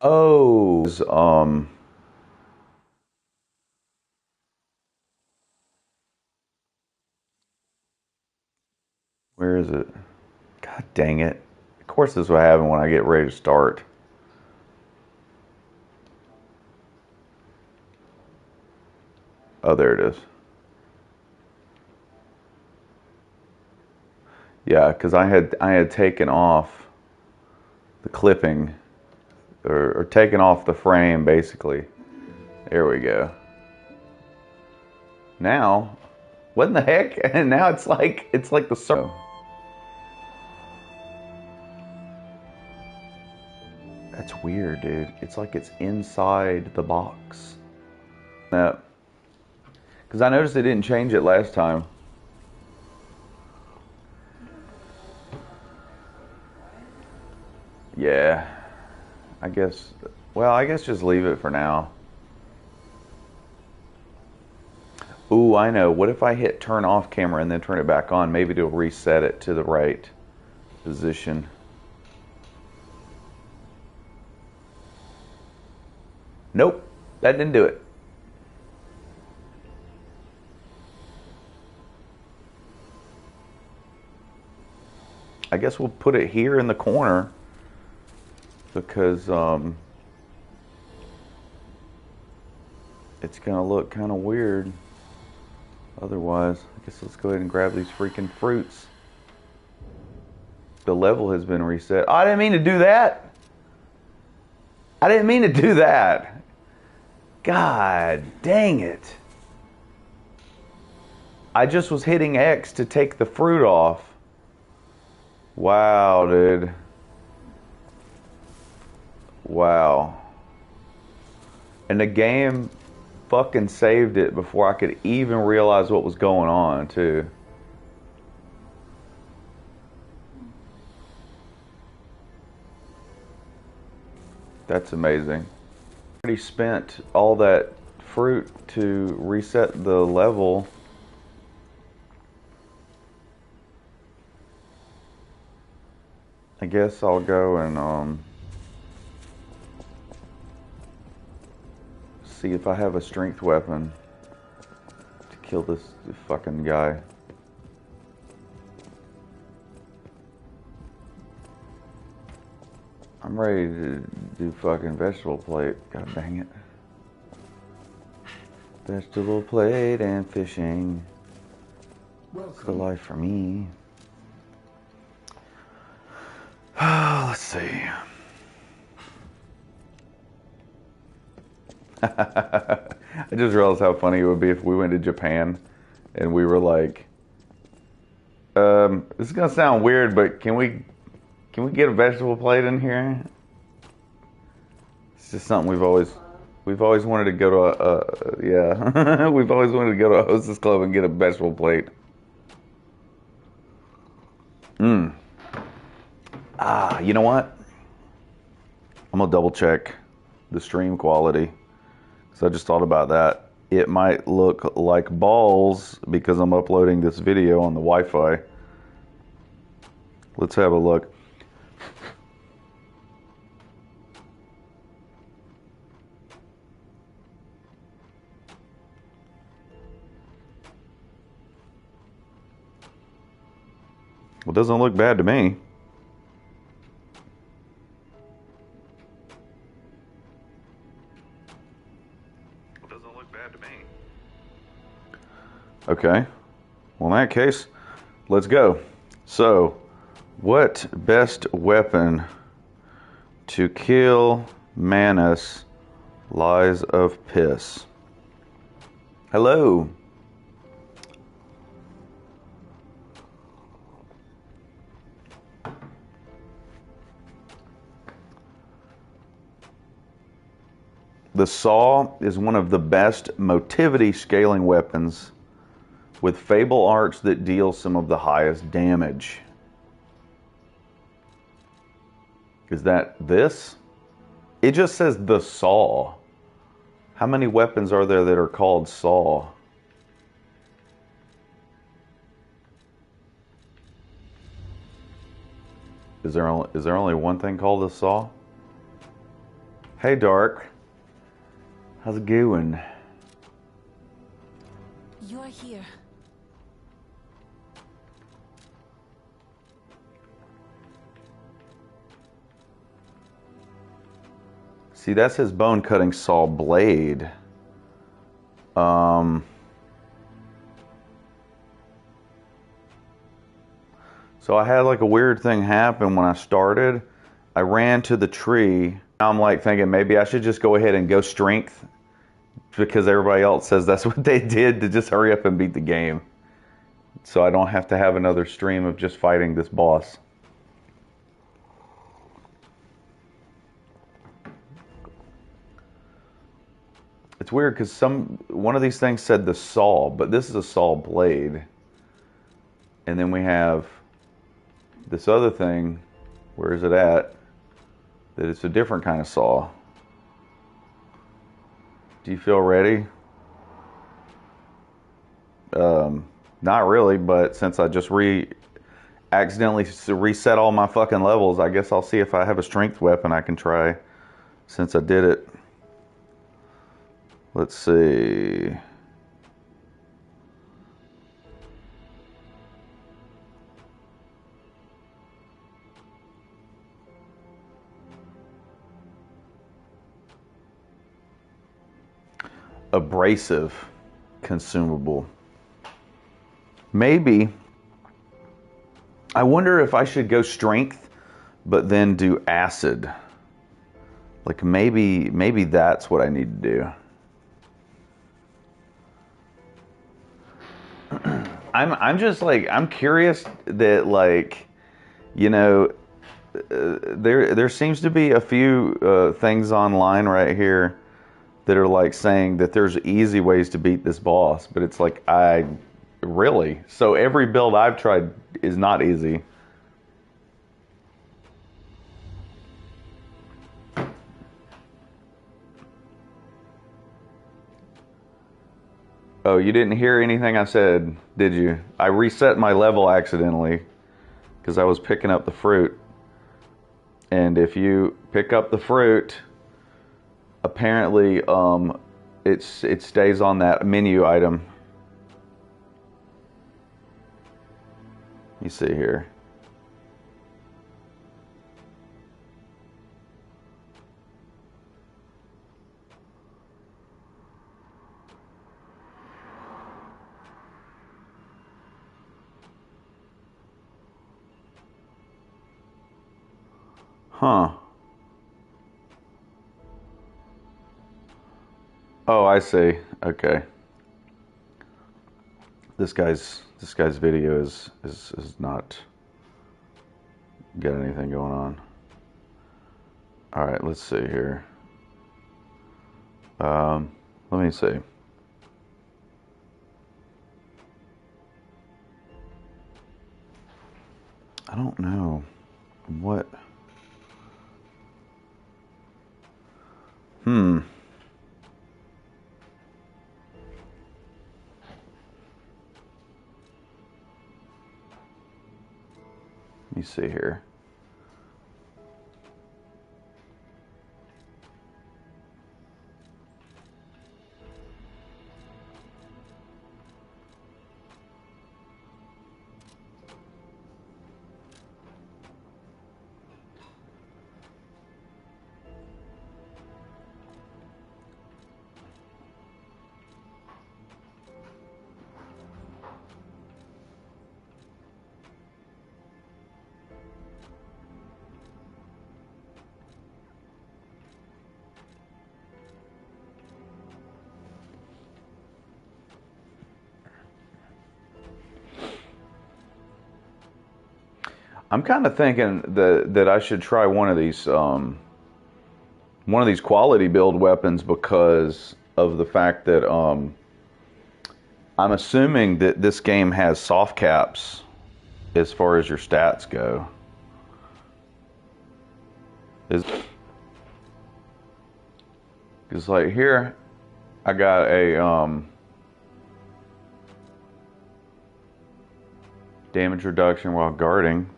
Oh, where is it? God dang it. Of course this is what happens when I get ready to start. Oh, there it is. Yeah, because I had taken off the clipping or taken off the frame basically. There we go. Now, what in the heck? And now it's like the circle. That's weird, dude. It's like it's inside the box. That because I noticed they didn't change it last time. Yeah, I guess. Well, I guess just leave it for now. Ooh, I know. What if I hit turn off camera and then turn it back on? Maybe it'll reset it to the right position. Nope, that didn't do it. I guess we'll put it here in the corner because it's gonna look kind of weird otherwise. I guess let's go ahead and grab these freaking fruits. The level has been reset. Oh, I didn't mean to do that. I didn't mean to do that. God dang it. I just was hitting X to take the fruit off. Wow, dude. Wow. And the game fucking saved it before I could even realize what was going on, too. That's amazing. Already spent all that fruit to reset the level. I guess I'll go and see if I have a strength weapon to kill this fucking guy. I'm ready to do fucking vegetable plate. God dang it. Vegetable plate and fishing. It's the life for me. Let's see. I just realized how funny it would be if we went to Japan and we were like, this is gonna sound weird, but can we get a vegetable plate in here? It's just something we've always wanted to go to yeah, we've always wanted to go to a hostess club and get a vegetable plate. You know what? I'm gonna double check the stream quality because I just thought about that. It might look like balls because I'm uploading this video on the Wi-Fi. Let's have a look. Well, it doesn't look bad to me. It doesn't look bad to me. Okay. Well, in that case, let's go. So, what best weapon to kill Manus Lies of Piss? Hello. The saw is one of the best motivity scaling weapons with Fable arts that deal some of the highest damage. Is that this? It just says the saw. How many weapons are there that are called saw? Is there only one thing called a saw? Hey, Dark. How's it going? You're here. See, that's his bone-cutting saw blade. So I had like a weird thing happen when I started. I ran to the tree. Now I'm like thinking maybe I should just go ahead and go strength because everybody else says that's what they did to just hurry up and beat the game. So I don't have to have another stream of just fighting this boss. It's weird because one of these things said the saw, but this is a saw blade. And then we have this other thing, where is it at? That it's a different kind of saw. Do you feel ready? Not really, but since I just accidentally reset all my fucking levels, I guess I'll see if I have a strength weapon I can try since I did it. Let's see. Abrasive consumable. Maybe. I wonder if I should go strength, but then do acid. Like maybe that's what I need to do. I'm just like, I'm curious that, like, you know, there seems to be a few things online right here that are like saying that there's easy ways to beat this boss, but it's like, really? So every build I've tried is not easy. Oh, you didn't hear anything I said, did you? I reset my level accidentally because I was picking up the fruit. And if you pick up the fruit, apparently it stays on that menu item. You see here. Huh. Oh, I see. Okay. This guy's video is not got anything going on. All right, let's see here. Let me see. I don't know what. Let me see here. I'm kind of thinking that I should try one of these quality build weapons because of the fact that I'm assuming that this game has soft caps as far as your stats go. Because like here, I got a damage reduction while guarding.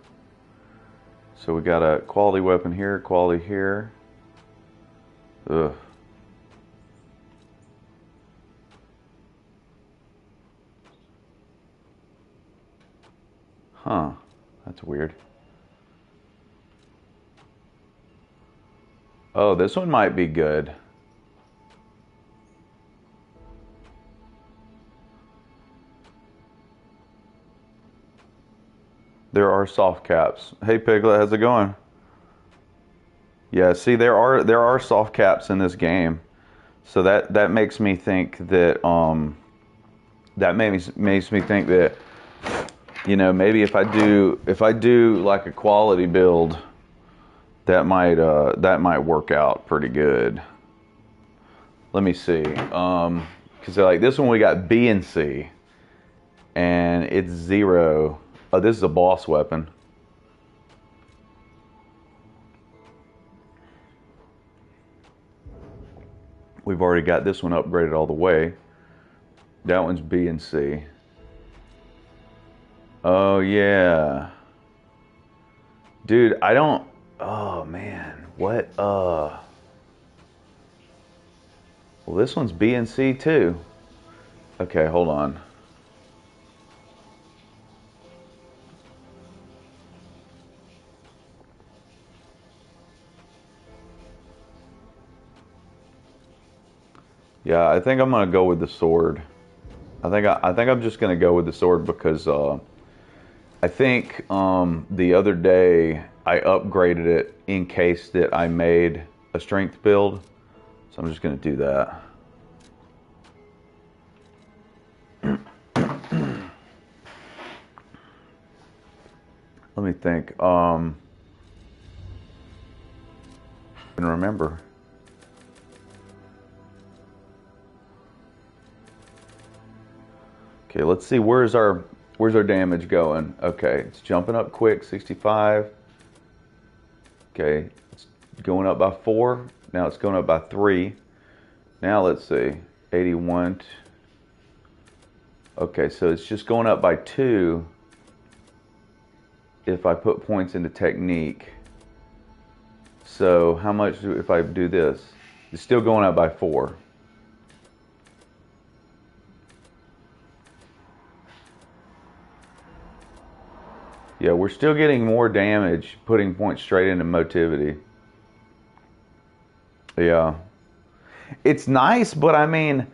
So we got a quality weapon here, quality here. Ugh. Huh. That's weird. Oh, this one might be good. There are soft caps. Hey Piglet, how's it going? Yeah, see there are soft caps in this game. So that makes me think that that makes me think that, you know, maybe if I do like a quality build, that might work out pretty good. Let me see. Cuz like this one we got B and C and it's 0. Oh, this is a boss weapon. We've already got this one upgraded all the way. That one's B and C. Oh yeah. Dude, I don't. Oh man. What well, this one's B and C too. Okay, hold on. Yeah, I think I'm gonna go with the sword. I think I'm just gonna go with the sword because I think the other day I upgraded it in case that I made a strength build, so I'm just gonna do that. Let me think. I can remember. Okay, let's see. Where's our damage going? Okay, it's jumping up quick. 65. Okay, it's going up by 4. Now it's going up by 3. Now let's see. 81. Okay, so it's just going up by 2 if I put points into technique. So how much if I do this? It's still going up by 4. Yeah, we're still getting more damage putting points straight into motivity. Yeah. It's nice, but I mean,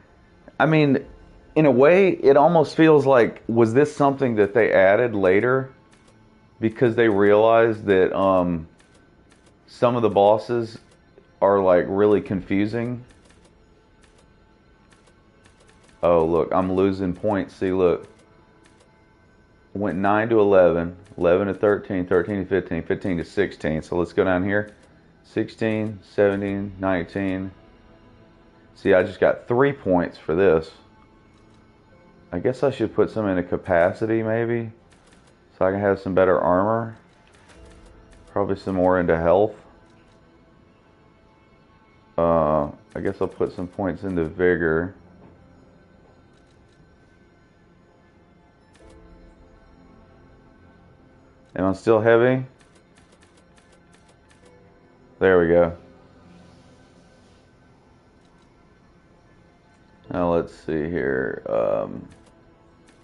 in a way, it almost feels like, was this something that they added later because they realized that some of the bosses are like really confusing? Oh, look, I'm losing points. See, look. Went 9 to 11, 11 to 13, 13 to 15, 15 to 16. So let's go down here. 16, 17, 19. See, I just got 3 points for this. I guess I should put some into capacity maybe, so I can have some better armor. Probably some more into health. I guess I'll put some points into vigor. Am I still heavy? There we go. Now let's see here.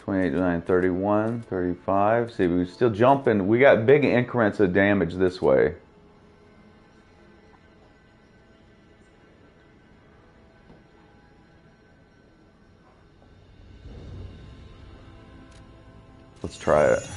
28, 29, 31, 35. See, we're still jumping. We got big increments of damage this way. Let's try it.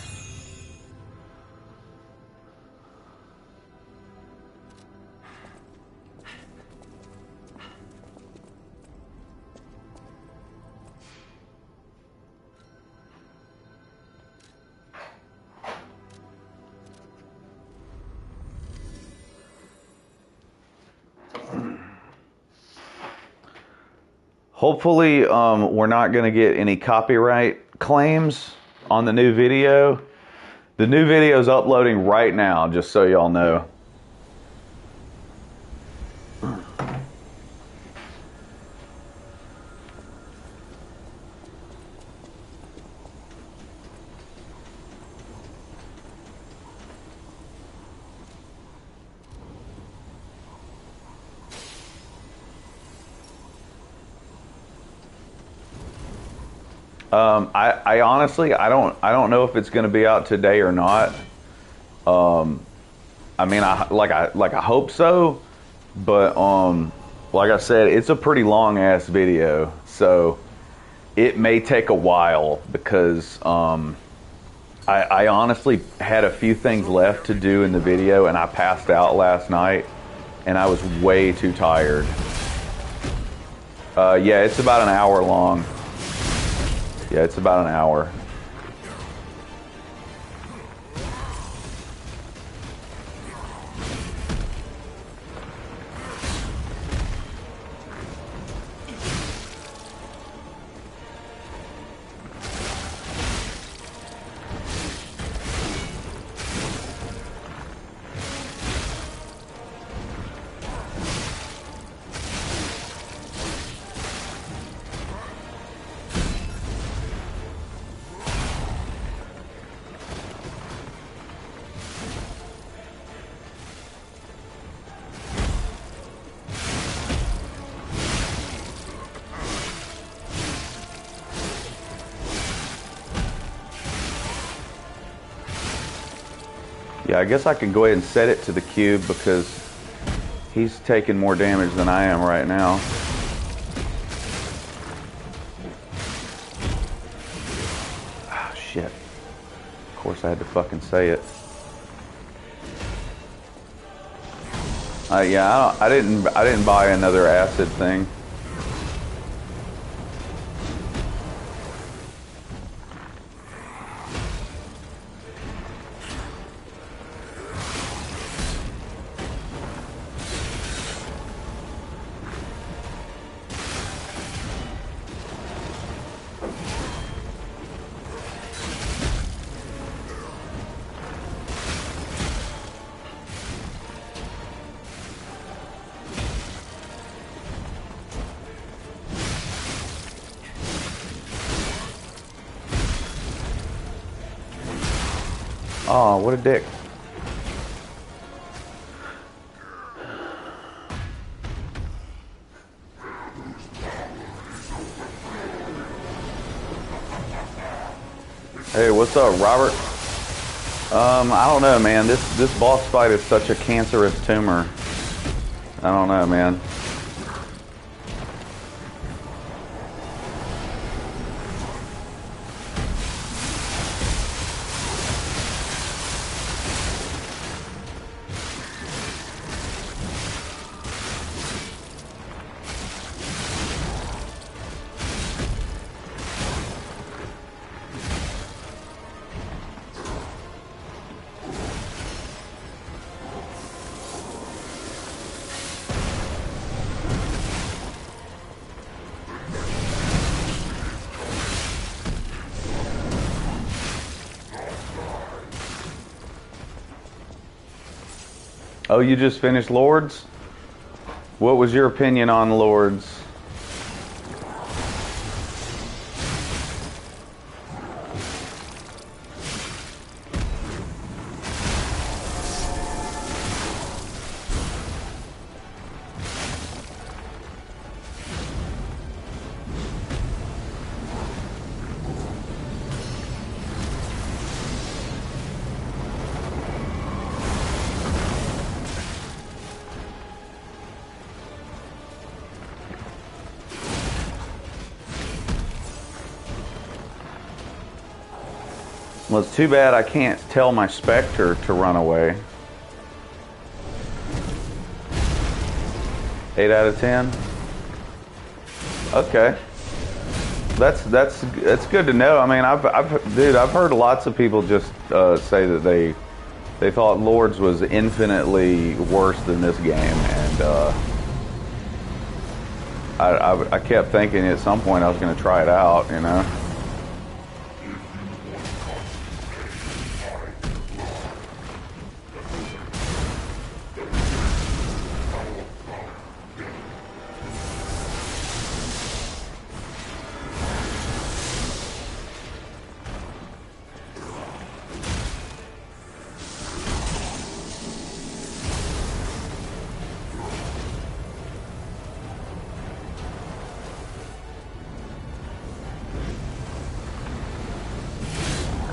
Hopefully, we're not going to get any copyright claims on the new video. The new video is uploading right now, just so y'all know. I honestly, I don't know if it's going to be out today or not. I mean, I hope so, but like I said, it's a pretty long ass video, so it may take a while because I honestly had a few things left to do in the video, and I passed out last night, and I was way too tired. Yeah, it's about an hour long. Yeah, it's about an hour. Yeah, I guess I can go ahead and set it to the cube because he's taking more damage than I am right now. Ah, shit. Of course I had to fucking say it. Yeah, I didn't buy another acid thing. Oh, what a dick. Hey, what's up, Robert? I don't know, man. This boss fight is such a cancerous tumor. I don't know, man. Oh, you just finished Lords? What was your opinion on Lords? Well, it's too bad I can't tell my Spectre to run away. 8 out of 10? Okay. That's good to know. I mean, I've heard lots of people just say that they thought Lords was infinitely worse than this game, and I kept thinking at some point I was going to try it out, you know.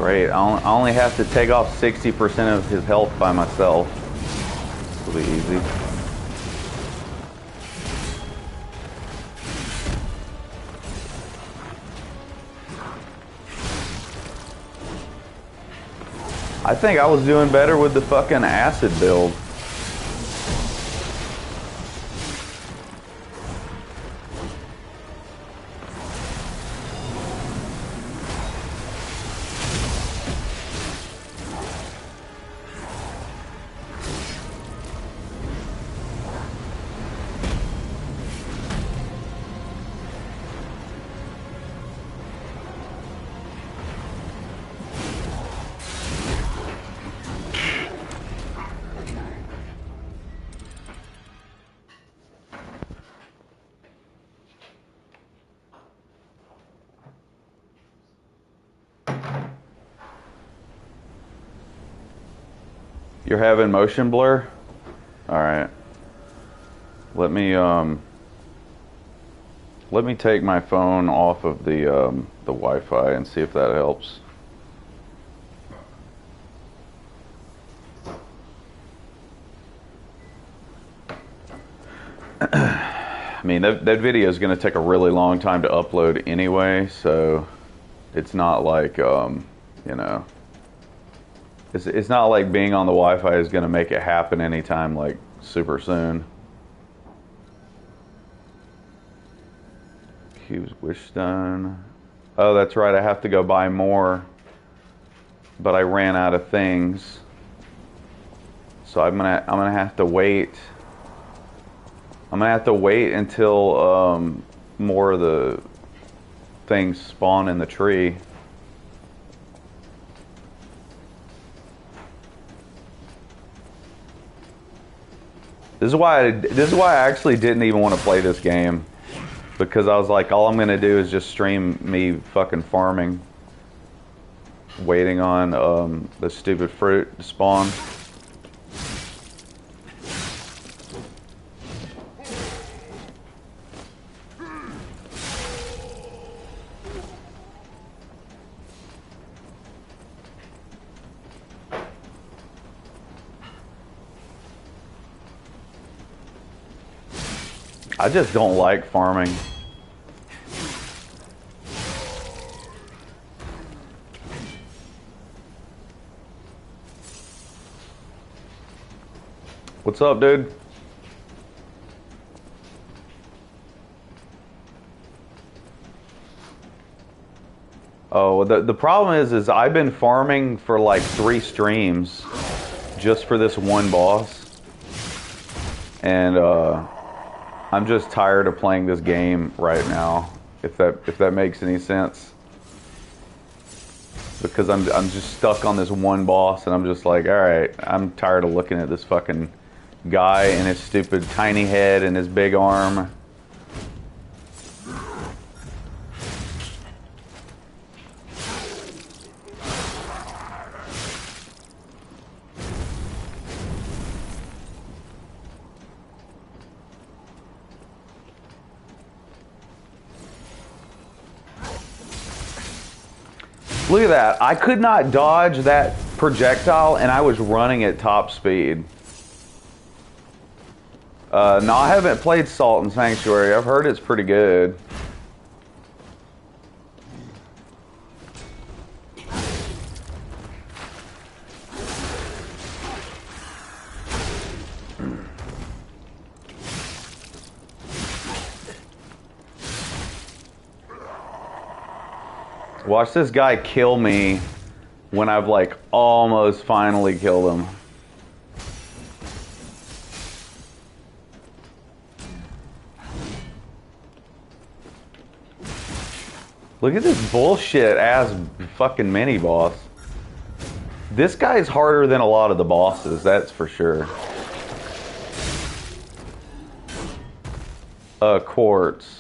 Great. I only have to take off 60% of his health by myself. This will be easy. I think I was doing better with the fucking acid build. You're having motion blur? Alright. Let me take my phone off of the Wi-Fi and see if that helps. I mean, that video is going to take a really long time to upload anyway, so it's not like, you know, it's not like being on the Wi-Fi is going to make it happen anytime, like, super soon. Cubes Wishstone. Oh, that's right, I have to go buy more, but I ran out of things. So I'm gonna have to wait. I'm gonna have to wait until more of the things spawn in the tree. This is why I actually didn't even want to play this game, because I was like, all I'm gonna do is just stream me fucking farming, waiting on the stupid fruit to spawn. I just don't like farming. What's up, dude? Oh, the problem is I've been farming for like 3 streams just for this one boss. And I'm just tired of playing this game right now, if that makes any sense. Because I'm just stuck on this one boss, and I'm just like, all right, I'm tired of looking at this fucking guy and his stupid tiny head and his big arm. Look at that. I could not dodge that projectile, and I was running at top speed. No, I haven't played Salt and Sanctuary. I've heard it's pretty good. Watch this guy kill me when I've like almost finally killed him. Look at this bullshit ass fucking mini boss. This guy's harder than a lot of the bosses, that's for sure. Quartz.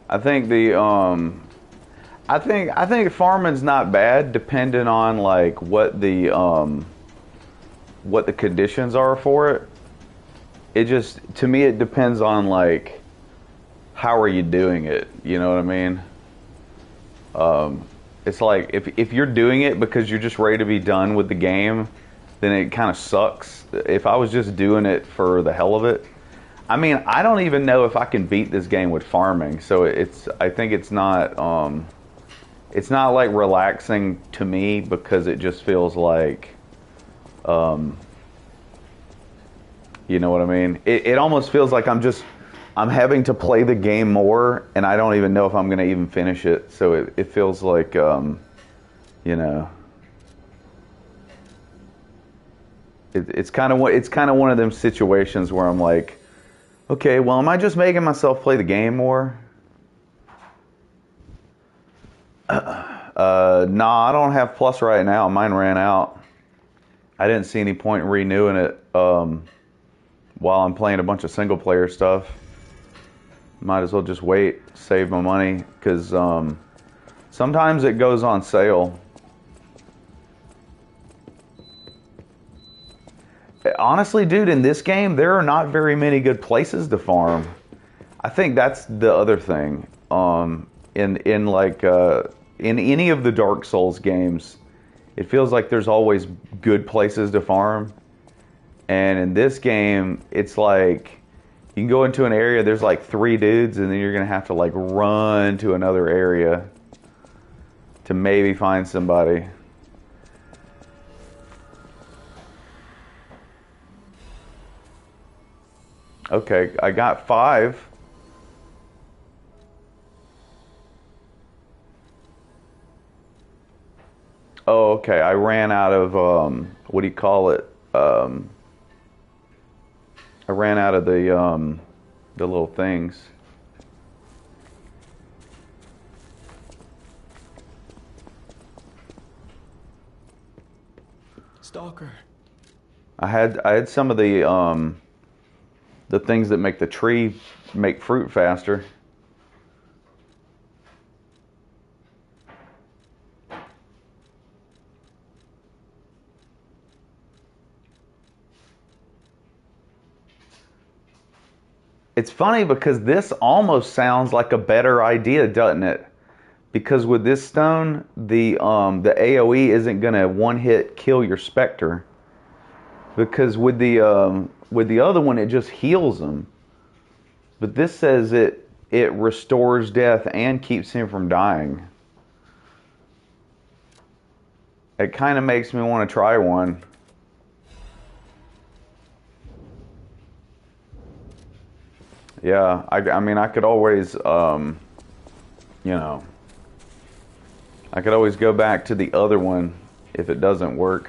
I think I think farming's not bad, depending on like what the conditions are for it. It just, to me, it depends on like how are you doing it. You know what I mean? It's like if you're doing it because you're just ready to be done with the game, then it kind of sucks. If I was just doing it for the hell of it, I mean, I don't even know if I can beat this game with farming. So I think it's not like relaxing to me because it just feels like, um, you know what I mean? It almost feels like I'm having to play the game more, and I don't even know if I'm going to even finish it. So it feels like, you know, it's kind of one of them situations where I'm like, okay, well, am I just making myself play the game more? Nah, I don't have Plus right now. Mine ran out. I didn't see any point in renewing it while I'm playing a bunch of single player stuff. Might as well just wait, save my money, because sometimes it goes on sale. Honestly, dude, in this game, there are not very many good places to farm. I think that's the other thing. In like in any of the Dark Souls games, it feels like there's always good places to farm. And in this game, it's like you can go into an area, there's like 3 dudes, and then you're gonna have to like run to another area to maybe find somebody. Okay, I got 5. Oh, okay. I ran out of what do you call it? Um, I ran out of the little things. Stalker. I had some of the things that make the tree make fruit faster. It's funny because this almost sounds like a better idea, doesn't it? Because with this stone, the AoE isn't gonna one hit kill your specter. Because with the other one, it just heals them. But this says it restores death and keeps him from dying. It kind of makes me want to try one. Yeah, I mean, I could always, you know, I could always go back to the other one if it doesn't work.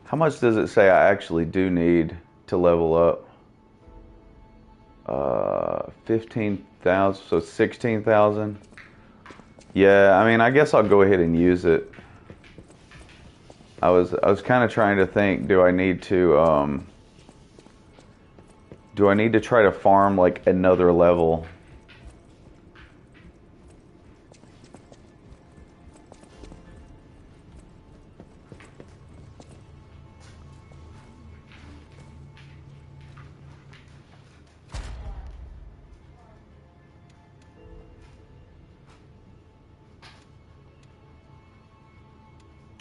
How much does it say I actually do need to level up? 15,000, so 16,000. Yeah, I mean, I guess I'll go ahead and use it. I was kind of trying to think, do I need to try to farm like another level?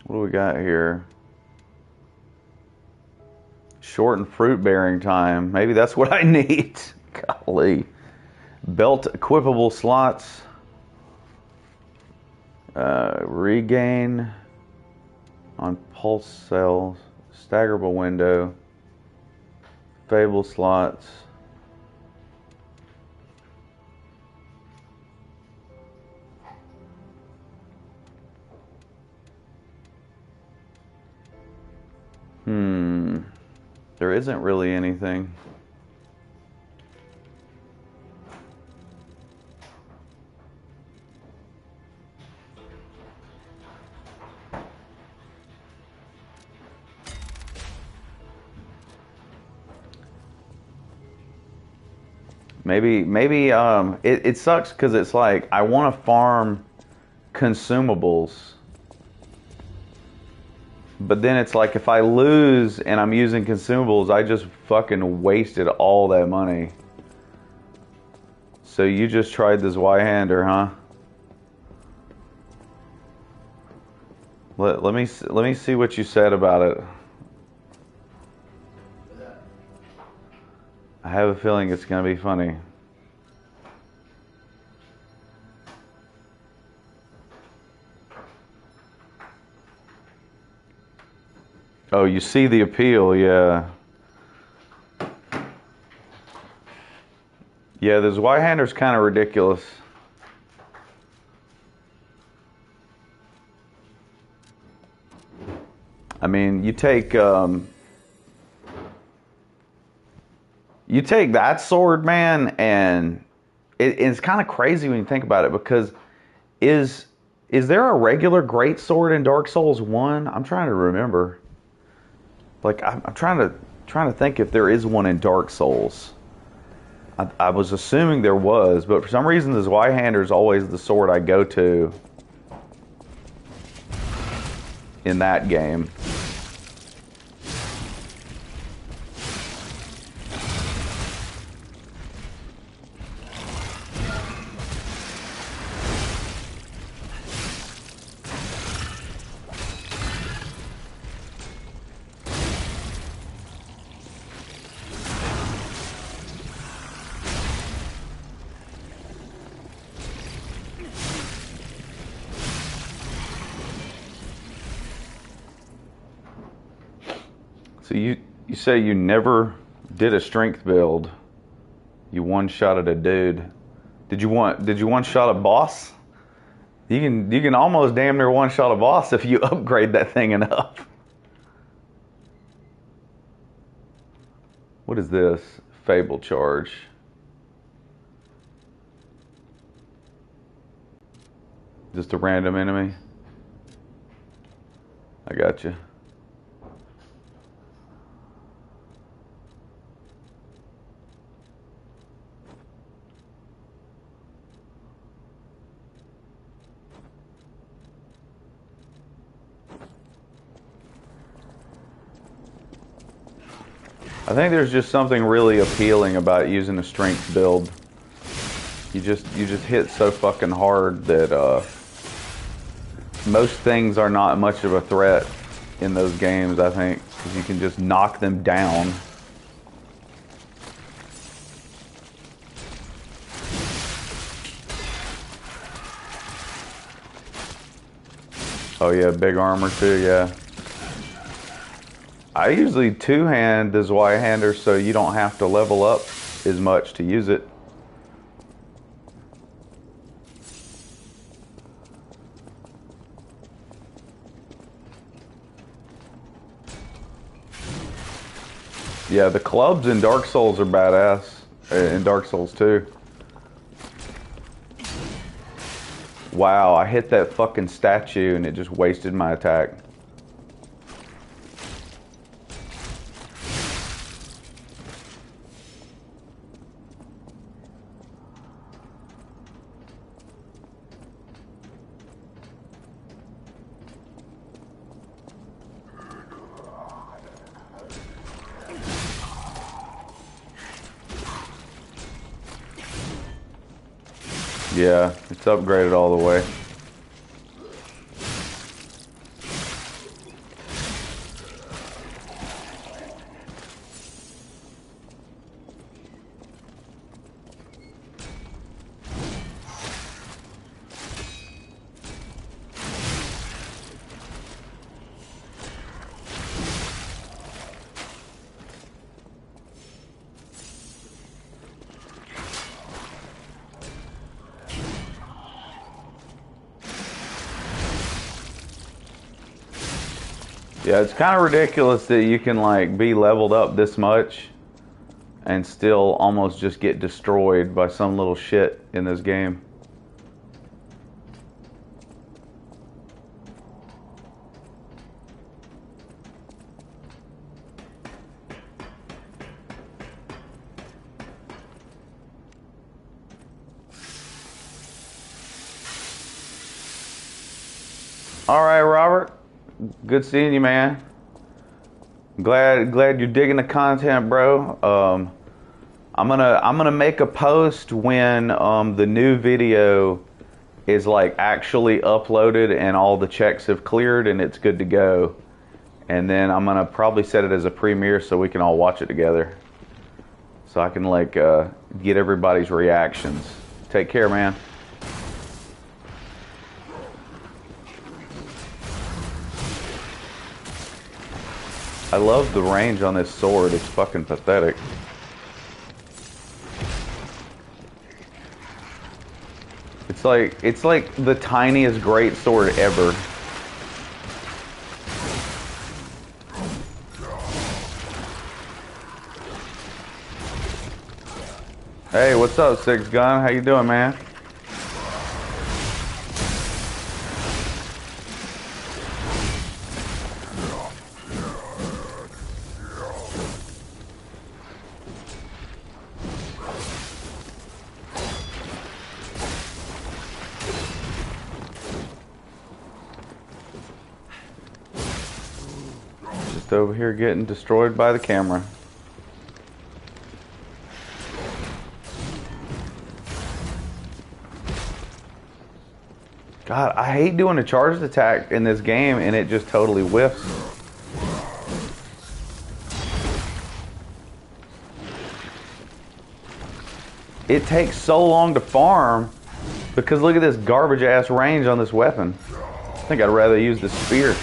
What do we got here? Shortened fruit bearing time. Maybe that's what I need. Golly. Belt equipable slots. Regain on pulse cells. Staggerable window. Fable slots. There isn't really anything. Maybe it sucks because it's like I want to farm consumables, but then it's like if I lose and I'm using consumables, I just fucking wasted all that money. So you just tried this Y-hander, huh? Let me see what you said about it. I have a feeling it's gonna be funny. Oh, you see the appeal, yeah. Yeah, this Y-hander's kind of ridiculous. I mean, you take that sword, man, and it's kind of crazy when you think about it because is there a regular great sword in Dark Souls 1? I'm trying to remember. Like I'm trying to think if there is one in Dark Souls. I was assuming there was, but for some reason this Y-hander is always the sword I go to in that game. So you say you never did a strength build. You one-shotted a dude. Did you one-shot a boss? You can almost damn near one-shot a boss if you upgrade that thing enough. What is this? Fable charge. Just a random enemy? I got you. I think there's just something really appealing about using a strength build. You just hit so fucking hard that most things are not much of a threat in those games, I think, because you can just knock them down. Oh yeah, big armor too, yeah. I usually two-hand this Y-hander so you don't have to level up as much to use it. Yeah, the clubs in Dark Souls are badass. In Dark Souls 2. Wow, I hit that fucking statue and it just wasted my attack. Yeah, it's upgraded all the way. Yeah, it's kind of ridiculous that you can like be leveled up this much and still almost just get destroyed by some little shit in this game. All right, Robert. Good seeing you, man. Glad you're digging the content, bro. I'm gonna make a post when the new video is like actually uploaded and all the checks have cleared and it's good to go. And then I'm gonna probably set it as a premiere so we can all watch it together. So I can like get everybody's reactions. Take care, man. I love the range on this sword. It's fucking pathetic. It's like the tiniest great sword ever. Hey, what's up, Six Gun? How you doing, man? Just over here getting destroyed by the camera. God, I hate doing a charged attack in this game and it just totally whiffs. It takes so long to farm because look at this garbage ass range on this weapon. I think I'd rather use the spear.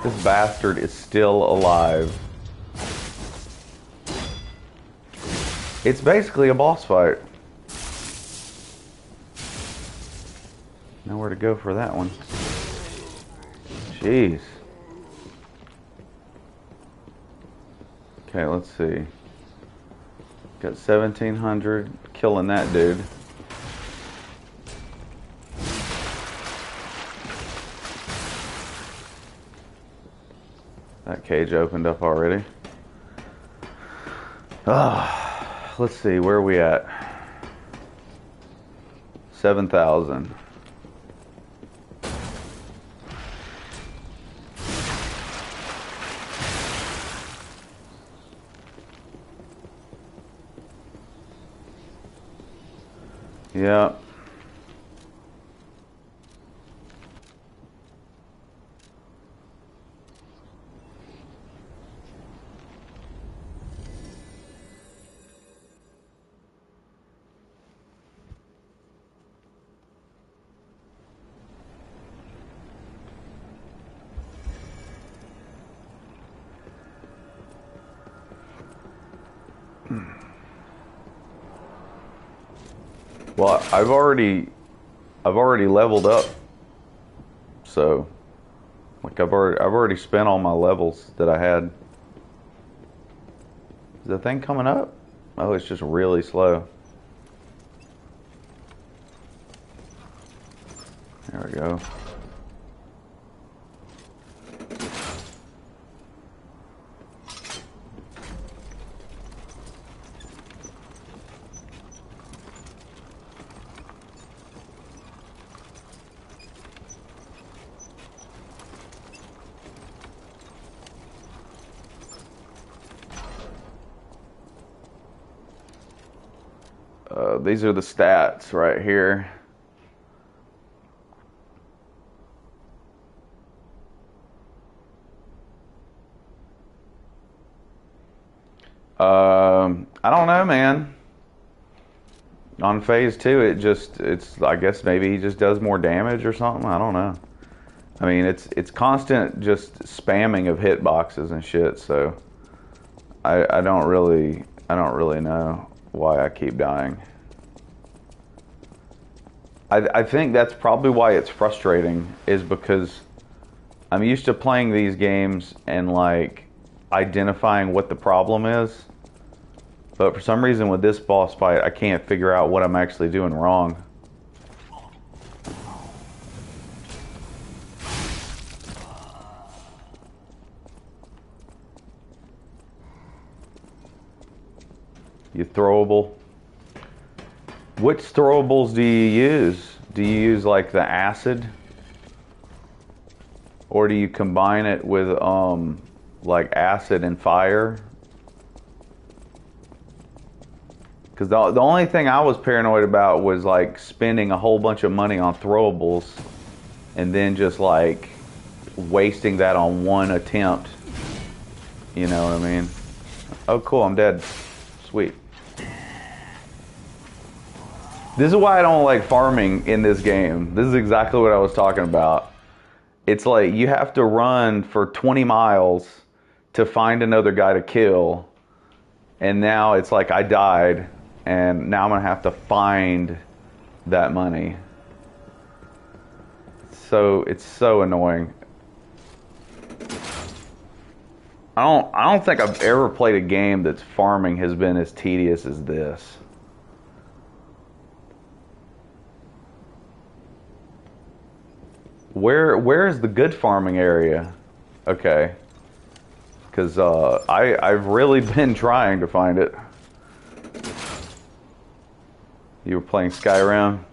This bastard is still alive. It's basically a boss fight. Nowhere to go for that one. Jeez. Okay, let's see. Got 1,700 killing that dude. That cage opened up already. Let's see, where are we at? 7,000. Yeah. Well, I've already leveled up. So, like I've already spent all my levels that I had. Is the thing coming up? Oh, it's just really slow. There we go. These are the stats right here. I don't know, man. On phase 2, it's I guess maybe he just does more damage or something. I don't know. I mean, it's constant just spamming of hitboxes and shit. So I don't really know why I keep dying. I think that's probably why it's frustrating, is because I'm used to playing these games and like identifying what the problem is. But for some reason with this boss fight, I can't figure out what I'm actually doing wrong. You throwable. Which throwables do you use? Do you use like the acid? Or do you combine it with like acid and fire? Because the only thing I was paranoid about was like spending a whole bunch of money on throwables and then just like wasting that on one attempt. You know what I mean? Oh, cool, I'm dead. Sweet. This is why I don't like farming in this game. This is exactly what I was talking about. It's like you have to run for 20 miles to find another guy to kill. And now it's like I died, and now I'm going to have to find that money. So it's so annoying. I don't think I've ever played a game that's farming has been as tedious as this. Where is the good farming area? Okay. Because I've really been trying to find it. You were playing Skyrim?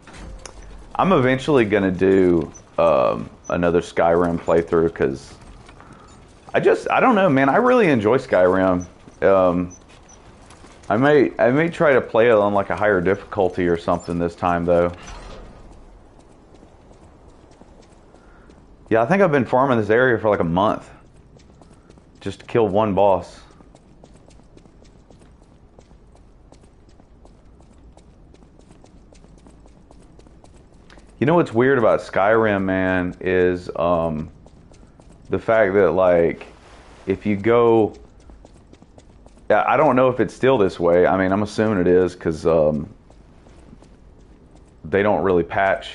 I'm eventually going to do another Skyrim playthrough because I don't know, man. I really enjoy Skyrim. I may try to play it on like a higher difficulty or something this time though. Yeah, I think I've been farming this area for like a month. Just to kill one boss. You know what's weird about Skyrim, man, is the fact that like if you go, I don't know if it's still this way. I mean, I'm assuming it is because they don't really patch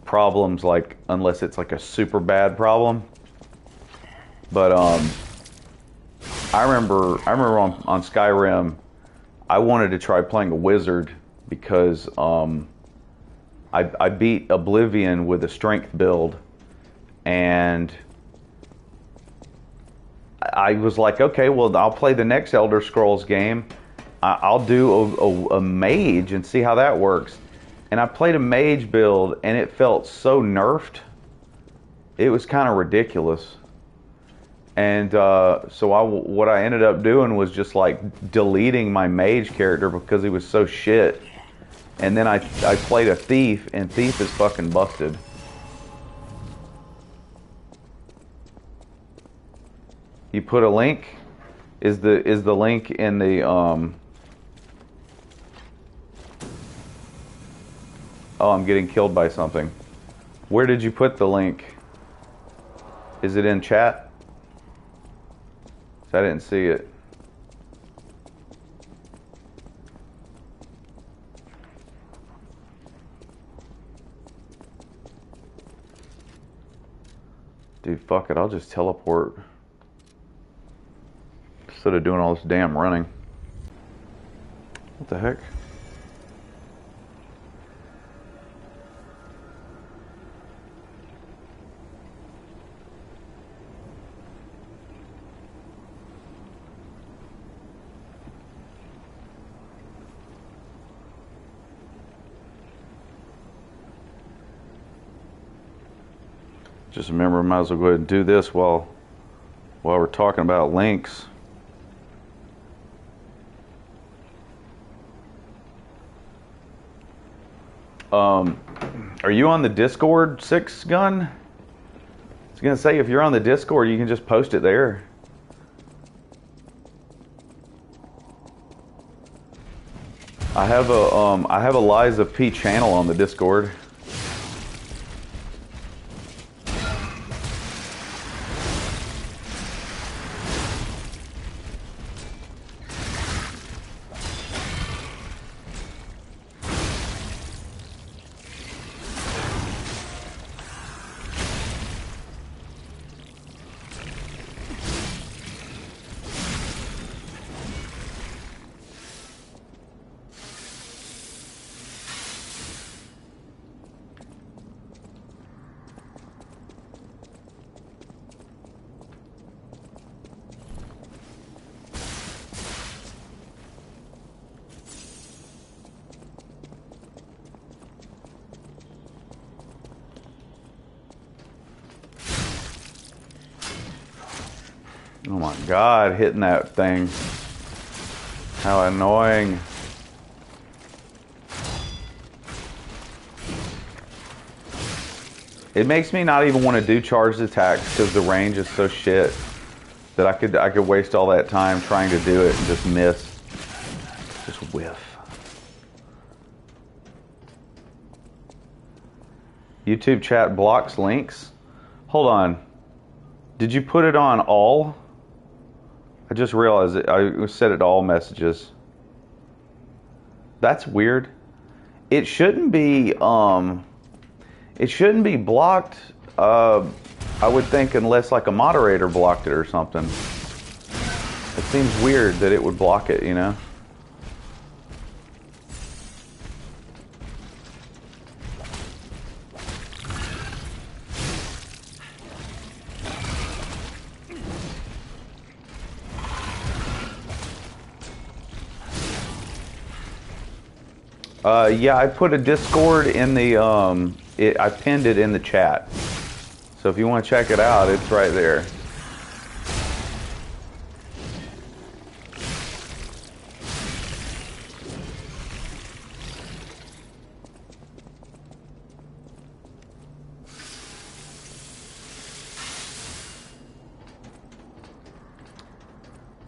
problems like unless it's like a super bad problem. But I remember on Skyrim, I wanted to try playing a wizard because I beat Oblivion with a strength build, and I was like, okay, well, I'll play the next Elder Scrolls game. I'll do a mage and see how that works. And I played a mage build, and it felt so nerfed. It was kind of ridiculous. And so what I ended up doing was just like deleting my mage character because he was so shit. And then I played a thief, and thief is fucking busted. You put a link? Is the link in the Oh, I'm getting killed by something. Where did you put the link? Is it in chat? I didn't see it. Dude, fuck it. I'll just teleport. Instead of doing all this damn running. What the heck? Just remember, I might as well go ahead and do this while we're talking about links. Are you on the Discord, Six Gun? I was gonna say, if you're on the Discord, you can just post it there. I have a Lies of P channel on the Discord. Oh my god, hitting that thing. How annoying. It makes me not even want to do charged attacks because the range is so shit that I could waste all that time trying to do it and just miss. Just whiff. YouTube chat blocks links. Hold on. Did you put it on all? I just realized it. I set it to all messages. That's weird. It shouldn't be blocked. I would think unless like a moderator blocked it or something. It seems weird that it would block it, you know? Yeah, I put a Discord in the, I pinned it in the chat. So if you want to check it out, it's right there.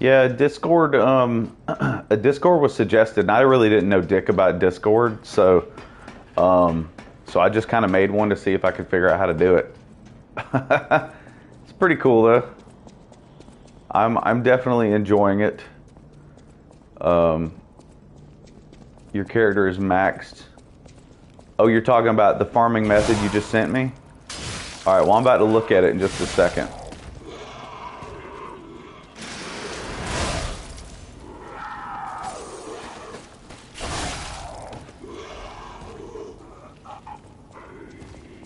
Yeah, Discord, a Discord was suggested, and I really didn't know dick about Discord, so I just kind of made one to see if I could figure out how to do it. It's pretty cool though. I'm definitely enjoying it. Your character is maxed. Oh, you're talking about the farming method you just sent me? All right, well I'm about to look at it in just a second.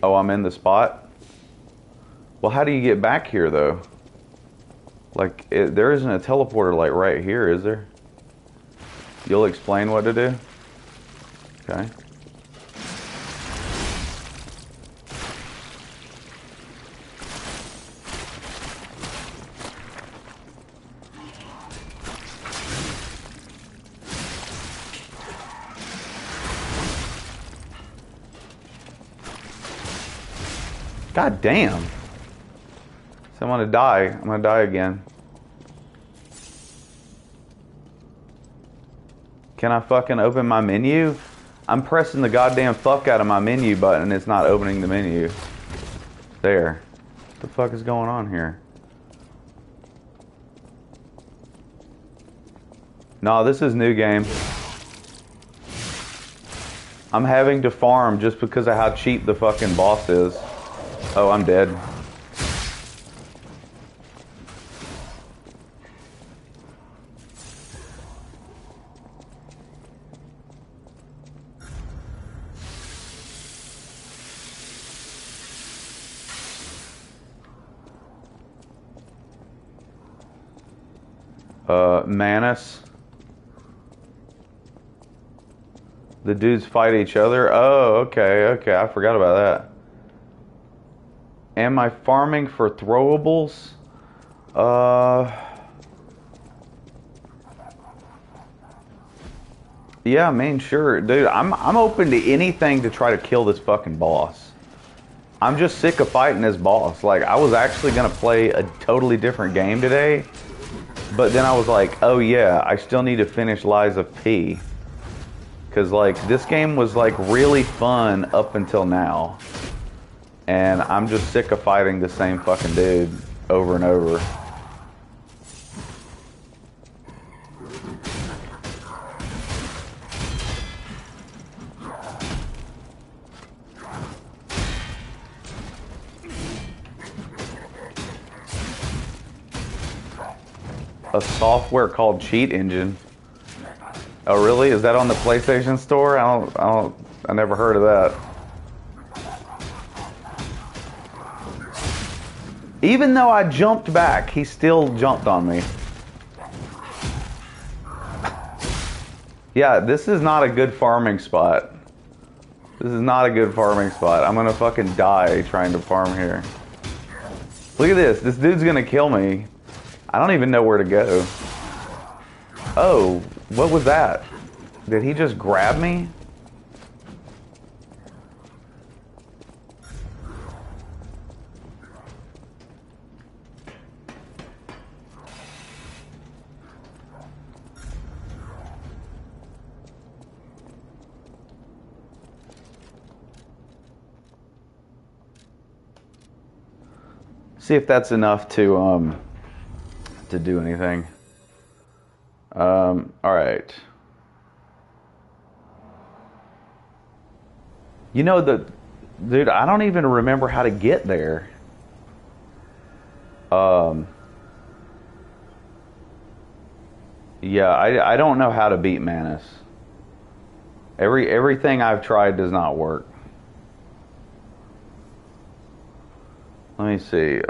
Oh, I'm in the spot? Well, how do you get back here, though? Like, there isn't a teleporter, like, right here, is there? You'll explain what to do? Okay. God damn. So I'm gonna die. I'm gonna die again. Can I fucking open my menu? I'm pressing the goddamn fuck out of my menu button and it's not opening the menu. There. What the fuck is going on here? No, this is new game. I'm having to farm just because of how cheap the fucking boss is. Oh, I'm dead. Manus. The dudes fight each other. Oh, okay. I forgot about that. Am I farming for throwables? Yeah, I mean, sure, dude. I'm open to anything to try to kill this fucking boss. I'm just sick of fighting this boss. Like, I was actually gonna play a totally different game today, but then I was like, oh yeah, I still need to finish Lies of P. Cause like this game was like really fun up until now. And I'm just sick of fighting the same fucking dude over and over. A software called Cheat Engine. Oh really? Is that on the PlayStation Store? I never heard of that. Even though I jumped back, he still jumped on me. Yeah, this is not a good farming spot. This is not a good farming spot. I'm gonna fucking die trying to farm here. Look at this. This dude's gonna kill me. I don't even know where to go. Oh, what was that? Did he just grab me? See if that's enough to do anything. All right. You know dude, I don't even remember how to get there. Yeah, I don't know how to beat Manus. Everything I've tried does not work. Let me see.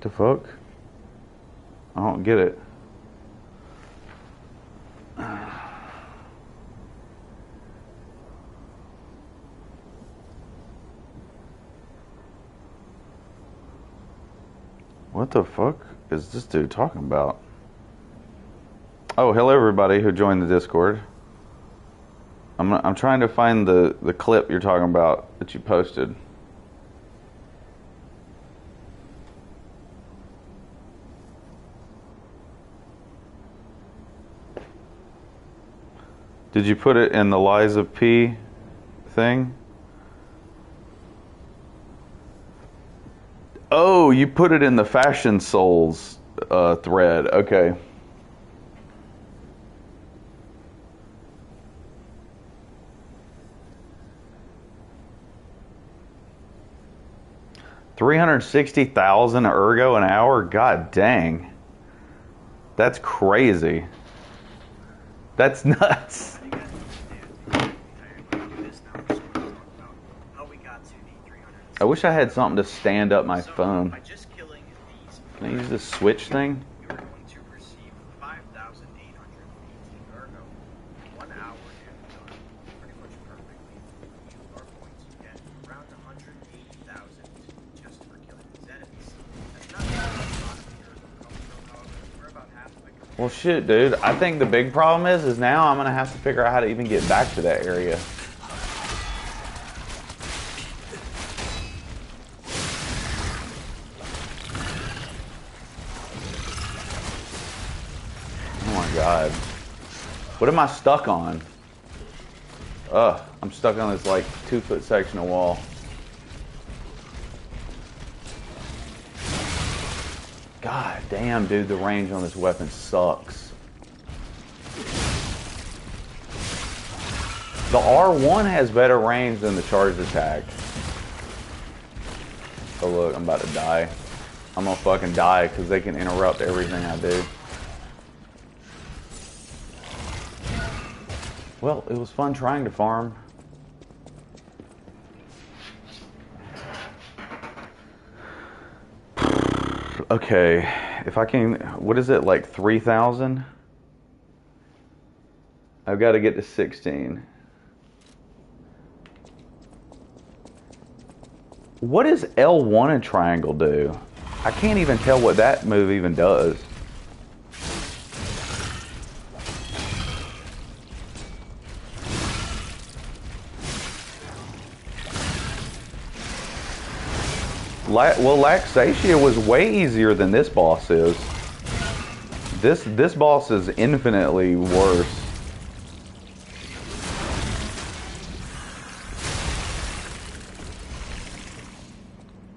The fuck? I don't get it. What the fuck is this dude talking about? Oh, hello everybody who joined the Discord. I'm trying to find the clip you're talking about that you posted. Did you put it in the Lies of P thing? Oh, you put it in the Fashion Souls thread. Okay. $360,000 ergo an hour? God dang. That's crazy. That's nuts. I wish I had something to stand up my phone. Can I use this switch thing? You are going to receive 5,818 ergo. 1 hour and done. Pretty much perfectly. You are going to get around 180,000 just for killing these enemies. That's not a lot of the ergo comes from, however. We're about halfway. Well, shit, dude. I think the big problem is now I'm gonna have to figure out how to even get back to that area. God. What am I stuck on? Ugh, I'm stuck on this like 2-foot section of wall. God damn, dude, the range on this weapon sucks. The R1 has better range than the charged attack. Oh look, I'm about to die. I'm gonna fucking die because they can interrupt everything I do. Well, it was fun trying to farm. Okay, if I can, what is it, like 3,000? I've got to get to 16. What does L1 and triangle do? I can't even tell what that move even does. Well, Laxatia was way easier than this boss is. This boss is infinitely worse.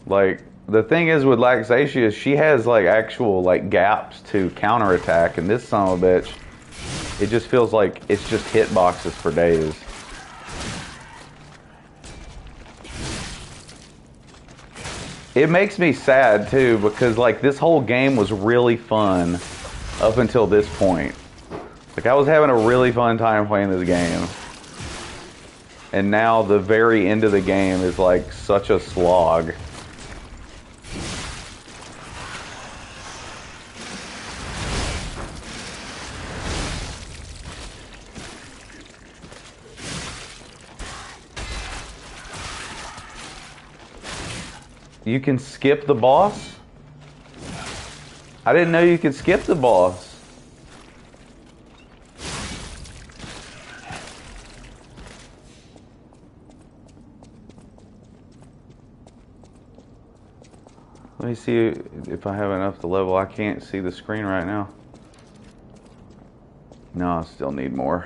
Like, the thing is with Laxatia, she has like actual like gaps to counterattack, and this son of a bitch, it just feels like it's just hitboxes for days. It makes me sad too, because like this whole game was really fun up until this point. Like I was having a really fun time playing this game. And now the very end of the game is like such a slog. You can skip the boss? I didn't know you could skip the boss. Let me see if I have enough to level. I can't see the screen right now. No, I still need more.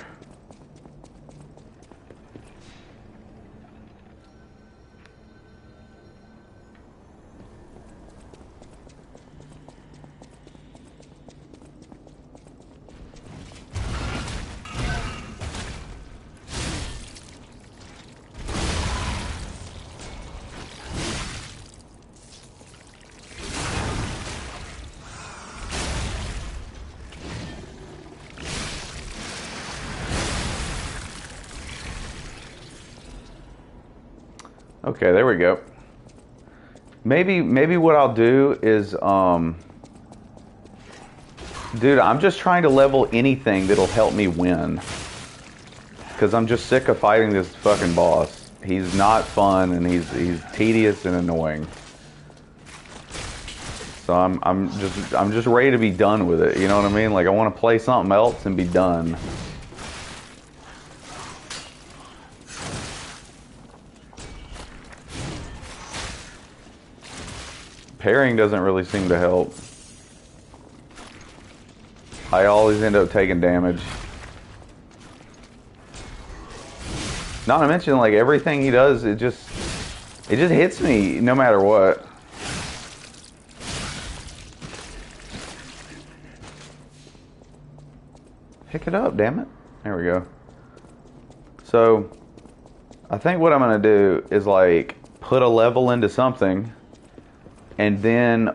Okay, there we go. Maybe what I'll do is, dude, I'm just trying to level anything that'll help me win. Because I'm just sick of fighting this fucking boss. He's not fun and he's tedious and annoying. So I'm just ready to be done with it. You know what I mean? Like I want to play something else and be done. Parrying doesn't really seem to help. I always end up taking damage. Not to mention, like, everything he does, it just hits me no matter what. Pick it up, damn it. There we go. So, I think what I'm going to do is, like, put a level into something, and then,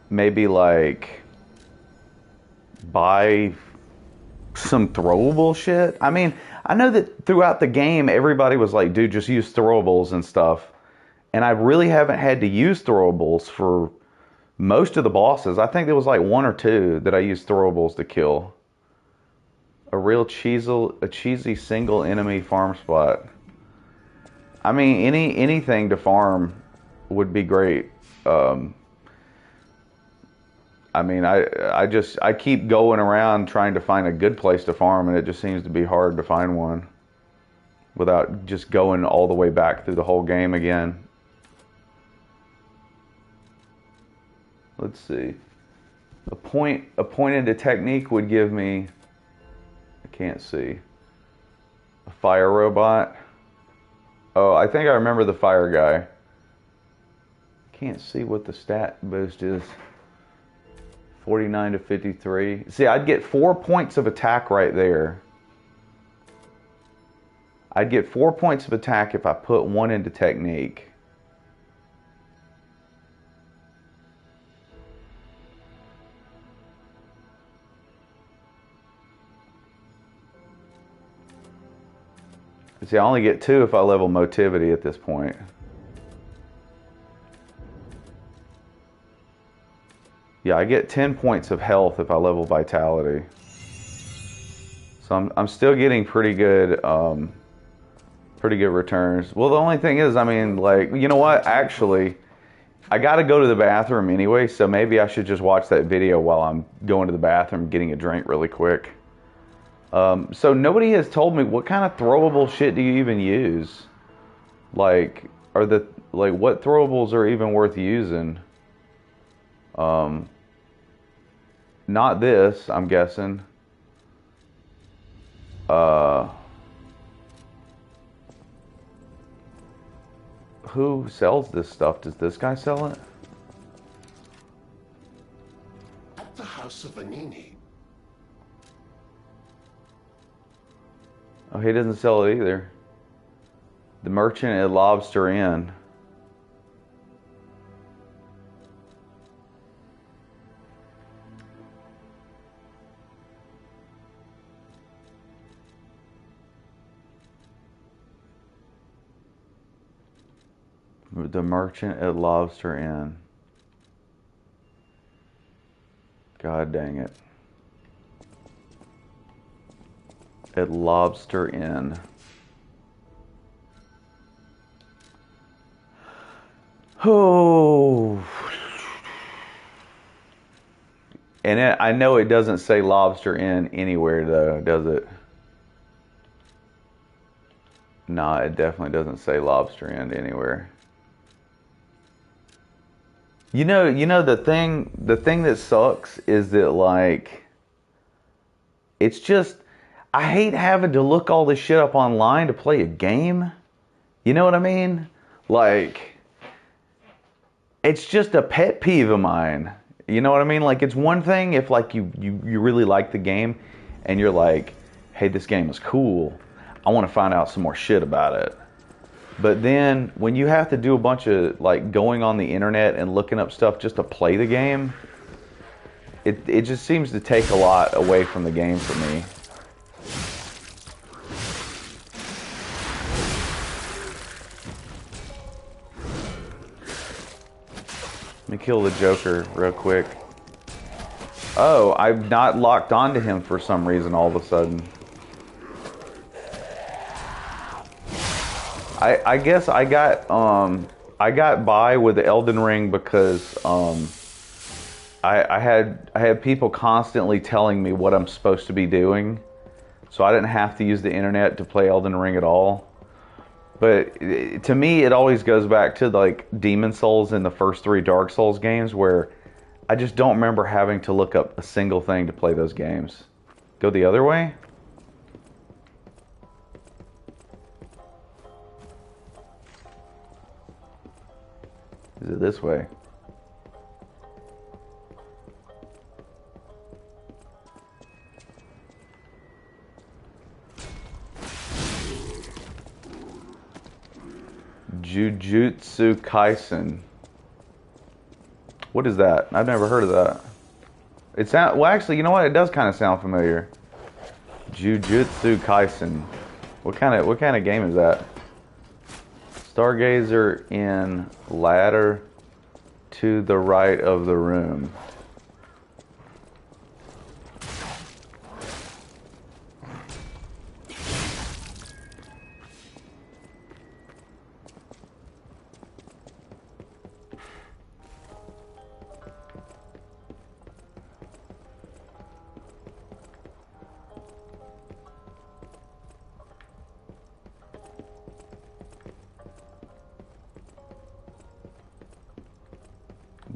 maybe, like, buy some throwable shit. I mean, I know that throughout the game, everybody was like, dude, just use throwables and stuff. And I really haven't had to use throwables for most of the bosses. I think there was like one or two that I used throwables to kill. A cheesy single enemy farm spot. I mean, anything to farm would be great. I mean, I keep going around trying to find a good place to farm, and it just seems to be hard to find one without just going all the way back through the whole game again. Let's see. A point into technique would give me, I can't see, a fire robot. Oh, I think I remember the fire guy. Can't see what the stat boost is. 49 to 53. See, I'd get 4 points of attack right there. I'd get 4 points of attack if I put one into technique. See, I only get 2 if I level motivity at this point. Yeah, I get 10 points of health if I level vitality. So I'm still getting pretty good returns. Well, the only thing is, I mean, like, you know what? Actually, I got to go to the bathroom anyway, so maybe I should just watch that video while I'm going to the bathroom, getting a drink really quick. So nobody has told me what kind of throwable shit do you even use? Like, what throwables are even worth using? Not this, I'm guessing. Who sells this stuff? Does this guy sell it? At the House of Vanini. Oh, he doesn't sell it either. The Merchant at Lobster Inn. The Merchant at Lobster Inn. God dang it. At Lobster Inn. Oh. And I know it doesn't say Lobster Inn anywhere, though, does it? No, it definitely doesn't say Lobster Inn anywhere. You know the thing that sucks is that, like, it's just, I hate having to look all this shit up online to play a game. You know what I mean? Like, it's just a pet peeve of mine. You know what I mean? Like, it's one thing if, like, you really like the game and you're like, hey, this game is cool. I want to find out some more shit about it. But then when you have to do a bunch of, like, going on the internet and looking up stuff just to play the game, it just seems to take a lot away from the game for me. Let me kill the Joker real quick. Oh, I'm not locked onto him for some reason all of a sudden. I guess I got by with the Elden Ring because I had people constantly telling me what I'm supposed to be doing, so I didn't have to use the internet to play Elden Ring at all. But to me, it always goes back to, like, Demon Souls in the first 3 Dark Souls games, where I just don't remember having to look up a single thing to play those games. Go the other way? Is it this way? Jujutsu Kaisen. What is that? I've never heard of that. Well, actually, you know what? It does kind of sound familiar. Jujutsu Kaisen. What kind of game is that? Stargazer in ladder to the right of the room.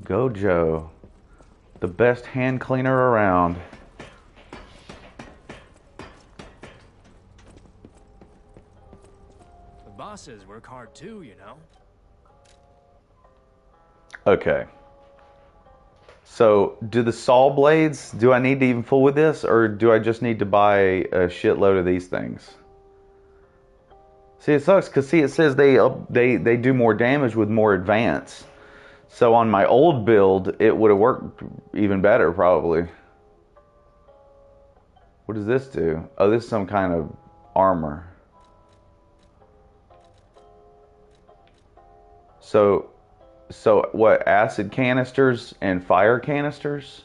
Gojo, the best hand cleaner around. The bosses work hard too, you know. Okay. So, do the saw blades, do I need to even fool with this, or do I just need to buy a shitload of these things? See, it sucks, because, see, it says they do more damage with more advance. So on my old build, it would have worked even better, probably. What does this do? Oh, this is some kind of armor. So what, acid canisters and fire canisters?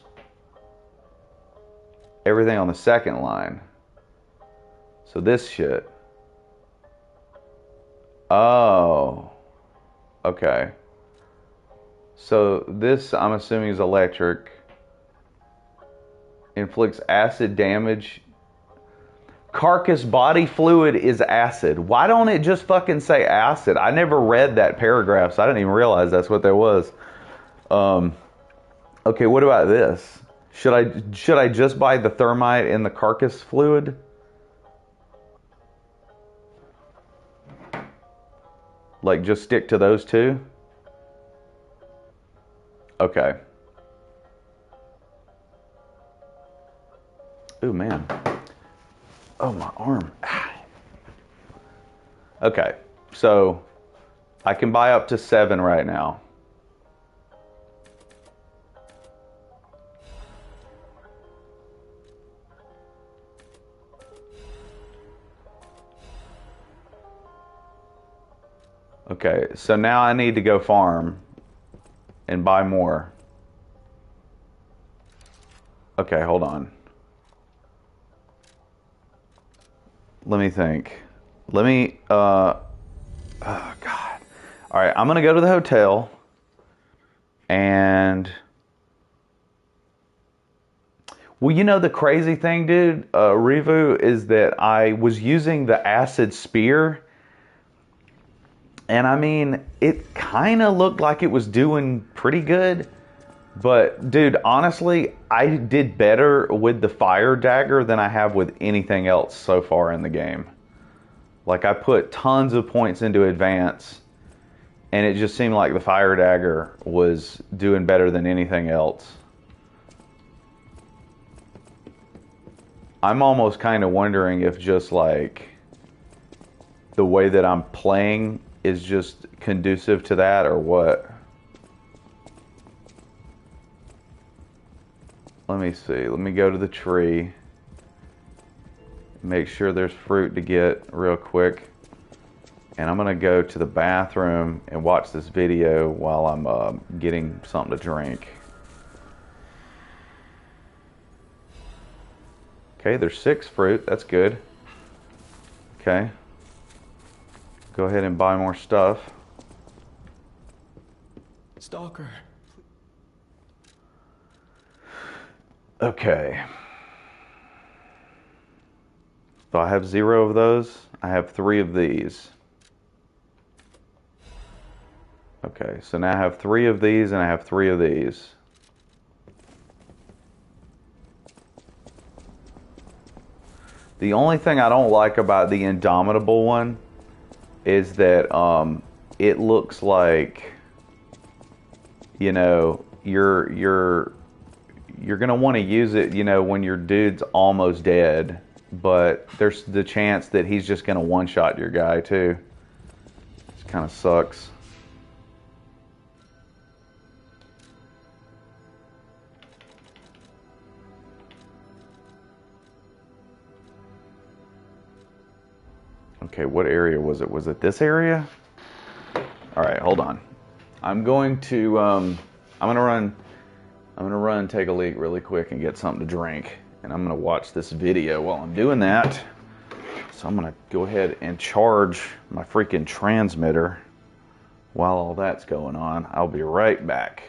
Everything on the second line. So this shit. Oh. Okay. So this, I'm assuming, is electric. Inflicts acid damage. Carcass body fluid is acid. Why don't it just fucking say acid? I never read that paragraph, so I didn't even realize that's what that was. Okay, what about this? Should I just buy the thermite and the carcass fluid? Like, just stick to those two? Okay. Ooh, man. Oh, my arm. Okay, so I can buy up to 7 right now. Okay, so now I need to go farm and buy more. Okay, hold on. Let me think. Oh God. All right, I'm gonna go to the hotel And well, you know the crazy thing, dude, Revu, is that I was using the acid spear, and I mean, it kind of looked like it was doing pretty good. But, dude, honestly, I did better with the fire dagger than I have with anything else so far in the game. Like, I put tons of points into advance, and it just seemed like the fire dagger was doing better than anything else. I'm almost kind of wondering if just, like, the way that I'm playing is just conducive to that or what. Let me see. Let me go to the tree. Make sure there's fruit to get real quick. And I'm going to go to the bathroom and watch this video while I'm getting something to drink. Okay, there's 6 fruit. That's good. Okay. Go ahead and buy more stuff. Stalker. Okay. So I have 0 of those. I have 3 of these. Okay, so now I have 3 of these and I have 3 of these. The only thing I don't like about the Indomitable one is that it looks like, you know, you're gonna want to use it, you know, when your dude's almost dead, but there's the chance that he's just gonna one-shot your guy too. It kind of sucks. Okay, what area was it? Was it this area? All right, hold on. I'm going to run, take a leak really quick and get something to drink, and I'm gonna watch this video while I'm doing that. So I'm gonna go ahead and charge my freaking transmitter while all that's going on. I'll be right back.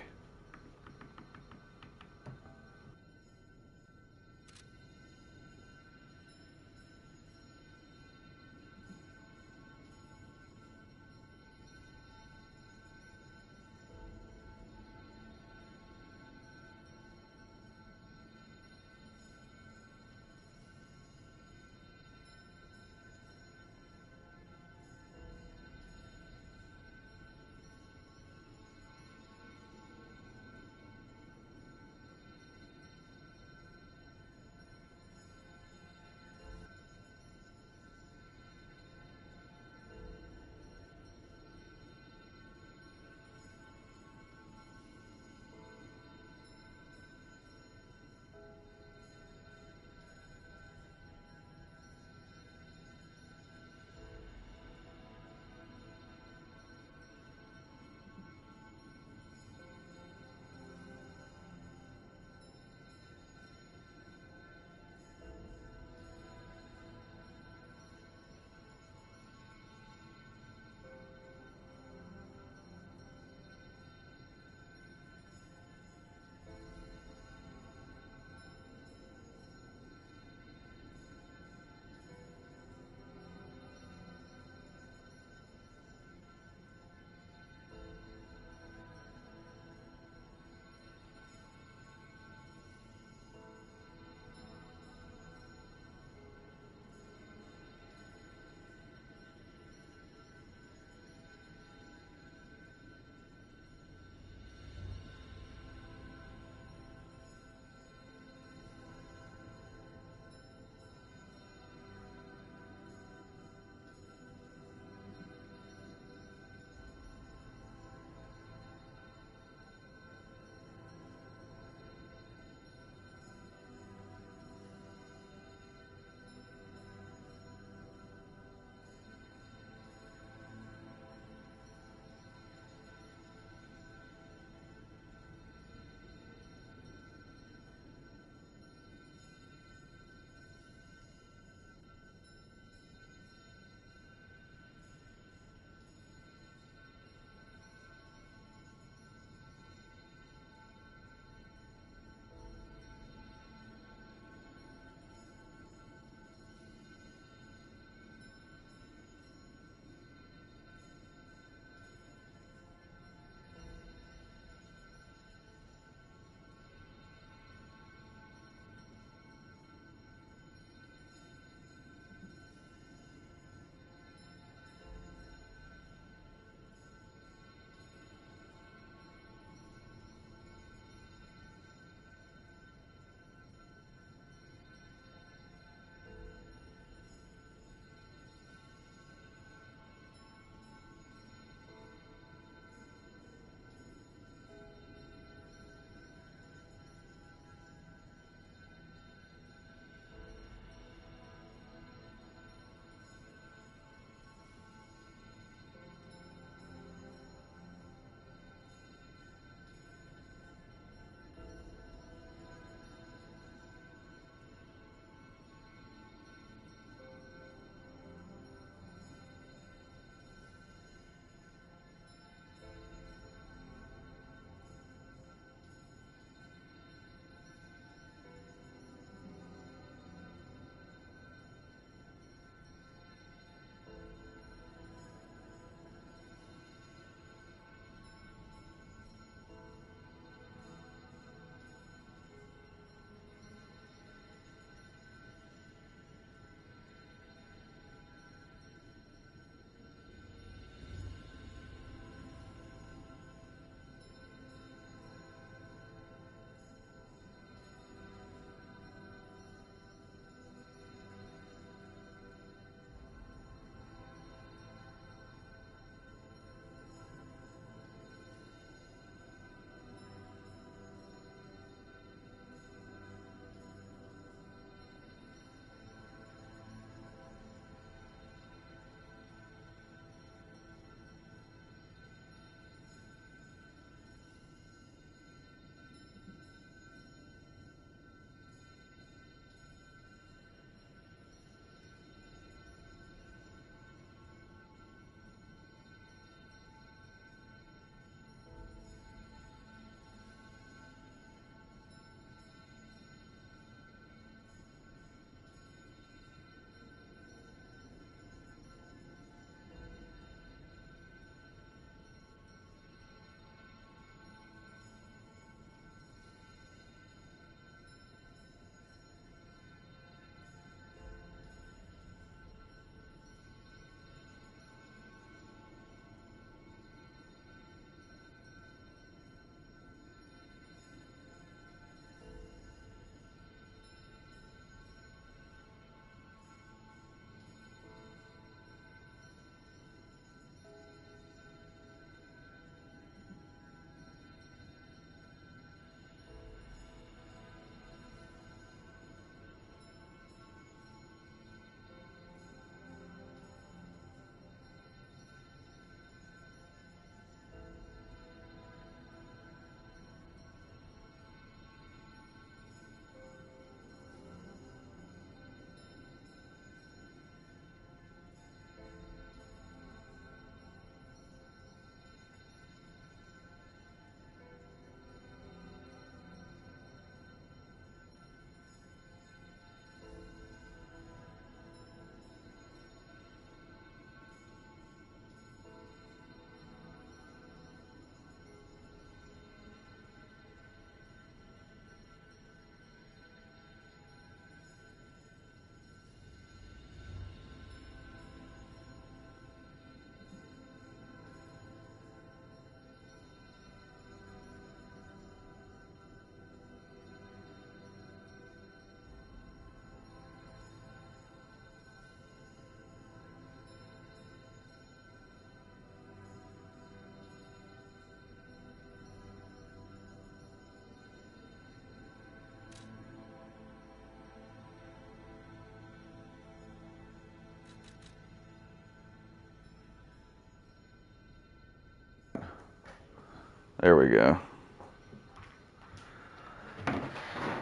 There we go.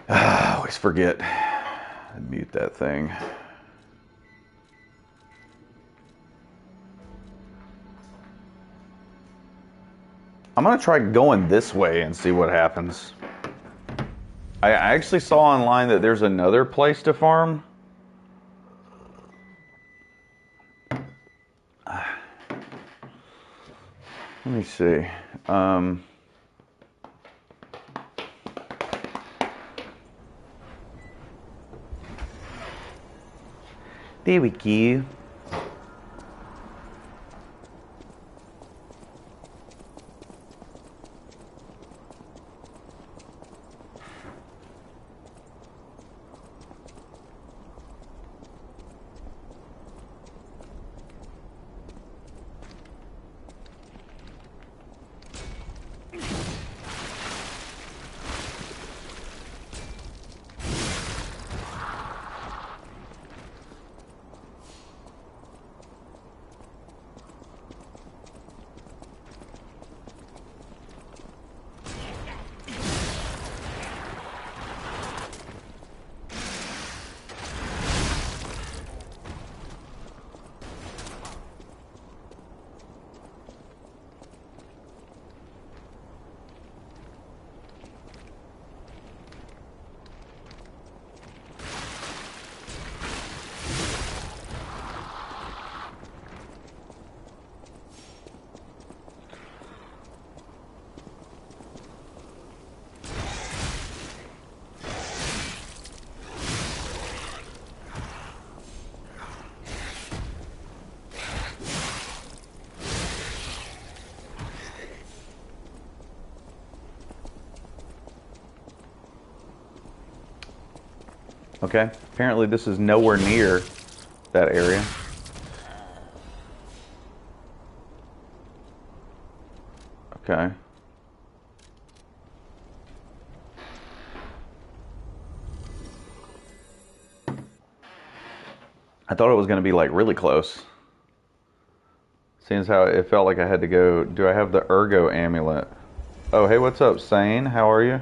I always forget. I'd mute that thing. I'm gonna try going this way and see what happens. I actually saw online that there's another place to farm. Let me see. There we go. Okay, apparently this is nowhere near that area. Okay. I thought it was going to be like really close. Seeing as how it felt like I had to go. Do I have the Ergo amulet? Oh, hey, what's up, Sane? How are you?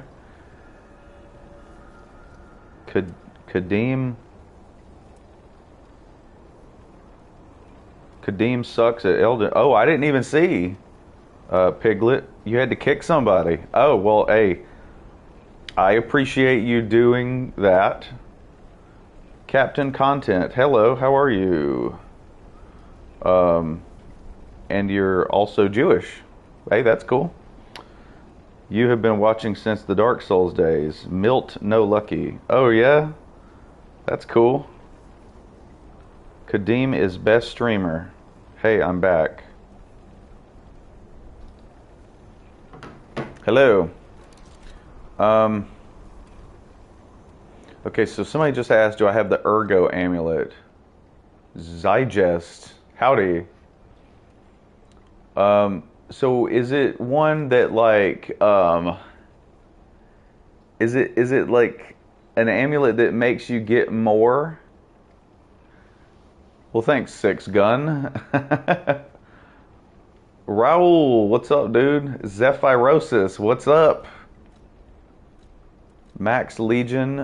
Kadeem sucks at Elden. Oh, I didn't even see. Piglet, you had to kick somebody. Oh, well, hey, I appreciate you doing that. Captain Content, hello, how are you? And you're also Jewish. Hey, that's cool. You have been watching since the Dark Souls days. Milt No Lucky. Oh, yeah? That's cool. Kadeem is best streamer. Hey, I'm back. Hello. Okay, so somebody just asked, do I have the Ergo amulet? Zygest. Howdy. So is it one that like, is it like an amulet that makes you get more? Well, thanks, Six Gun. Raul, what's up, dude? Zephyrosis, what's up? Max Legion,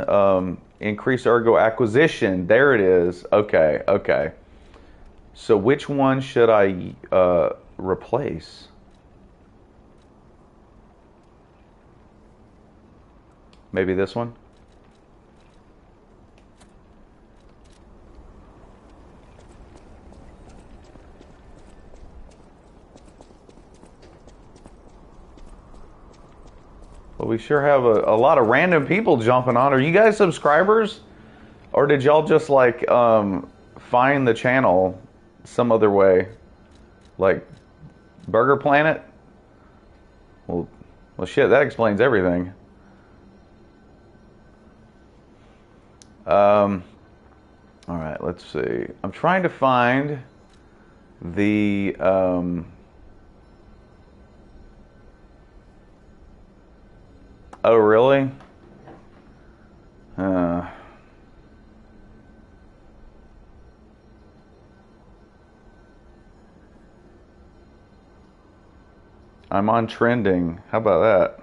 increase Ergo acquisition. There it is. Okay, okay. So which one should I replace? Maybe this one? Well, we sure have a lot of random people jumping on. Are you guys subscribers? Or did y'all just like find the channel some other way? Like Burger Planet? Well shit, that explains everything. All right, let's see. I'm trying to find the oh, really? I'm on trending. How about that?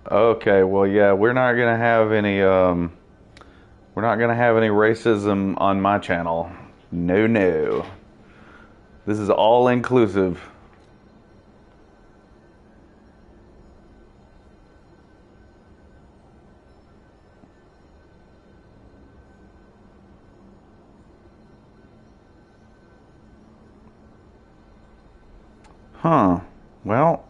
Okay, well, yeah, we're not gonna have any racism on my channel. No, no. This is all inclusive. Huh. Well,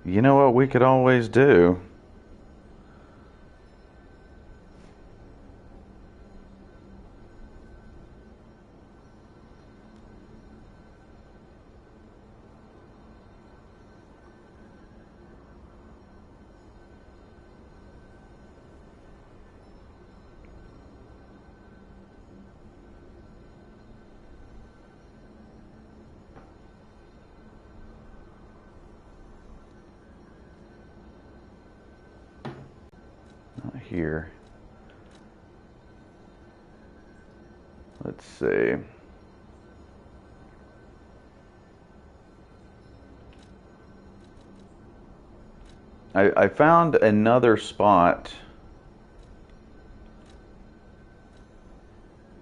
you know what we could always do? Not here. Let's see. I found another spot.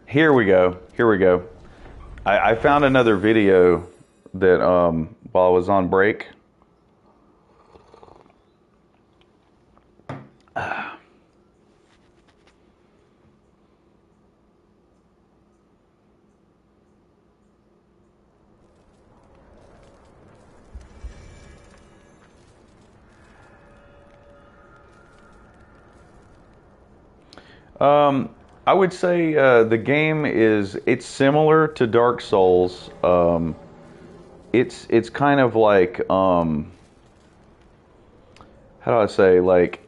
Here we go. Here we go. I found another video that while I was on break. I would say the game it's similar to Dark Souls. It's kind of like how do I say, like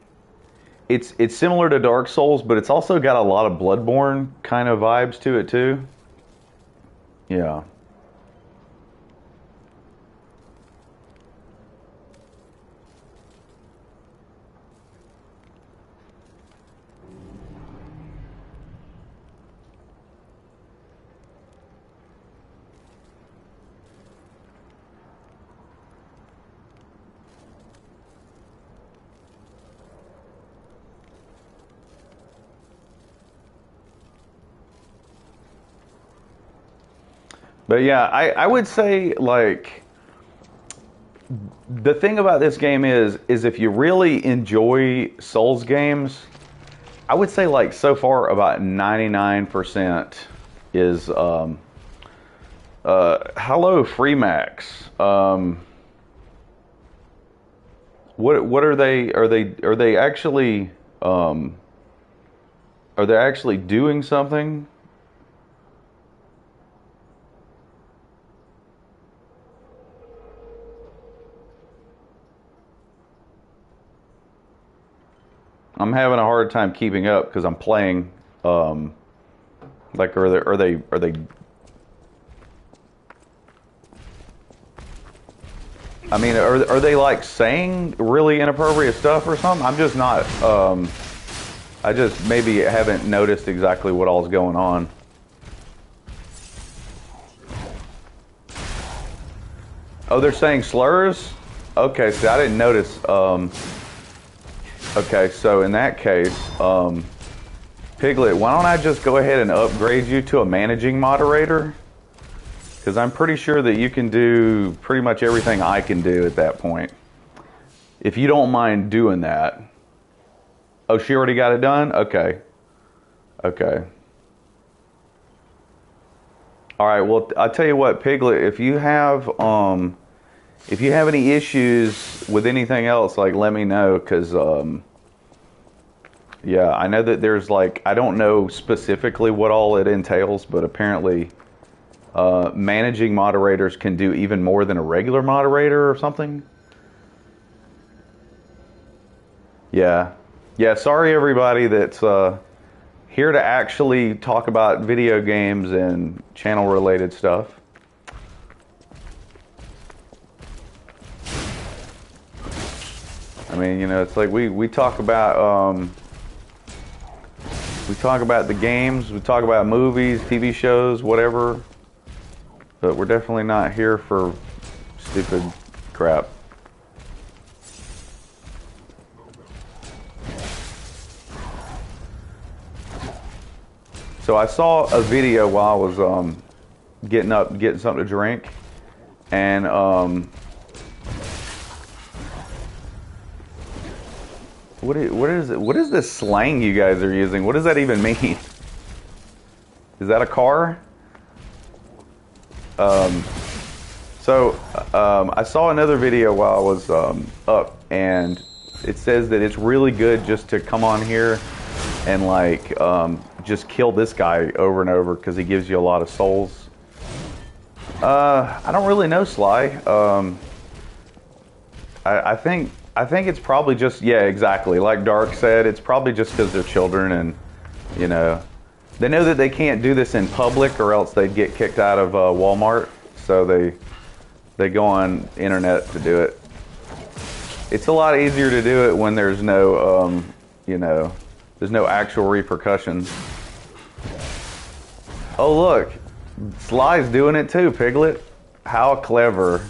it's similar to Dark Souls, but it's also got a lot of Bloodborne kind of vibes to it too. Yeah. But yeah, I would say, like, the thing about this game is if you really enjoy Souls games, I would say, like, so far about 99% is hello Freemax. What are they actually are they actually doing something? I'm having a hard time keeping up because I'm playing. Like, are they? I mean, are they like saying really inappropriate stuff or something? I'm just not. I just maybe haven't noticed exactly what all's going on. Oh, they're saying slurs? Okay, see, I didn't notice. Okay, so in that case, Piglet, why don't I just go ahead and upgrade you to a managing moderator? Because I'm pretty sure that you can do pretty much everything I can do at that point. If you don't mind doing that. Oh, she already got it done? Okay. Okay. All right, well, I'll tell you what, Piglet, if you have any issues with anything else, like, let me know, because yeah, I know that there's, like, I don't know specifically what all it entails, but apparently managing moderators can do even more than a regular moderator or something. Yeah. Yeah, sorry everybody that's here to actually talk about video games and channel related stuff. And mean, it's like we talk about the games, we talk about movies, TV shows, whatever, but we're definitely not here for stupid crap. So I saw a video while I was getting something to drink, and what is it? What is this slang you guys are using? What does that even mean? Is that a car? I saw another video while I was up, and it says that it's really good just to come on here and like just kill this guy over and over because he gives you a lot of souls. I don't really know, Sly. I think it's probably just, yeah, exactly. Like Dark said, it's probably just because they're children and, they know that they can't do this in public or else they'd get kicked out of Walmart. So they go on internet to do it. It's a lot easier to do it when there's no, there's no actual repercussions. Oh, look. Sly's doing it too, Piglet. How clever.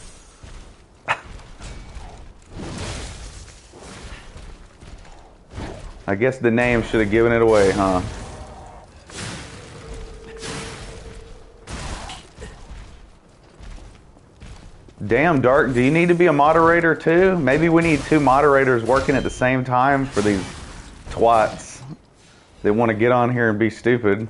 I guess the name should have given it away, huh? Damn, Dark, do you need to be a moderator too? Maybe we need 2 moderators working at the same time for these twats that want to get on here and be stupid.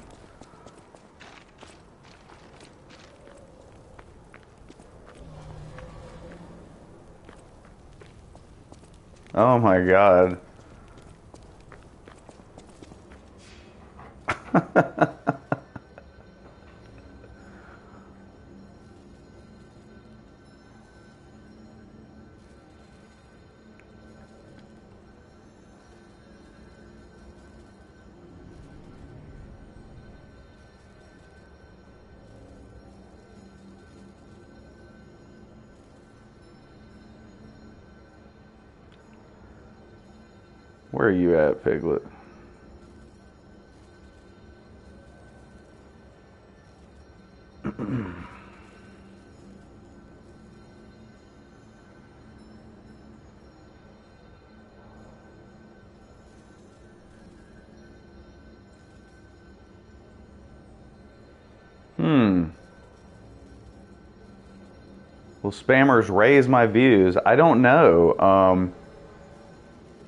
Oh my God. Where are you at, Piglet? Will spammers raise my views? I don't know.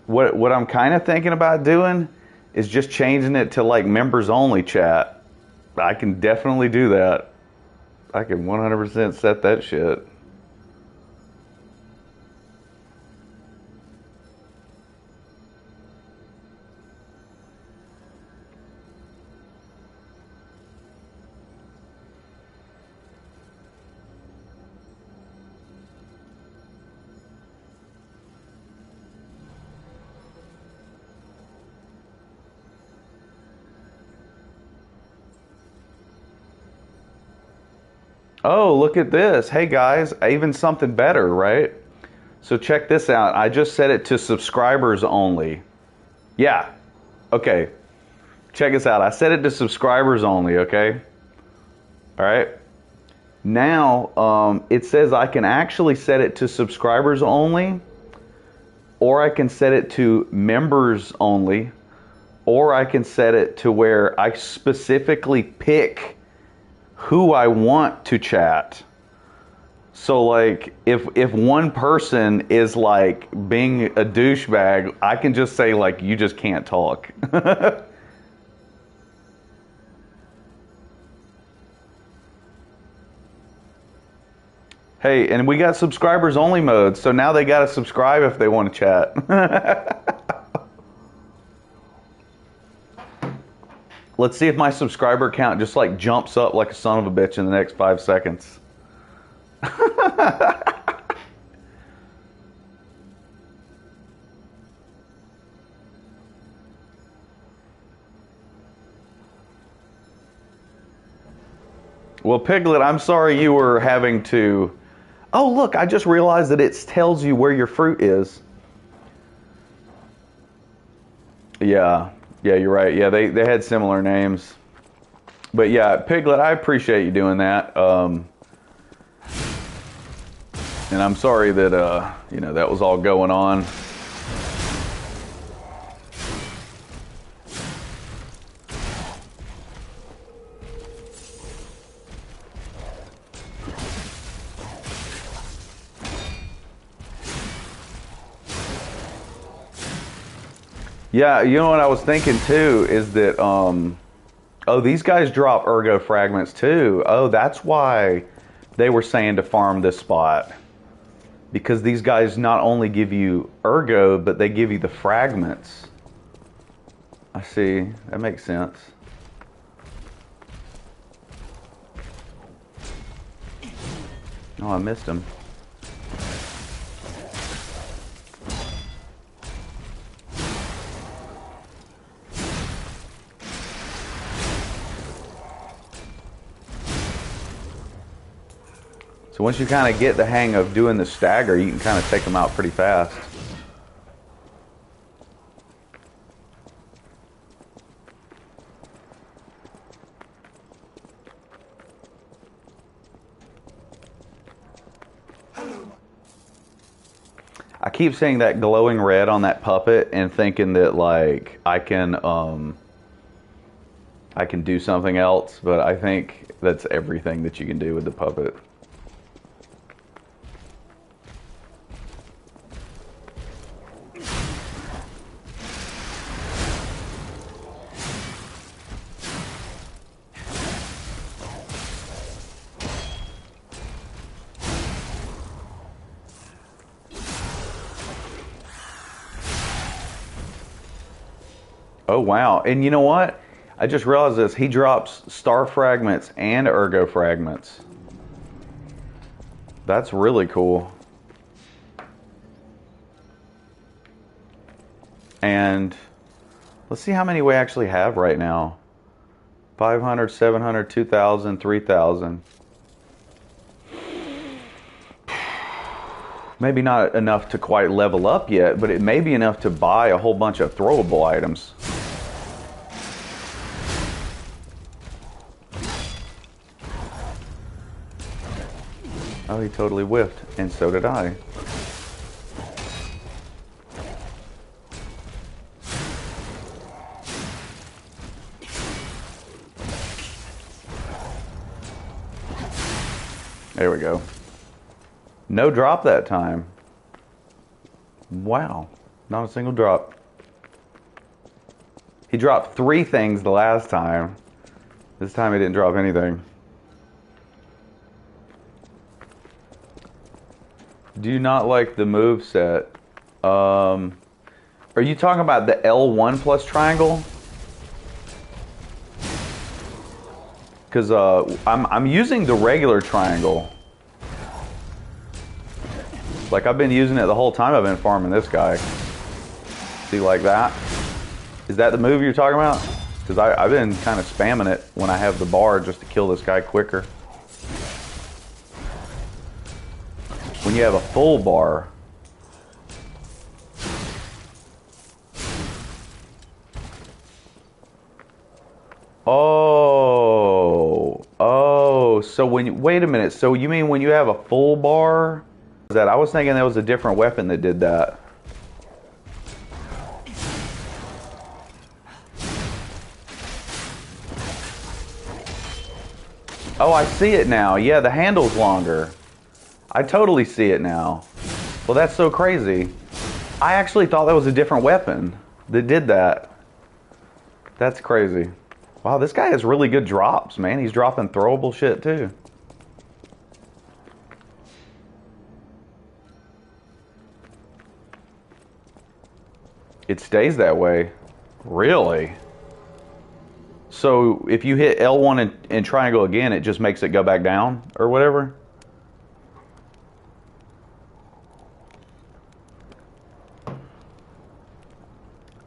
What I'm kind of thinking about doing is just changing it to like members only chat. I can definitely do that. I can 100% set that shit. Oh, look at this. Hey guys, even something better, right? So check this out. I just set it to subscribers only. Yeah. Okay. Check this out. I set it to subscribers only, okay? All right. Now, it says I can actually set it to subscribers only, or I can set it to members only, or I can set it to where I specifically pick who I want to chat. So like if one person is like being a douchebag, I can just say like, you just can't talk. Hey, and we got subscribers only mode, so now they gotta subscribe if they want to chat. Let's see if my subscriber count just like jumps up like a son of a bitch in the next 5 seconds. Well, Piglet, I'm sorry you were having to... Oh, look, I just realized that it tells you where your fruit is. Yeah, yeah, you're right. Yeah, they had similar names. But yeah, Piglet, I appreciate you doing that. And I'm sorry that you know, that was all going on. Yeah, you know what I was thinking too is that oh, these guys drop ergo fragments too. Oh, that's why they were saying to farm this spot. Because these guys not only give you ergo, but they give you the fragments. I see. That makes sense. Oh, I missed him. So once you kind of get the hang of doing the stagger, you can kind of take them out pretty fast. I keep seeing that glowing red on that puppet and thinking that like I can do something else, but I think that's everything that you can do with the puppet. Oh wow. And you know what? I just realized this. He drops star fragments and ergo fragments. That's really cool. And let's see how many we actually have right now. 500, 700, 2,000, 3,000. Maybe not enough to quite level up yet, but it may be enough to buy a whole bunch of throwable items. Oh, he totally whiffed, and so did I. There we go. No drop that time. Wow, not a single drop. He dropped 3 things the last time. This time he didn't drop anything. Do you not like the move set? Are you talking about the L1 plus triangle? Because I'm using the regular triangle. Like I've been using it the whole time I've been farming this guy. See, like that? Is that the move you're talking about? Because I've been kind of spamming it when I have the bar just to kill this guy quicker. When you have a full bar. Oh, so when you, wait a minute, so you mean when you have a full bar? That I was thinking there was a different weapon that did that. Oh, I see it now. Yeah, the handle's longer. I totally see it now. Well, that's so crazy. I actually thought that was a different weapon that did that. That's crazy. Wow, this guy has really good drops, man. He's dropping throwable shit too. It stays that way. Really? So if you hit L1 and triangle again, it just makes it go back down or whatever?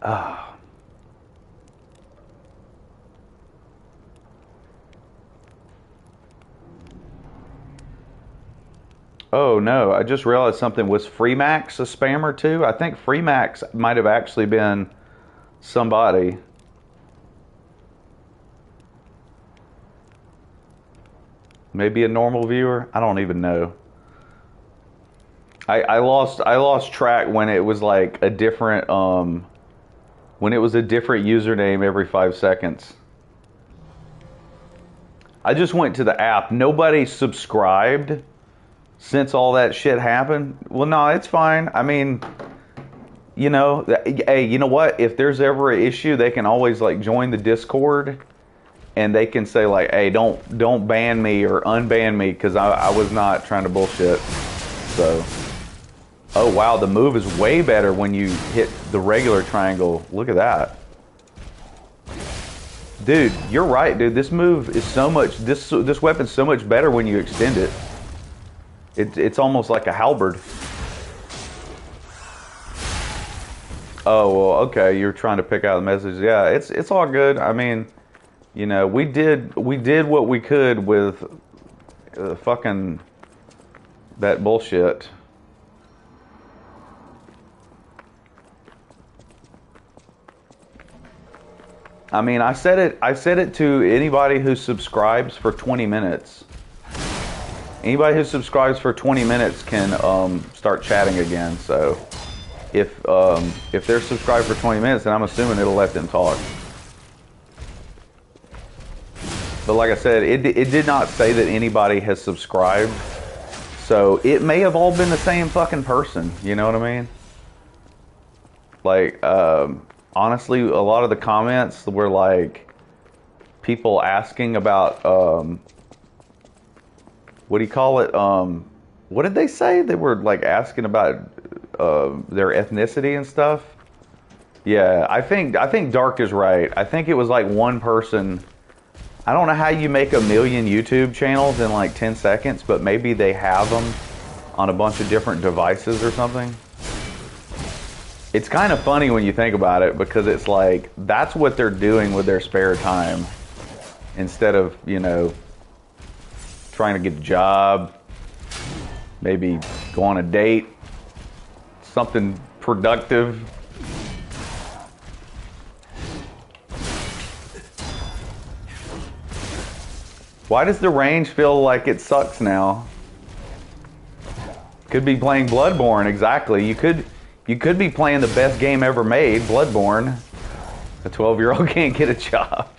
Ah. Oh no, I just realized something. Was Freemax a spammer too? I think Freemax might have actually been somebody. Maybe a normal viewer? I don't even know. I lost track when it was like a different when it was a different username every 5 seconds. I just went to the app. Nobody subscribed since all that shit happened. Well, no, it's fine. I mean, you know, hey, you know what? If there's ever an issue, they can always like join the Discord, and they can say like, "Hey, don't ban me or unban me," because I was not trying to bullshit. So, oh wow, the move is way better when you hit the regular triangle. Look at that. Dude, you're right, dude. This move is so much. This weapon's so much better when you extend it. It's almost like a halberd. Oh well, okay. You're trying to pick out the message. Yeah, it's all good. I mean, you know, we did what we could with fucking that bullshit. I mean, I said it to anybody who subscribes for 20 minutes. Anybody who subscribes for 20 minutes can start chatting again. So if they're subscribed for 20 minutes, then I'm assuming it'll let them talk. But like I said, it did not say that anybody has subscribed. So it may have all been the same fucking person. You know what I mean? Like, honestly, a lot of the comments were like people asking about what do you call it? What did they say? They were like asking about their ethnicity and stuff. Yeah, I think Dark is right. I think it was like one person. I don't know how you make 1 million YouTube channels in like 10 seconds, but maybe they have them on a bunch of different devices or something. It's kind of funny when you think about it, because it's like that's what they're doing with their spare time instead of, you know, trying to get a job, maybe go on a date, something productive. Why does the range feel like it sucks now? Could be playing Bloodborne, exactly. You could be playing the best game ever made, Bloodborne. A 12-year-old can't get a job.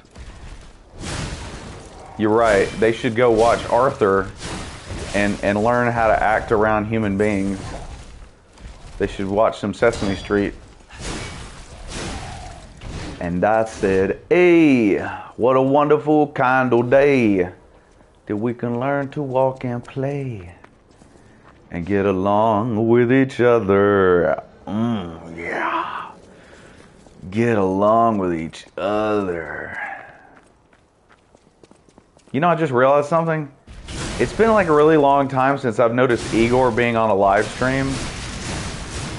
You're right. They should go watch Arthur and learn how to act around human beings. They should watch some Sesame Street. And I said, hey, what a wonderful kind of day that we can learn to walk and play and get along with each other. Yeah. Get along with each other. You know, I just realized something. It's been like a really long time since I've noticed Igor being on a live stream.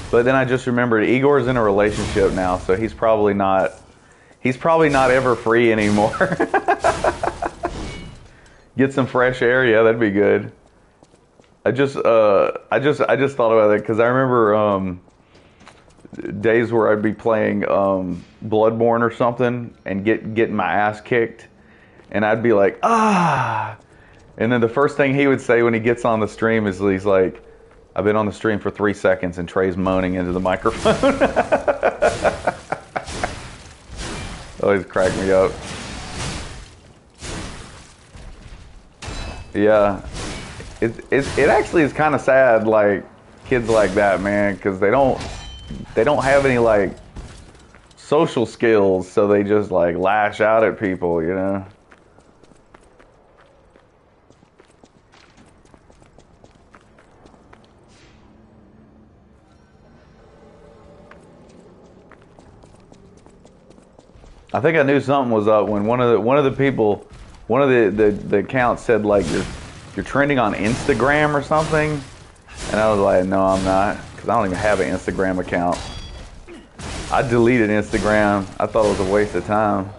But then I just remembered Igor's in a relationship now, so he's probably not ever free anymore. Get some fresh air, yeah, that'd be good. I just thought about it because I remember days where I'd be playing Bloodborne or something and getting my ass kicked, and I'd be like, ah, and then the first thing he would say when he gets on the stream is he's like, I've been on the stream for 3 seconds, and Trey's moaning into the microphone. Always crack me up. Yeah, it actually is kind of sad, like kids like that, man, because they don't have any like social skills, so they just like lash out at people, you know. I think I knew something was up when one of the accounts said like you're trending on Instagram or something, and I was like, no, I'm not, because I don't even have an Instagram account. I deleted Instagram. I thought it was a waste of time.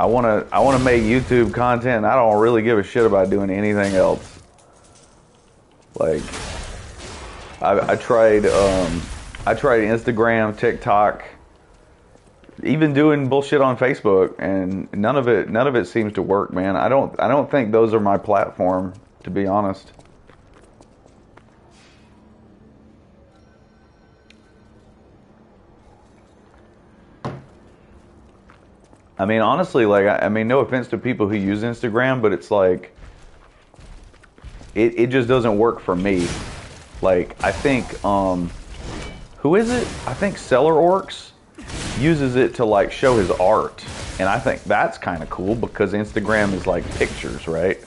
I wanna make YouTube content, and I don't really give a shit about doing anything else. Like I tried I tried Instagram, TikTok, even doing bullshit on Facebook, and none of it seems to work, man. I don't think those are my platform, to be honest. I mean, honestly, like, I mean, no offense to people who use Instagram, but it's like, it just doesn't work for me. Like, I think, who is it? I think Seller Orcs uses it to, like, show his art. And I think that's kind of cool because Instagram is, like, pictures, right?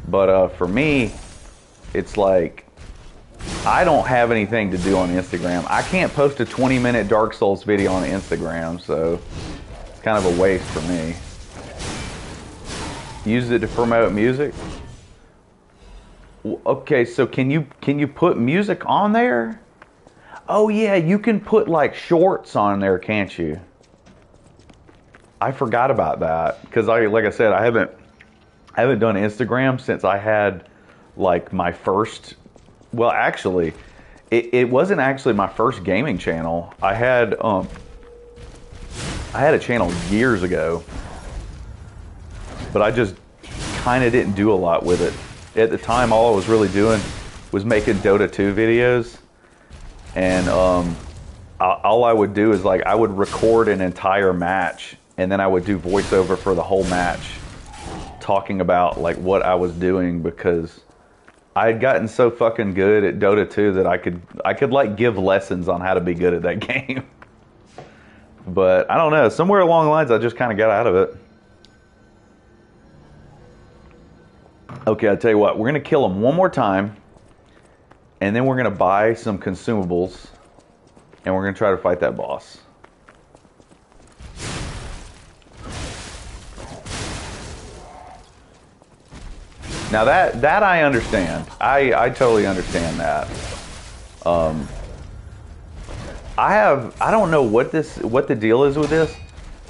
But for me, it's like, I don't have anything to do on Instagram. I can't post a 20-minute Dark Souls video on Instagram, so it's kind of a waste for me. Use it to promote music. Okay, so can you put music on there? Oh yeah, you can put like shorts on there, can't you? I forgot about that because like I said, I haven't done Instagram since I had like my first. Well, actually, it wasn't actually my first gaming channel. I had a channel years ago, but I just kind of didn't do a lot with it. At the time, all I was really doing was making Dota 2 videos, and all I would do is like I would record an entire match, and then I would do voiceover for the whole match, talking about like what I was doing because I had gotten so fucking good at Dota 2 that I could like give lessons on how to be good at that game. But I don't know, somewhere along the lines I just kind of got out of it. Okay, I'll tell you what, we're going to kill him one more time, and then we're going to buy some consumables, and we're going to try to fight that boss. Now that I understand. I totally understand that. I don't know what the deal is with this,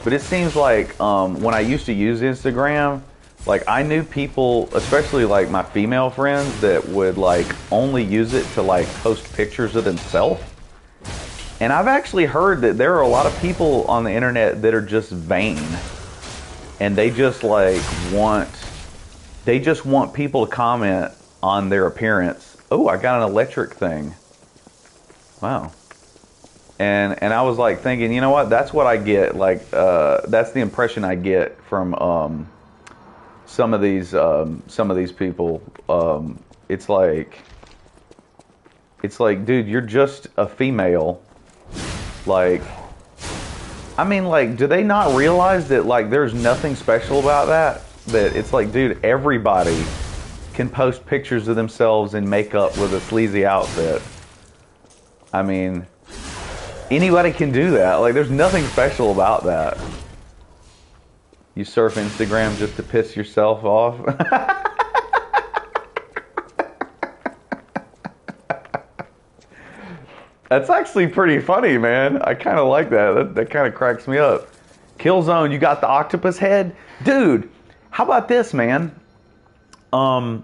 but it seems like when I used to use Instagram, like I knew people, especially like my female friends, that would like only use it to like post pictures of themselves. And I've actually heard that there are a lot of people on the internet that are just vain, and they just like want people to comment on their appearance. Oh, I got an electric thing. Wow. And I was like thinking, you know what? That's what I get. Like that's the impression I get from some of these people. It's like, dude, you're just a female. Like, I mean, like, do they not realize that like there's nothing special about that? That it's like, dude, everybody can post pictures of themselves in makeup with a sleazy outfit. I mean, anybody can do that. Like, there's nothing special about that. You surf Instagram just to piss yourself off? That's actually pretty funny, man. I kind of like that. That kind of cracks me up. Killzone, you got the octopus head? Dude, how about this, man? Freaking,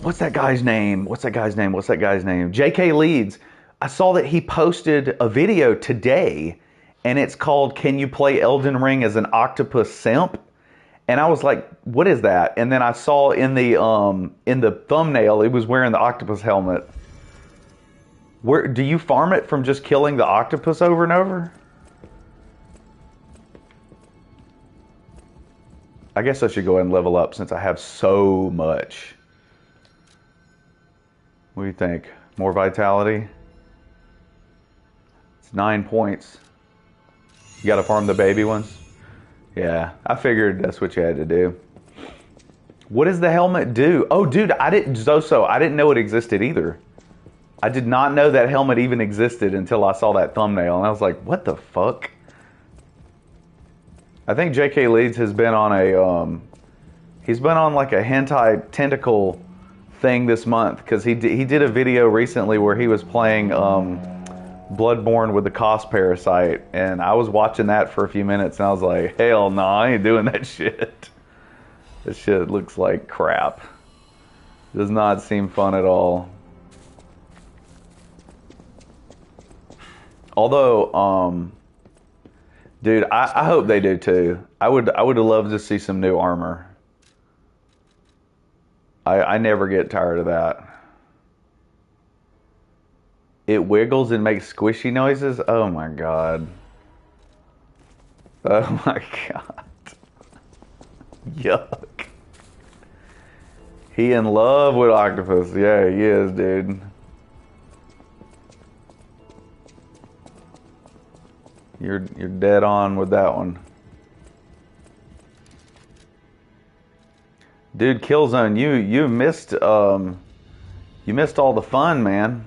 what's that guy's name? J.K. Leeds. I saw that he posted a video today, and it's called "Can You Play Elden Ring as an Octopus Simp?" And I was like, "What is that?" And then I saw in the thumbnail, it was wearing the octopus helmet. Where do you farm it from just killing the octopus over and over? I guess I should go ahead and level up since I have so much. What do you think? More vitality? It's 9 points. You gotta farm the baby ones? Yeah, I figured that's what you had to do. What does the helmet do? Oh, dude, I didn't know it existed either. I did not know that helmet even existed until I saw that thumbnail, and I was like, what the fuck? I think J.K. Leeds has been on he's been on like a hentai tentacle thing this month, because he did a video recently where he was playing Bloodborne with the Cos Parasite, and I was watching that for a few minutes, and I was like, hell no, I ain't doing that shit. This shit looks like crap. Does not seem fun at all. Although, dude, I hope they do too. I would have loved to see some new armor. I never get tired of that. It wiggles and makes squishy noises? Oh my god. Oh my god. Yuck. He in love with octopus. Yeah, he is, dude. You're dead on with that one. Dude, Killzone, you missed all the fun, man.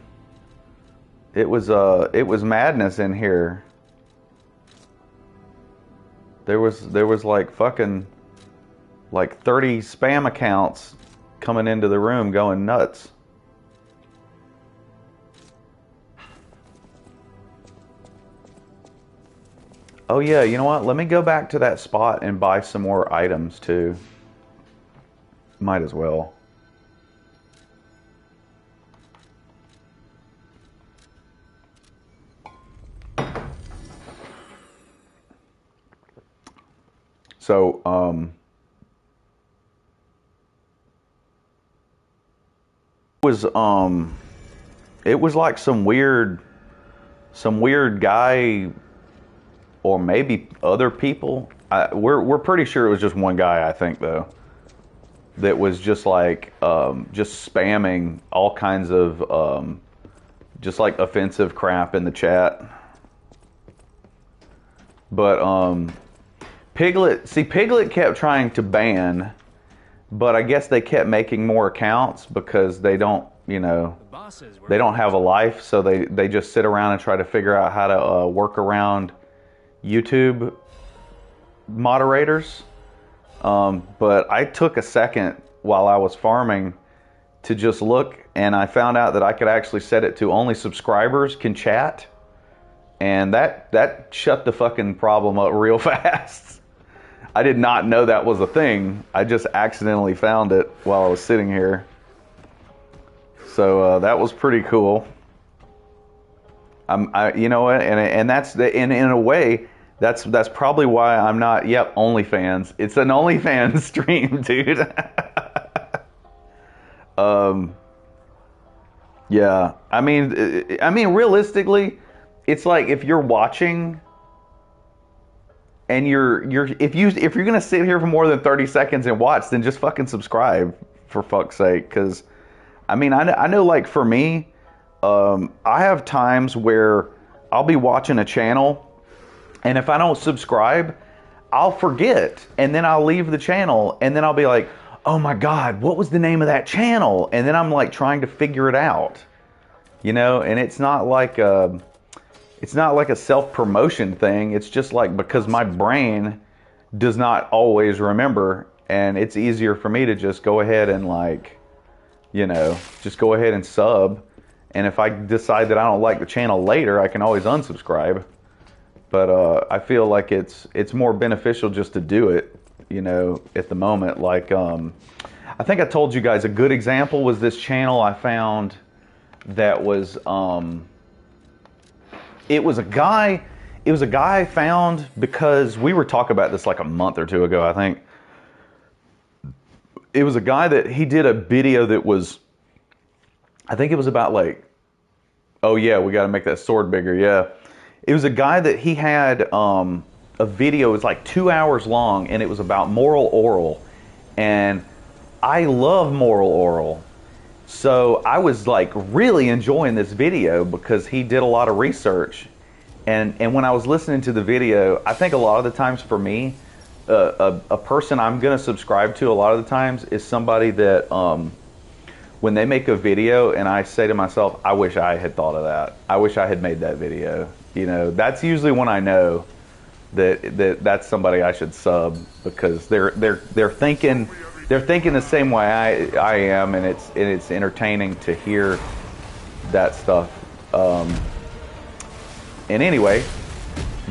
It was madness in here. There was like fucking like 30 spam accounts coming into the room going nuts. Oh yeah, you know what? Let me go back to that spot and buy some more items too. Might as well. So, it was like some weird guy, or maybe other people. We're pretty sure it was just one guy, I think, though, that was just like just spamming all kinds of just like offensive crap in the chat. But Piglet kept trying to ban, but I guess they kept making more accounts because they don't, you know, they don't have a life, so they just sit around and try to figure out how to work around YouTube moderators. But I took a second while I was farming to just look, and I found out that I could actually set it to only subscribers can chat, and that shut the fucking problem up real fast. I did not know that was a thing. I just accidentally found it while I was sitting here. So that was pretty cool. You know what, and that's in a way. That's probably why I'm not. Yep, OnlyFans. It's an OnlyFans stream, dude. Yeah. I mean, realistically, it's like if you're watching, and if you're gonna sit here for more than 30 seconds and watch, then just fucking subscribe, for fuck's sake. Because, I mean, I know, like for me, I have times where I'll be watching a channel, and if I don't subscribe, I'll forget, and then I'll leave the channel, and then I'll be like, oh my god, what was the name of that channel? And then I'm like trying to figure it out, you know. And it's not like a self-promotion thing. It's just like because my brain does not always remember, and it's easier for me to just go ahead and, like, you know, just go ahead and sub. And if I decide that I don't like the channel later, I can always unsubscribe. But I feel like it's more beneficial just to do it, you know, at the moment. Like, I think I told you guys a good example was this channel I found that was, it was a guy I found because we were talking about this like a month or two ago, I think. It was a guy that he did a video that was, I think it was about like, oh yeah, we got to make that sword bigger, yeah. It was a guy that he had a video, it was like 2 hours long, and it was about Moral Orel. And I love Moral Orel. So I was like really enjoying this video because he did a lot of research. And when I was listening to the video, I think a lot of the times for me, a person I'm going to subscribe to a lot of the times is somebody that when they make a video and I say to myself, I wish I had thought of that. I wish I had made that video. You know, that's usually when I know that's somebody I should sub, because they're thinking the same way I am, and it's entertaining to hear that stuff. And anyway,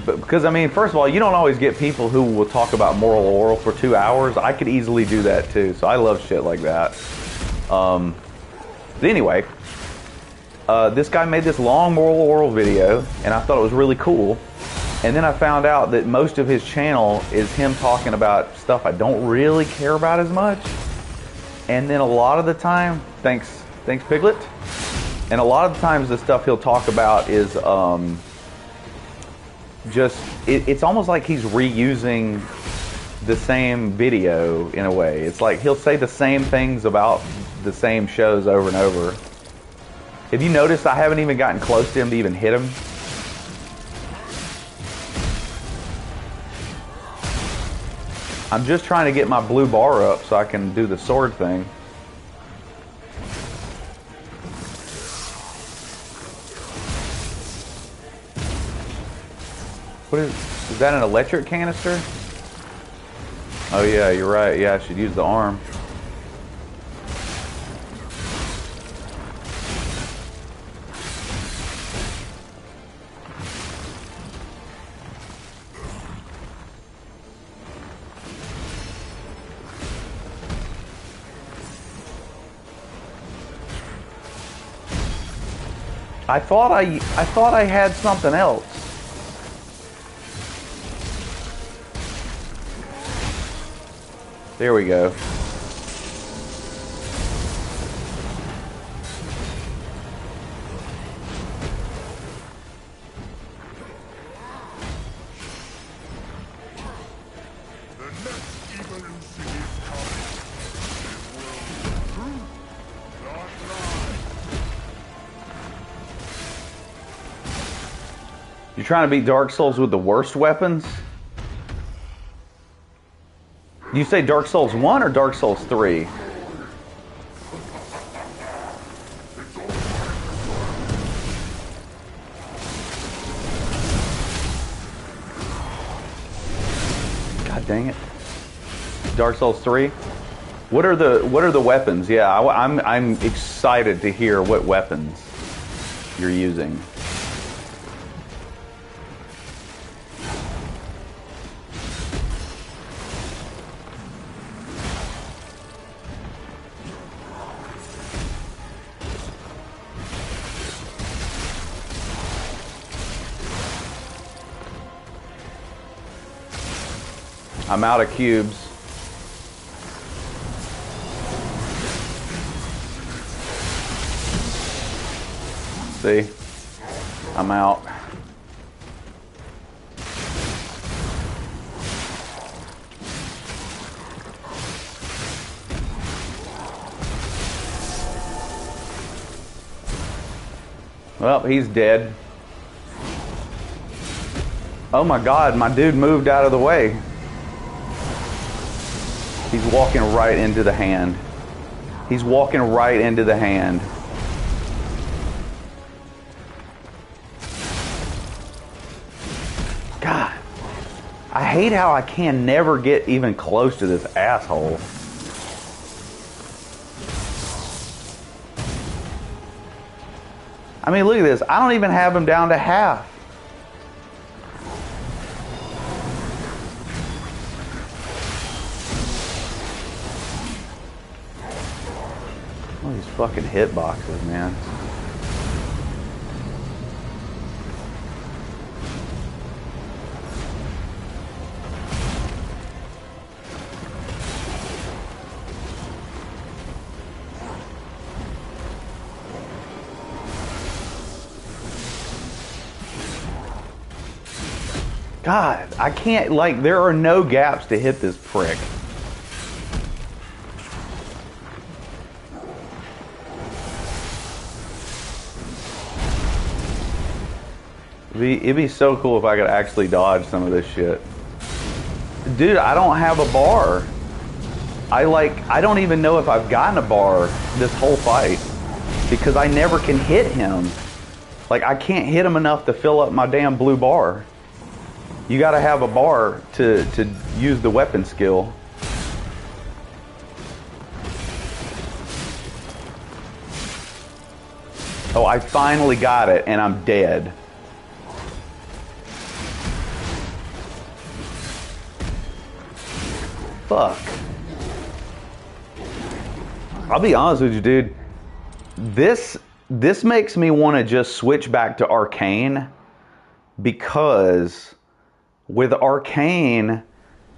because I mean, first of all, you don't always get people who will talk about Moral Orel for 2 hours. I could easily do that too, so I love shit like that. But anyway, This guy made this long moral video, and I thought it was really cool. And then I found out that most of his channel is him talking about stuff I don't really care about as much. And then a lot of the time, thanks Piglet. And a lot of the times the stuff he'll talk about is it's almost like he's reusing the same video in a way. It's like he'll say the same things about the same shows over and over. Have you noticed I haven't even gotten close to him to even hit him? I'm just trying to get my blue bar up so I can do the sword thing. What is that, an electric canister? Oh yeah, you're right. Yeah, I should use the arm. I thought I had something else. There we go. You're trying to beat Dark Souls with the worst weapons? Do you say Dark Souls 1 or Dark Souls 3? God dang it. Dark Souls 3? What are the weapons? Yeah, I'm excited to hear what weapons you're using. I'm out of cubes. See? I'm out. Well, he's dead. Oh my God, my dude moved out of the way. He's walking right into the hand. He's walking right into the hand. God, I hate how I can never get even close to this asshole. I mean, look at this. I don't even have him down to half. Oh, these fucking hitboxes, man. God, I can't, like, there are no gaps to hit this prick. It'd be so cool if I could actually dodge some of this shit. Dude, I don't have a bar. I don't even know if I've gotten a bar this whole fight because I never can hit him. Like, I can't hit him enough to fill up my damn blue bar. You gotta have a bar to use the weapon skill. Oh, I finally got it and I'm dead. Fuck. I'll be honest with you, dude. This this makes me want to just switch back to Arcane, because with Arcane,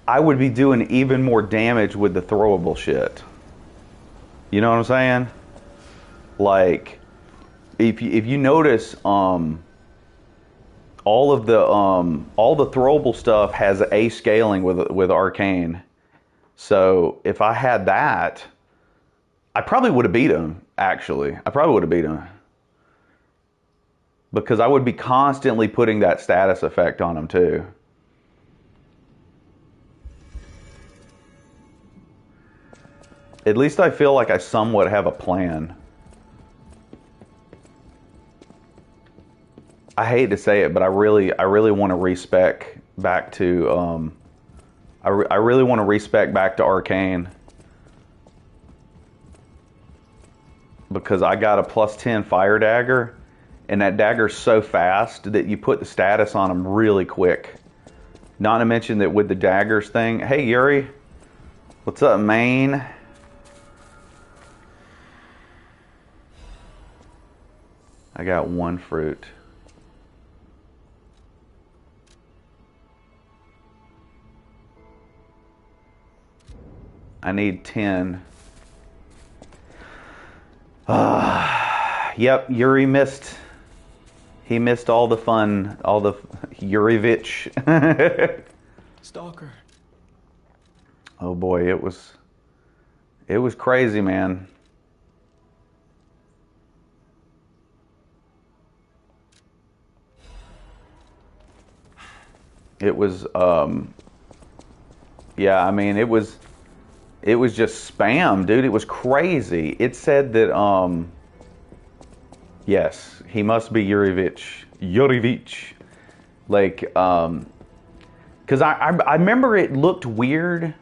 I would be doing even more damage with the throwable shit. You know what I'm saying? Like, if you notice, all the throwable stuff has A scaling with Arcane. So if I had that, I probably would have beat him. Actually, I probably would have beat him, because I would be constantly putting that status effect on him too. At least I feel like I somewhat have a plan. I hate to say it, but I really want to respec back to I really want to respec back to Arcane, because I got a +10 fire dagger, and that dagger's so fast that you put the status on them really quick. Not to mention that with the daggers thing, hey Yuri, what's up, man? I got 1 fruit. I need 10. Yep, Yuri missed. He missed all the fun, all the Yurivich. Stalker. Oh boy, it was crazy, man. It was yeah, I mean, it was just spam, dude. It was crazy. It said that yes, he must be Yurivich. Like cuz I remember it looked weird,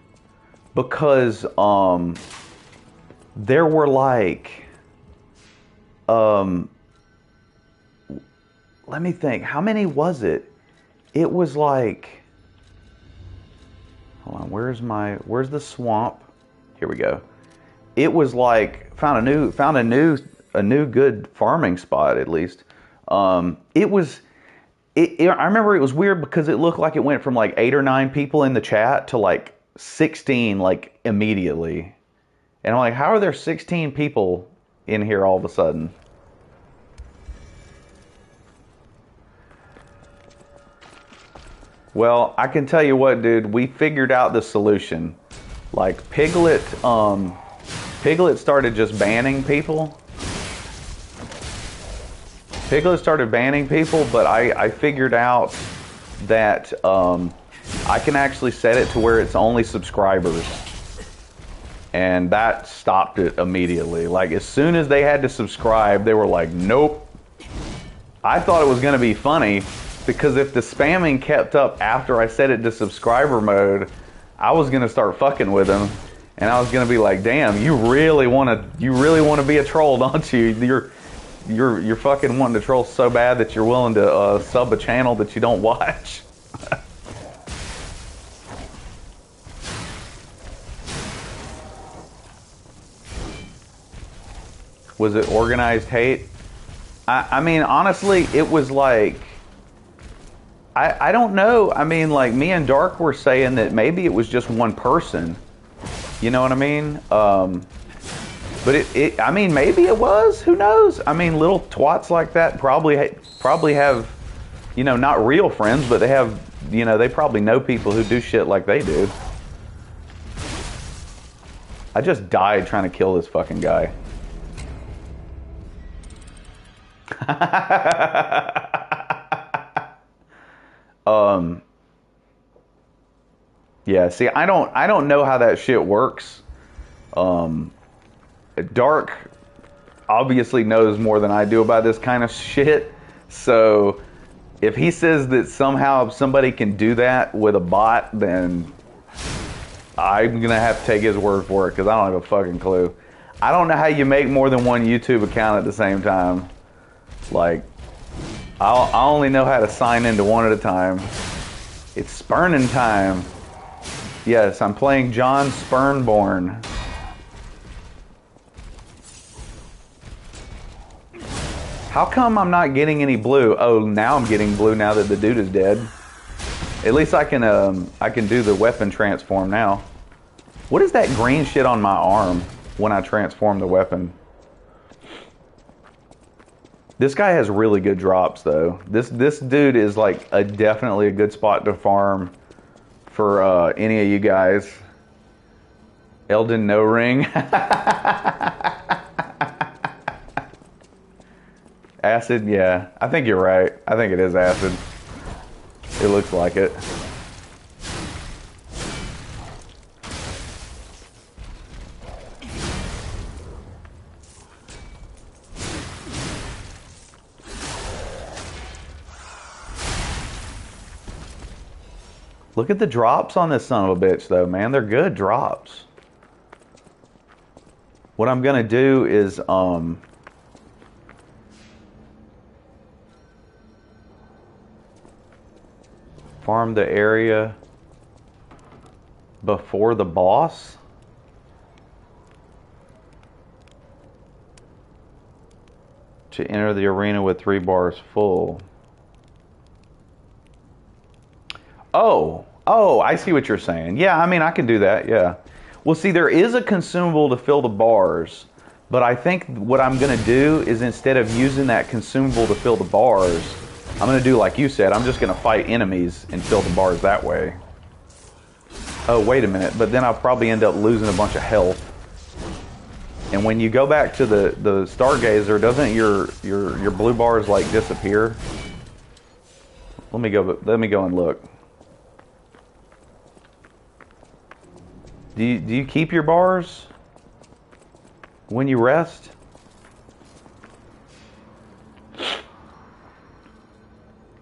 because there were like let me think, how many was it? It was like, hold on, where's the swamp? Here we go. It was like, found a new good farming spot, at least. I remember it was weird because it looked like it went from like 8 or 9 people in the chat to like 16 like immediately. And I'm like, how are there 16 people in here all of a sudden? Well, I can tell you what, dude, we figured out the solution. Like Piglet started just banning people. Piglet started banning people, but I figured out that I can actually set it to where it's only subscribers. And that stopped it immediately. Like as soon as they had to subscribe, they were like, nope. I thought it was gonna be funny, because if the spamming kept up after I set it to subscriber mode, I was gonna start fucking with them, and I was gonna be like, "Damn, you really wanna be a troll, don't you? You're fucking wanting to troll so bad that you're willing to sub a channel that you don't watch." Was it organized hate? I mean, honestly, it was like, I don't know. I mean, like, me and Dark were saying that maybe it was just one person. You know what I mean? But I mean, maybe it was. Who knows? I mean, little twats like that probably have, you know, not real friends, but they have, you know, they probably know people who do shit like they do. I just died trying to kill this fucking guy. Yeah, see, I don't know how that shit works. Dark obviously knows more than I do about this kind of shit. So if he says that somehow somebody can do that with a bot, then I'm gonna have to take his word for it, because I don't have a fucking clue. I don't know how you make more than one YouTube account at the same time. Like, I only know how to sign into one at a time. It's Spurning time. Yes, I'm playing John Spurnborn. How come I'm not getting any blue? Oh, now I'm getting blue now that the dude is dead. At least I can do the weapon transform now. What is that green shit on my arm when I transform the weapon? This guy has really good drops though. This dude is like definitely a good spot to farm for any of you guys. Elden No Ring. Acid, yeah. I think you're right. I think it is acid. It looks like it. Look at the drops on this son of a bitch though, man. They're good drops. What I'm gonna do is farm the area before the boss. To enter the arena with 3 bars full. Oh, I see what you're saying. Yeah, I mean, I can do that, yeah. Well, see, there is a consumable to fill the bars, but I think what I'm going to do is instead of using that consumable to fill the bars, I'm going to do like you said. I'm just going to fight enemies and fill the bars that way. Oh, wait a minute, but then I'll probably end up losing a bunch of health. And when you go back to the Stargazer, doesn't your blue bars like disappear? Let me go and look. Do you keep your bars when you rest?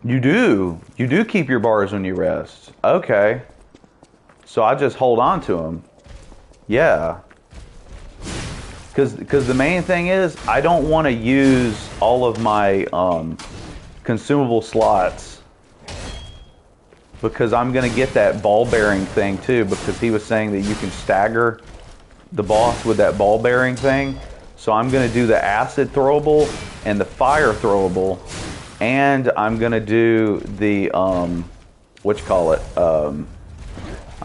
You do. You do keep your bars when you rest. Okay. So I just hold on to them. Yeah. Because the main thing is, I don't want to use all of my consumable slots. Because I'm going to get that ball bearing thing too, because he was saying that you can stagger the boss with that ball bearing thing. So I'm going to do the acid throwable and the fire throwable, and I'm going to do the I'm going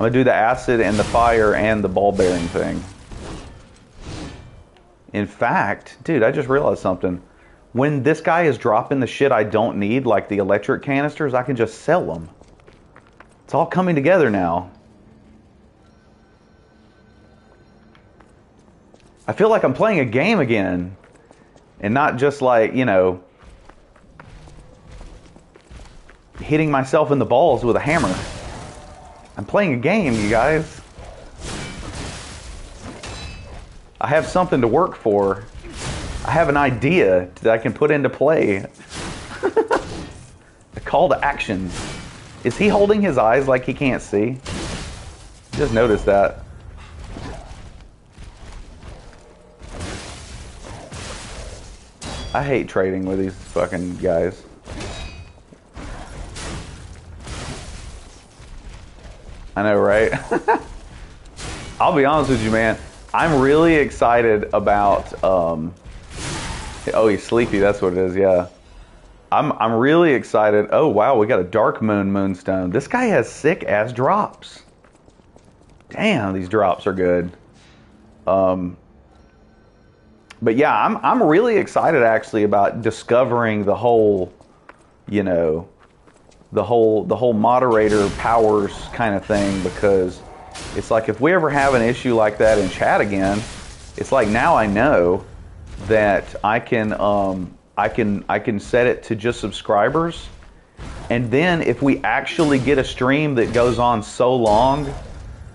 to do the acid and the fire and the ball bearing thing. In fact, dude, I just realized something. When this guy is dropping the shit I don't need, like the electric canisters, I can just sell them. It's all coming together now. I feel like I'm playing a game again. And not just like, you know, hitting myself in the balls with a hammer. I'm playing a game, you guys. I have something to work for. I have an idea that I can put into play. A call to action. Is he holding his eyes like he can't see? Just noticed that. I hate trading with these fucking guys. I know, right? I'll be honest with you, man. I'm really excited about, oh, he's sleepy, that's what it is, yeah. I'm really excited. Oh, wow, we got a Dark Moon Moonstone. This guy has sick-ass drops. Damn, these drops are good. But yeah, I'm really excited, actually, about discovering the whole, you know, the whole moderator powers kind of thing, because it's like if we ever have an issue like that in chat again, it's like now I know that I can set it to just subscribers, and then if we actually get a stream that goes on so long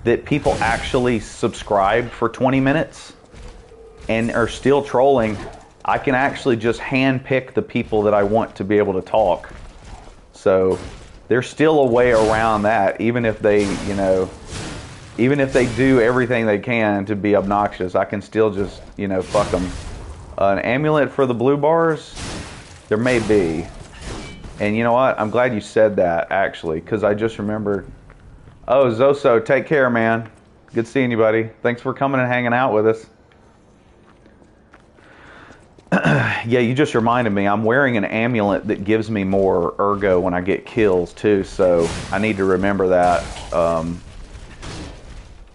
that people actually subscribe for 20 minutes and are still trolling, I can actually just hand pick the people that I want to be able to talk. So there's still a way around that, even if they, you know, even if they do everything they can to be obnoxious, I can still just, you know, fuck them. An amulet for the blue bars? There may be. And you know what? I'm glad you said that, actually, because I just remembered. Oh, Zoso, take care, man. Good seeing you, buddy. Thanks for coming and hanging out with us. Yeah, you just reminded me. I'm wearing an amulet that gives me more ergo when I get kills too. So I need to remember that.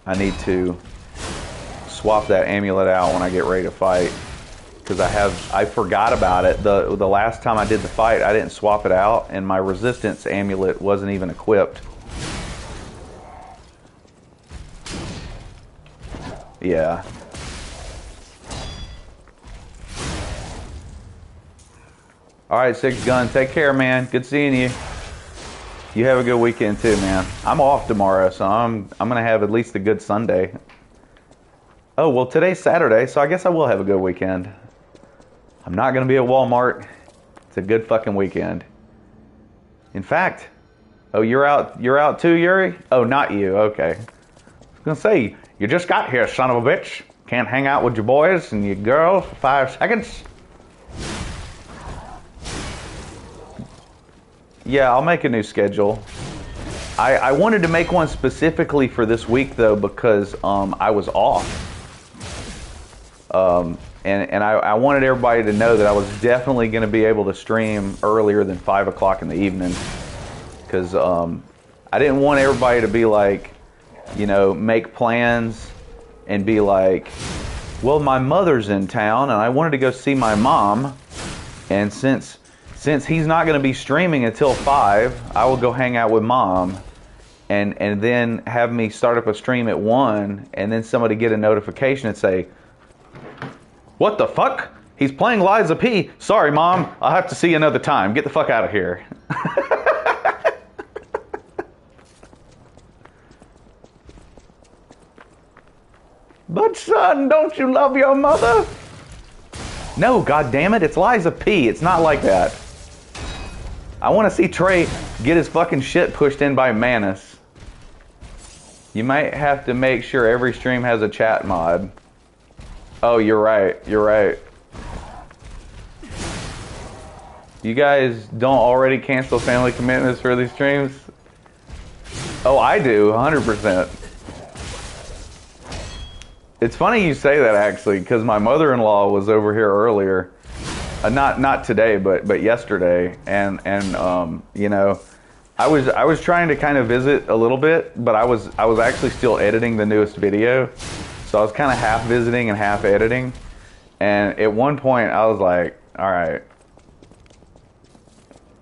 I need to swap that amulet out when I get ready to fight, because I forgot about it. The last time I did the fight, I didn't swap it out, and my resistance amulet wasn't even equipped. Yeah. All right, Six Gun, take care, man. Good seeing you. You have a good weekend too, man. I'm off tomorrow, so I'm gonna have at least a good Sunday. Oh, well, today's Saturday, so I guess I will have a good weekend. I'm not gonna be at Walmart. It's a good fucking weekend. In fact, oh, you're out too, Yuri? Oh, not you. Okay. I was gonna say, you just got here, son of a bitch. Can't hang out with your boys and your girl for 5 seconds. Yeah, I'll make a new schedule. I wanted to make one specifically for this week though, because I was off. And I wanted everybody to know that I was definitely going to be able to stream earlier than 5 o'clock in the evening, because I didn't want everybody to be like, you know, make plans and be like, well, my mother's in town and I wanted to go see my mom, and since he's not going to be streaming until 5, I will go hang out with mom, and then have me start up a stream at 1, and then somebody get a notification and say, what the fuck? He's playing Liza P. Sorry, Mom. I'll have to see you another time. Get the fuck out of here. But son, don't you love your mother? No, God damn it. It's Liza P. It's not like that. I want to see Trey get his fucking shit pushed in by Manus. You might have to make sure every stream has a chat mod. Oh, you're right. You're right. You guys don't already cancel family commitments for these streams? Oh, I do, 100%. It's funny you say that, actually, because my mother-in-law was over here earlier. Not today, but yesterday, and you know, I was trying to kind of visit a little bit, but I was actually still editing the newest video. So I was kind of half visiting and half editing. And at one point I was like, all right,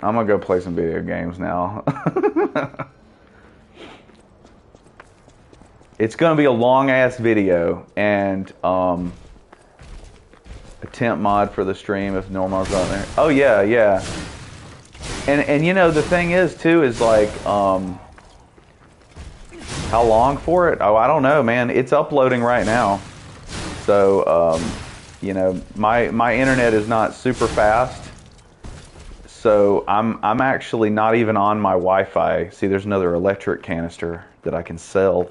I'm going to go play some video games now. It's going to be a long ass video, and a temp mod for the stream if Normal's on there. Oh yeah, yeah. And you know, the thing is too, is like, how long for it? Oh, I don't know, man. It's uploading right now. So, you know, my internet is not super fast. So I'm actually not even on my Wi-Fi. See, there's another electric canister that I can sell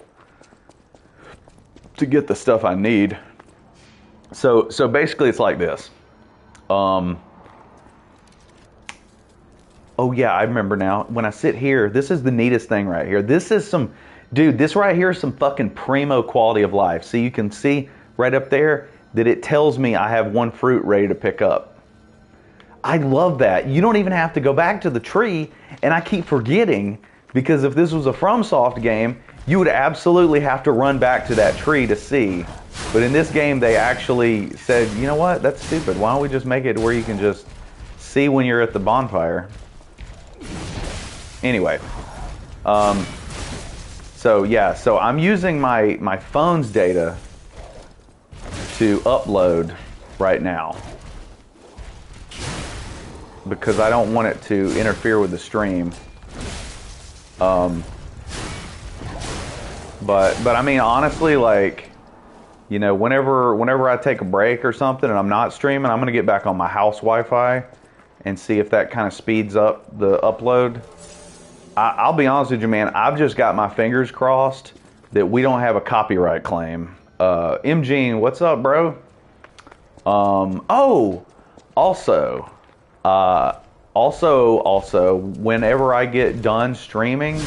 to get the stuff I need. So basically it's like this. Oh yeah, I remember now. When I sit here, this is the neatest thing right here. This is some... Dude, this right here is some fucking primo quality of life. So you can see right up there that it tells me I have 1 fruit ready to pick up. I love that. You don't even have to go back to the tree, and I keep forgetting, because if this was a FromSoft game, you would absolutely have to run back to that tree to see. But in this game, they actually said, you know what, that's stupid. Why don't we just make it where you can just see when you're at the bonfire? Anyway. So yeah, so I'm using my phone's data to upload right now, because I don't want it to interfere with the stream. But I mean, honestly, like, you know, whenever I take a break or something and I'm not streaming, I'm gonna get back on my house Wi-Fi and see if that kind of speeds up the upload. I'll be honest with you, man. I've just got my fingers crossed that we don't have a copyright claim. M-Gene, what's up, bro? Oh, also, whenever I get done streaming,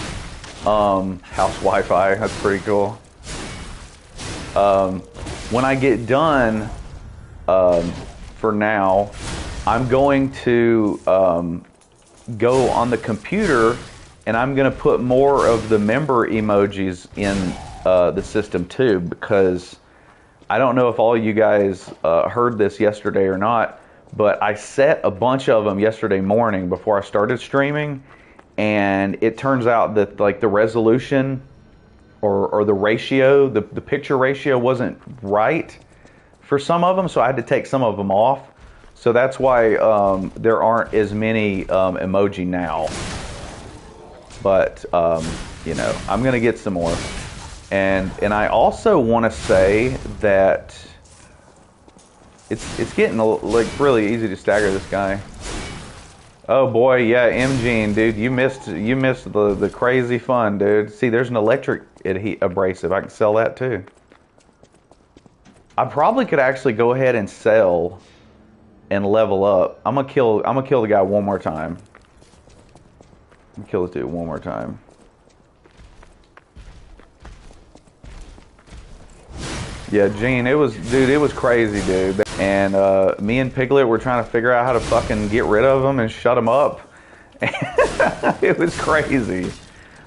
house Wi-Fi, that's pretty cool. When I get done for now. I'm going to go on the computer, and I'm going to put more of the member emojis in the system too, because I don't know if all you guys heard this yesterday or not, but I set a bunch of them yesterday morning before I started streaming, and it turns out that like the resolution or the ratio, the picture ratio wasn't right for some of them, so I had to take some of them off. So that's why there aren't as many emoji now. But you know, I'm gonna get some more. And I also want to say that it's getting like really easy to stagger this guy. Oh boy, yeah, M-Gene, dude, you missed the crazy fun, dude. See, there's an electric abrasive. I can sell that too. I probably could actually go ahead and sell and level up. I'm gonna kill the guy one more time. I'm gonna kill this dude one more time. Yeah, Gene, it was crazy, dude. And me and Piglet were trying to figure out how to fucking get rid of him and shut him up. It was crazy.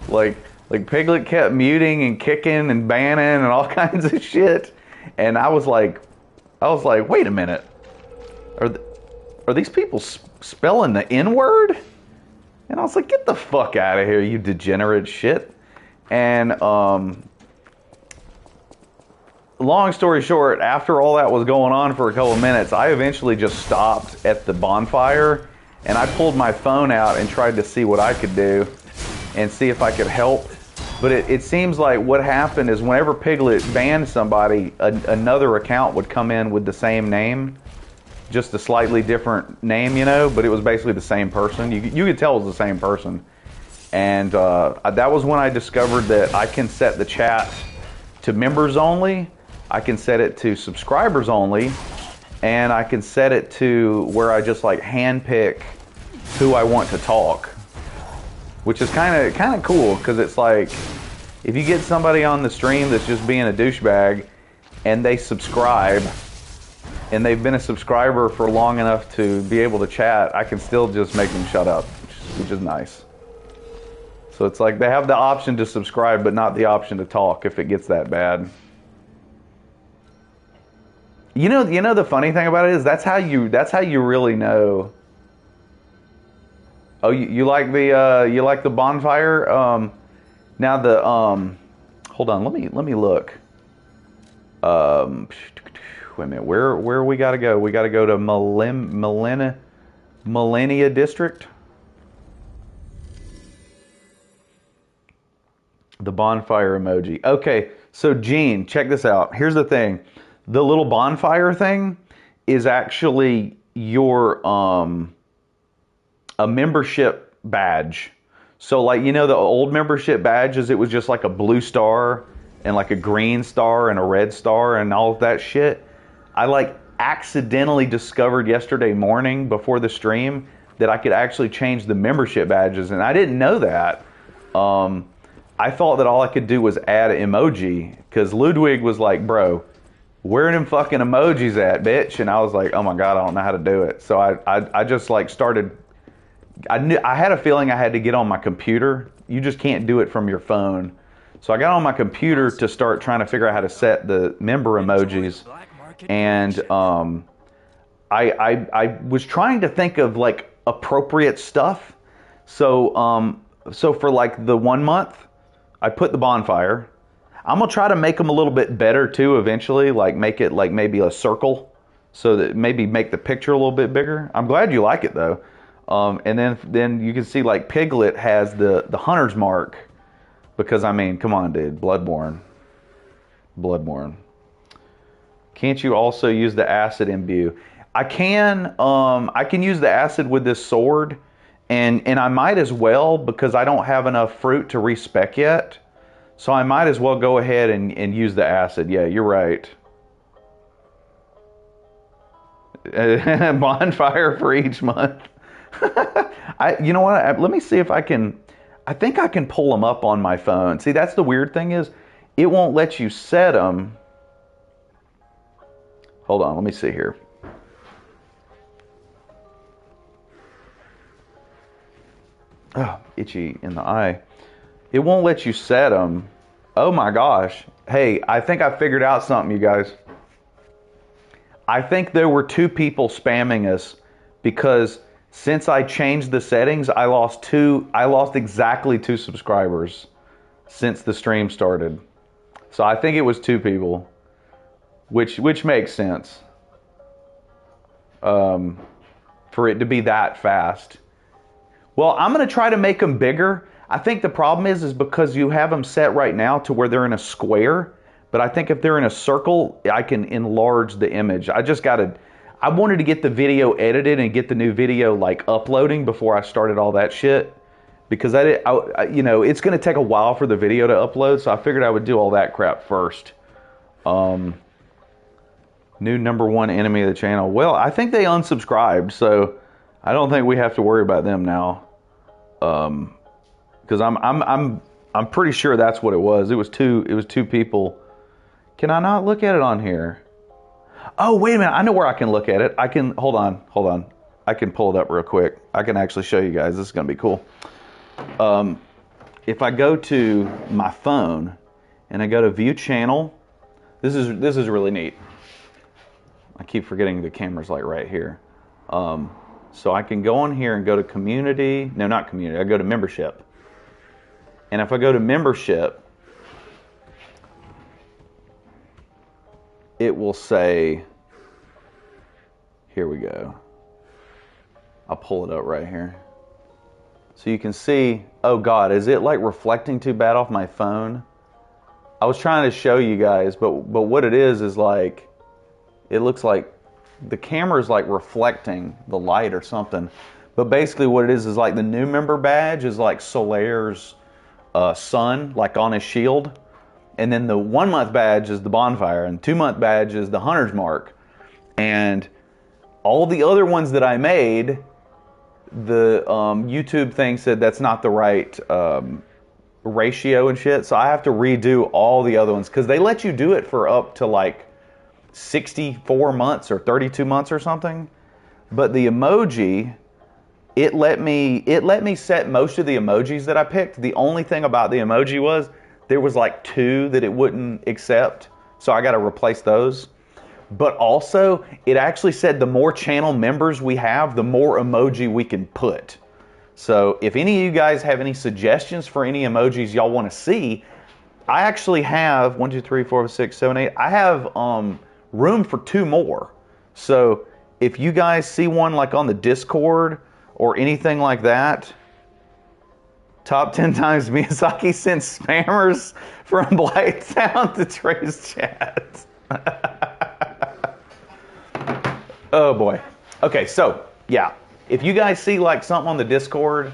Like Piglet kept muting and kicking and banning and all kinds of shit. And I was like, wait a minute. Are these people spelling the N-word? And I was like, get the fuck out of here, you degenerate shit. And long story short, after all that was going on for a couple of minutes, I eventually just stopped at the bonfire, and I pulled my phone out and tried to see what I could do and see if I could help. But it seems like what happened is whenever Piglet banned somebody, another account would come in with the same name, just a slightly different name, you know, but it was basically the same person. You could tell it was the same person. And that was when I discovered that I can set the chat to members only, I can set it to subscribers only, and I can set it to where I just like handpick who I want to talk, which is kind of cool, because it's like if you get somebody on the stream that's just being a douchebag and they subscribe and they've been a subscriber for long enough to be able to chat, I can still just make them shut up, which is nice. So it's like they have the option to subscribe but not the option to talk if it gets that bad. You know the funny thing about it is that's how you really know. Oh, you like the bonfire? Now the hold on, let me look. Wait a minute, where we gotta go? We gotta go to Millennia District. The bonfire emoji. Okay, so Gene, check this out. Here's the thing. The little bonfire thing is actually your a membership badge. So like, you know, the old membership badges, it was just like a blue star and like a green star and a red star and all of that shit. I like accidentally discovered yesterday morning before the stream that I could actually change the membership badges, and I didn't know that. I thought that all I could do was add an emoji, because Ludwig was like, bro, where are them fucking emojis at, bitch? And I was like, oh my God, I don't know how to do it. So I just like started, I had a feeling I had to get on my computer. You just can't do it from your phone. So I got on my computer to start trying to figure out how to set the member emojis. And I was trying to think of like appropriate stuff. So for like the 1 month, I put the bonfire. I'm gonna try to make them a little bit better too eventually, like make it like maybe a circle, so that maybe make the picture a little bit bigger. I'm glad you like it though. And then you can see like Piglet has the hunter's mark, because I mean, come on, dude, Bloodborne. Can't you also use the acid imbue? I can use the acid with this sword, and I might as well, because I don't have enough fruit to respec yet. So I might as well go ahead and use the acid. Yeah, you're right. Bonfire for each month. You know what? Let me see if I can. I think I can pull them up on my phone. See, that's the weird thing is, it won't let you set them. Hold on, let me see here. itchy in the eye. It won't let you set them. Oh my gosh. Hey, I think I figured out something, you guys. I think there were 2 people spamming us because since I changed the settings, I lost exactly 2 subscribers since the stream started. So I think it was 2 people, which makes sense. For it to be that fast. Well, I'm going to try to make them bigger. I think the problem is because you have them set right now to where they're in a square. But I think if they're in a circle, I can enlarge the image. I wanted to get the video edited and get the new video like uploading before I started all that shit. Because you know, it's going to take a while for the video to upload. So I figured I would do all that crap first. New #1 enemy of the channel. Well, I think they unsubscribed, so I don't think we have to worry about them now. Because I'm pretty sure that's what it was. It was two people. Can I not look at it on here? Oh, wait a minute. I know where I can look at it. I can hold on. I can pull it up real quick. I can actually show you guys. This is gonna be cool. If I go to my phone and I go to view channel, this is really neat. I keep forgetting the camera's like right here. So I can go on here and go to community. No, not community. I go to membership. And if I go to membership, it will say, here we go. I'll pull it up right here. So you can see, oh God, is it like reflecting too bad off my phone? I was trying to show you guys, but what it is like, it looks like the camera is like reflecting the light or something. But basically what it is like the new member badge is like Solaire's sun, like on his shield. And then the 1 month badge is the bonfire, and 2 month badge is the hunter's mark. And all the other ones that I made, the YouTube thing said that's not the right ratio and shit. So I have to redo all the other ones because they let you do it for up to like 64 months or 32 months or something. But the emoji, it let me set most of the emojis that I picked. The only thing about the emoji was there was like 2 that it wouldn't accept. So I got to replace those. But also, it actually said the more channel members we have, the more emoji we can put. So if any of you guys have any suggestions for any emojis y'all want to see, I actually have 1, 2, 3, 4, 5, 6, 7, 8. I have room for 2 more. So if you guys see one like on the Discord or anything like that, top 10 times Miyazaki sent spammers from Blighttown to Trey's chat. Oh boy. Okay, so yeah, if you guys see like something on the Discord,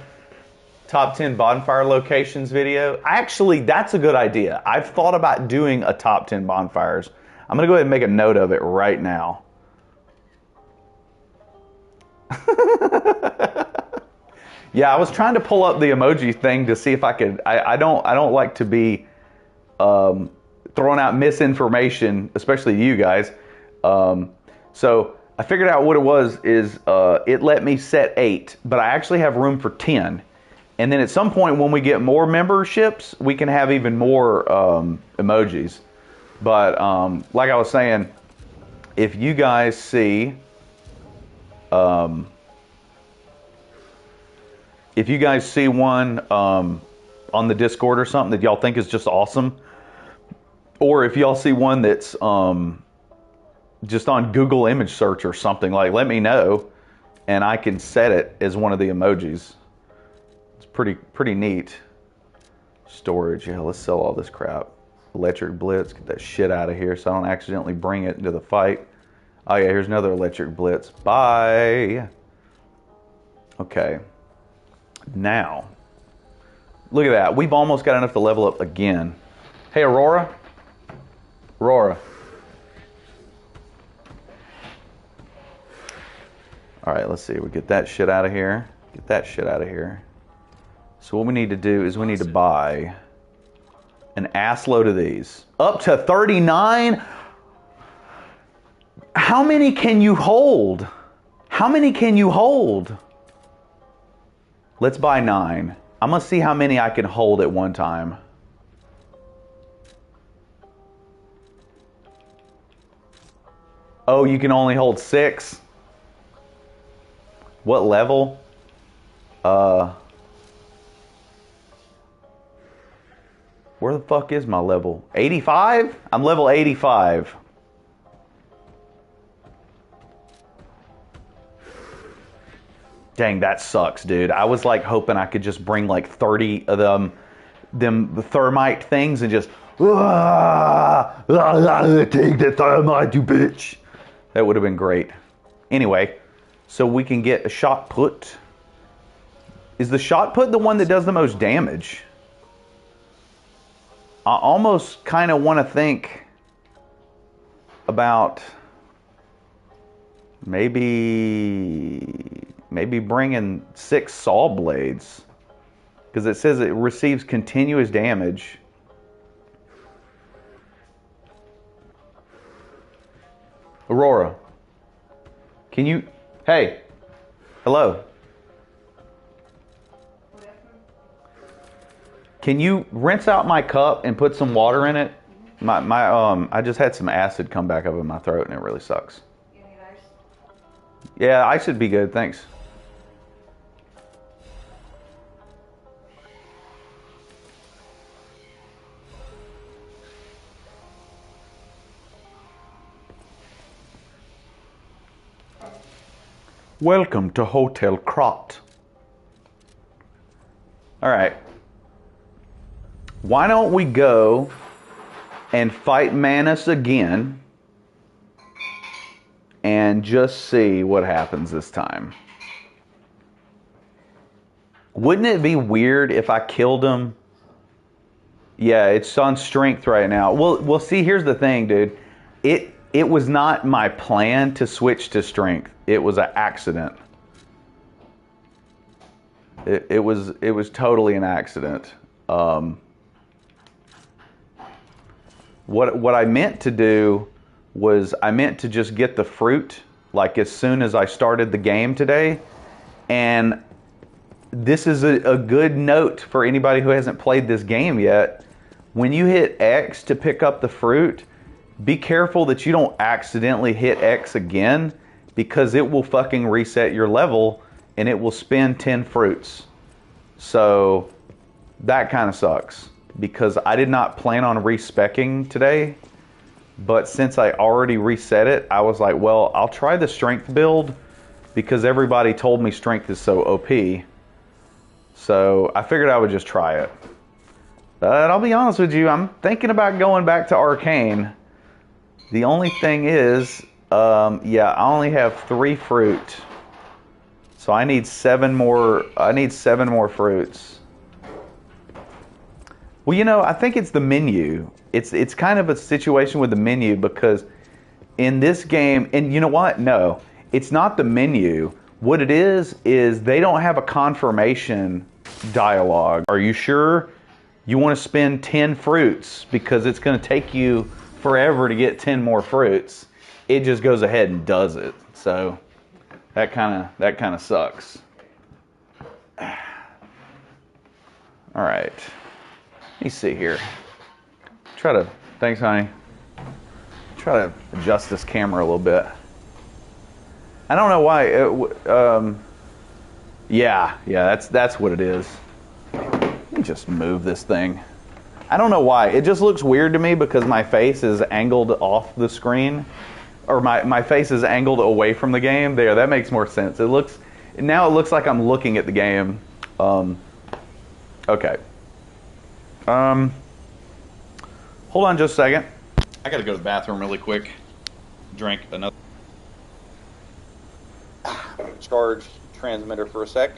top 10 bonfire locations video, actually that's a good idea. I've thought about doing a top 10 bonfires. I'm gonna go ahead and make a note of it right now. Yeah, I was trying to pull up the emoji thing to see if I could. I don't like to be throwing out misinformation, especially to you guys. So I figured out what it was is it let me set 8, but I actually have room for 10. And then at some point when we get more memberships, we can have even more emojis. But like I was saying, if you guys see, one on the Discord or something that y'all think is just awesome, or if y'all see one that's just on Google image search or something, like let me know and I can set it as one of the emojis. It's pretty neat. Storage, yeah, let's sell all this crap. Electric Blitz, get that shit out of here so I don't accidentally bring it into the fight. Oh yeah, here's another Electric Blitz. Bye. Okay. Now, look at that. We've almost got enough to level up again. Hey, Aurora. Aurora. All right, let's see. We get that shit out of here. Get that shit out of here. So what we need to do is we need to buy an ass load of these. Up to 39? How many can you hold? How many can you hold? Let's buy 9. I'm going to see how many I can hold at one time. Oh, you can only hold 6? What level? Where the fuck is my level? 85? I'm level 85. Dang, that sucks, dude. I was like hoping I could just bring like 30 of them thermite things and just take the thermite, you bitch. That would have been great. Anyway, so we can get a shot put. Is the shot put the one that does the most damage? I almost kind of want to think about maybe bringing 6 saw blades, because it says it receives continuous damage. Aurora, can you? Hey, hello. Can you rinse out my cup and put some water in it? I just had some acid come back up in my throat and it really sucks. You need ice? Yeah, ice should be good, thanks. Welcome to Hotel Krot. All right. Why don't we go and fight Manus again and just see what happens this time? Wouldn't it be weird if I killed him? Yeah, it's on strength right now. Well, see, here's the thing, dude. It was not my plan to switch to strength. It was an accident. It was totally an accident. What I meant to do was I meant to just get the fruit like as soon as I started the game today. And this is a good note for anybody who hasn't played this game yet. When you hit X to pick up the fruit, be careful that you don't accidentally hit X again, because it will fucking reset your level and it will spin 10 fruits. So that kind of sucks, because I did not plan on respecking today, but since I already reset it, I was like, well, I'll try the strength build because everybody told me strength is so OP. So I figured I would just try it. But I'll be honest with you, I'm thinking about going back to Arcane. The only thing is, yeah, I only have 3 fruit. So I need 7 more. I need 7 more fruits. Well, you know, I think it's the menu. It's kind of a situation with the menu, because in this game, and you know what? No, it's not the menu. What it is they don't have a confirmation dialogue. Are you sure you want to spend 10 fruits? Because it's going to take you forever to get 10 more fruits. It just goes ahead and does it. So that kind of sucks. All right. Let me see here. Thanks, honey. Try to adjust this camera a little bit. I don't know why. Yeah, that's what it is. Let me just move this thing. I don't know why. It just looks weird to me because my face is angled off the screen, or my face is angled away from the game. There, that makes more sense. It looks like I'm looking at the game. Okay. Hold on just a second. I gotta go to the bathroom really quick. Drink another. Charge transmitter for a sec.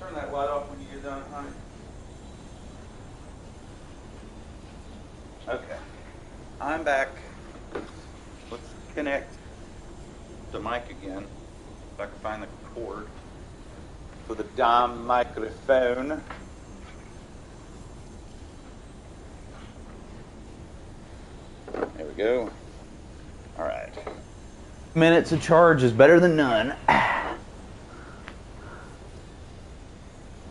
turn that light off when you get done, honey. Okay. I'm back. Let's connect the mic again. If I can find the cord for the damn microphone. There we go. All right. Minutes of charge is better than none.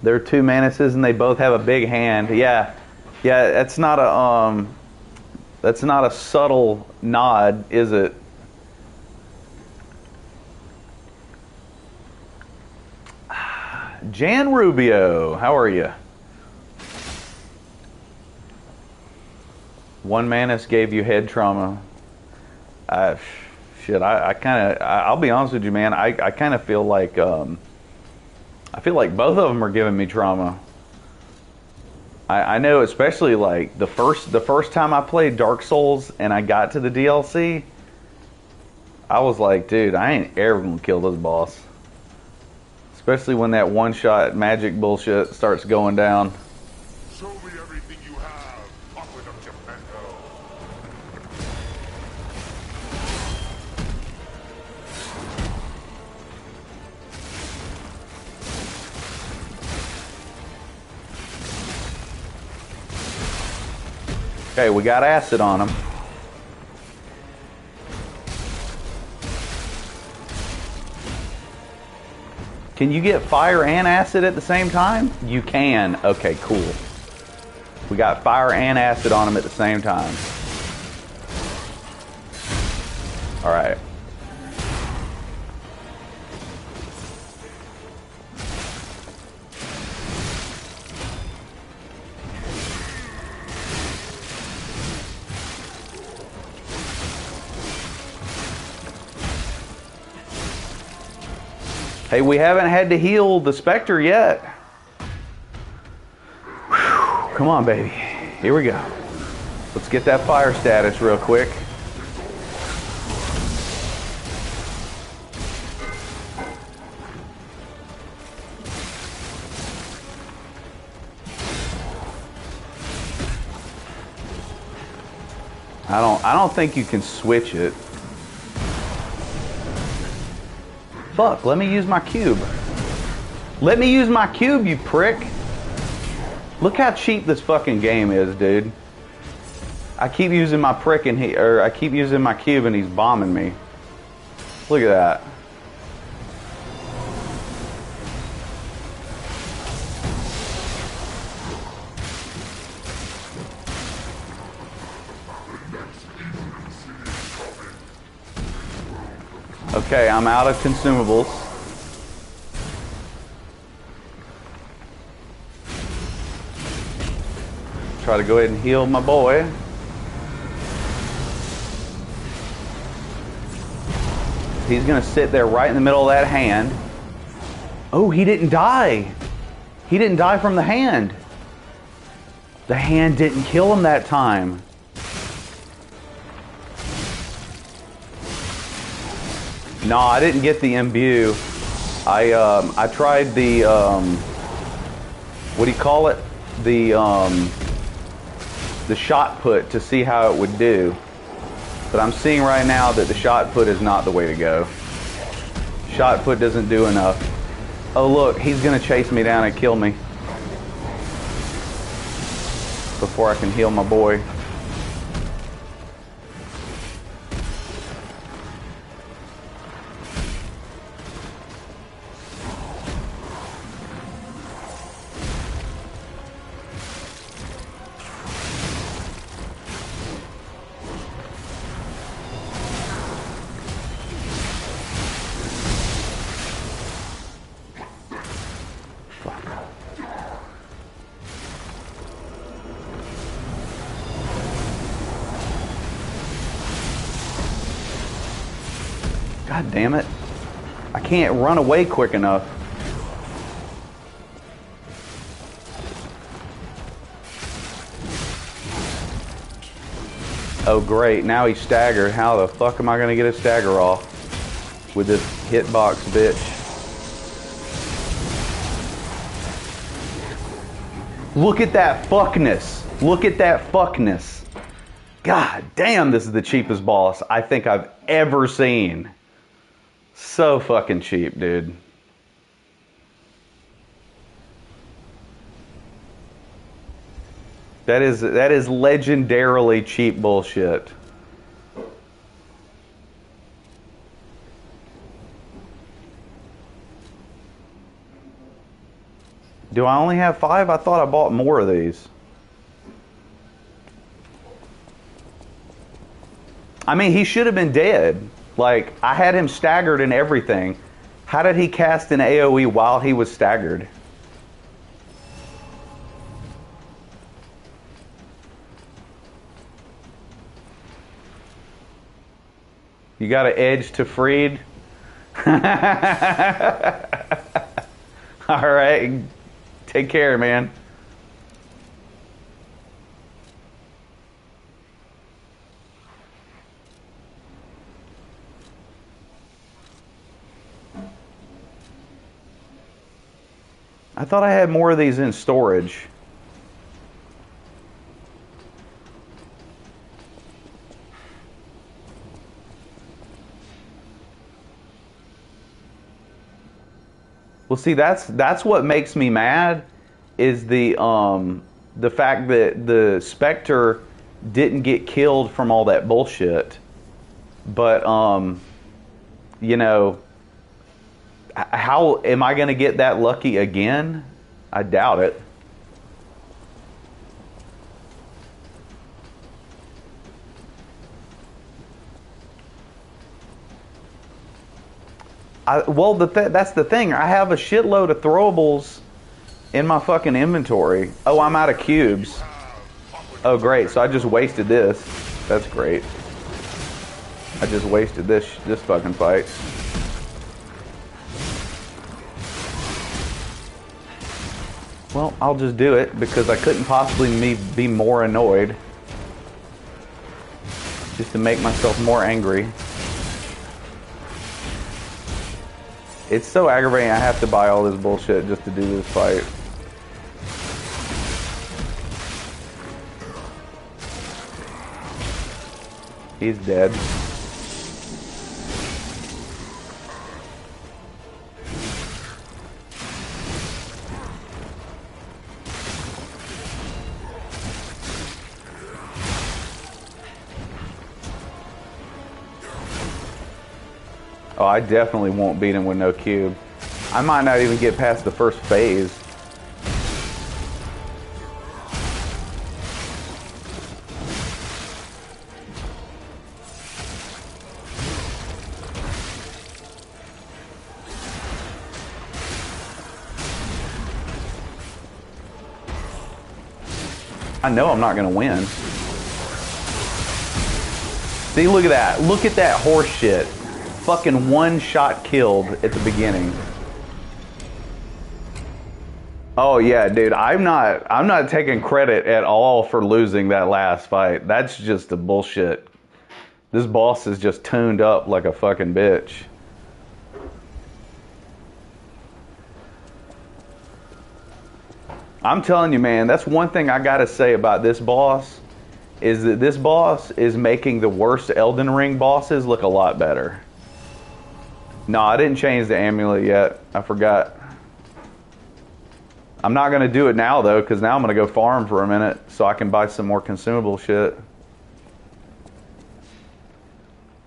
There are two Manuses and they both have a big hand. Yeah, that's not a subtle nod, is it? Jan Rubio, how are you? One Manus gave you head trauma. I kind of, I'll be honest with you, man. I kind of feel like, I feel like both of them are giving me trauma. I know, especially like the first time I played Dark Souls and I got to the DLC, I was like, dude, I ain't ever gonna kill this boss. Especially when that one-shot magic bullshit starts going down. Show me everything you have. Open up your mango. Okay, we got acid on him. Can you get fire and acid at the same time? You can. Okay, cool. We got fire and acid on him at the same time. All right. Hey, we haven't had to heal the Spectre yet. Whew. Come on, baby. Here we go. Let's get that fire status real quick. I don't think you can switch it. Fuck, let me use my cube. Let me use my cube, you prick. Look how cheap this fucking game is, dude. I keep using my prick and I keep using my cube and he's bombing me. Look at that. Okay, I'm out of consumables. Try to go ahead and heal my boy. He's gonna sit there right in the middle of that hand. Oh, he didn't die. He didn't die from the hand. The hand didn't kill him that time. No, I didn't get the imbue. I tried the what do you call it? The shot put to see how it would do. But I'm seeing right now that the shot put is not the way to go. Shot put doesn't do enough. Oh look, he's gonna chase me down and kill me before I can heal my boy. God damn it. I can't run away quick enough. Oh great, now he's staggered. How the fuck am I gonna get a stagger off with this hitbox bitch? Look at that fuckness. Look at that fuckness. God damn, this is the cheapest boss I think I've ever seen. So fucking cheap, dude. That is legendarily cheap bullshit. Do I only have 5? I thought I bought more of these. I mean, he should have been dead. Like, I had him staggered and everything. How did he cast an AoE while he was staggered? You got an edge to Freed? Alright. Take care, man. I thought I had more of these in storage. Well, see, that's what makes me mad is the fact that the Spectre didn't get killed from all that bullshit. But you know, how am I going to get that lucky again? I doubt it. Well, that's the thing. I have a shitload of throwables in my fucking inventory. Oh, I'm out of cubes. Oh, great. So I just wasted this. That's great. I just wasted this fucking fight. Well, I'll just do it because I couldn't possibly be more annoyed. Just to make myself more angry. It's so aggravating I have to buy all this bullshit just to do this fight. He's dead. Oh, I definitely won't beat him with no cube. I might not even get past the first phase. I know I'm not going to win. See, look at that. Look at that horse shit. Fucking one shot killed at the beginning. Oh yeah, dude, I'm not taking credit at all for losing that last fight. That's just the bullshit. This boss is just tuned up like a fucking bitch. I'm telling you, man, that's one thing I gotta say about this boss, is that this boss is making the worst Elden Ring bosses look a lot better. No, I didn't change the amulet yet. I forgot. I'm not going to do it now, though, because now I'm going to go farm for a minute so I can buy some more consumable shit.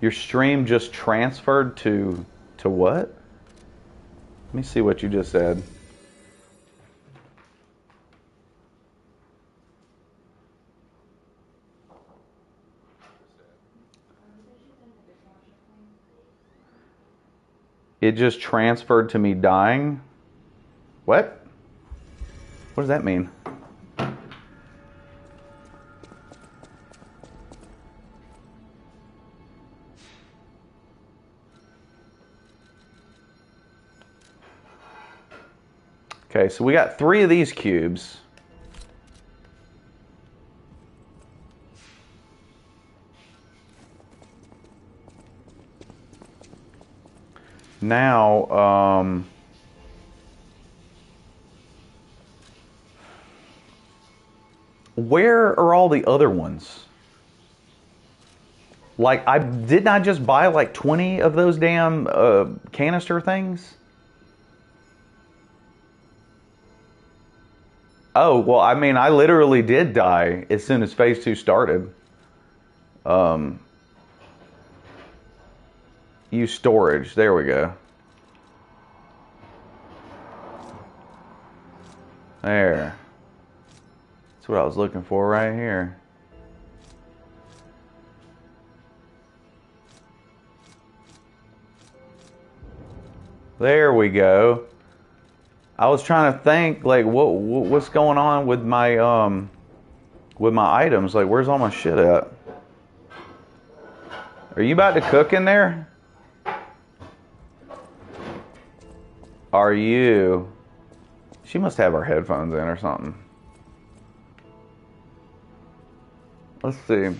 Your stream just transferred to what? Let me see what you just said. It just transferred to me dying? What? What does that mean? Okay, so we got 3 of these cubes. Now, Where are all the other ones? Like, I didn't I just buy like 20 of those damn canister things? Oh, well, I mean, I literally did die as soon as phase 2 started. Use storage. There we go. There. That's what I was looking for right here. There we go. I was trying to think, like, what's going on with my items? Like, where's all my shit at? Are you about to cook in there? Are you? She must have her headphones in or something. Let's see.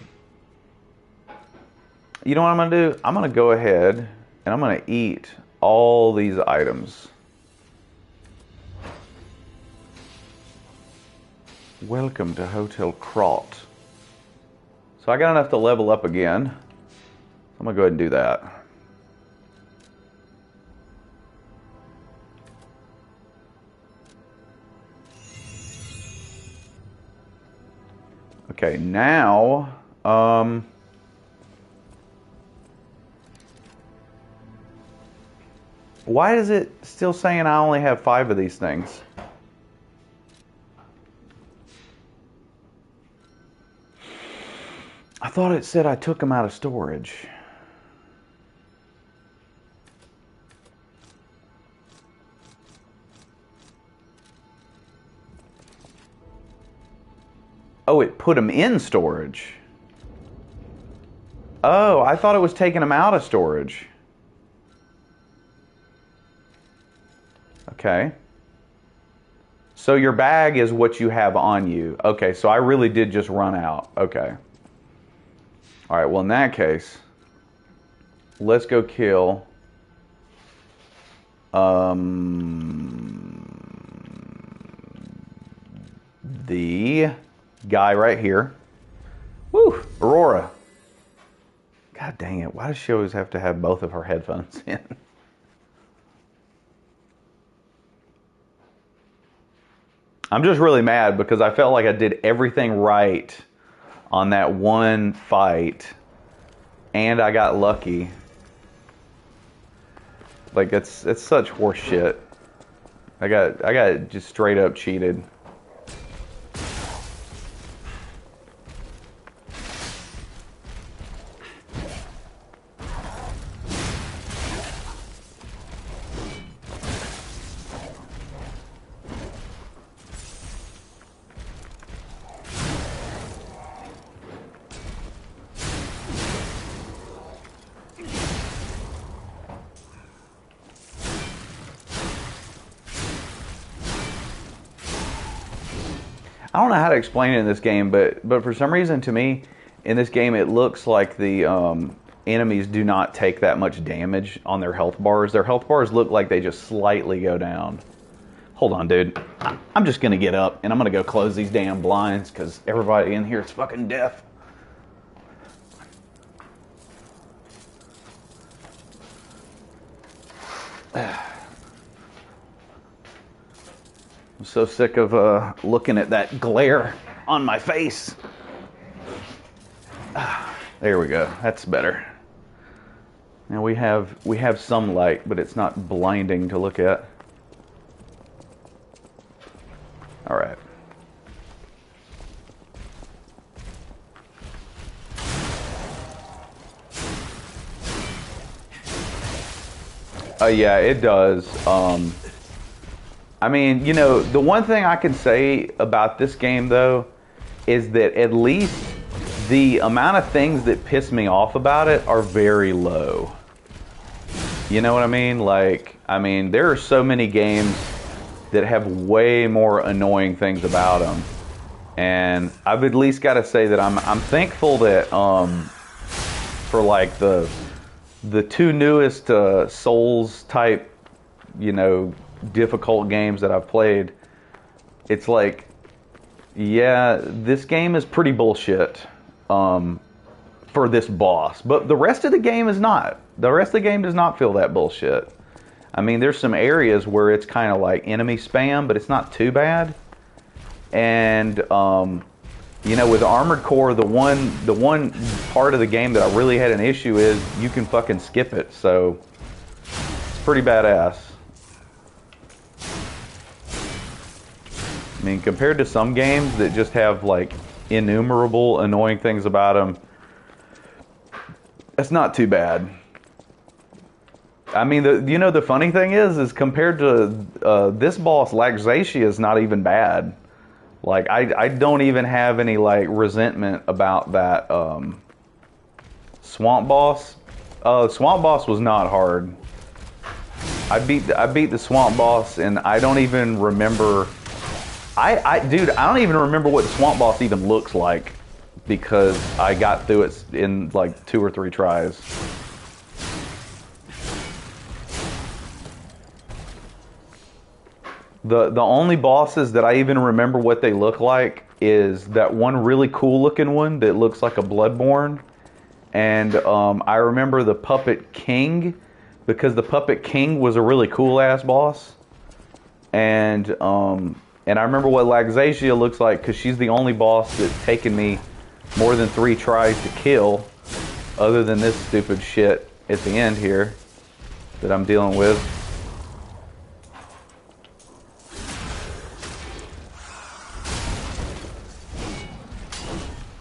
You know what I'm gonna do? I'm gonna go ahead and I'm gonna eat all these items. Welcome to Hotel Krot. So I got enough to level up again. I'm gonna go ahead and do that. Okay, now, why is it still saying I only have 5 of these things? I thought it said I took them out of storage. Oh, it put them in storage. Oh, I thought it was taking them out of storage. Okay. So your bag is what you have on you. Okay, so I really did just run out. Okay. All right, well, in that case, let's go kill the guy right here. Woo, Aurora. God dang it, why does she always have to have both of her headphones in? I'm just really mad because I felt like I did everything right on that one fight, and I got lucky. Like, it's such horse shit. I got just straight up cheated. I don't know how to explain it in this game, but for some reason to me, in this game, it looks like the enemies do not take that much damage on their health bars. Their health bars look like they just slightly go down. Hold on, dude. I'm just going to get up, and I'm going to go close these damn blinds, because everybody in here is fucking deaf. I'm so sick of looking at that glare on my face. There we go. That's better. Now we have some light, but it's not blinding to look at. All right. Yeah, it does. I mean, you know, the one thing I can say about this game, though, is that at least the amount of things that piss me off about it are very low. You know what I mean? Like, I mean, there are so many games that have way more annoying things about them. And I've at least got to say that I'm thankful that for like the 2 newest Souls type, you know, difficult games that I've played, it's like Yeah, this game is pretty bullshit for this boss, but the rest of the game is not. The rest of the game does not feel that bullshit. I mean, there's some areas where it's kind of like enemy spam, but it's not too bad. And you know, with Armored Core, the one part of the game that I really had an issue is you can fucking skip it, so it's pretty badass. I mean, compared to some games that just have like innumerable annoying things about them, that's not too bad. I mean, you know, the funny thing is compared to this boss, Laxatia is not even bad. Like, I don't even have any like resentment about that Swamp Boss. Swamp Boss was not hard. I beat the Swamp Boss, and I don't even remember. Dude, I don't even remember what the Swamp Boss even looks like because I got through it in like 2 or 3 tries. The only bosses that I even remember what they look like is that one really cool looking one that looks like a Bloodborne. And I remember the Puppet King because the Puppet King was a really cool ass boss. And I remember what Laxatia looks like because she's the only boss that's taken me more than 3 tries to kill, other than this stupid shit at the end here that I'm dealing with.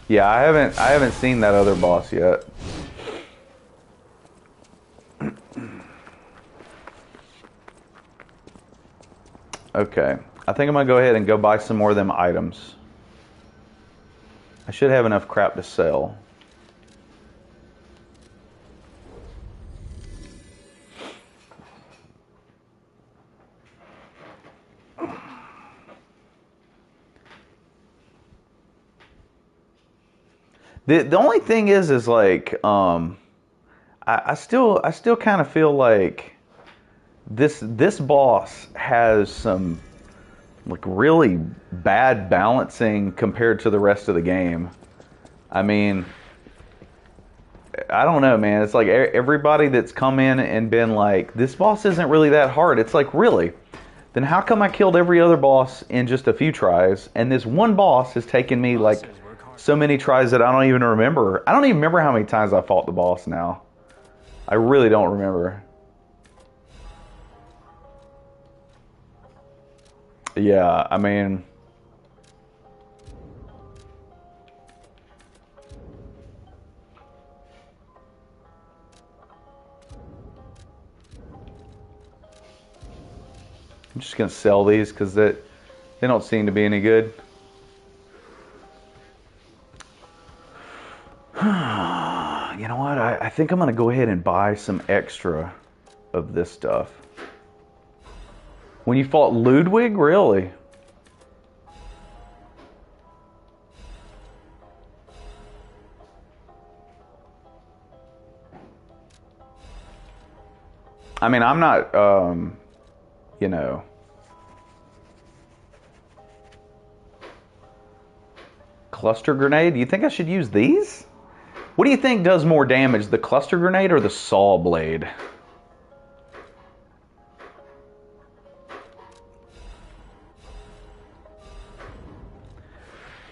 Yeah, I haven't seen that other boss yet. Okay, I think I'm gonna go ahead and go buy some more of them items. I should have enough crap to sell. The only thing is like I still kind of feel like this boss has some like really bad balancing compared to the rest of the game. I mean, I don't know, man. It's like everybody that's come in and been like, this boss isn't really that hard. It's like, really? Then how come I killed every other boss in just a few tries, and this one boss has taken me like so many tries that I don't even remember. I don't even remember how many times I fought the boss now. I really don't remember. Yeah, I mean, I'm just gonna sell these because they don't seem to be any good. You know what? I think I'm gonna go ahead and buy some extra of this stuff. When you fought Ludwig, really? I mean, I'm not, you know. Cluster grenade? Do you think I should use these? What do you think does more damage, the cluster grenade or the saw blade?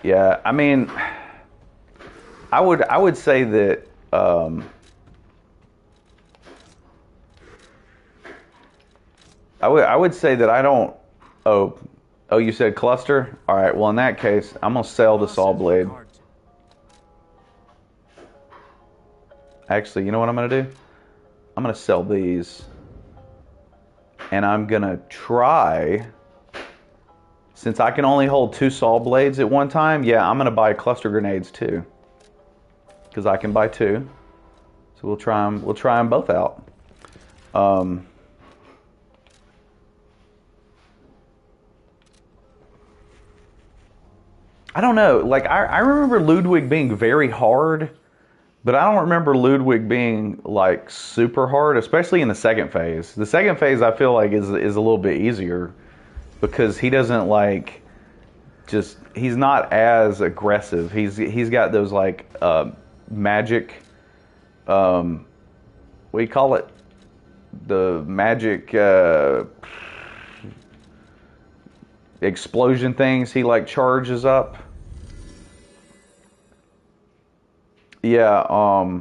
Yeah, I mean, I would say that I would say that I don't. Oh, you said cluster? All right. Well, in that case, I'm gonna sell the saw blade. Actually, you know what I'm gonna do? I'm gonna sell these, and I'm gonna try. Since I can only hold 2 saw blades at one time, yeah, I'm gonna buy cluster grenades too, because I can buy 2. So we'll try them. We'll try them both out. I don't know. Like I remember Ludwig being very hard, but I don't remember Ludwig being like super hard, especially in the second phase. The second phase I feel like is a little bit easier because he doesn't like just he's not as aggressive. He's got those like magic, what do you call it? The magic explosion things he like charges up. Yeah,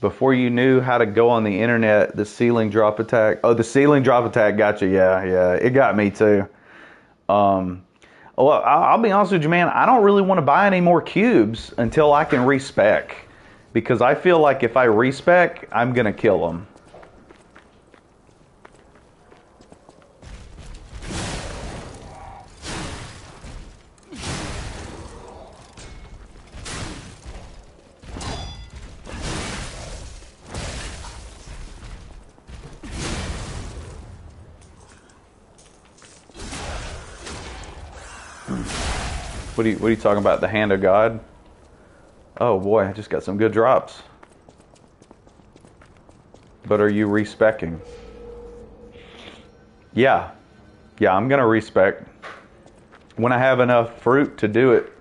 before you knew how to go on the internet, the ceiling drop attack. Oh, the ceiling drop attack got you. Yeah, it got me too. Well, I'll be honest with you, man. I don't really want to buy any more cubes until I can respec, because I feel like if I respec, I'm gonna kill them. What are you talking about? The hand of God? Oh boy, I just got some good drops. But are you respecing? Yeah, I'm gonna respec when I have enough fruit to do it.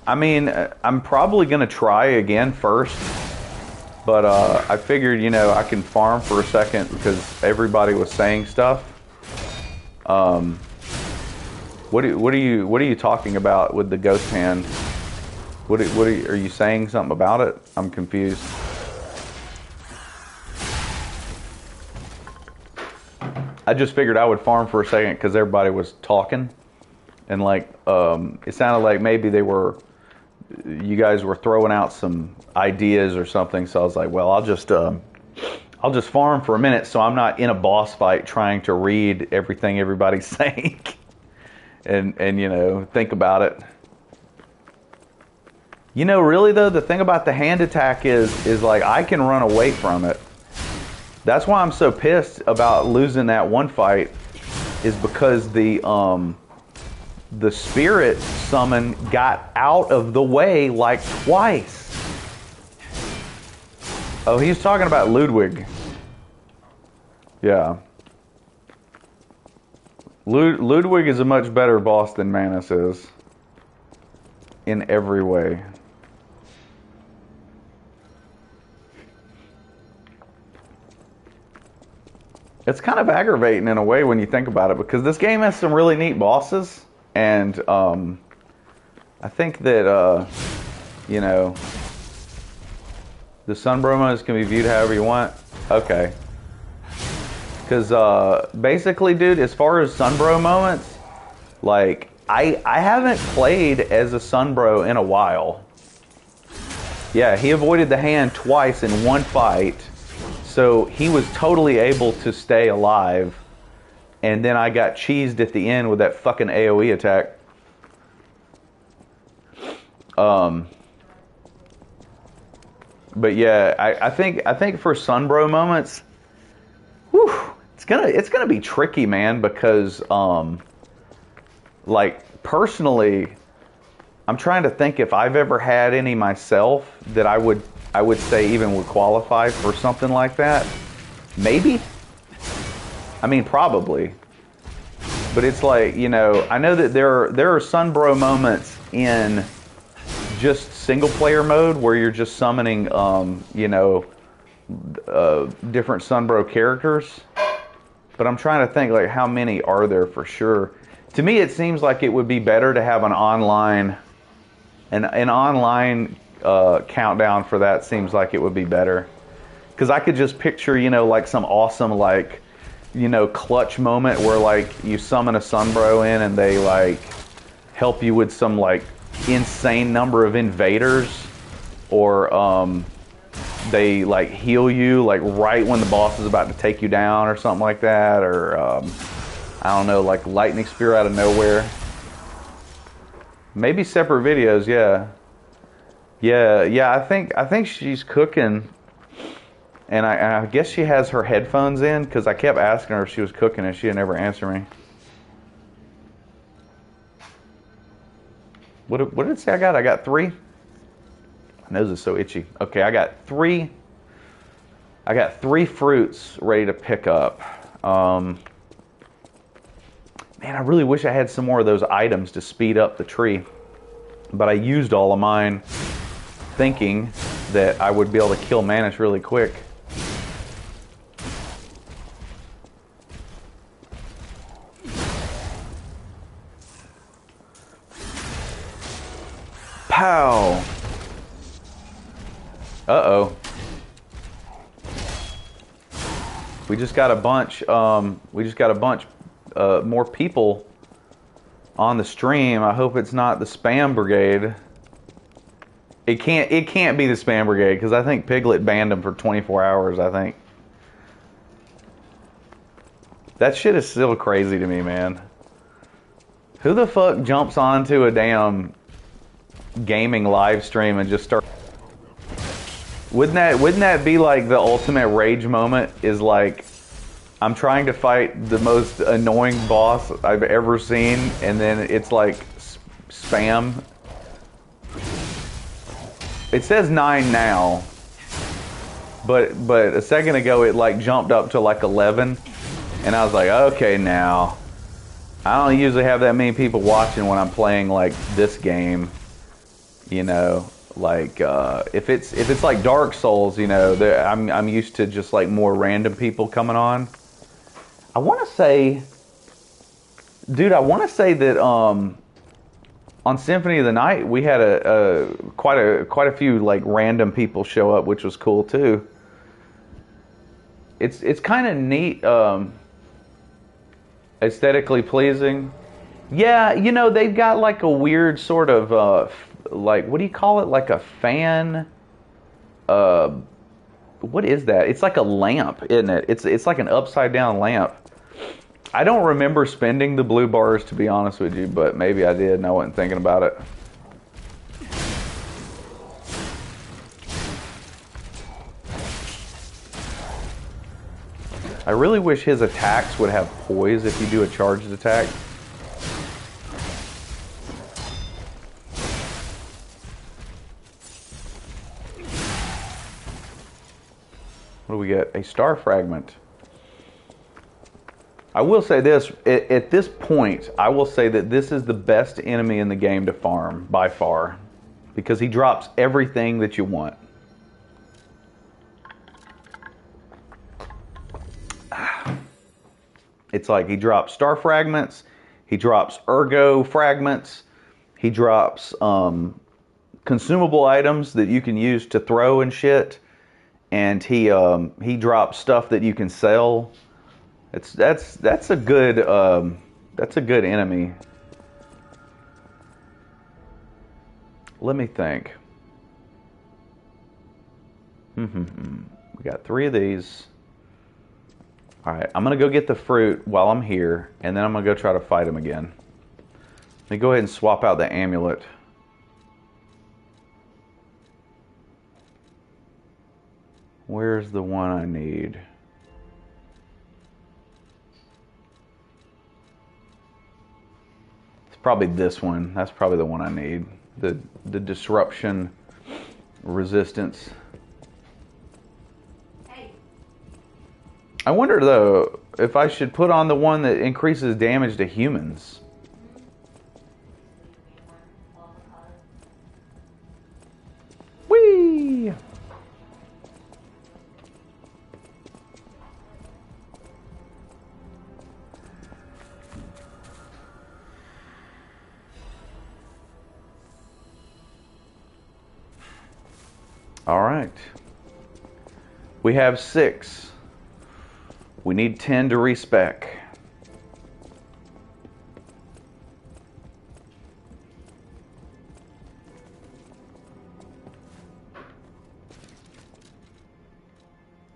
I mean, I'm probably gonna try again first, but I figured, I can farm for a second because everybody was saying stuff. What are you talking about with the ghost hand? Are you saying something about it? I'm confused. I just figured I would farm for a second because everybody was talking, and like it sounded like maybe you guys were throwing out some ideas or something. So I was like, well, I'll just farm for a minute so I'm not in a boss fight trying to read everything everybody's saying and think about it. Really though, the thing about the hand attack is like I can run away from it. That's why I'm so pissed about losing that one fight, is because the spirit summon got out of the way like twice. Oh, he's talking about Ludwig. Yeah. Ludwig is a much better boss than Manus is. In every way. It's kind of aggravating in a way when you think about it, because this game has some really neat bosses, and I think that the Sunbro moments can be viewed however you want. Okay. Because basically, dude, as far as Sunbro moments, like I haven't played as a Sunbro in a while. Yeah, he avoided the hand twice in one fight. So he was totally able to stay alive, and then I got cheesed at the end with that fucking AoE attack. But yeah, I think for Sunbro moments, whew, it's gonna be tricky, man, because like personally, I'm trying to think if I've ever had any myself that I would say even would qualify for something like that. Maybe. I mean, probably. But it's like, I know that there are Sunbro moments in just single player mode where you're just summoning, different Sunbro characters. But I'm trying to think, like, how many are there for sure? To me, it seems like it would be better to have an online countdown for that. Seems like it would be better, because I could just picture like some awesome clutch moment where like you summon a Sunbro in and they like help you with some like insane number of invaders, or they like heal you like right when the boss is about to take you down or something like that, or I don't know, like lightning spear out of nowhere. Maybe separate videos. Yeah, I think she's cooking, and I guess she has her headphones in, because I kept asking her if she was cooking and she didn't ever answer me. What did it say I got? I got 3? My nose is so itchy. Okay, I got 3 fruits ready to pick up. Man, I really wish I had some more of those items to speed up the tree. But I used all of mine thinking that I would be able to kill Manish really quick. Pow! Uh-oh. We just got a bunch, more people on the stream. I hope it's not the spam brigade. It can't be the spam brigade, because I think Piglet banned them for 24 hours, I think. That shit is still crazy to me, man. Who the fuck jumps onto a damn gaming live stream and just start... Wouldn't that be like the ultimate rage moment? Is like, I'm trying to fight the most annoying boss I've ever seen, and then it's like spam. It says 9 now, but a second ago it like jumped up to like 11, and I was like, okay, now I don't usually have that many people watching when I'm playing like this game, you know. Like if it's like Dark Souls, you know, I'm used to just like more random people coming on. I want to say, dude, that on Symphony of the Night we had quite a few like random people show up, which was cool too. It's kind of neat, aesthetically pleasing. Yeah, you know, they've got like a weird sort of like, what do you call it? Like a fan? What is that? It's like a lamp, isn't it? It's like an upside down lamp. I don't remember spending the blue bars, to be honest with you, but maybe I did and I wasn't thinking about it. I really wish his attacks would have poise if you do a charged attack. What do we get? A star fragment. I will say this, at this point, I will say that this is the best enemy in the game to farm, by far. Because he drops everything that you want. It's like he drops star fragments, he drops ergo fragments, he drops consumable items that you can use to throw and shit. And he drops stuff that you can sell. That's a good enemy. Let me think. We got 3 of these. All right, I'm gonna go get the fruit while I'm here, and then I'm gonna go try to fight him again. Let me go ahead and swap out the amulet. Where's the one I need? It's probably this one. That's probably the one I need. The disruption resistance. Hey. I wonder though if I should put on the one that increases damage to humans. Whee! All right. We have 6. We need 10 to respec.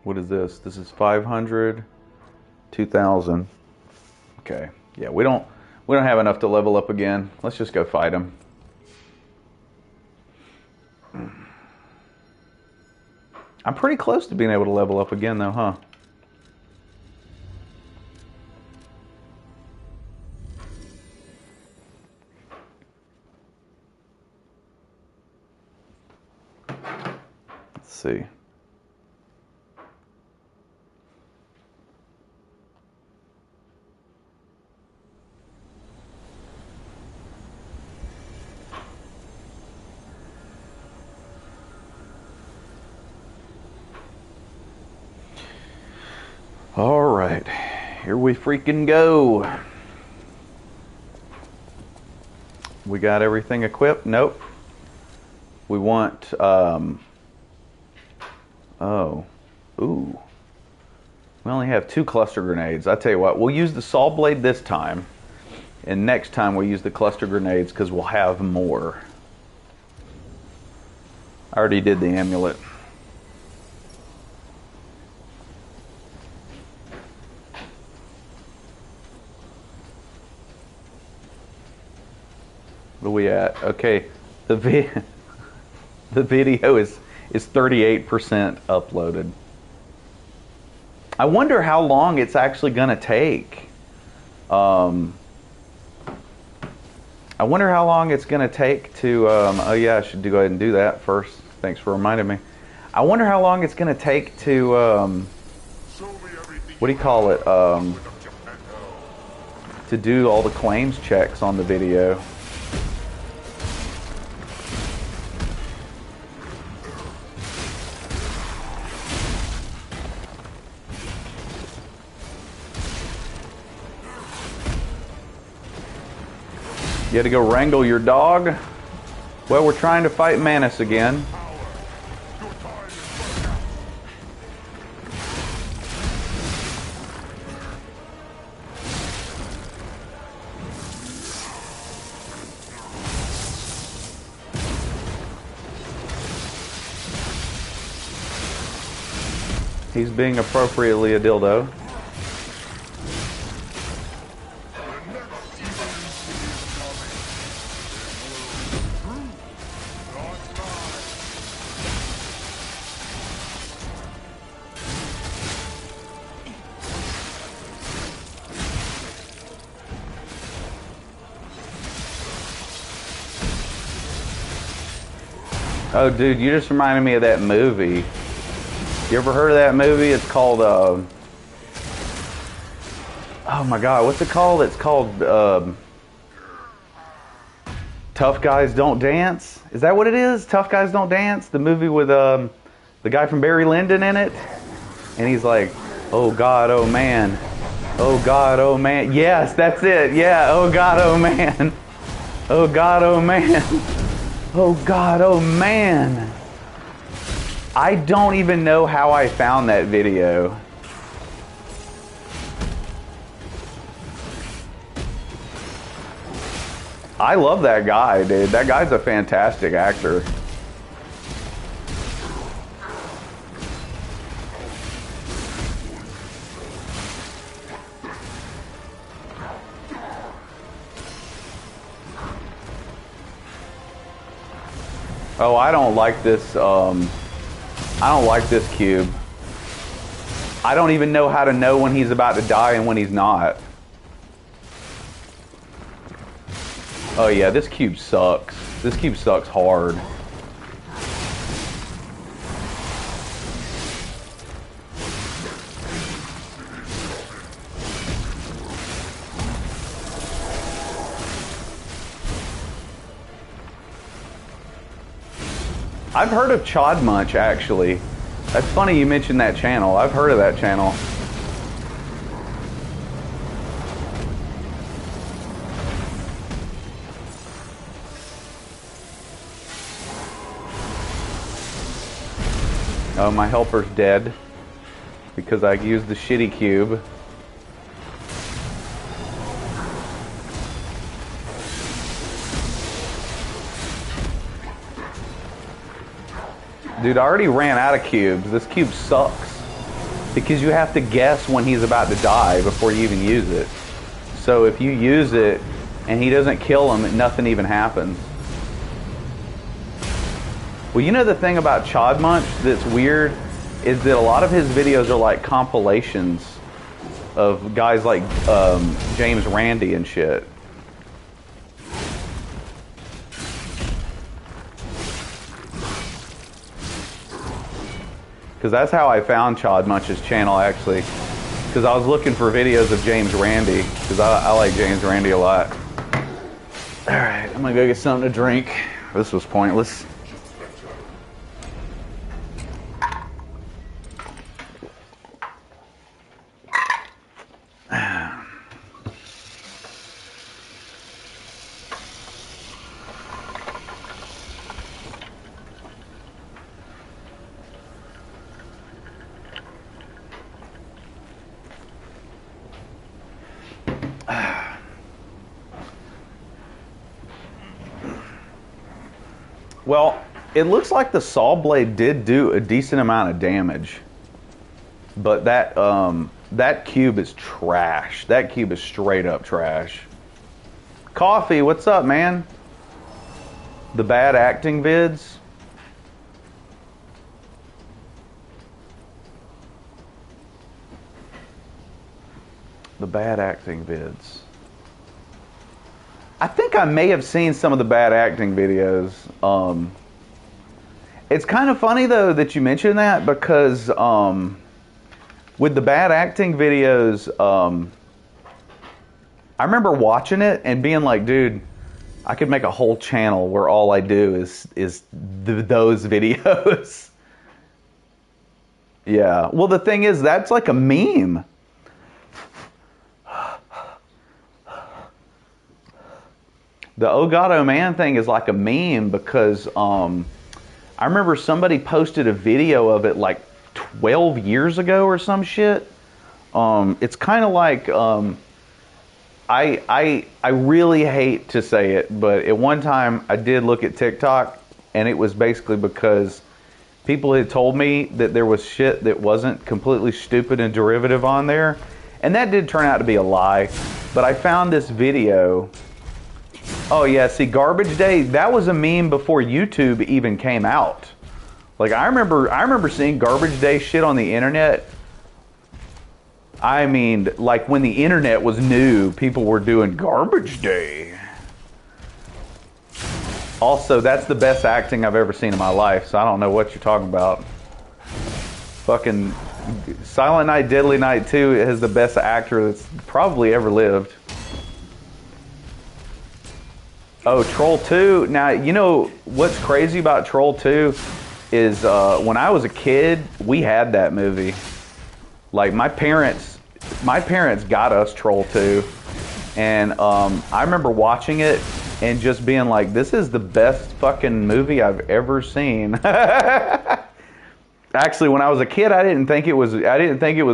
What is this? This is 500, 2,000. Okay. Yeah, we don't have enough to level up again. Let's just go fight him. I'm pretty close to being able to level up again though, huh? Let's see. Alright, here we freaking go. We got everything equipped? Nope. We want, oh. Ooh. We only have 2 cluster grenades. I tell you what, we'll use the saw blade this time. And next time we'll use the cluster grenades because we'll have more. I already did the amulet. Where we at? Okay, the video is 38% uploaded. I wonder how long it's actually gonna take. I wonder how long it's gonna take to. Oh yeah, I should go ahead and do that first. Thanks for reminding me. I wonder how long it's gonna take to. What do you call it? To do all the claims checks on the video. You had to go wrangle your dog? Well, we're trying to fight Manus again. He's being appropriately a dildo. Oh, dude, you just reminded me of that movie. You ever heard of that movie? It's called, oh my God, what's it called? It's called, Tough Guys Don't Dance. Is that what it is? Tough Guys Don't Dance? The movie with, the guy from Barry Lyndon in it? And he's like, oh God, oh man. Oh God, oh man. Yes, that's it. Yeah, oh God, oh man. Oh God, oh man. Oh God, oh man. I don't even know how I found that video. I love that guy, dude. That guy's a fantastic actor. Oh, I don't like this, I don't like this cube. I don't even know how to know when he's about to die and when he's not. Oh yeah, this cube sucks. This cube sucks hard. I've heard of Chod Munch, actually. That's funny you mentioned that channel. I've heard of that channel. Oh, my helper's dead because I used the shitty cube. Dude, I already ran out of cubes. This cube sucks because you have to guess when he's about to die before you even use it. So if you use it and he doesn't kill him, nothing even happens. Well, you know the thing about Chod Munch that's weird is that a lot of his videos are like compilations of guys like James Randi and shit. Because that's how I found Chod Munch's channel, actually. Because I was looking for videos of James Randi. Because I like James Randi a lot. Alright, I'm going to go get something to drink. This was pointless. Well, it looks like the saw blade did do a decent amount of damage. But that cube is trash. That cube is straight up trash. Coffee, what's up, man? The bad acting vids. The bad acting vids. I think I may have seen some of the bad acting videos. It's kind of funny though that you mentioned that, because with the bad acting videos, I remember watching it and being like, dude, I could make a whole channel where all I do is those videos. Yeah. Well, the thing is, that's like a meme. The Oh God, oh man thing is like a meme because I remember somebody posted a video of it like 12 years ago or some shit. It's kind of like I really hate to say it, but at one time I did look at TikTok, and it was basically because people had told me that there was shit that wasn't completely stupid and derivative on there, and that did turn out to be a lie. But I found this video. Oh yeah, see, Garbage Day, that was a meme before YouTube even came out. Like I remember seeing Garbage Day shit on the internet. I mean, like when the internet was new, people were doing Garbage Day. Also, that's the best acting I've ever seen in my life, so I don't know what you're talking about. Fucking Silent Night, Deadly Night 2 is the best actor that's probably ever lived. Oh, Troll 2. Now, you know what's crazy about Troll 2 is when I was a kid, we had that movie. Like my parents got us Troll 2, and I remember watching it and just being like, "This is the best fucking movie I've ever seen." Actually, when I was a kid, I didn't think it was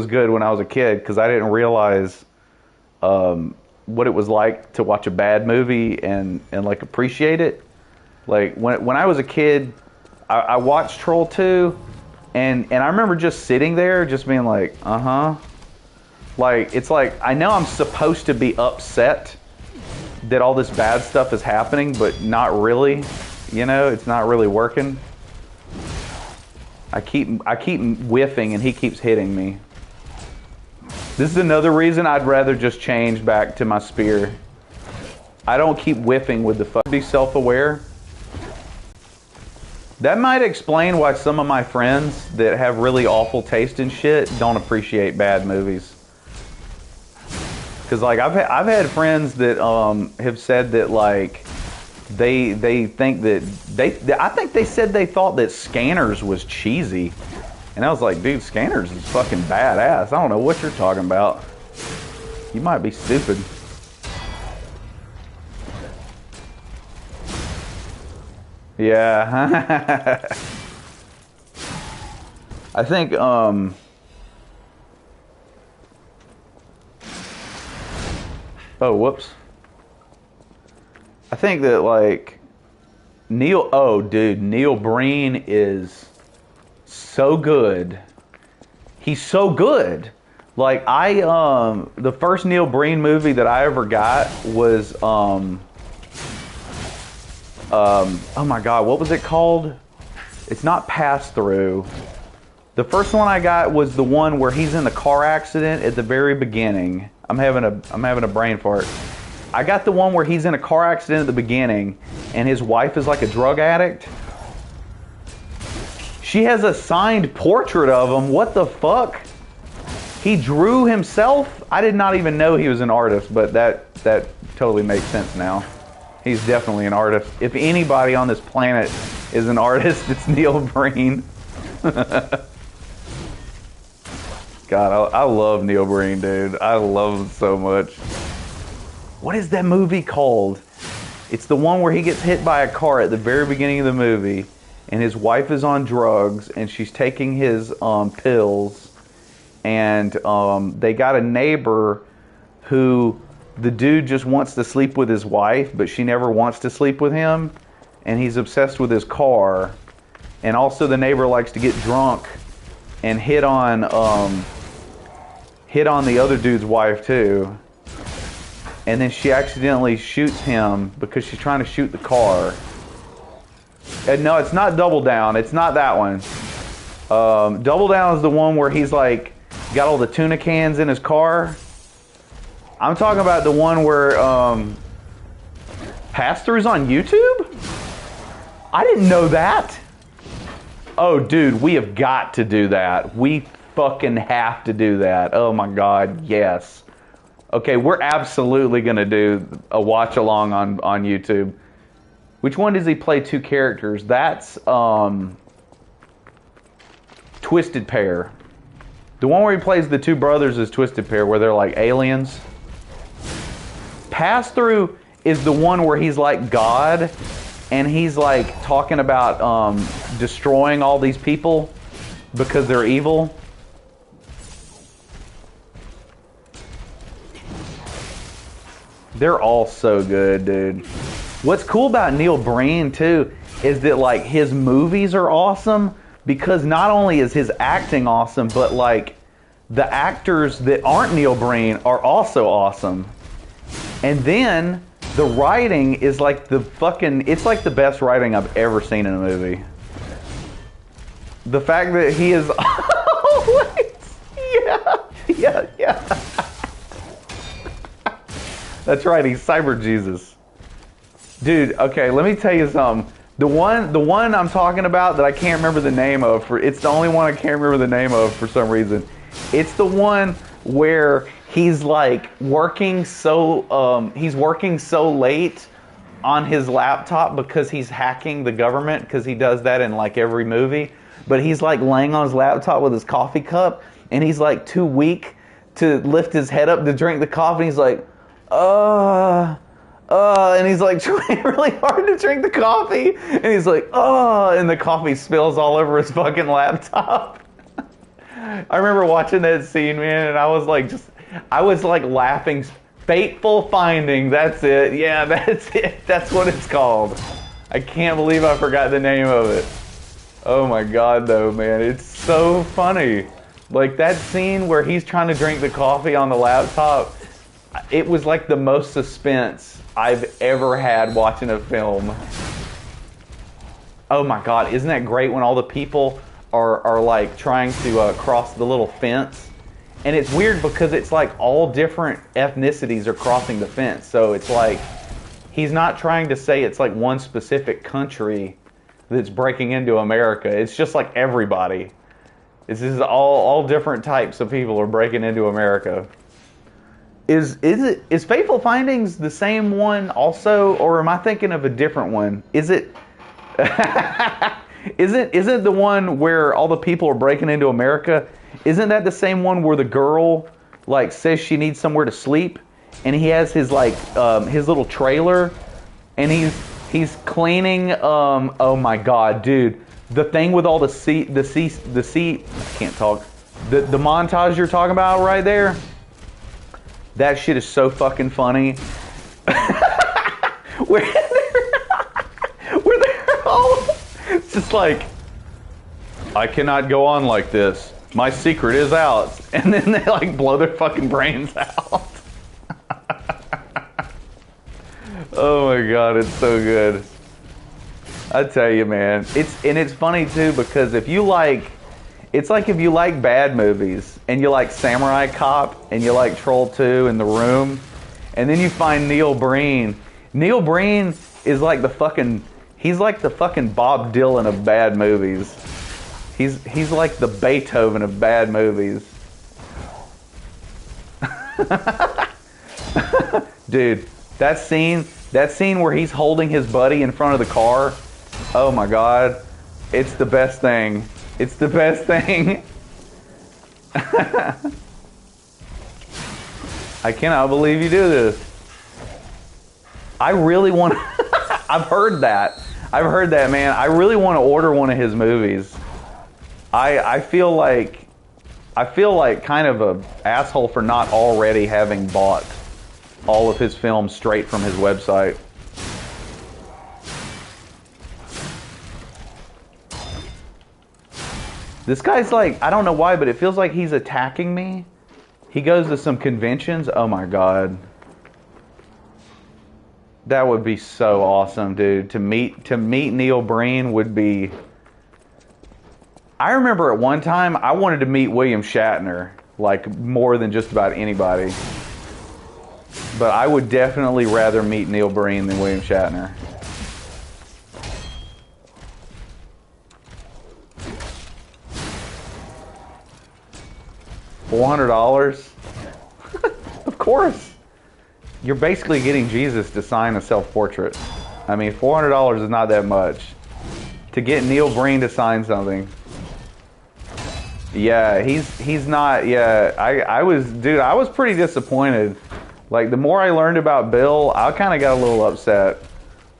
good when I was a kid, because I didn't realize what it was like to watch a bad movie and like appreciate it. Like when I was a kid, I watched Troll 2, and I remember just sitting there just being like, like it's like I know I'm supposed to be upset that all this bad stuff is happening, but not really. You know, it's not really working. I keep whiffing and he keeps hitting me. This is another reason I'd rather just change back to my spear. I don't keep whiffing with the fuck. Be self-aware. That might explain why some of my friends that have really awful taste in shit don't appreciate bad movies. Because like I've had friends that have said that like they think that I think they said they thought that Scanners was cheesy. And I was like, dude, Scanners is fucking badass. I don't know what you're talking about. You might be stupid. Yeah. I think, oh, whoops. I think that, like, Neil Breen is so good. He's so good. Like, the first Neil Breen movie that I ever got was, oh my God, what was it called? It's not Pass Through. The first one I got was the one where he's in the car accident at the very beginning. I'm having a brain fart. I got the one where he's in a car accident at the beginning and his wife is like a drug addict. She has a signed portrait of him. What the fuck? He drew himself? I did not even know he was an artist, but that totally makes sense now. He's definitely an artist. If anybody on this planet is an artist, it's Neil Breen. God, I love Neil Breen, dude. I love him so much. What is that movie called? It's the one where he gets hit by a car at the very beginning of the movie, and his wife is on drugs, and she's taking his pills, and they got a neighbor who the dude just wants to sleep with his wife, but she never wants to sleep with him. and he's obsessed with his car. And also the neighbor likes to get drunk and hit on the other dude's wife too. And then she accidentally shoots him because she's trying to shoot the car. And no, it's not Double Down. It's not that one. Double Down is the one where he's like got all the tuna cans in his car. I'm talking about the one where Pass-Through's on YouTube? I didn't know that. Oh, dude, we have got to do that. We fucking have to do that. Oh my God, yes. Okay, we're absolutely going to do a watch along on YouTube. Which one does he play two characters? That's Twisted Pair. The one where he plays the two brothers is Twisted Pair, where they're like aliens. Pass-Through is the one where he's like God, and he's like talking about destroying all these people because they're evil. They're all so good, dude. What's cool about Neil Breen too is that like his movies are awesome because not only is his acting awesome, but like the actors that aren't Neil Breen are also awesome. And then the writing is like it's like the best writing I've ever seen in a movie. The fact that he is always, yeah. That's right, he's Cyber Jesus. Dude, okay, let me tell you something. The one I'm talking about that I can't remember the name of, it's the only one I can't remember the name of for some reason. It's the one where he's like working so late on his laptop because he's hacking the government, because he does that in like every movie. But he's like laying on his laptop with his coffee cup, and he's like too weak to lift his head up to drink the coffee. He's like, and he's like trying really hard to drink the coffee, and he's like, and the coffee spills all over his fucking laptop. I remember watching that scene, man, and I was like laughing. Fateful Finding, that's it. Yeah, that's it. That's what it's called. I can't believe I forgot the name of it. Oh my God, though, man, it's so funny. Like that scene where he's trying to drink the coffee on the laptop. It was like the most suspense I've ever had watching a film. Oh my God, isn't that great when all the people are like trying to cross the little fence? And it's weird because it's like all different ethnicities are crossing the fence. So it's like, he's not trying to say it's like one specific country that's breaking into America. It's just like everybody. This is all different types of people are breaking into America. Is Fateful Findings the same one also, or am I thinking of a different one? Is it isn't the one where all the people are breaking into America? Isn't that the same one where the girl like says she needs somewhere to sleep, and he has his like his little trailer, and he's cleaning oh my God, dude, the thing with all the I can't talk. The montage you're talking about right there. That shit is so fucking funny. where they're all just like, I cannot go on like this. My secret is out. And then they like blow their fucking brains out. Oh my God, it's so good. I tell you, man. It's funny too because if you like, it's like if you like bad movies and you like Samurai Cop and you like Troll 2 and The Room, and then you find Neil Breen. Neil Breen is like he's like the fucking Bob Dylan of bad movies. He's like the Beethoven of bad movies. Dude, that scene where he's holding his buddy in front of the car, oh my God, it's the best thing. It's the best thing. I cannot believe you do this. I really want I've heard that, man. I really want to order one of his movies. I feel like kind of a asshole for not already having bought all of his films straight from his website. This guy's like, I don't know why, but it feels like he's attacking me. He goes to some conventions. Oh my god. That would be so awesome, dude. To meet Neil Breen would be... I remember at one time I wanted to meet William Shatner, like more than just about anybody. But I would definitely rather meet Neil Breen than William Shatner. $400? Of course. You're basically getting Jesus to sign a self-portrait. I mean, $400 is not that much. To get Neil Breen to sign something. Yeah, he's not, yeah, I was pretty disappointed. Like, the more I learned about Bill, I kind of got a little upset.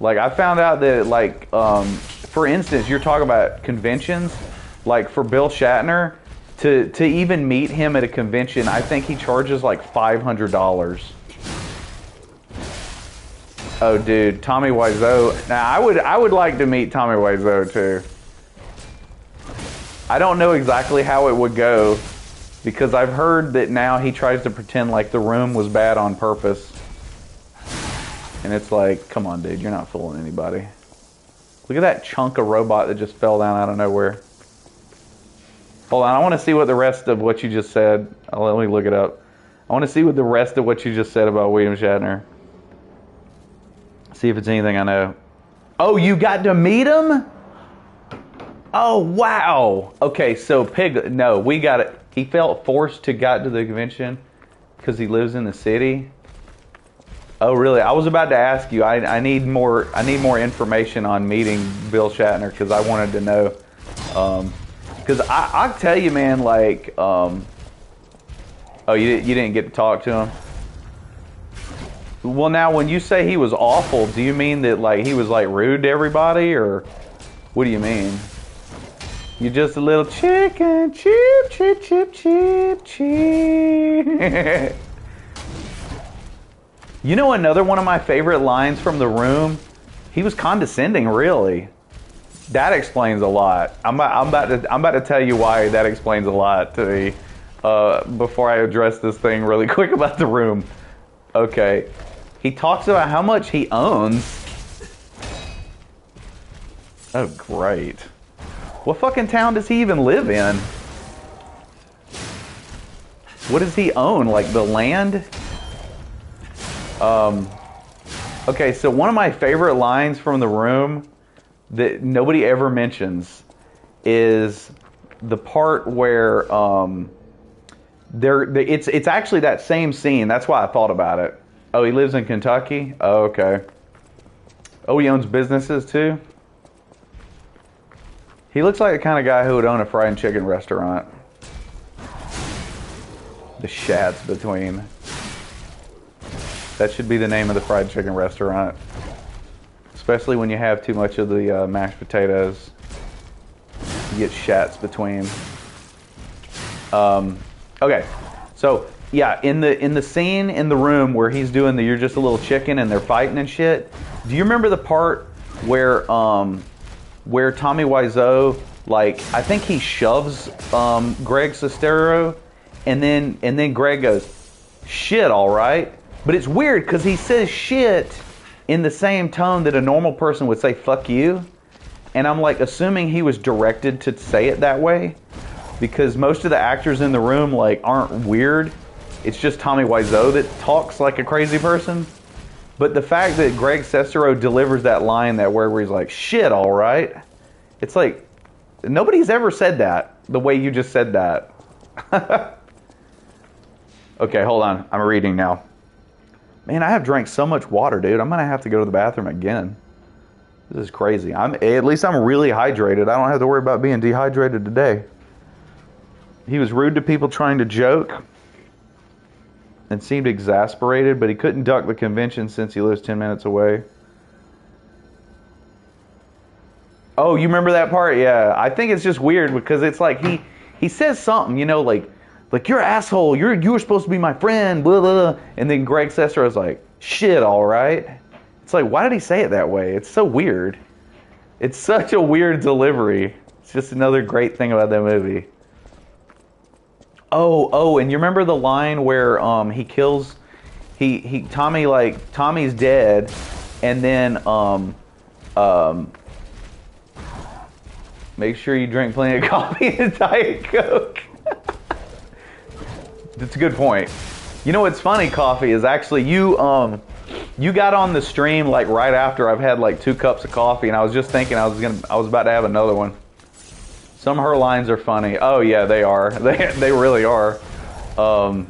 Like, I found out that, like, for instance, you're talking about conventions. Like, for Bill Shatner, to even meet him at a convention, I think he charges like $500. Oh, dude, Tommy Wiseau. Now, I would like to meet Tommy Wiseau too. I don't know exactly how it would go, because I've heard that now he tries to pretend like The Room was bad on purpose. And it's like, come on, dude, you're not fooling anybody. Look at that chunk of robot that just fell down out of nowhere. Hold on, I want to see what the rest of what you just said. Let me look it up. I want to see what the rest of what you just said about William Shatner. See if it's anything I know. Oh, you got to meet him? Oh, wow. Okay, so no, we got it. He felt forced to get to the convention because he lives in the city. Oh, really? I was about to ask you. I need more information on meeting Bill Shatner, because I wanted to know. Because I'll tell you, man, like, oh, you didn't get to talk to him? Well, now, when you say he was awful, do you mean that, like, he was, like, rude to everybody, or what do you mean? You're just a little chicken, chip, chip, chip, chip, chip. You know, another one of my favorite lines from The Room? He was condescending, really. That explains a lot. I'm about to tell you why that explains a lot to me. Before I address this thing really quick about The Room. Okay. He talks about how much he owns. Oh, great. What fucking town does he even live in? What does he own? Like the land? Okay, so one of my favorite lines from The Room that nobody ever mentions is the part where it's actually that same scene. That's why I thought about it. Oh, he lives in Kentucky? Oh, okay. Oh, he owns businesses too? He looks like the kind of guy who would own a fried and chicken restaurant. The Shats Between. That should be the name of the fried chicken restaurant. Especially when you have too much of the mashed potatoes. You get Shats Between. Okay, so yeah, in the scene in The Room where he's doing the "you're just a little chicken" and they're fighting and shit. Do you remember the part where Tommy Wiseau, like, I think he shoves Greg Sestero, and then Greg goes, "Shit, all right." But it's weird because he says shit in the same tone that a normal person would say "fuck you," and I'm like assuming he was directed to say it that way, because most of the actors in The Room, like, aren't weird. It's just Tommy Wiseau that talks like a crazy person. But the fact that Greg Sestero delivers that line where he's like, "Shit, all right," it's like nobody's ever said that the way you just said that. Okay, hold on. I'm reading now. Man, I have drank so much water, dude. I'm gonna have to go to the bathroom again. This is crazy. At least I'm really hydrated. I don't have to worry about being dehydrated today. He was rude to people trying to joke and seemed exasperated, but he couldn't duck the convention since he lives 10 minutes away. Oh, you remember that part? Yeah. I think it's just weird because it's like he says something, you know, like "you're an asshole, you were supposed to be my friend, blah, blah, blah." And then Greg Sestero's like, "Shit, all right." It's like, why did he say it that way? It's so weird. It's such a weird delivery. It's just another great thing about that movie. Oh, and you remember the line where he kills Tommy's dead, and then make sure you drink plenty of coffee and Diet Coke. That's a good point. You know what's funny, Coffee, is actually you got on the stream like right after I've had like 2 cups of coffee, and I was just thinking I was about to have another one. Some of her lines are funny. Oh yeah, they are. They really are. I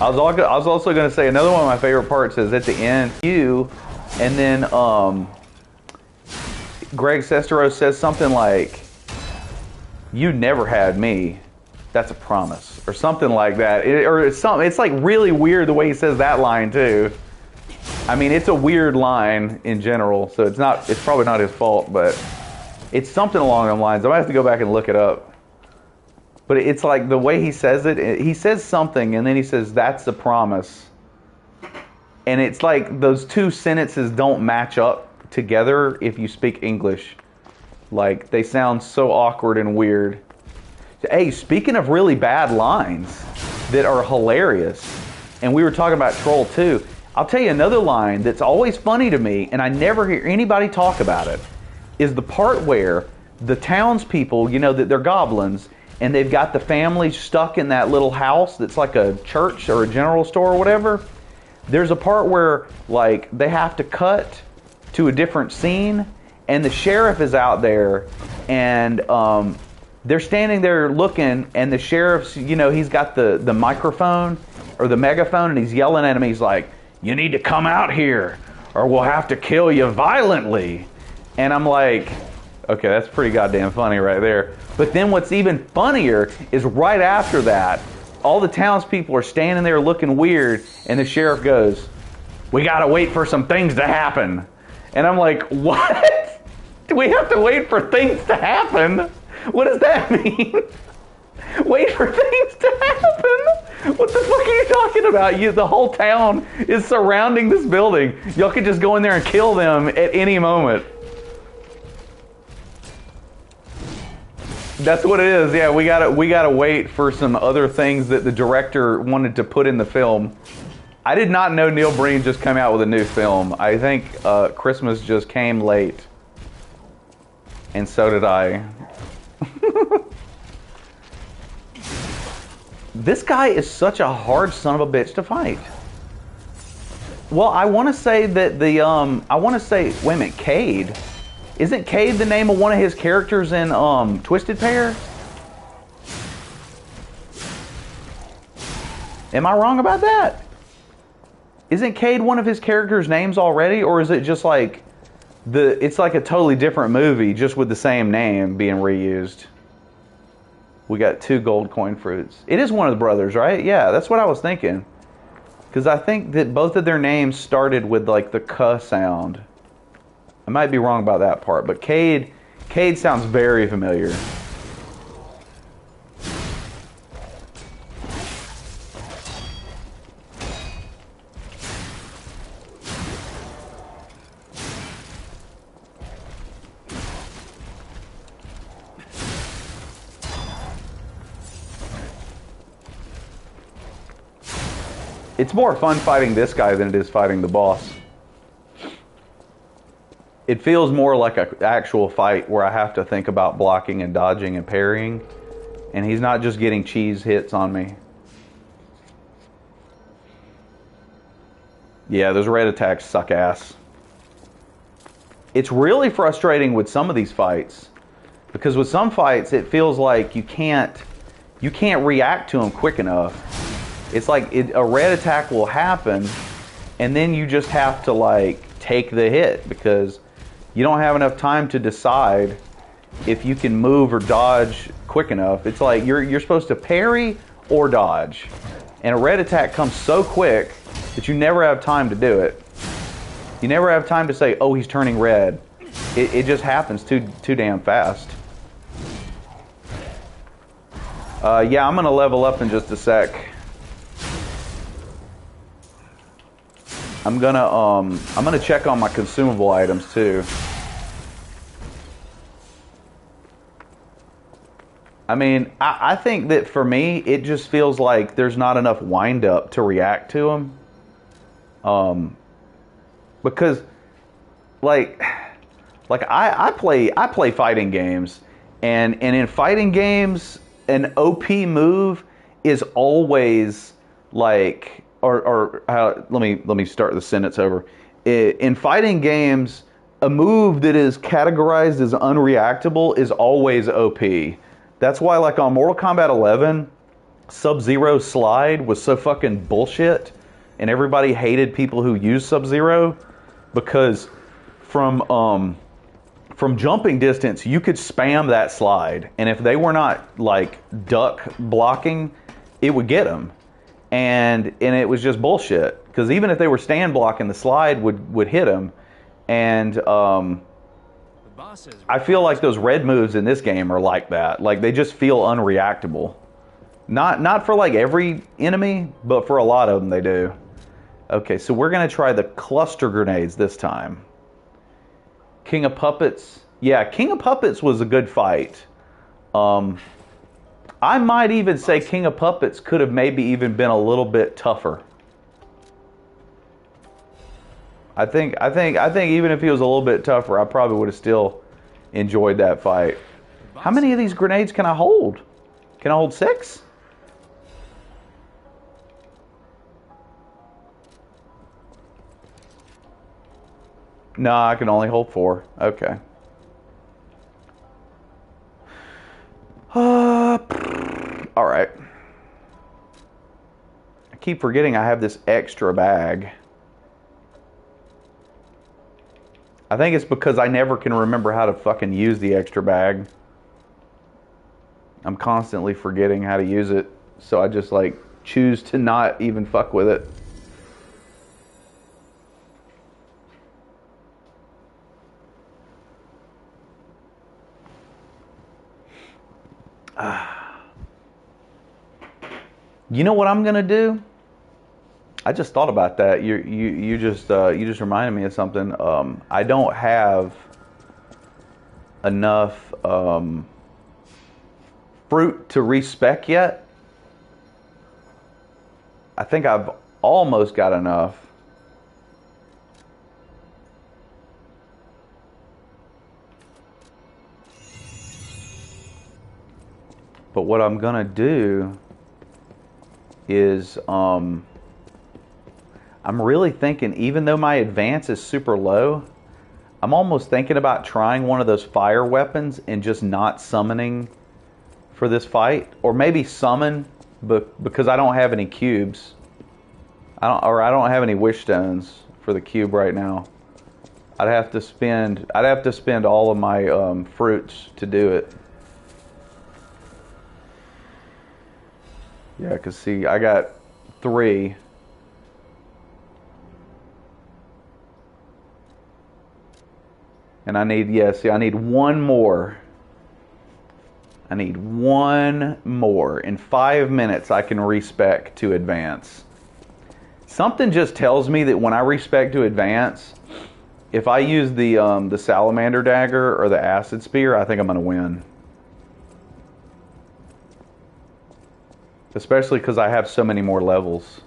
was also going to say another one of my favorite parts is at the end, and then Greg Sestero says something like, "You never had me. That's a promise," or something like that. It's like really weird the way he says that line too. I mean, it's a weird line in general, so it's probably not his fault, but it's something along those lines. I might have to go back and look it up. But it's like the way he says it, he says something and then he says, "That's a promise." And it's like those 2 sentences don't match up together if you speak English. Like, they sound so awkward and weird. Hey, speaking of really bad lines that are hilarious, and we were talking about Troll 2, I'll tell you another line that's always funny to me, and I never hear anybody talk about it, is the part where the townspeople, that they're goblins, and they've got the family stuck in that little house that's like a church or a general store or whatever. There's a part where, like, they have to cut to a different scene, and the sheriff is out there, and they're standing there looking, and the sheriff's, he's got the microphone or the megaphone, and he's yelling at him. He's like, "You need to come out here, or we'll have to kill you violently." And I'm like, okay, that's pretty goddamn funny right there. But then what's even funnier is right after that, all the townspeople are standing there looking weird, and the sheriff goes, "We gotta wait for some things to happen." And I'm like, what? Do we have to wait for things to happen? What does that mean? Wait for things to happen? What the fuck are you talking about? The whole town is surrounding this building. Y'all could just go in there and kill them at any moment. That's what it is. Yeah, we gotta wait for some other things that the director wanted to put in the film. I did not know Neil Breen just came out with a new film. I think Christmas just came late, and so did I. This guy is such a hard son of a bitch to fight. Well, I want to say that wait a minute, Cade. Isn't Cade the name of one of his characters in Twisted Pair? Am I wrong about that? Isn't Cade one of his characters' names already, or is it just like it's like a totally different movie just with the same name being reused? We got 2 gold coin fruits. It is one of the brothers, right? Yeah, that's what I was thinking. Because I think that both of their names started with like the "k" sound. I might be wrong about that part, but Cade sounds very familiar. It's more fun fighting this guy than it is fighting the boss. It feels more like an actual fight where I have to think about blocking and dodging and parrying, and he's not just getting cheese hits on me. Yeah, those red attacks suck ass. It's really frustrating with some of these fights, because with some fights it feels like you can't react to them quick enough. It's like a red attack will happen, and then you just have to like take the hit because you don't have enough time to decide if you can move or dodge quick enough. It's like you're supposed to parry or dodge, and a red attack comes so quick that you never have time to do it. You never have time to say, "Oh, he's turning red." It just happens too damn fast. Yeah, I'm gonna level up in just a sec. I'm gonna check on my consumable items too. I mean, I think that for me, it just feels like there's not enough wind up to react to them. Because, like I play fighting games, and in fighting games, an OP move is always like, let me start the sentence over. In fighting games, a move that is categorized as unreactable is always OP. That's why, like on Mortal Kombat 11, Sub-Zero slide was so fucking bullshit, and everybody hated people who used Sub-Zero because from jumping distance you could spam that slide, and if they were not like duck blocking, it would get them, and it was just bullshit because even if they were stand blocking, the slide would hit them, and I feel like those red moves in this game are like that. Like they just feel unreactable. Not for like every enemy, but for a lot of them they do. Okay, so we're gonna try the cluster grenades this time. King of Puppets. Yeah, King of Puppets was a good fight. I might even say King of Puppets could have maybe even been a little bit tougher. I think even if he was a little bit tougher, I probably would have still enjoyed that fight. How many of these grenades can I hold? Can I hold 6? No, I can only hold 4. Okay. All right. I keep forgetting I have this extra bag. I think it's because I never can remember how to fucking use the extra bag. I'm constantly forgetting how to use it, so I just like choose to not even fuck with it. You know what I'm gonna do? I just thought about that. You just reminded me of something. I don't have enough fruit to respec yet. I think I've almost got enough. But what I'm gonna do is I'm really thinking, even though my advance is super low, I'm almost thinking about trying one of those fire weapons and just not summoning for this fight, or maybe summon, but because I don't have any cubes, I don't have any wish stones for the cube right now. I'd have to spend all of my fruits to do it. Yeah, cause see, I got 3. And I need, I need 1 more. I need 1 more. In 5 minutes, I can respec to advance. Something just tells me that when I respec to advance, if I use the salamander dagger or the acid spear, I think I'm gonna win. Especially because I have so many more levels.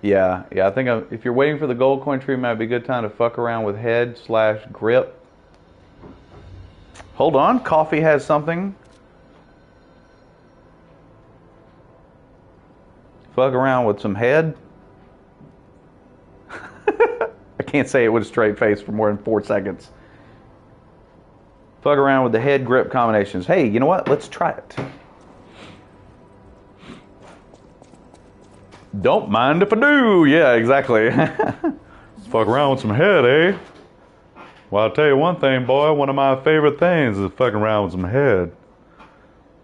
Yeah, I think if you're waiting for the gold coin tree, it might be a good time to fuck around with head/grip. Hold on, coffee has something. Fuck around with some head. I can't say it with a straight face for more than 4 seconds. Fuck around with the head grip combinations. Hey, you know what? Let's try it. Don't mind if I do. Yeah, exactly. Fuck around with some head, eh? Well, I'll tell you one thing, boy. One of my favorite things is fucking around with some head.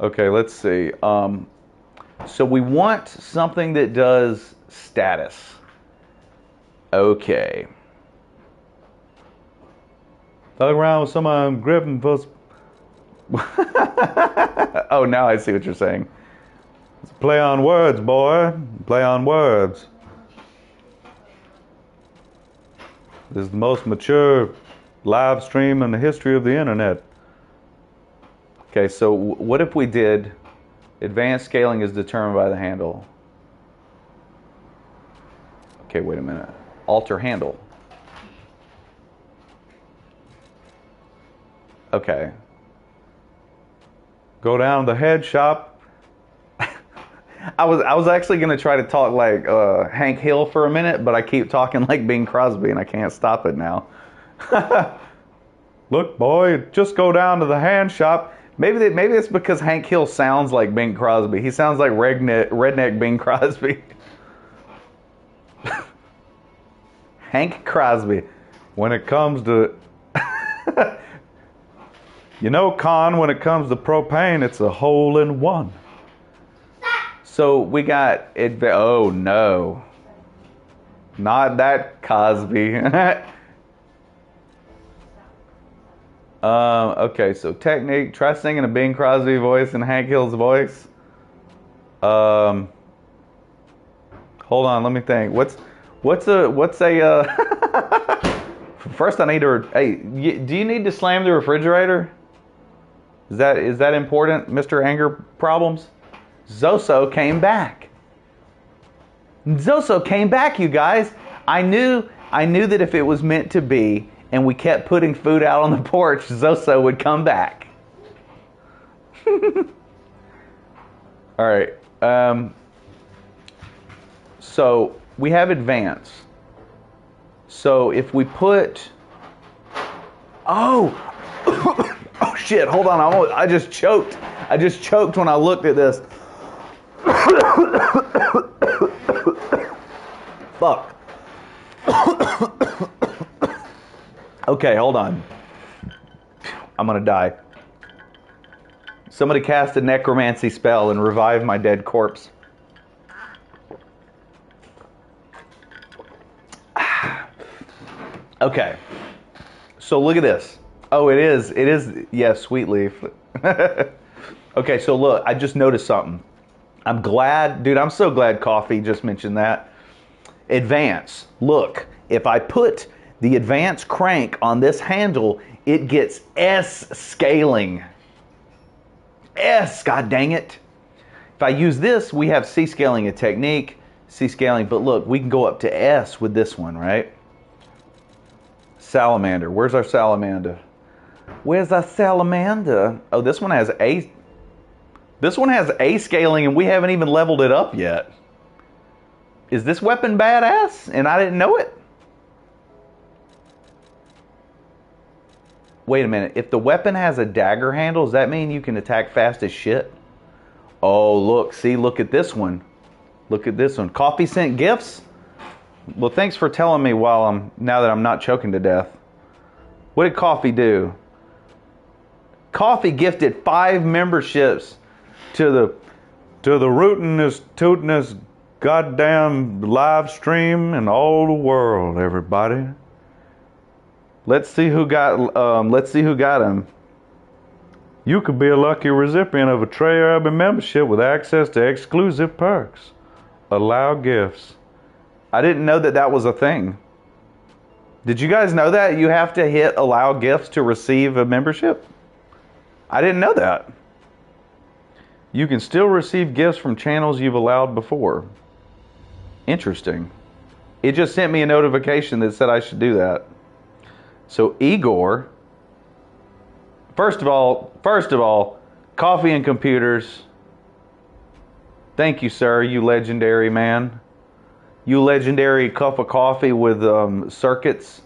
Okay, let's see. So we want something that does status. Okay. Fuck around with some grip and post. Oh, now I see what you're saying. It's a play on words, boy. Play on words. This is the most mature live stream in the history of the internet. Okay, so what if we did advanced scaling is determined by the handle? Okay, wait a minute. Alter handle. Okay. Go down to the head shop. I was actually gonna try to talk like Hank Hill for a minute, but I keep talking like Bing Crosby and I can't stop it now. Look, boy, just go down to the hand shop. Maybe it's because Hank Hill sounds like Bing Crosby. He sounds like redneck Bing Crosby. Hank Crosby. When it comes to you know, Con, when it comes to propane, it's a hole in one. So we got it. Oh no, not that Cosby. Okay, so technique. Try singing a Bing Crosby voice and Hank Hill's voice. Hold on, let me think. What's a First, I need to. Hey, do you need to slam the refrigerator? Is that important, Mr. Anger Problems? Zoso came back. Zoso came back, you guys. I knew that if it was meant to be, and we kept putting food out on the porch, Zoso would come back. All right. So we have advance. So if we put, oh shit! Hold on, I just choked. I just choked when I looked at this. Fuck. Okay, hold on. I'm gonna die. Somebody cast a necromancy spell and revive my dead corpse. Okay. So look at this. Oh, it is, yes, Sweet Leaf. Okay, so look, I just noticed something. I'm glad, dude, I'm so glad Coffee just mentioned that. Advance. Look, if I put the advance crank on this handle, it gets S scaling. S, god dang it. If I use this, we have C scaling a technique, C scaling, but look, we can go up to S with this one, right? Salamander. Where's our salamander? Where's our salamander? Oh, this one has A. This one has A scaling and we haven't even leveled it up yet. Is this weapon badass and I didn't know it? Wait a minute. If the weapon has a dagger handle, does that mean you can attack fast as shit? Oh, look. See, look at this one. Look at this one. Coffee sent gifts? Well, thanks for telling me now that I'm not choking to death. What did Coffee do? Coffee gifted 5 memberships to the rootinest, tootinest, goddamn live stream in all the world, everybody. Let's see who got him. You could be a lucky recipient of a Trey Urban membership with access to exclusive perks. Allow gifts. I didn't know that was a thing. Did you guys know that? You have to hit allow gifts to receive a membership? I didn't know that. You can still receive gifts from channels you've allowed before. Interesting. It just sent me a notification that said I should do that. So Igor, first of all, Coffee and Computers. Thank you, sir, you legendary man. You legendary cup of coffee with circuits.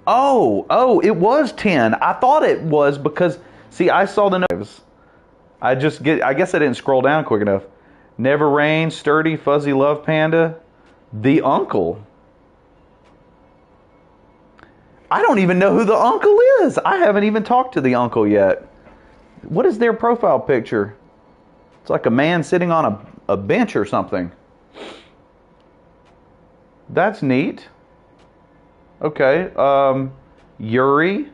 Oh, it was 10. I thought it was because, see, I saw the notes. I guess I didn't scroll down quick enough. Never Rain, Sturdy, Fuzzy Love Panda, The Uncle. I don't even know who the uncle is. I haven't even talked to the uncle yet. What is their profile picture? It's like a man sitting on a bench or something. That's neat. Okay. Yuri,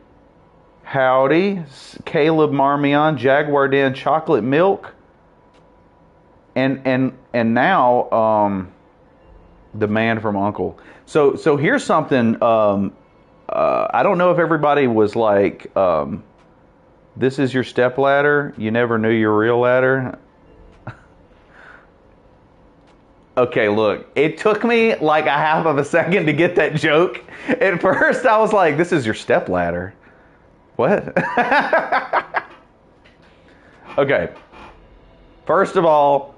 Howdy, Caleb Marmion, Jaguar Den Chocolate Milk, and now The man from Uncle. So here's something. I don't know if everybody was like, this is your step ladder. You never knew your real ladder. Okay, look, it took me like a half of a second to get that joke. At first, I was like, this is your step ladder. What? Okay. First of all,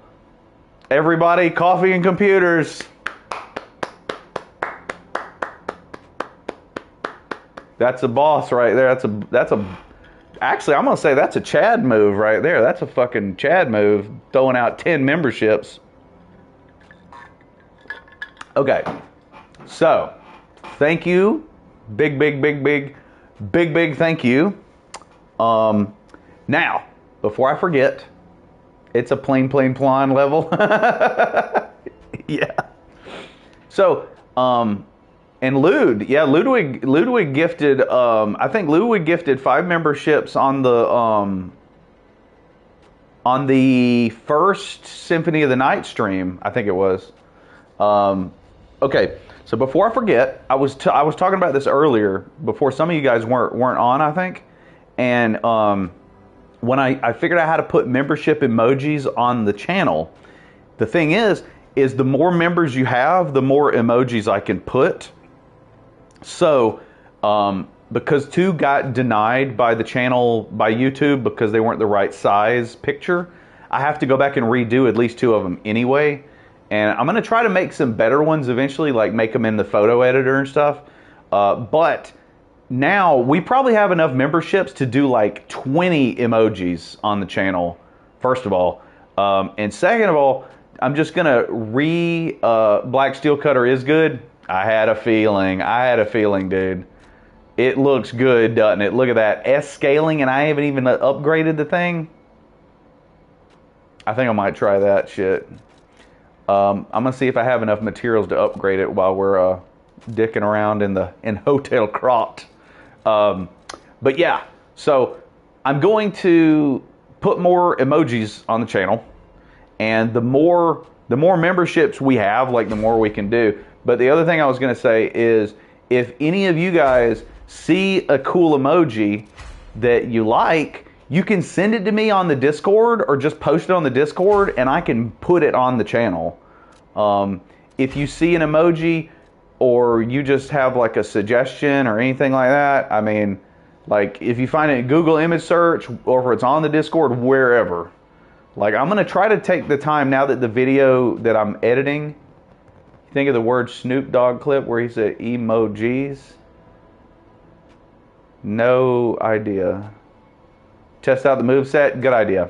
everybody, coffee and computers. That's a boss right there. That's a actually, I'm going to say that's a Chad move right there. That's a fucking Chad move, throwing out 10 memberships. Okay, so thank you, big thank you. Now, before I forget, it's a plain plan level. Yeah. So, and Ludwig gifted. I think Ludwig gifted 5 memberships on the first Symphony of the Night stream. I think it was. Okay, so before I forget, I was talking about this earlier before some of you guys weren't on, I think, and when I figured out how to put membership emojis on the channel, the thing is the more members you have, the more emojis I can put. So because 2 got denied by the channel by YouTube because they weren't the right size picture, I have to go back and redo at least 2 of them anyway. And I'm going to try to make some better ones eventually, like make them in the photo editor and stuff. But now we probably have enough memberships to do like 20 emojis on the channel, first of all. And second of all, I'm just going to Black Steel Cutter is good. I had a feeling, dude. It looks good, doesn't it? Look at that. S scaling, and I haven't even upgraded the thing. I think I might try that shit. I'm gonna see if I have enough materials to upgrade it while we're dicking around in Hotel Krot. But yeah, so I'm going to put more emojis on the channel, and the more memberships we have, like the more we can do. But the other thing I was gonna say is, if any of you guys see a cool emoji that you like, you can send it to me on the Discord or just post it on the Discord and I can put it on the channel. If you see an emoji or you just have like a suggestion or anything like that, I mean, like if you find it in Google image search or if it's on the Discord, wherever. Like I'm going to try to take the time now that the video that I'm editing, think of the word Snoop Dogg clip where he said emojis. No idea. Test out the moveset. Good idea.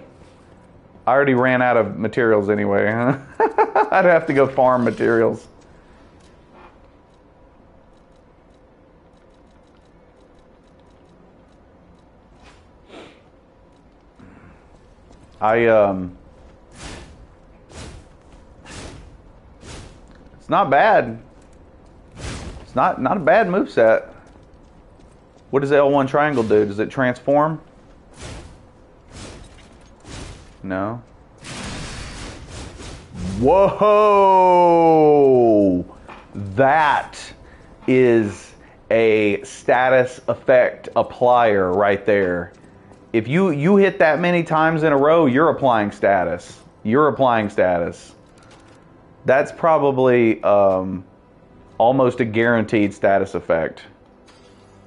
I already ran out of materials anyway. I'd have to go farm materials. It's not bad. It's not a bad moveset. What does the L1 triangle do? Does it transform? No. Whoa! That is a status effect applier right there. If you hit that many times in a row, you're applying status. You're applying status. That's probably almost a guaranteed status effect.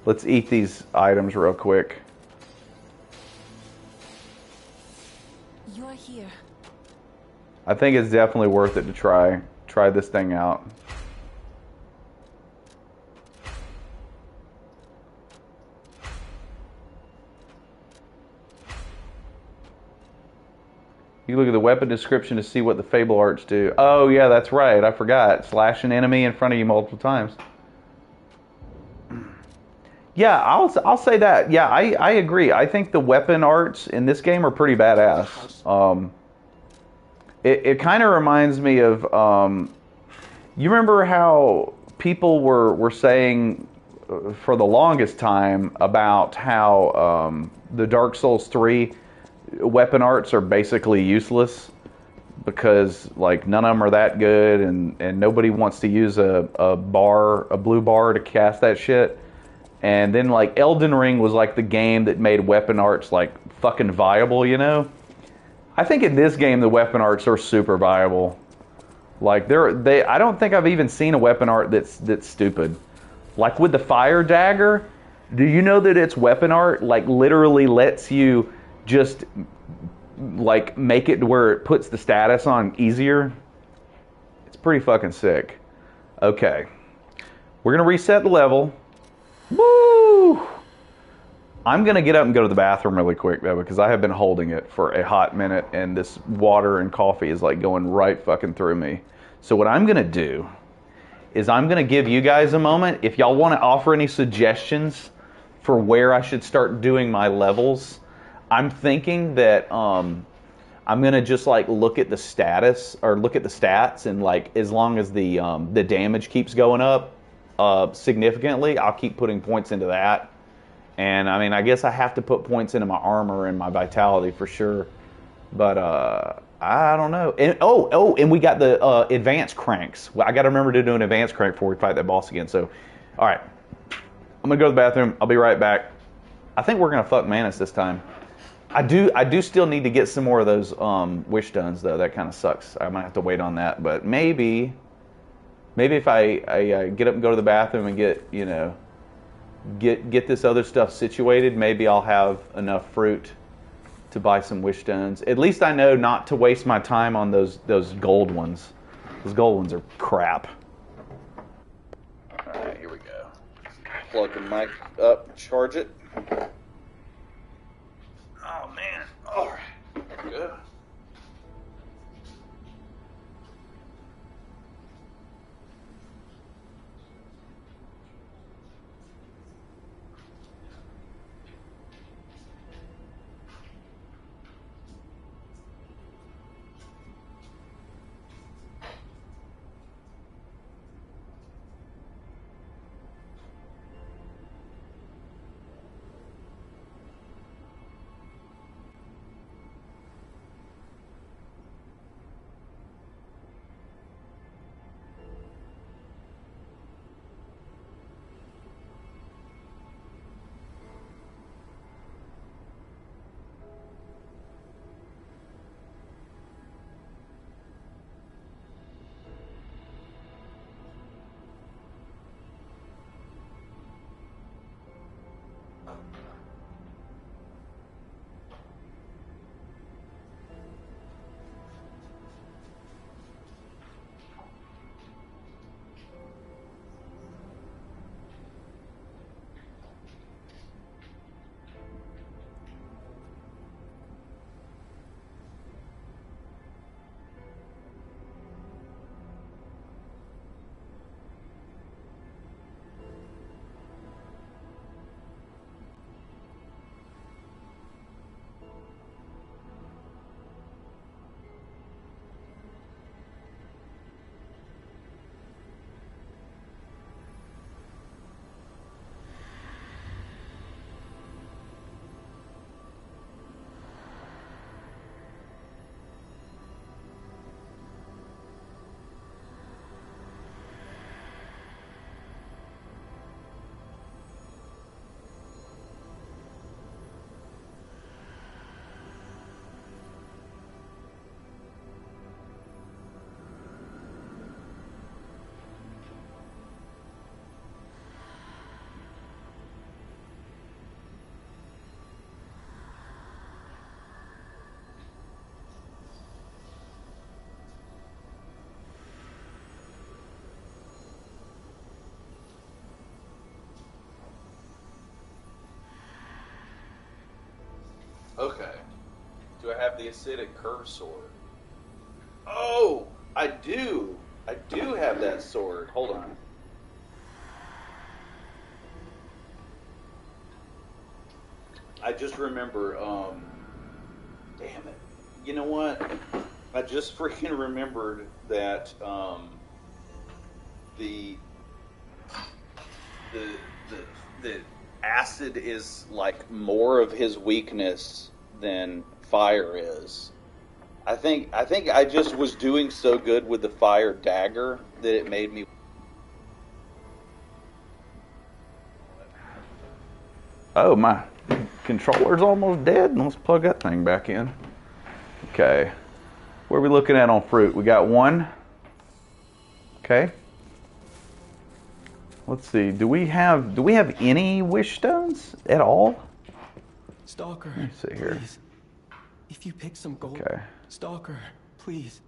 Let's eat these items real quick. You're here. I think it's definitely worth it to try this thing out. You look at the weapon description to see what the Fable arts do. Oh yeah, that's right. I forgot. Slash an enemy in front of you multiple times. Yeah, I'll say that. Yeah, I agree. I think the weapon arts in this game are pretty badass. It kind of reminds me of, you remember how people were saying for the longest time about how the Dark Souls 3 weapon arts are basically useless because like none of them are that good, and nobody wants to use a blue bar to cast that shit. And then like Elden Ring was like the game that made weapon arts like fucking viable, you know? I think in this game the weapon arts are super viable. Like I don't think I've even seen a weapon art that's stupid. Like with the fire dagger, do you know that its weapon art like literally lets you just like make it to where it puts the status on easier? It's pretty fucking sick. Okay. We're gonna reset the level. Woo! I'm gonna get up and go to the bathroom really quick though, because I have been holding it for a hot minute and this water and coffee is like going right fucking through me. So what I'm gonna do is I'm gonna give you guys a moment. If y'all want to offer any suggestions for where I should start doing my levels, I'm thinking that I'm gonna just like look at the status or look at the stats, and like as long as the damage keeps going up significantly, I'll keep putting points into that. And I mean, I guess I have to put points into my armor and my vitality for sure. But I don't know. And and we got the advanced cranks. Well, I got to remember to do an advanced crank before we fight that boss again. So, all right, I'm gonna go to the bathroom. I'll be right back. I think we're gonna fuck Manus this time. I do still need to get some more of those wish stones though. That kind of sucks. I might have to wait on that. But maybe if I get up and go to the bathroom and get this other stuff situated, maybe I'll have enough fruit to buy some wish stones. At least I know not to waste my time on those gold ones. Those gold ones are crap. All right, here we go. Plug the mic up, charge it. Oh man! All right, there we go. Okay. Do I have the acidic curve sword? Oh, I do. I do have that sword. Hold on. I just remember, damn it. You know what? I just freaking remembered that, the acid is like more of his weakness than fire is. I think I just was doing so good with the fire dagger that it made me. Oh, my controller's almost dead. Let's plug that thing back in. Okay. What are we looking at on fruit? We got one. Okay. Let's see. Do we have any wish stones at all? Stalker, Let me see here. please. If you pick some gold, Okay. Stalker, please.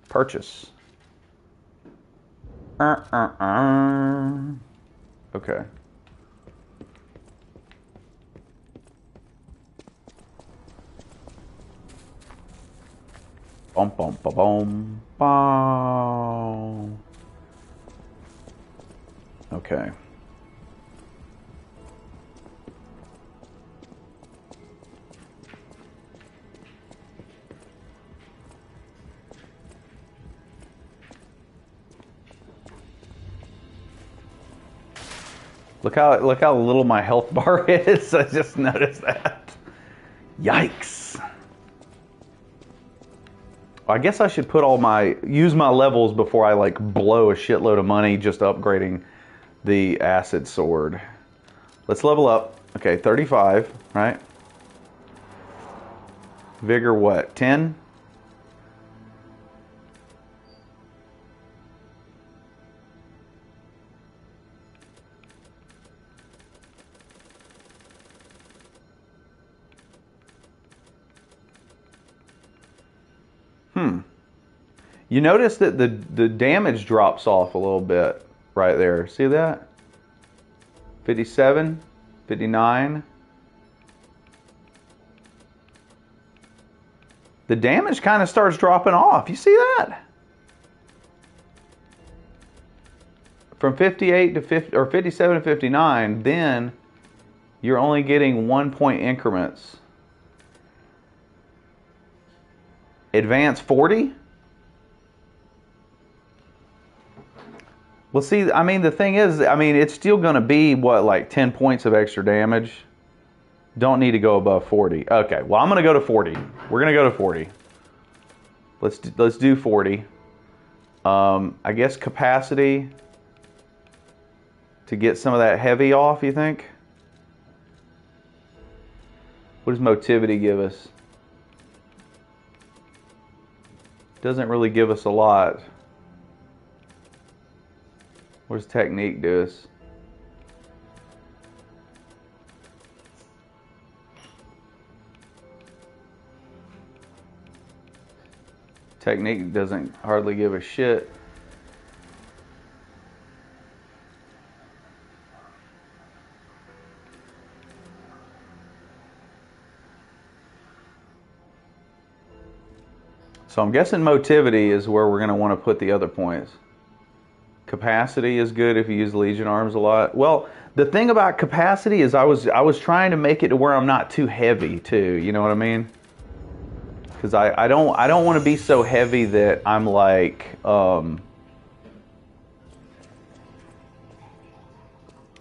Purchase. Okay. Bum bum ba bum bum. Okay. Look how little my health bar is. I just noticed that. Yikes. I guess I should put use my levels before I like blow a shitload of money just upgrading the acid sword. Let's level up. Okay, 35, right? Vigor what? 10? You notice that the damage drops off a little bit right there. See that? 57, 59. The damage kind of starts dropping off. You see that? From 58 to 50 or 57 to 59, then you're only getting 1 point increments. Advance 40? Well, see, I mean, the thing is, I mean, it's still going to be, what, like 10 points of extra damage? Don't need to go above 40. Okay, well, I'm going to go to 40. We're going to go to 40. Let's do 40. I guess capacity to get some of that heavy off, you think? What does motivity give us? Doesn't really give us a lot. What does technique do us? Technique doesn't hardly give a shit. So I'm guessing motivity is where we're going to want to put the other points. Capacity is good if you use Legion arms a lot. Well, the thing about capacity is I was trying to make it to where I'm not too heavy too. You know what I mean? Because I don't want to be so heavy that I'm like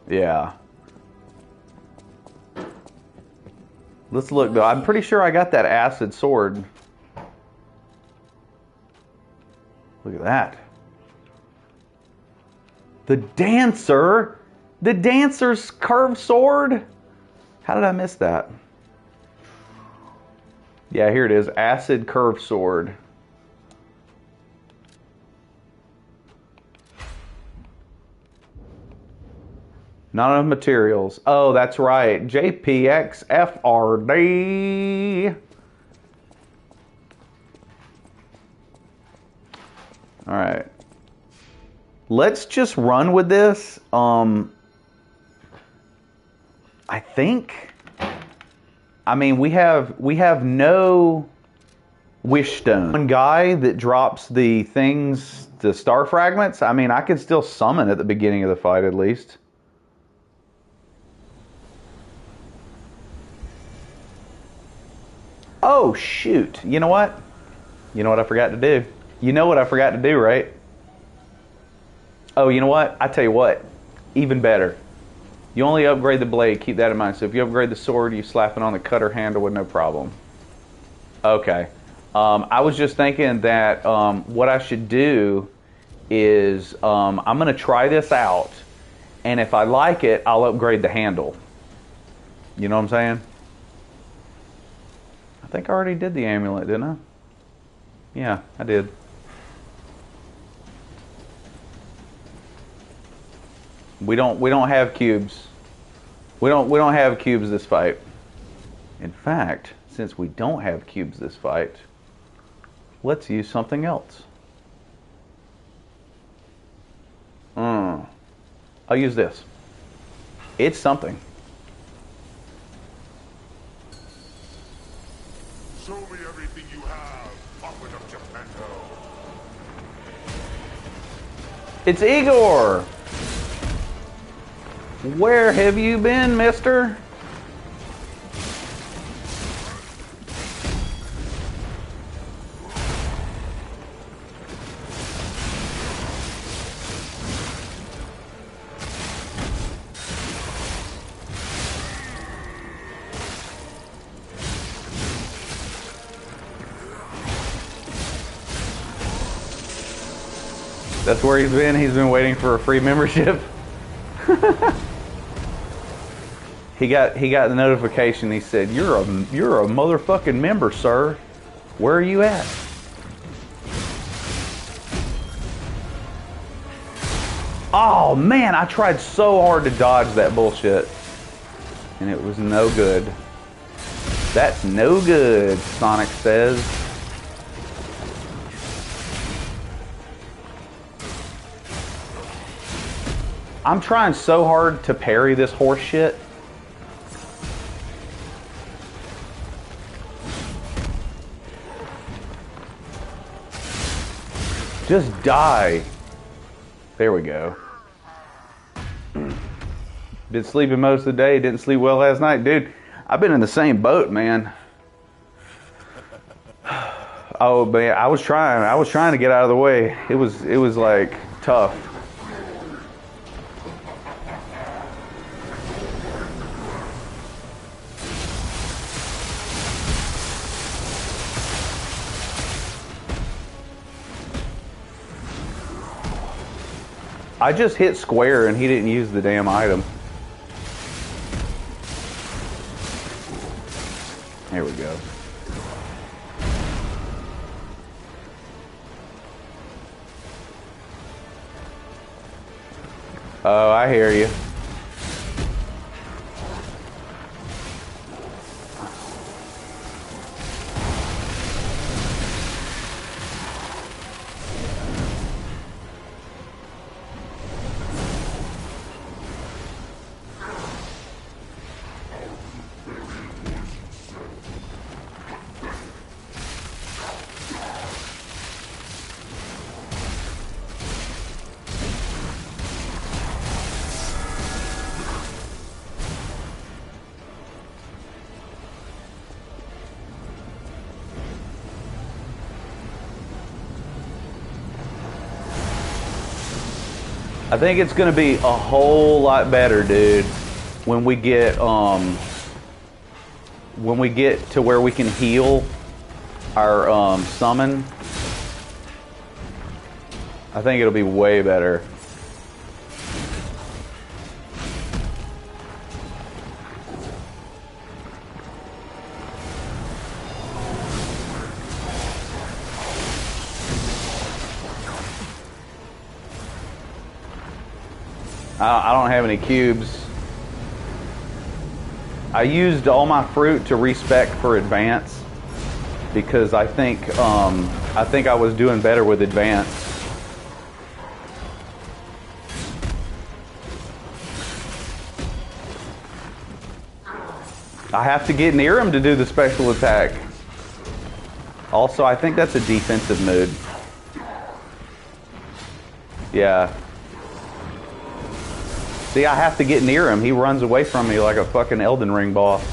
yeah. Let's look though. I'm pretty sure I got that acid sword. Look at that. The Dancer? The Dancer's curved sword? How did I miss that? Yeah, here it is. Acid curved sword. Not enough materials. Oh, that's right. JPX FRD. All right. Let's just run with this. I think. I mean, we have no wish stone. One guy that drops the things, the star fragments. I mean, I can still summon at the beginning of the fight at least. Oh shoot! You know what? You know what I forgot to do? You know what I forgot to do, right? Oh, you know what? I tell you what, even better. You only upgrade the blade, keep that in mind. So if you upgrade the sword, you slap it on the cutter handle with no problem. Okay. I was just thinking that what I should do is I'm going to try this out, and if I like it, I'll upgrade the handle. You know what I'm saying? I think I already did the amulet, didn't I? Yeah, I did. We don't have cubes. We don't have cubes this fight. In fact, since we don't have cubes this fight, let's use something else. I'll use this. It's something. Show me everything you have, Aqueduct of Geppetto. It's Igor! Where have you been, mister? That's where he's been. He's been waiting for a free membership. He got the notification. He said, "You're a motherfucking member, sir. Where are you at?" Oh man, I tried so hard to dodge that bullshit, and it was no good. That's no good, Sonic says. I'm trying so hard to parry this horse shit. Just die. There we go. Been sleeping most of the day. Didn't sleep well last night. Dude, I've been in the same boat, man. Oh, man, I was trying to get out of the way. It was like tough. I just hit square and he didn't use the damn item. There we go. Oh, I hear you. I think it's going to be a whole lot better, dude, when we get to where we can heal our summon. I think it'll be way better. I don't have any cubes. I used all my fruit to respec for advance because I think I was doing better with advance. I have to get near him to do the special attack. Also, I think that's a defensive mood. Yeah. See, I have to get near him. He runs away from me like a fucking Elden Ring boss.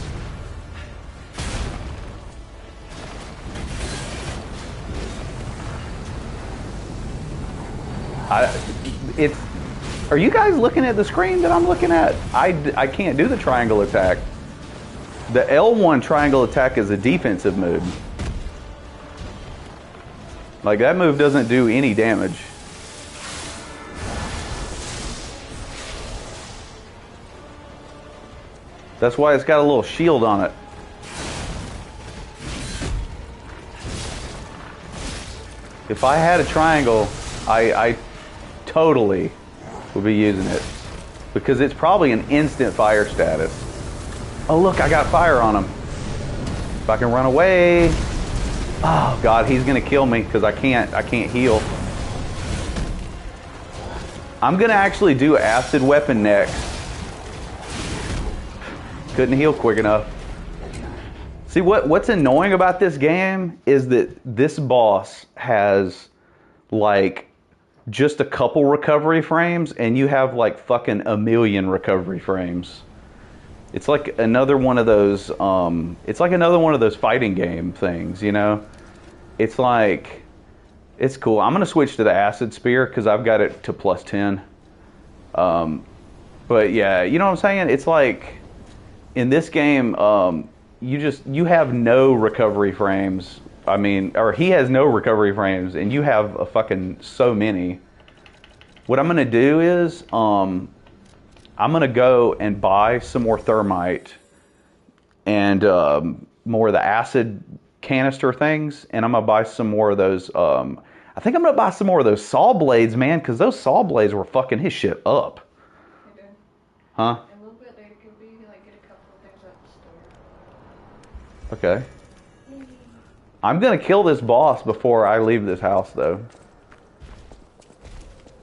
Are you guys looking at the screen that I'm looking at? I can't do the triangle attack. The L1 triangle attack is a defensive move. Like, that move doesn't do any damage. That's why it's got a little shield on it. If I had a triangle, I totally would be using it. Because it's probably an instant fire status. Oh look, I got fire on him. If I can run away. Oh God, he's gonna kill me because I can't heal. I'm gonna actually do acid weapon next. Couldn't heal quick enough. See, what's annoying about this game is that this boss has like just a couple recovery frames and you have like fucking a million recovery frames. It's like another one of those fighting game things, you know? It's like, it's cool. I'm gonna switch to the acid spear because I've got it to +10. But yeah, you know what I'm saying? It's like in this game, you have no recovery frames. I mean, or he has no recovery frames, and you have a fucking so many. What I'm gonna do is, I'm gonna go and buy some more thermite and more of the acid canister things, and I'm gonna buy some more of those. I think I'm gonna buy some more of those saw blades, man, because those saw blades were fucking his shit up. They did. Huh? A little bit later, could we like get a couple of things at the store? Okay. I'm gonna kill this boss before I leave this house, though.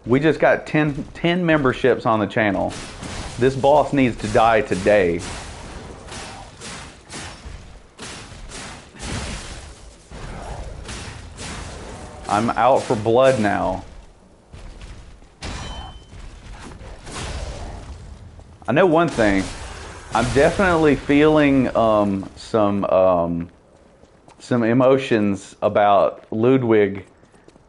We just got 10 memberships on the channel. This boss needs to die today. I'm out for blood now. I know one thing. I'm definitely feeling some emotions about Ludwig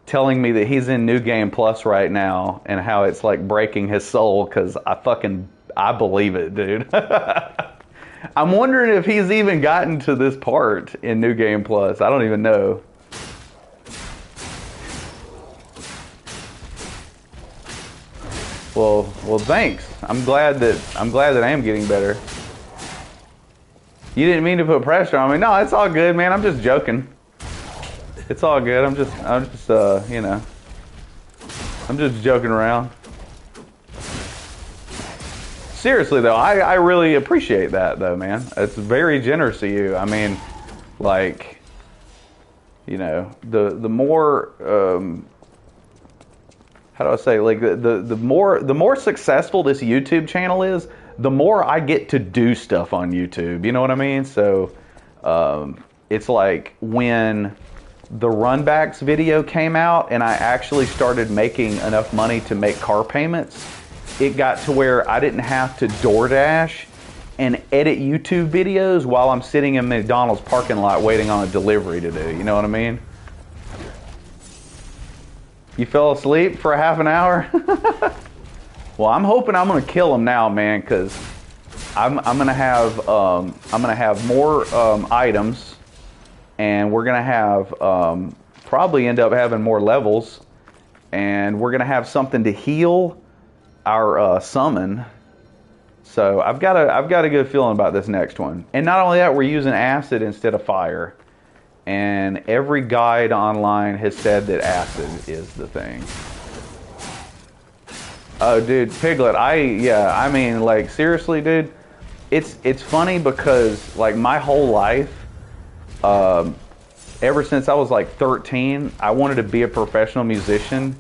telling me that he's in New Game Plus right now and how it's like breaking his soul, because I believe it, dude. I'm wondering if he's even gotten to this part in New Game Plus. I don't even know. Well, thanks. I'm glad that I am getting better. You didn't mean to put pressure on me. No, it's all good, man. I'm just joking. It's all good. I'm just you know, I'm just joking around. Seriously though, I really appreciate that though, man. It's very generous of you. I mean, like, you know, the more how do I say, like the more successful this YouTube channel is, the more I get to do stuff on YouTube. You know what I mean? So it's like when the Runbacks video came out and I actually started making enough money to make car payments, it got to where I didn't have to DoorDash and edit YouTube videos while I'm sitting in McDonald's parking lot waiting on a delivery to do. You know what I mean? You fell asleep for a half an hour? Well, I'm hoping I'm gonna kill him now, man, because I'm gonna have more items, and we're gonna have probably end up having more levels, and we're gonna have something to heal our summon. So I've got a good feeling about this next one. And not only that, we're using acid instead of fire. And every guide online has said that acid is the thing. Oh, dude, Piglet, I mean, like, seriously, dude, it's funny because, like, my whole life, ever since I was, like, 13, I wanted to be a professional musician.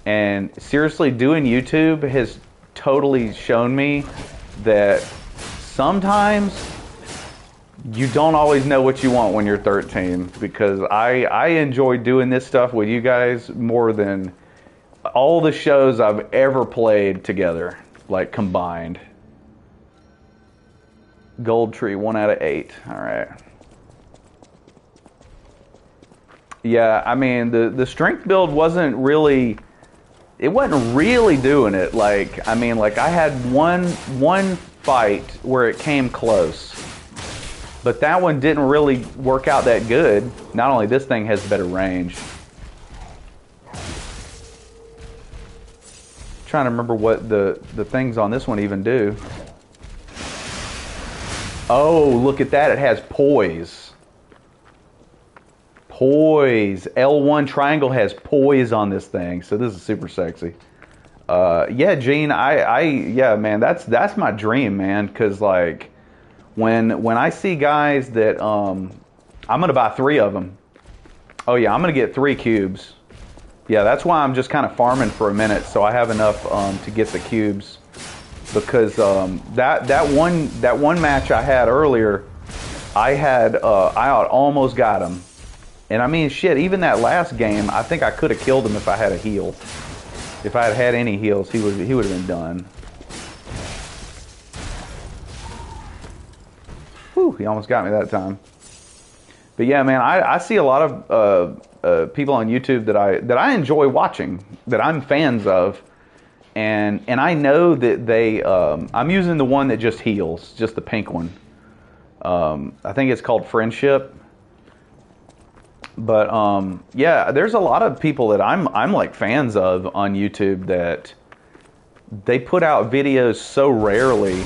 And seriously, doing YouTube has totally shown me that sometimes you don't always know what you want when you're 13, because I enjoy doing this stuff with you guys more than all the shows I've ever played together, like combined. Gold Tree, 1 out of 8. All right. Yeah, I mean, the strength build wasn't really doing it. Like, I mean, like I had one fight where it came close. But that one didn't really work out that good. Not only this thing has better range. trying to remember what the things on this one even do. Oh, look at that. It has poise. Poise. L1 triangle has poise on this thing. So this is super sexy. Yeah, Gene, yeah, man, that's my dream, man. Cause like when I see guys that, I'm going to buy 3 of them. Oh yeah, I'm going to get 3 cubes. Yeah, that's why I'm just kind of farming for a minute. So I have enough, to get the cubes. Because that one match I had earlier, I almost got him, and I mean shit. Even that last game, I think I could have killed him if I had a heal. If I had had any heals, he would have been done. Whew, he almost got me that time. But yeah, man, I see a lot of people on YouTube that I enjoy watching, that I'm fans of. And I know that they, I'm using the one that just heals, just the pink one. I think it's called Friendship. But yeah, there's a lot of people that I'm like fans of on YouTube that they put out videos so rarely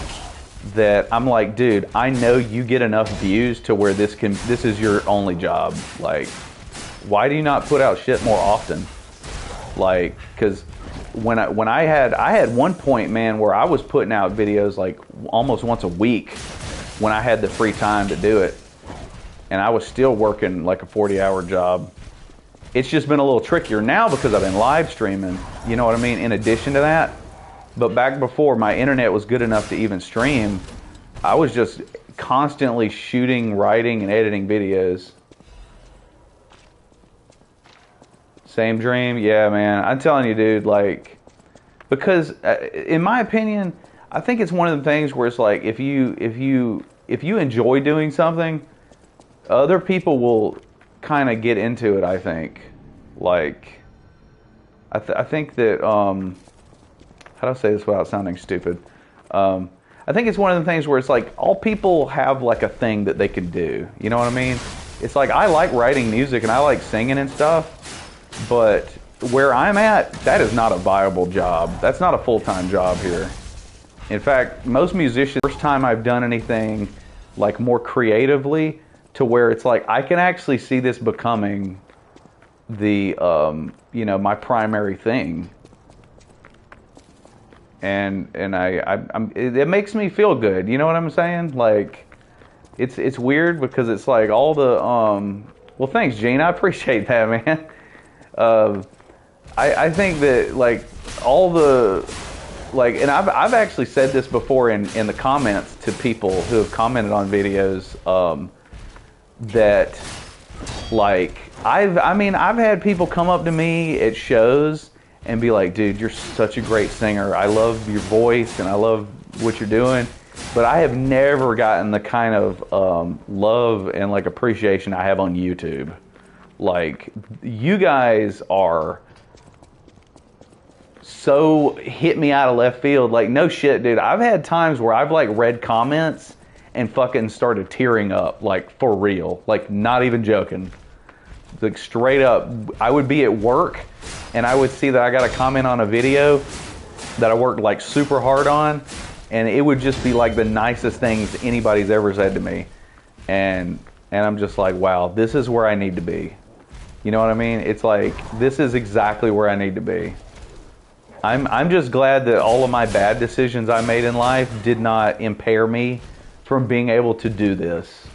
that I'm like, dude, I know you get enough views to where this is your only job. Like, why do you not put out shit more often? Like, because when I had one point, man, where I was putting out videos like almost once a week when I had the free time to do it, and I was still working like a 40-hour job. It's just been a little trickier now because I've been live streaming, you know what I mean, in addition to that. But back before my internet was good enough to even stream, I was just constantly shooting, writing, and editing videos. Same dream? Yeah, man. I'm telling you, dude, like, because in my opinion, I think it's one of the things where it's like if you enjoy doing something, other people will kind of get into it, I think. Like, I think that, how do I say this without sounding stupid? I think it's one of the things where it's like all people have like a thing that they can do. You know what I mean? It's like I like writing music and I like singing and stuff. But where I'm at, that is not a viable job. That's not a full-time job here. In fact, most musicians, first time I've done anything like more creatively to where it's like I can actually see this becoming the, you know, my primary thing. And it makes me feel good. You know what I'm saying? Like, it's weird because it's like all the, well, thanks, Gene. I appreciate that, man. I think that like all the like, and I've actually said this before in the comments to people who have commented on videos, that like I've had people come up to me at shows and be like, dude, you're such a great singer. I love your voice and I love what you're doing. But I have never gotten the kind of love and like appreciation I have on YouTube. Like, you guys are so hit me out of left field. Like, no shit, dude. I've had times where I've like read comments and fucking started tearing up, like for real, like not even joking. Like straight up, I would be at work and I would see that I got a comment on a video that I worked like super hard on, and it would just be like the nicest things anybody's ever said to me. And I'm just like, wow, this is where I need to be. You know what I mean? It's like, this is exactly where I need to be. I'm just glad that all of my bad decisions I made in life did not impair me from being able to do this.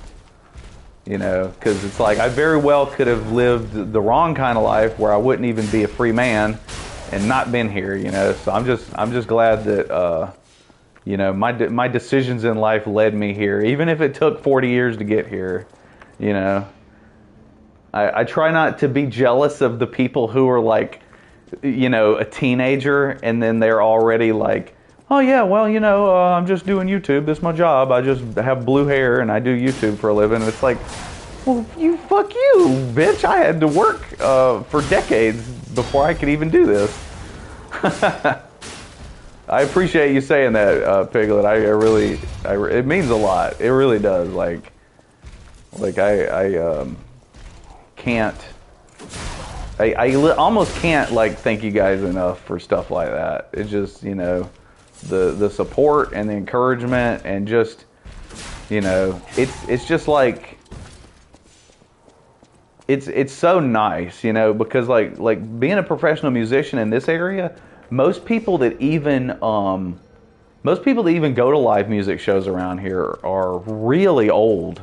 You know, because it's like I very well could have lived the wrong kind of life where I wouldn't even be a free man and not been here, you know. So I'm just glad that you know, my decisions in life led me here, even if it took 40 years to get here. You know, I try not to be jealous of the people who are like, you know, a teenager and then they're already like, oh yeah, well, you know, I'm just doing YouTube. This is my job. I just have blue hair and I do YouTube for a living. And it's like, well, fuck you, bitch. I had to work for decades before I could even do this. I appreciate you saying that, Piglet. It means a lot. It really does. Like I can't almost can't like thank you guys enough for stuff like that. It's just, you know, the support and the encouragement, and just, you know, it's just like, it's so nice, you know, because like being a professional musician in this area, most people that even go to live music shows around here are really old.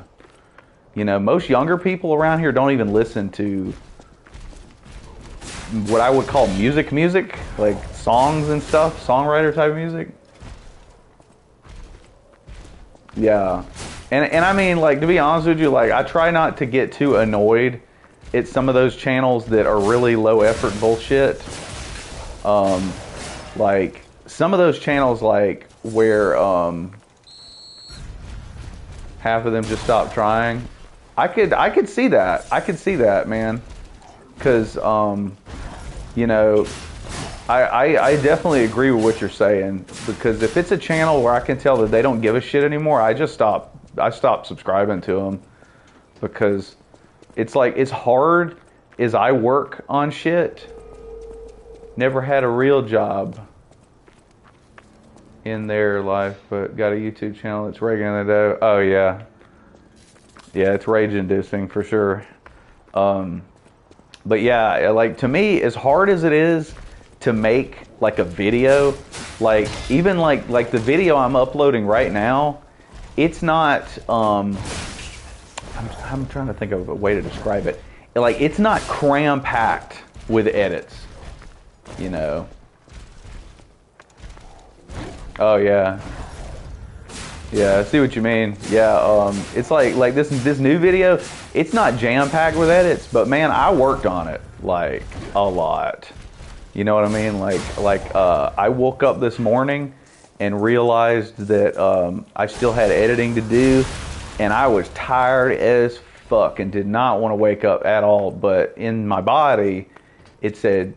You know, most younger people around here don't even listen to what I would call music, like songs and stuff, songwriter type music. Yeah. And I mean, like, to be honest with you, like, I try not to get too annoyed at some of those channels that are really low effort bullshit. Like, some of those channels, like, where half of them just stop trying. I could see that. I could see that, man. Because, you know, I definitely agree with what you're saying. Because if it's a channel where I can tell that they don't give a shit anymore, I stop subscribing to them. Because it's like, as hard as I work on shit, never had a real job in their life, but got a YouTube channel that's raking in the dough. Oh yeah. Yeah, it's rage inducing for sure. But yeah, like, to me, as hard as it is to make like a video, like even like the video I'm uploading right now, it's not I'm trying to think of a way to describe it. Like, it's not cram packed with edits, you know. Oh yeah. Yeah, I see what you mean. Yeah, it's like this new video, it's not jam-packed with edits, but man, I worked on it like a lot. You know what I mean? Like I woke up this morning and realized that I still had editing to do, and I was tired as fuck and did not want to wake up at all, but in my body it said,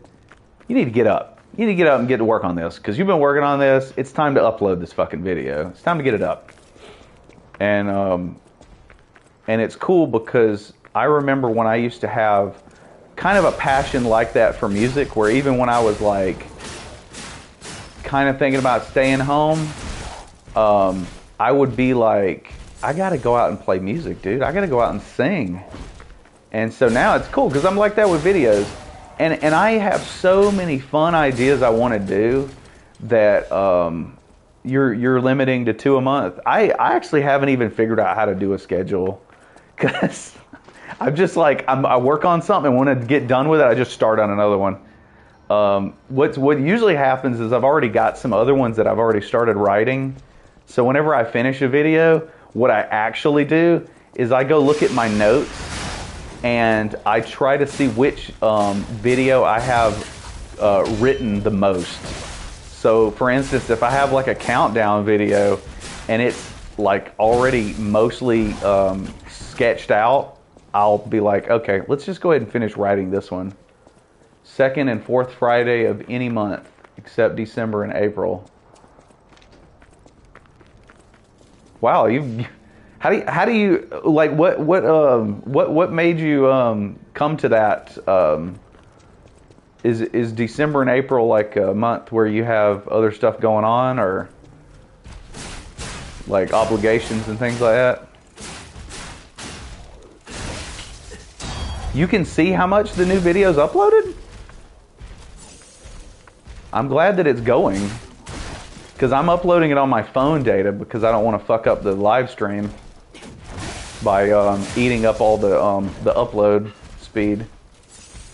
you need to get up. You need to get up and get to work on this, because you've been working on this. It's time to upload this fucking video. It's time to get it up. And it's cool because I remember when I used to have kind of a passion like that for music, where even when I was like kind of thinking about staying home, I would be like, I gotta go out and play music, dude. I gotta go out and sing. And so now it's cool because I'm like that with videos. And I have so many fun ideas I want to do that you're limiting to 2 a month. I actually haven't even figured out how to do a schedule, because I'm just like, I work on something and when I get done with it, I just start on another one. What usually happens is I've already got some other ones that I've already started writing. So whenever I finish a video, what I actually do is I go look at my notes and I try to see which video I have written the most. So for instance, if I have like a countdown video and it's like already mostly sketched out, I'll be like, okay, let's just go ahead and finish writing this one. Second and fourth Friday of any month except December and April. Wow, how do you like what made you come to that? Is December and April like a month where you have other stuff going on, or like obligations and things like that? You can see how much the new video's uploaded? I'm glad that it's going, because I'm uploading it on my phone data because I don't want to fuck up the live stream by eating up all the upload speed.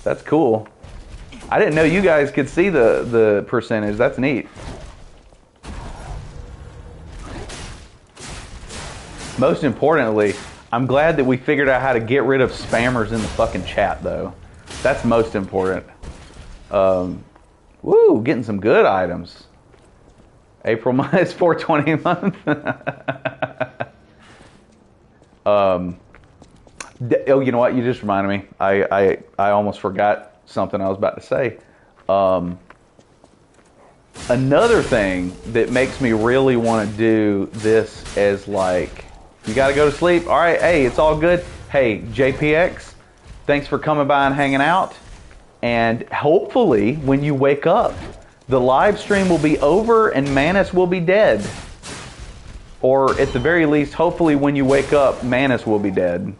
That's cool. I didn't know you guys could see the percentage. That's neat. Most importantly, I'm glad that we figured out how to get rid of spammers in the fucking chat, though. That's most important. Woo, getting some good items. April month is 420 a month. Oh, you know what? You just reminded me. I almost forgot something I was about to say. Another thing that makes me really want to do this as like, you got to go to sleep. All right, hey, it's all good. Hey, JPX, thanks for coming by and hanging out. And hopefully, when you wake up, the live stream will be over and Manus will be dead. Or at the very least, hopefully when you wake up, Manus will be dead.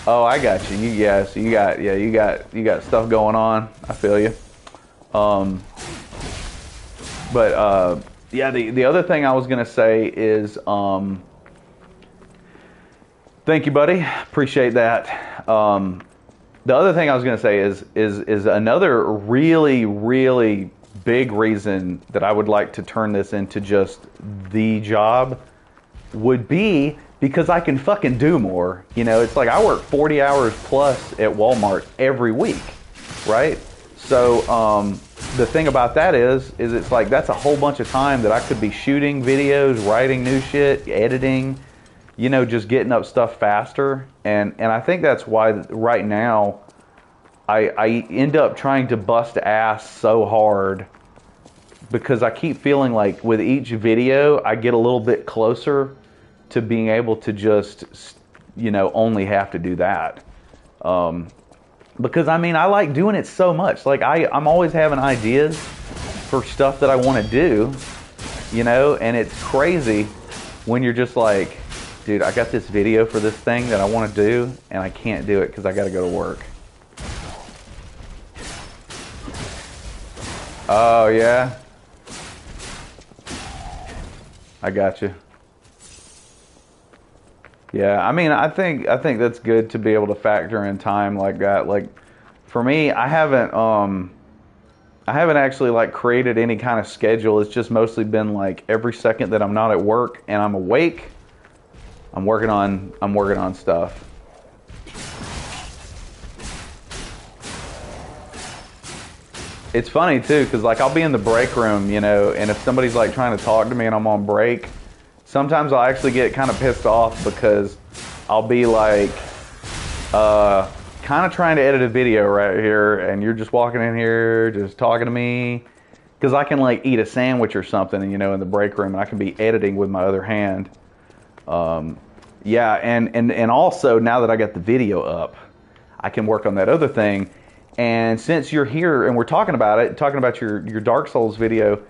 Oh, I got you. So you got stuff going on. I feel you. Yeah, the other thing I was gonna say is, thank you, buddy. Appreciate that. The other thing I was gonna say is another really, really big reason that I would like to turn this into just the job would be because I can fucking do more. You know, it's like I work 40 hours plus at Walmart every week, right? So the thing about that is it's like that's a whole bunch of time that I could be shooting videos, writing new shit, editing, you know, just getting up stuff faster. And I think that's why right now I end up trying to bust ass so hard, because I keep feeling like with each video I get a little bit closer to being able to just, you know, only have to do that. Because I mean, I like doing it so much. Like I'm always having ideas for stuff that I want to do, you know, and it's crazy when you're just like, dude, I got this video for this thing that I want to do and I can't do it because I got to go to work. Oh yeah, I got you. Yeah, I mean, I think that's good to be able to factor in time like that. Like, for me, I haven't actually like created any kind of schedule. It's just mostly been like every second that I'm not at work and I'm awake, I'm working on stuff. It's funny too, because like I'll be in the break room, you know, and if somebody's like trying to talk to me and I'm on break, sometimes I'll actually get kind of pissed off because I'll be like, kind of trying to edit a video right here, and you're just walking in here, just talking to me, because I can like eat a sandwich or something, you know, in the break room, and I can be editing with my other hand. Yeah, and also now that I got the video up, I can work on that other thing. And since you're here and we're talking about your Dark Souls video,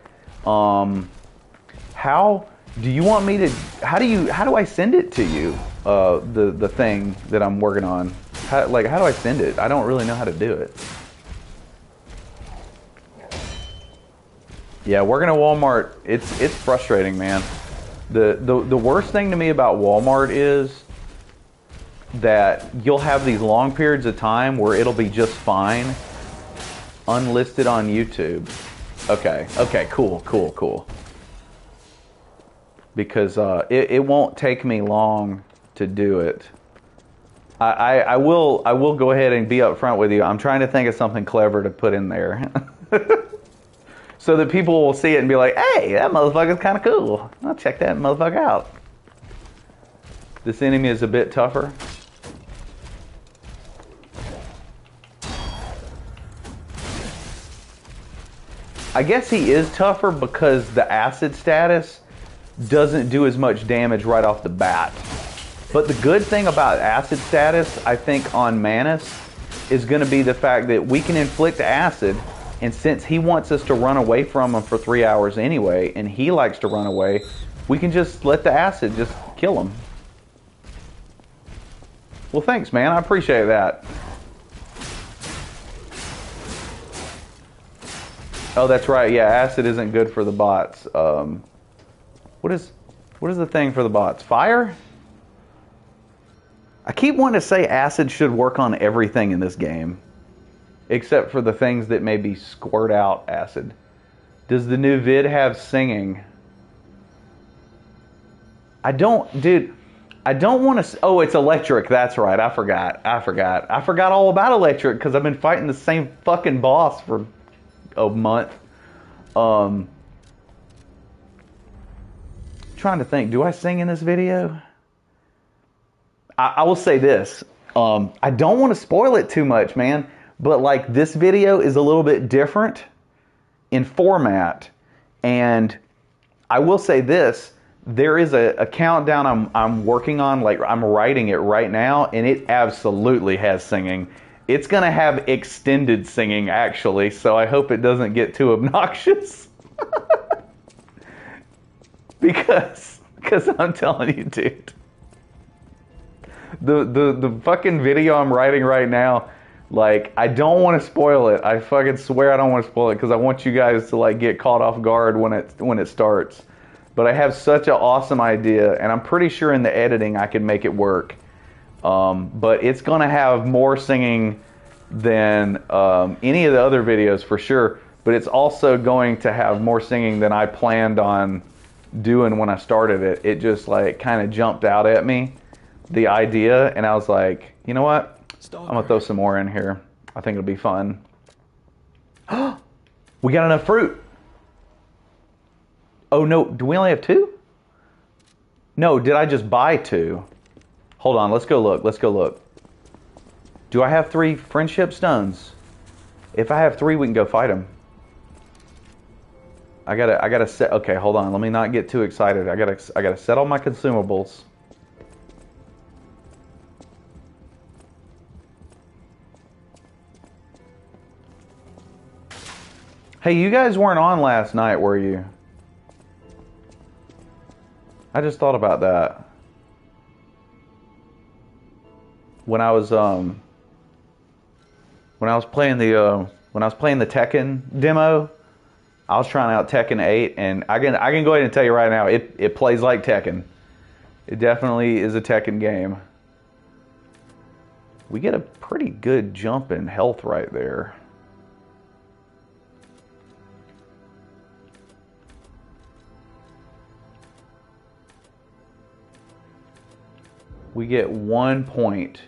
how do you want me to? How do I send it to you? The thing that I'm working on. How do I send it? I don't really know how to do it. Yeah, working at Walmart, it's frustrating, man. The worst thing to me about Walmart is that you'll have these long periods of time where it'll be just fine, unlisted on YouTube. Okay, cool. Because it won't take me long to do it. I will go ahead and be upfront with you. I'm trying to think of something clever to put in there. So that people will see it and be like, hey, that motherfucker's kind of cool. I'll check that motherfucker out. This enemy is a bit tougher. I guess he is tougher because the acid status doesn't do as much damage right off the bat. But the good thing about acid status, I think, on Manus is going to be the fact that we can inflict acid, and since he wants us to run away from him for 3 hours anyway, and he likes to run away, we can just let the acid just kill him. Well, thanks, man. I appreciate that. Oh, that's right. Yeah, acid isn't good for the bots. What is the thing for the bots? Fire? I keep wanting to say acid should work on everything in this game, except for the things that maybe squirt out acid. Does the new vid have singing? I don't want to. Oh, it's electric. That's right. I forgot all about electric because I've been fighting the same fucking boss for a month. Trying to think, do I sing in this video? I will say this. I don't want to spoil it too much, man, but like this video is a little bit different in format, and I will say this. There is a countdown I'm working on, like I'm writing it right now, and it absolutely has singing. It's gonna have extended singing actually, so I hope it doesn't get too obnoxious. because I'm telling you, dude, the fucking video I'm writing right now, like, I don't want to spoil it. I fucking swear I don't want to spoil it because I want you guys to like get caught off guard when it starts. But I have such an awesome idea, and I'm pretty sure in the editing I can make it work. But it's gonna have more singing than any of the other videos for sure. But it's also going to have more singing than I planned on doing when I started it. It just like kind of jumped out at me, the idea, and I was like, you know what? I'm gonna throw some more in here. I think it'll be fun. We got enough fruit. Oh no, do we only have 2? No, did I just buy 2? Hold on, let's go look. Do I have 3 friendship stones? If I have 3, we can go fight them. I gotta set, okay, hold on, let me not get too excited. I gotta set all my consumables. Hey, you guys weren't on last night, were you? I just thought about that. When I was playing the Tekken demo, I was trying out Tekken 8, and I can go ahead and tell you right now, it plays like Tekken. It definitely is a Tekken game. We get a pretty good jump in health right there. We get 1 point.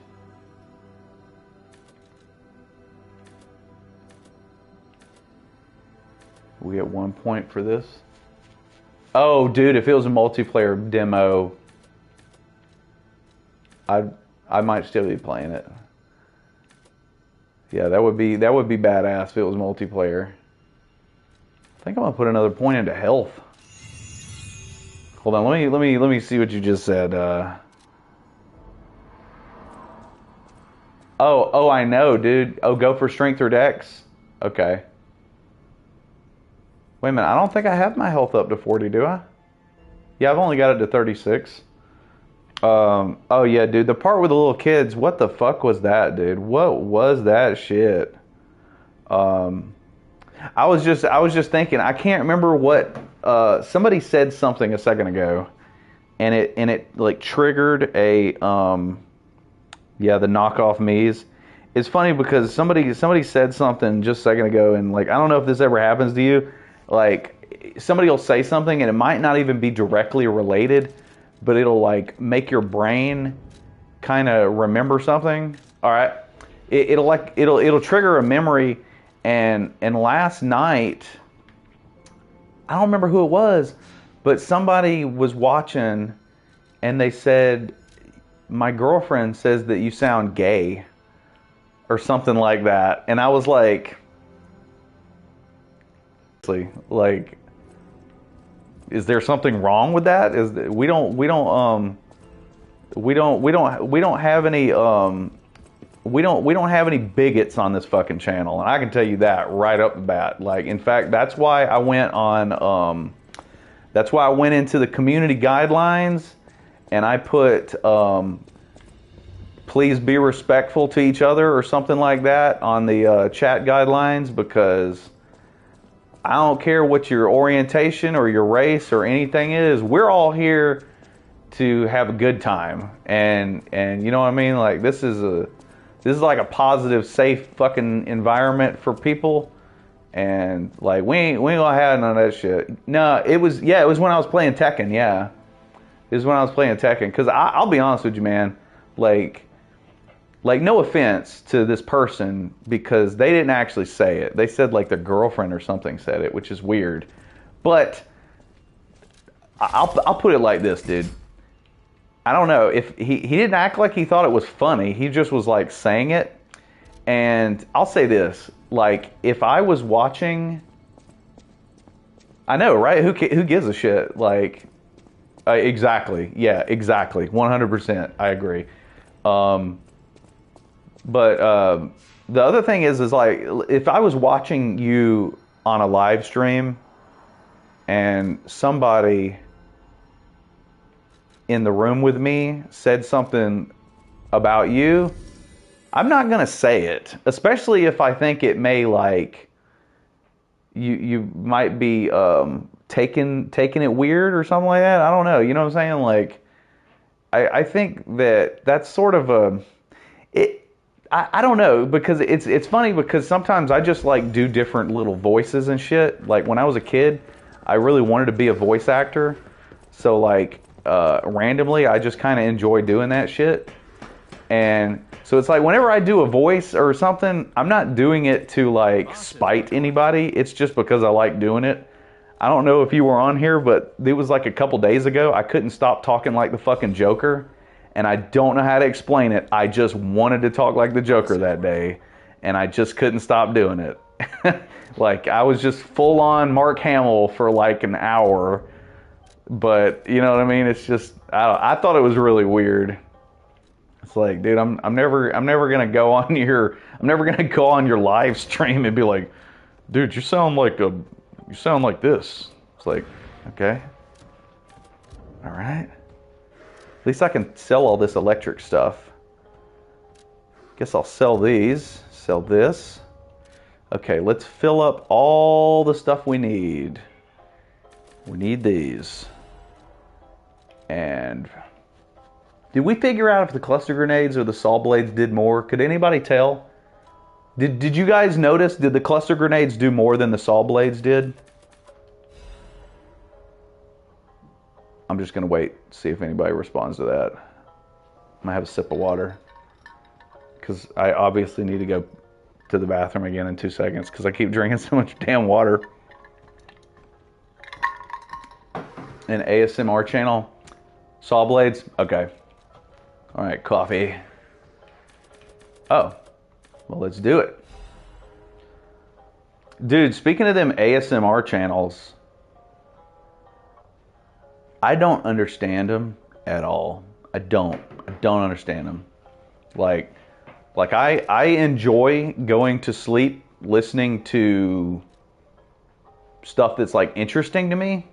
We get 1 point for this. Oh, dude, if it was a multiplayer demo, I might still be playing it. Yeah, that would be badass if it was multiplayer. I think I'm gonna put another point into health. Hold on, let me see what you just said. Oh, I know, dude. Oh, go for strength or dex? Okay. Wait a minute, I don't think I have my health up to 40, do I? Yeah, I've only got it to 36. Oh yeah, dude, the part with the little kids, what the fuck was that, dude? What was that shit? I was just thinking, I can't remember what, somebody said something a second ago, and it like triggered a, yeah, the knockoff Mii's. It's funny because somebody said something just a second ago, and like, I don't know if this ever happens to you. Like, somebody will say something and it might not even be directly related, but it'll like make your brain kind of remember something. All right, it'll trigger a memory. And last night, I don't remember who it was, but somebody was watching, and they said, my girlfriend says that you sound gay or something like that. And I was like, is there something wrong with that? We don't have any bigots on this fucking channel, and I can tell you that right up the bat. Like, in fact, that's why I went into the community guidelines, and I put please be respectful to each other or something like that on the chat guidelines, because I don't care what your orientation or your race or anything is. We're all here to have a good time, and you know what I mean? Like, this is like a positive, safe fucking environment for people, and like we ain't gonna have none of that shit. No, it was when I was playing Tekken. Yeah, it was when I was playing Tekken. Because I'll be honest with you, man. Like, no offense to this person, because they didn't actually say it. They said like their girlfriend or something said it, which is weird. But I'll put it like this, dude. I don't know if he didn't act like he thought it was funny. He just was like saying it. And I'll say this, like, if I was watching, I know, right? Who gives a shit? Like, exactly. Yeah, exactly. 100%. I agree. But the other thing is like, if I was watching you on a live stream and somebody in the room with me said something about you, I'm not gonna say it, especially if I think it may like you might be taking it weird or something like that. I don't know. You know what I'm saying? Like, I think that's sort of I don't know, because it's funny because sometimes I just like do different little voices and shit. Like when I was a kid, I really wanted to be a voice actor. So like randomly, I just kind of enjoy doing that shit. And so it's like whenever I do a voice or something, I'm not doing it to like spite anybody. It's just because I like doing it. I don't know if you were on here, but it was like a couple days ago. I couldn't stop talking like the fucking Joker. And I don't know how to explain it. I just wanted to talk like the Joker that day. And I just couldn't stop doing it. Like I was just full on Mark Hamill for like an hour. But you know what I mean? It's just, I thought it was really weird. It's like, dude, I'm never gonna go on your live stream and be like, dude, you sound like this. It's like, okay, all right. At least I can sell all this electric stuff. Guess I'll sell these. Sell this. Okay, let's fill up all the stuff we need. We need these. And did we figure out if the cluster grenades or the saw blades did more? Could anybody tell? Did you guys notice? Did the cluster grenades do more than the saw blades did? I'm just gonna wait, see if anybody responds to that. I'm gonna have a sip of water because I obviously need to go to the bathroom again in 2 seconds because I keep drinking so much damn water. An ASMR channel, saw blades. Okay. All right, coffee. Oh, well, let's do it. Dude, speaking of them ASMR channels, I don't understand them at all. I don't understand them. Like I enjoy going to sleep listening to stuff that's like interesting to me,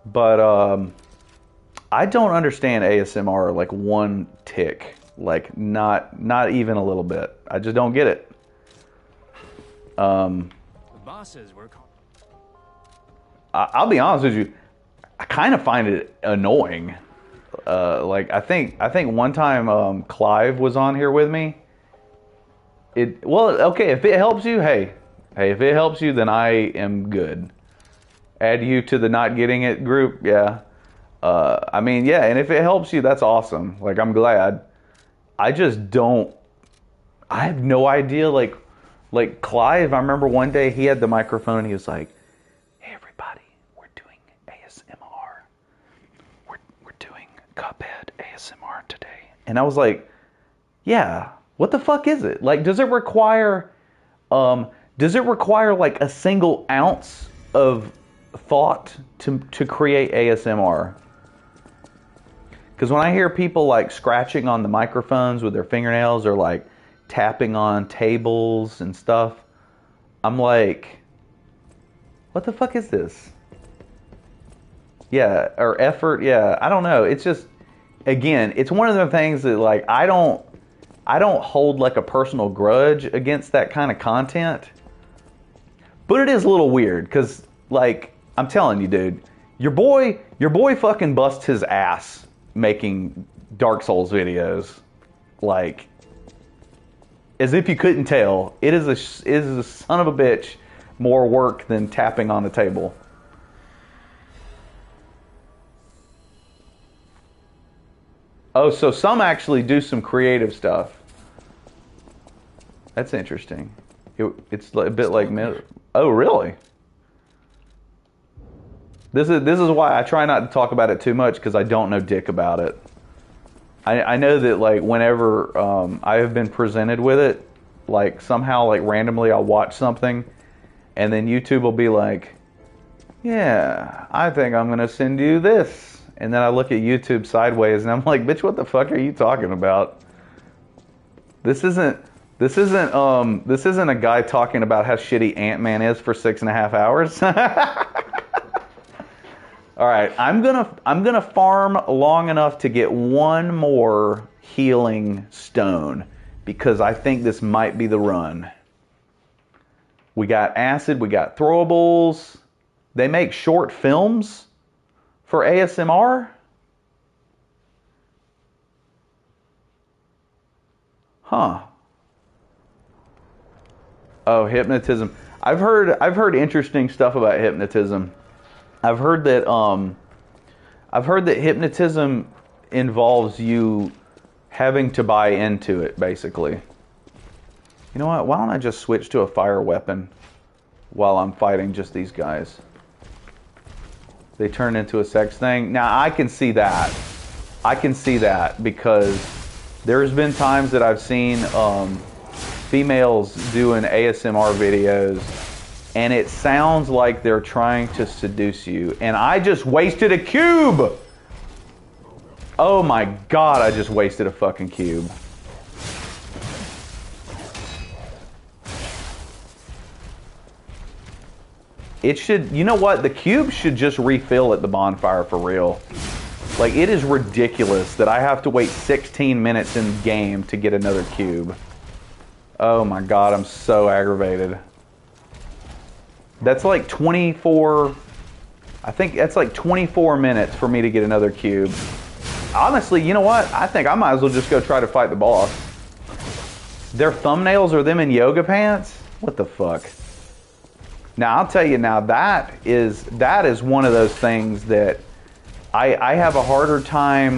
but I don't understand ASMR like one tick. Like not even a little bit. I just don't get it. The bosses were called. I'll be honest with you. I kind of find it annoying. Like I think one time Clive was on here with me. Okay, if it helps you, hey, if it helps you, then I am good. Add you to the not getting it group, yeah. I mean, yeah, and if it helps you, that's awesome. Like I'm glad. I just don't. I have no idea. Like Clive. I remember one day he had the microphone and he was like, "Hey everybody, we're doing ASMR. We're doing Cuphead ASMR today." And I was like, "Yeah, what the fuck is it? Like, does it require like a single ounce of thought to create ASMR?" Because when I hear people like scratching on the microphones with their fingernails or like tapping on tables and stuff, I'm like, what the fuck is this? Yeah, or effort, yeah, I don't know. It's just, again, it's one of the things that like I don't hold like a personal grudge against that kind of content. But it is a little weird because like I'm telling you, dude, your boy fucking busts his ass making Dark Souls videos. Like, as if you couldn't tell, it is a son of a bitch more work than tapping on the table. Oh, so some actually do some creative stuff. That's interesting. It's a bit like... Oh, really? This is why I try not to talk about it too much, because I don't know dick about it. I know that like whenever I have been presented with it, like somehow like randomly I'll watch something, and then YouTube will be like, "Yeah, I think I'm gonna send you this," and then I look at YouTube sideways and I'm like, "Bitch, what the fuck are you talking about?" This isn't a guy talking about how shitty Ant-Man is for 6.5 hours. All right, I'm gonna farm long enough to get one more healing stone because I think this might be the run. We got acid, we got throwables. They make short films for ASMR. Huh. Oh, hypnotism. I've heard interesting stuff about hypnotism. I've heard that hypnotism involves you having to buy into it, basically. You know what? Why don't I just switch to a fire weapon while I'm fighting just these guys? They turn into a sex thing. Now, I can see that. I can see that because there's been times that I've seen females doing ASMR videos, and it sounds like they're trying to seduce you. And I just wasted a cube! Oh my god, I just wasted a fucking cube. It should, you know what? The cube should just refill at the bonfire for real. Like, it is ridiculous that I have to wait 16 minutes in game to get another cube. Oh my god, I'm so aggravated. That's like 24... I think that's like 24 minutes for me to get another cube. Honestly, you know what? I think I might as well just go try to fight the boss. Their thumbnails are them in yoga pants? What the fuck? Now, I'll tell you now, that is one of those things that I have a harder time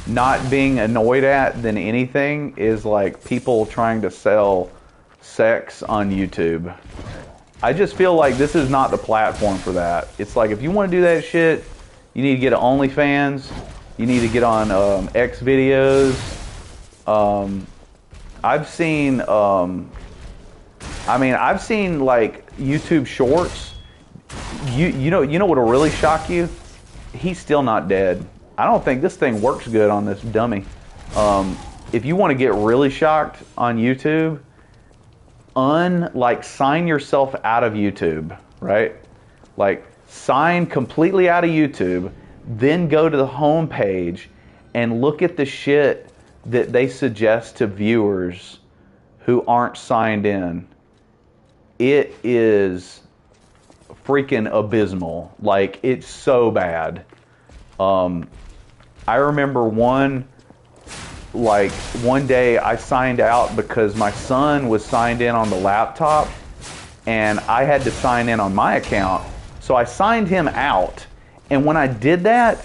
not being annoyed at than anything, is like people trying to sell sex on YouTube. I just feel like this is not the platform for that. It's like, if you want to do that shit, you need to get on OnlyFans. You need to get on X videos. I've seen like YouTube shorts. You know what'll really shock you? He's still not dead. I don't think this thing works good on this dummy. If you want to get really shocked on YouTube, sign yourself out of YouTube, right? Like, sign completely out of YouTube, then go to the home page and look at the shit that they suggest to viewers who aren't signed in. It is freaking abysmal. Like, it's so bad. I remember one day I signed out because my son was signed in on the laptop and I had to sign in on my account. So I signed him out. And when I did that,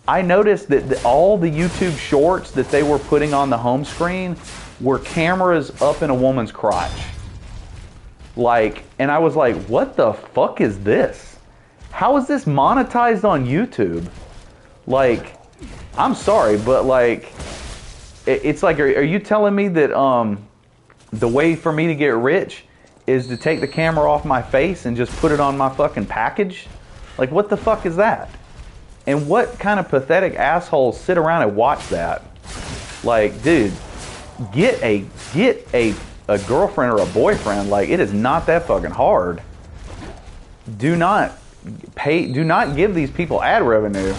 I noticed that all the YouTube shorts that they were putting on the home screen were cameras up in a woman's crotch. Like, and I was like, what the fuck is this? How is this monetized on YouTube? Like, I'm sorry, but like, it's like, are you telling me that the way for me to get rich is to take the camera off my face and just put it on my fucking package? Like, what the fuck is that? And what kind of pathetic assholes sit around and watch that? Like, dude, get a girlfriend or a boyfriend. Like, it is not that fucking hard. Do not give these people ad revenue.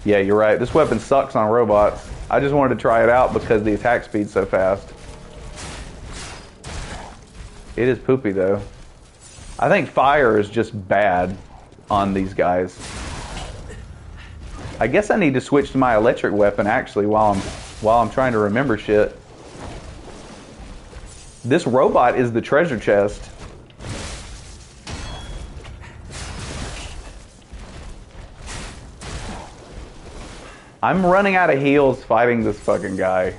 Yeah, you're right. This weapon sucks on robots. I just wanted to try it out because the attack speed's so fast. It is poopy though. I think fire is just bad on these guys. I guess I need to switch to my electric weapon actually while I'm trying to remember shit. This robot is the treasure chest. I'm running out of heals fighting this fucking guy.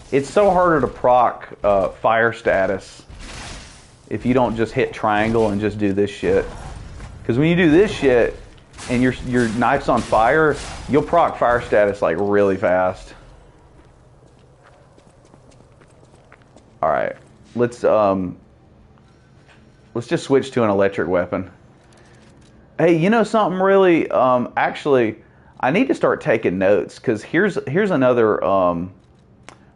It's so harder to proc fire status if you don't just hit triangle and just do this shit. Because when you do this shit and your knife's on fire, you'll proc fire status like really fast. All right, let's just switch to an electric weapon. Hey, you know something really? Actually, I need to start taking notes because here's another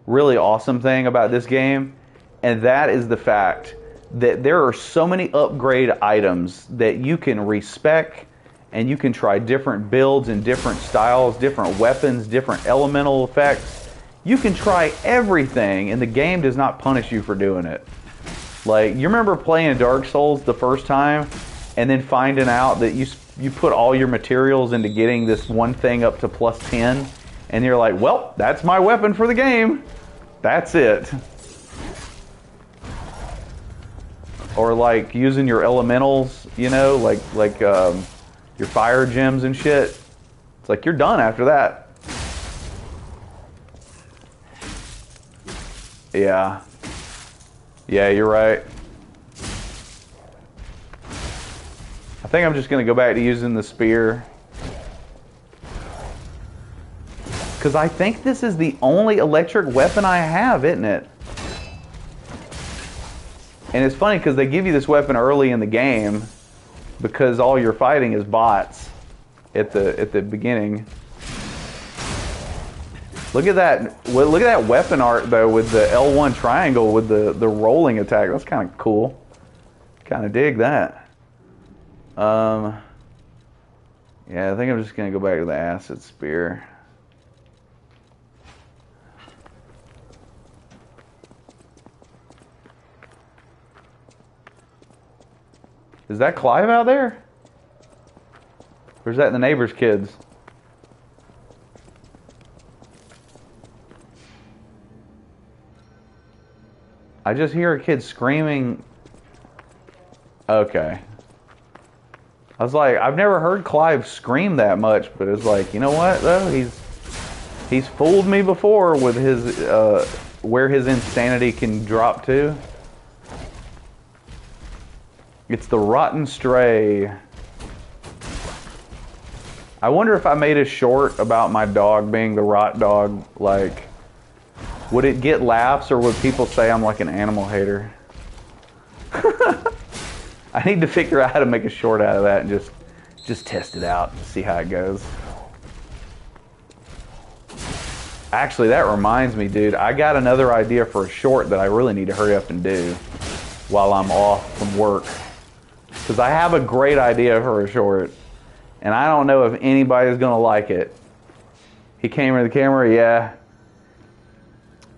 really awesome thing about this game, and that is the fact that there are so many upgrade items that you can respec, and you can try different builds and different styles, different weapons, different elemental effects. You can try everything, and the game does not punish you for doing it. Like, you remember playing Dark Souls the first time and then finding out that you put all your materials into getting this one thing up to plus 10, and you're like, well, that's my weapon for the game. That's it. Or like using your elementals, you know, like your fire gems and shit. It's like you're done after that. Yeah. Yeah, you're right. I think I'm just going to go back to using the spear. Because I think this is the only electric weapon I have, isn't it? And it's funny because they give you this weapon early in the game because all you're fighting is bots at the beginning. Look at that! Look at that weapon art though with the L1 triangle with the rolling attack. That's kind of cool. Kind of dig that. Yeah, I think I'm just gonna go back to the acid spear. Is that Clive out there? Or is that the neighbor's kids? I just hear a kid screaming. Okay. I was like, I've never heard Clive scream that much, but it's like, you know what though? He's fooled me before with his where his insanity can drop to. It's the Rotten Stray. I wonder if I made a short about my dog being the rot dog, like, would it get laughs or would people say I'm like an animal hater? I need to figure out how to make a short out of that and just test it out and see how it goes. Actually, that reminds me, dude, I got another idea for a short that I really need to hurry up and do while I'm off from work. Because I have a great idea for a short, and I don't know if anybody's going to like it. He came into the camera, yeah.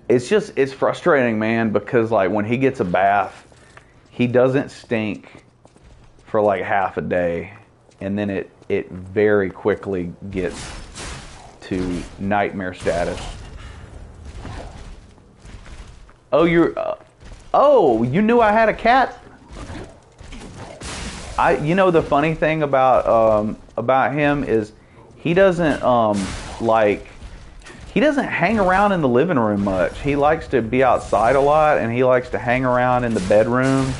It's frustrating, man, because like when he gets a bath, he doesn't stink for like half a day, and then it very quickly gets to nightmare status. Oh, you knew I had a cat? You know the funny thing about him is he doesn't he doesn't hang around in the living room much. He likes to be outside a lot, and he likes to hang around in the bedroom.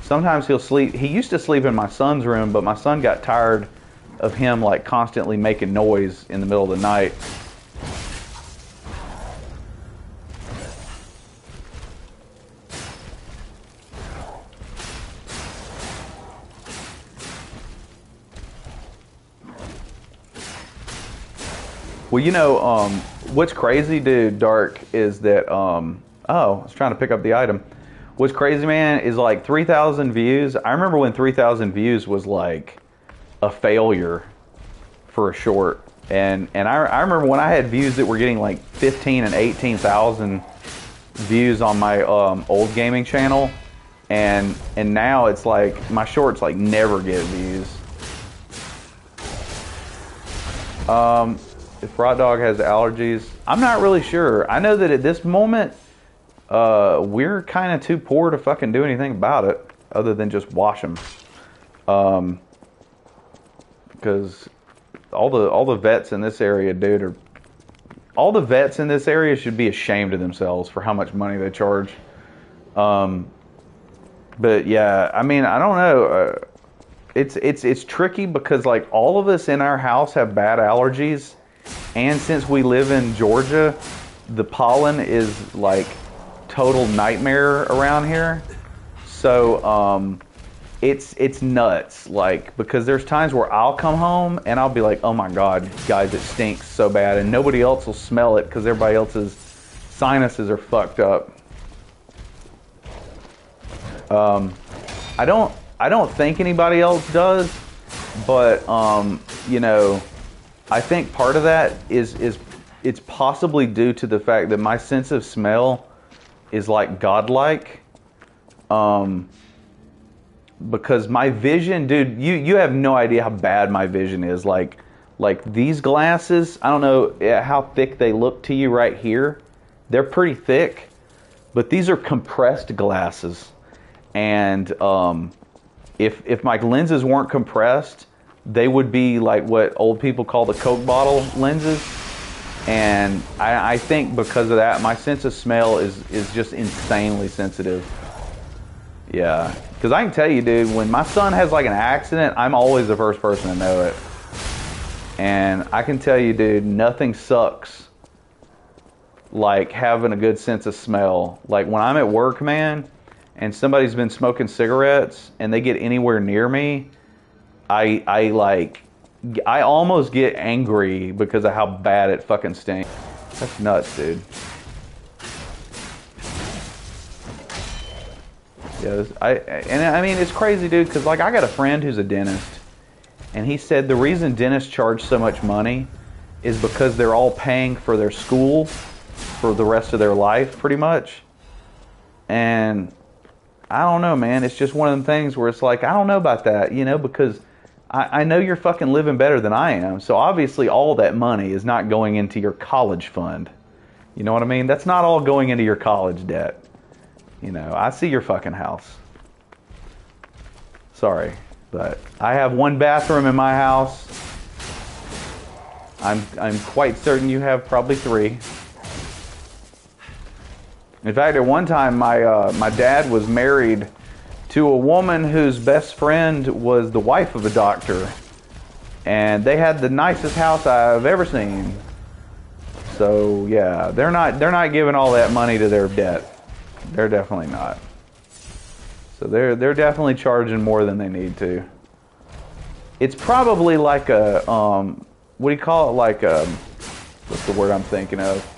Sometimes he'll sleep. He used to sleep in my son's room, but my son got tired of him like constantly making noise in the middle of the night. Well, you know, what's crazy, dude, Dark, is that, oh, I was trying to pick up the item. What's crazy, man, is like 3,000 views. I remember when 3,000 views was like a failure for a short. And I remember when I had views that were getting like 15 and 18,000 views on my old gaming channel. And now it's like, my shorts like never get views. If Rot Dog has allergies, I'm not really sure. I know that at this moment, we're kind of too poor to fucking do anything about it, other than just wash them. Because all the vets in this area, dude, all the vets in this area should be ashamed of themselves for how much money they charge. But yeah, I mean, I don't know. It's tricky because like all of us in our house have bad allergies. And since we live in Georgia, the pollen is like total nightmare around here. So it's nuts. Like, because there's times where I'll come home and I'll be like, oh my God, guys, it stinks so bad. And nobody else will smell it because everybody else's sinuses are fucked up. I don't think anybody else does, but you know, I think part of that is it's possibly due to the fact that my sense of smell is like godlike. Because my vision, dude, you have no idea how bad my vision is. Like these glasses, I don't know how thick they look to you right here. They're pretty thick, but these are compressed glasses. And if my lenses weren't compressed, they would be like what old people call the Coke bottle lenses. And I think because of that, my sense of smell is just insanely sensitive. Yeah, because I can tell you, dude, when my son has like an accident, I'm always the first person to know it. And I can tell you, dude, nothing sucks like having a good sense of smell. Like when I'm at work, man, and somebody's been smoking cigarettes and they get anywhere near me, I almost get angry because of how bad it fucking stinks. That's nuts, dude. Yeah, I mean, it's crazy, dude, because like I got a friend who's a dentist, and he said the reason dentists charge so much money is because they're all paying for their school for the rest of their life, pretty much. And I don't know, man. It's just one of them things where it's like, I don't know about that, you know, because I know you're fucking living better than I am. So obviously all that money is not going into your college fund. You know what I mean? That's not all going into your college debt. You know, I see your fucking house. Sorry, but I have one bathroom in my house. I'm quite certain you have probably 3. In fact, at one time, my dad was married to a woman whose best friend was the wife of a doctor, and they had the nicest house I've ever seen. So yeah, they're not giving all that money to their debt. They're definitely not. So they're definitely charging more than they need to. It's probably like a what do you call it? Like a, what's the word I'm thinking of?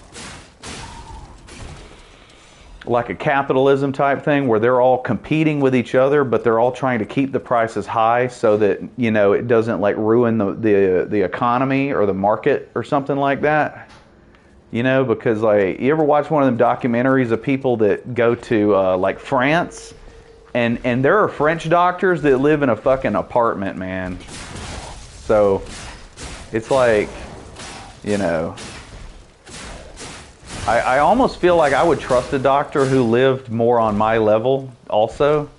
Like a capitalism type thing where they're all competing with each other, but they're all trying to keep the prices high so that, you know, it doesn't like ruin the economy or the market or something like that. You know, because like, you ever watch one of them documentaries of people that go to like France, and there are French doctors that live in a fucking apartment, man. So it's like, you know, I almost feel like I would trust a doctor who lived more on my level also.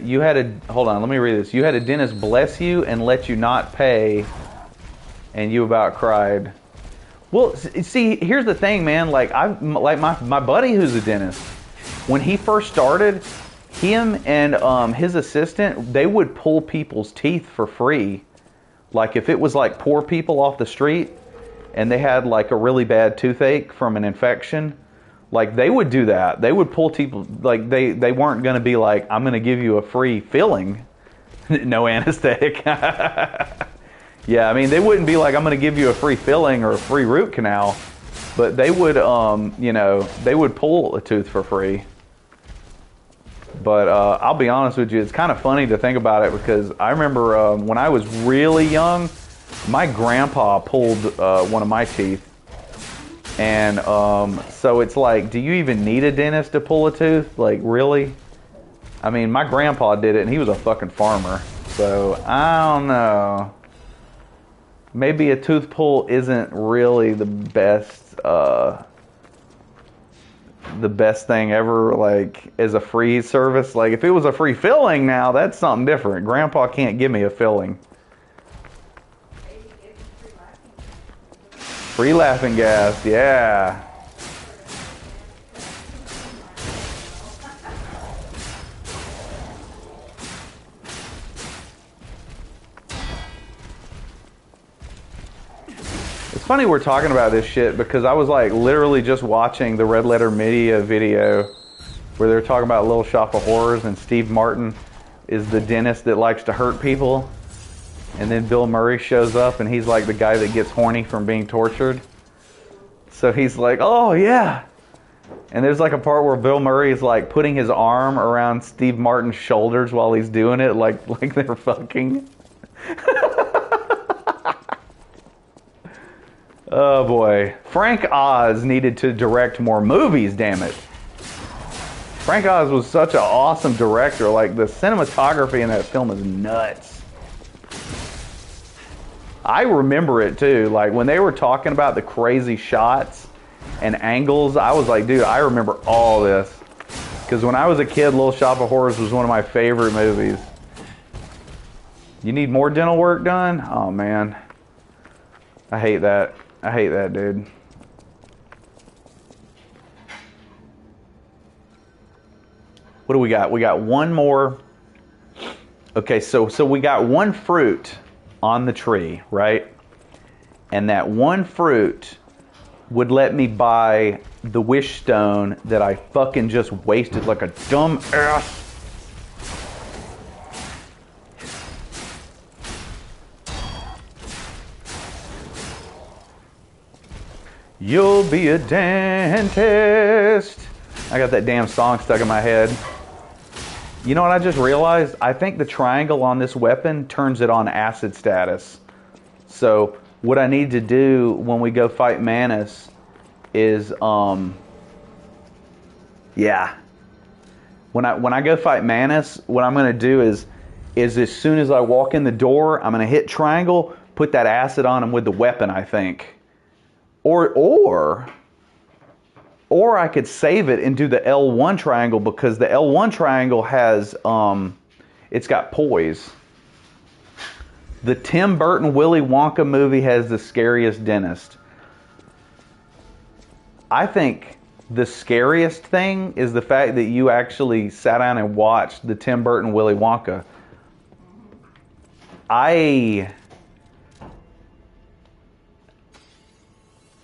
You had a, hold on, let me read this. You had a dentist bless you and let you not pay, and you about cried. Well, see, here's the thing, man. Like my buddy who's a dentist, when he first started, him and his assistant, they would pull people's teeth for free. Like if it was like poor people off the street and they had like a really bad toothache from an infection, like they would do that. They would pull people, like they weren't going to be like, I'm going to give you a free filling, no anesthetic. Yeah, I mean, they wouldn't be like, I'm going to give you a free filling or a free root canal, but they would, you know, they would pull a tooth for free. But I'll be honest with you, it's kind of funny to think about it because I remember when I was really young, my grandpa pulled one of my teeth. And so it's like, do you even need a dentist to pull a tooth? Like, really? I mean, my grandpa did it and he was a fucking farmer. So, I don't know. Maybe a tooth pull isn't really the best thing ever, like as a free service. Like if it was a free filling now, that's something different. Grandpa can't give me a filling. Free laughing gas, yeah. It's funny we're talking about this shit because I was like literally just watching the Red Letter Media video where they're talking about Little Shop of Horrors, and Steve Martin is the dentist that likes to hurt people, and then Bill Murray shows up, and he's like the guy that gets horny from being tortured. So he's like, oh yeah. And there's like a part where Bill Murray is like putting his arm around Steve Martin's shoulders while he's doing it, like they're fucking. Oh boy. Frank Oz needed to direct more movies, damn it. Frank Oz was such an awesome director. Like, the cinematography in that film is nuts. I remember it too. Like, when they were talking about the crazy shots and angles, I was like, dude, I remember all this. Because when I was a kid, Little Shop of Horrors was one of my favorite movies. You need more dental work done? Oh, man. I hate that. I hate that, dude. What do we got? We got one more. Okay, so we got one fruit on the tree, right? And that one fruit would let me buy the wish stone that I fucking just wasted like a dumb ass. You'll be a dentist. I got that damn song stuck in my head. You know what I just realized? I think the triangle on this weapon turns it on acid status. So what I need to do when we go fight Manus is, yeah. When I go fight Manus, what I'm going to do is as soon as I walk in the door, I'm going to hit triangle, put that acid on him with the weapon, I think. Or I could save it and do the L1 triangle, because the L1 triangle has, it's got poise. The Tim Burton Willy Wonka movie has the scariest dentist. I think the scariest thing is the fact that you actually sat down and watched the Tim Burton Willy Wonka.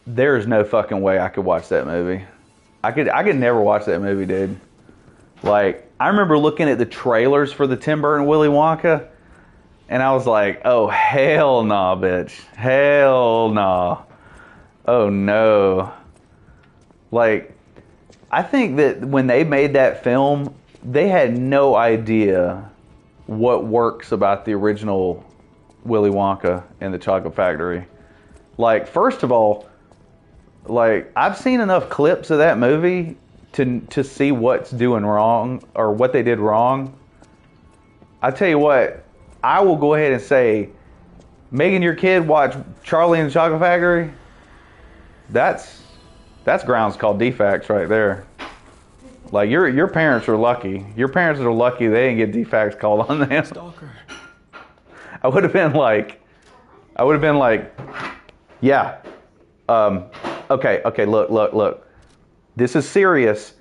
There's no fucking way I could watch that movie. I could never watch that movie, dude. Like, I remember looking at the trailers for the Tim Burton Willy Wonka, and I was like, oh, hell nah, bitch. Hell nah. Oh, no. Like, I think that when they made that film, they had no idea what works about the original Willy Wonka and the Chocolate Factory. Like, first of all, like, I've seen enough clips of that movie to see what's doing wrong or what they did wrong. I tell you what, I will go ahead and say, making your kid watch Charlie and the Chocolate Factory, that's grounds called defects right there. Like, your parents are lucky. Your parents are lucky they didn't get defects called on them. Stalker. I would have been like, yeah. Okay, look. This is serious.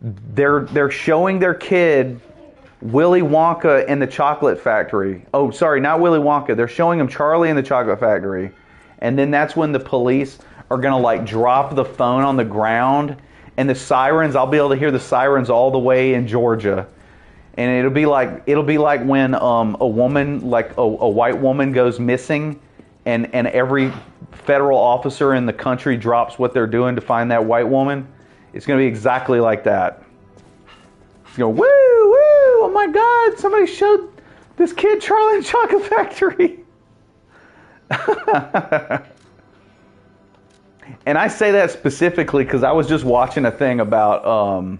They're showing their kid Willy Wonka and the Chocolate Factory. Oh, sorry, not Willy Wonka. They're showing him Charlie and the Chocolate Factory. And then that's when the police are going to like drop the phone on the ground, and the sirens, I'll be able to hear the sirens all the way in Georgia. And it'll be like when a woman, like a white woman goes missing, and every federal officer in the country drops what they're doing to find that white woman. It's going to be exactly like that. It's going to, woo, oh my God, somebody showed this kid Charlie and the Chocolate Factory. And I say that specifically because I was just watching a thing about,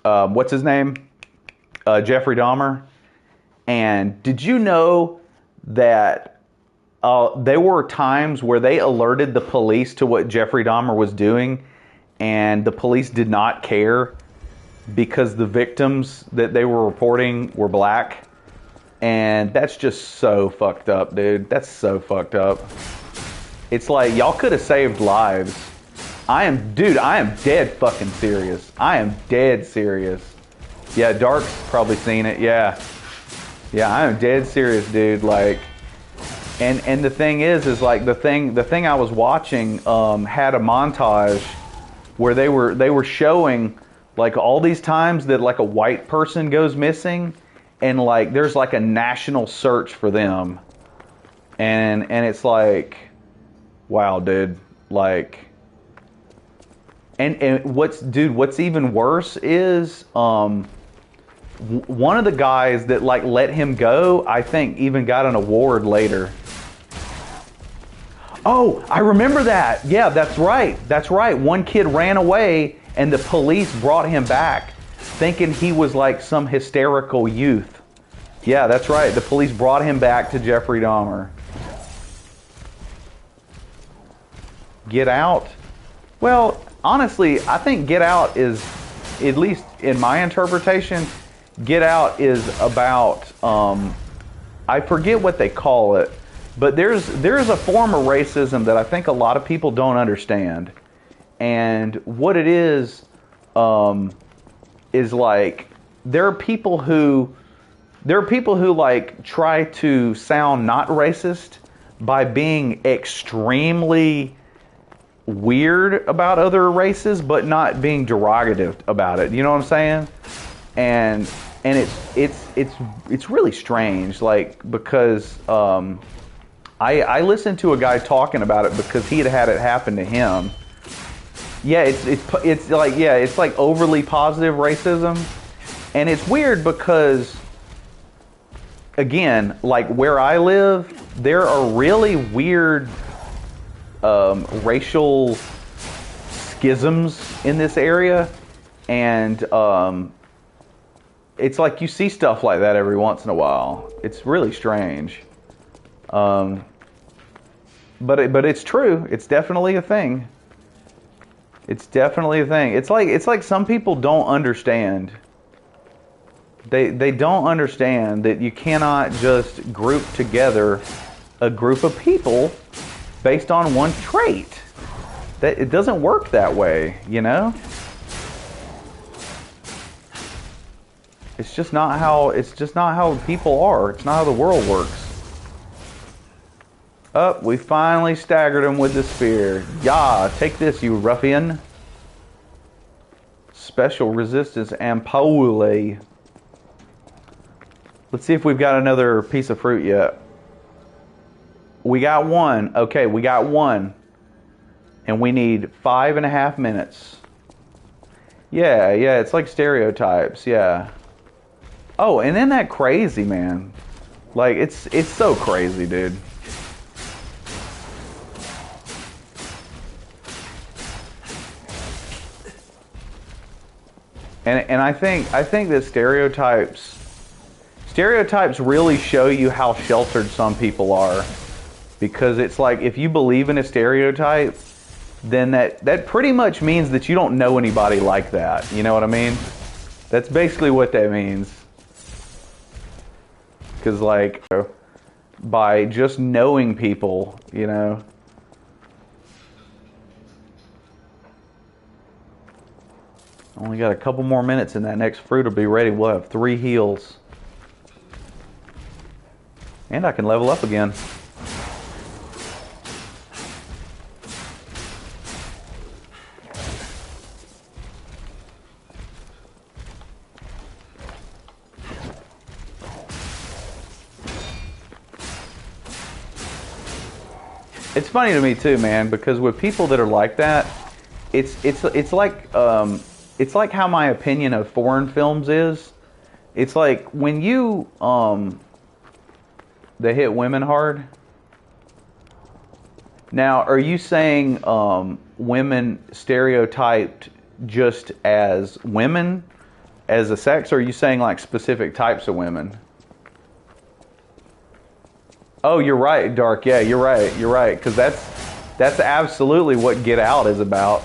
what's his name? Jeffrey Dahmer. And did you know that there were times where they alerted the police to what Jeffrey Dahmer was doing, and the police did not care because the victims that they were reporting were black? And that's just so fucked up, dude. That's so fucked up. It's like, y'all could have saved lives. I am dead fucking serious. I am dead serious. Yeah, Dark's probably seen it. Yeah, I am dead serious, dude. Like, and the thing is like the thing I was watching had a montage where they were showing Like all these times that like a white person goes missing, and like there's like a national search for them, and it's like, wow, dude, like, and what's even worse is one of the guys that like let him go, I think even got an award later. Oh, I remember that. Yeah, that's right. That's right. One kid ran away and the police brought him back thinking he was like some hysterical youth. Yeah, that's right. The police brought him back to Jeffrey Dahmer. Get Out? Well, honestly, I think Get Out is, at least in my interpretation, Get Out is about, I forget what they call it, but there's a form of racism that I think a lot of people don't understand. And what it is like there are people who like try to sound not racist by being extremely weird about other races, but not being derogative about it. You know what I'm saying? And it's really strange, like, because I listened to a guy talking about it because he had it happen to him. Yeah, it's like, yeah, it's like overly positive racism, and it's weird because, again, like where I live, there are really weird racial schisms in this area, and it's like you see stuff like that every once in a while. It's really strange, but it's true. It's definitely a thing. It's definitely a thing. It's like some people don't understand. They don't understand that you cannot just group together a group of people based on one trait. That it doesn't work that way, you know? It's just not how people are. It's not how the world works. Oh, we finally staggered him with the spear. Yeah, take this, you ruffian. Special resistance ampoule. Let's see if we've got another piece of fruit yet. We got one. Okay, we got one. And we need 5.5 minutes. Yeah, it's like stereotypes, yeah. Oh, and isn't that crazy, man? Like, it's so crazy, dude. And I think that stereotypes really show you how sheltered some people are, because it's like if you believe in a stereotype, then that pretty much means that you don't know anybody like that. You know what I mean? That's basically what that means. Because like by just knowing people, you know. Only got a couple more minutes and that next fruit will be ready. We'll have 3 heals. And I can level up again. It's funny to me too, man, because with people that are like that, it's like how my opinion of foreign films is. It's like when you they hit women hard. Now, are you saying women stereotyped just as women, as a sex, or are you saying like specific types of women? Oh, you're right, Dark. Yeah, you're right. You're right, because that's absolutely what Get Out is about.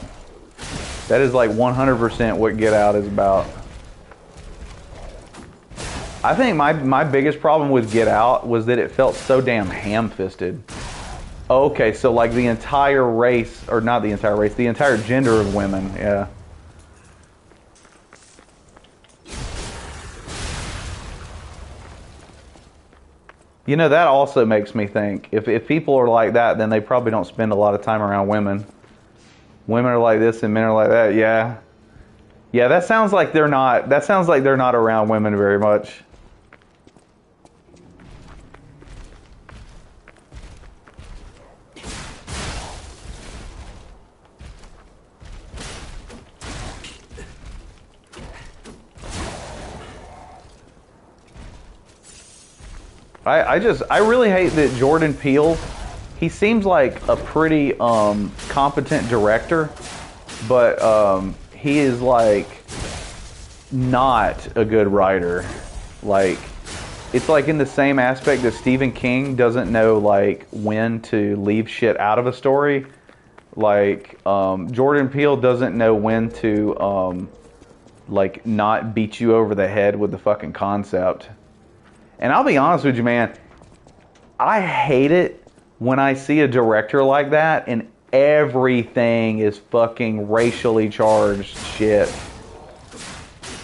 That is like 100% what Get Out is about. I think my biggest problem with Get Out was that it felt so damn ham-fisted. Oh, okay, so like the entire race, or not the entire race, the entire gender of women, yeah. You know, that also makes me think, if people are like that, then they probably don't spend a lot of time around women. Women are like this and men are like that, yeah. Yeah, that sounds like they're not. That sounds like they're not around women very much. I really hate that Jordan Peele, he seems like a pretty competent director, but he is like not a good writer. Like, it's like in the same aspect that Stephen King doesn't know like when to leave shit out of a story. Like Jordan Peele doesn't know when to like not beat you over the head with the fucking concept. And I'll be honest with you, man, I hate it when I see a director like that and everything is fucking racially charged shit.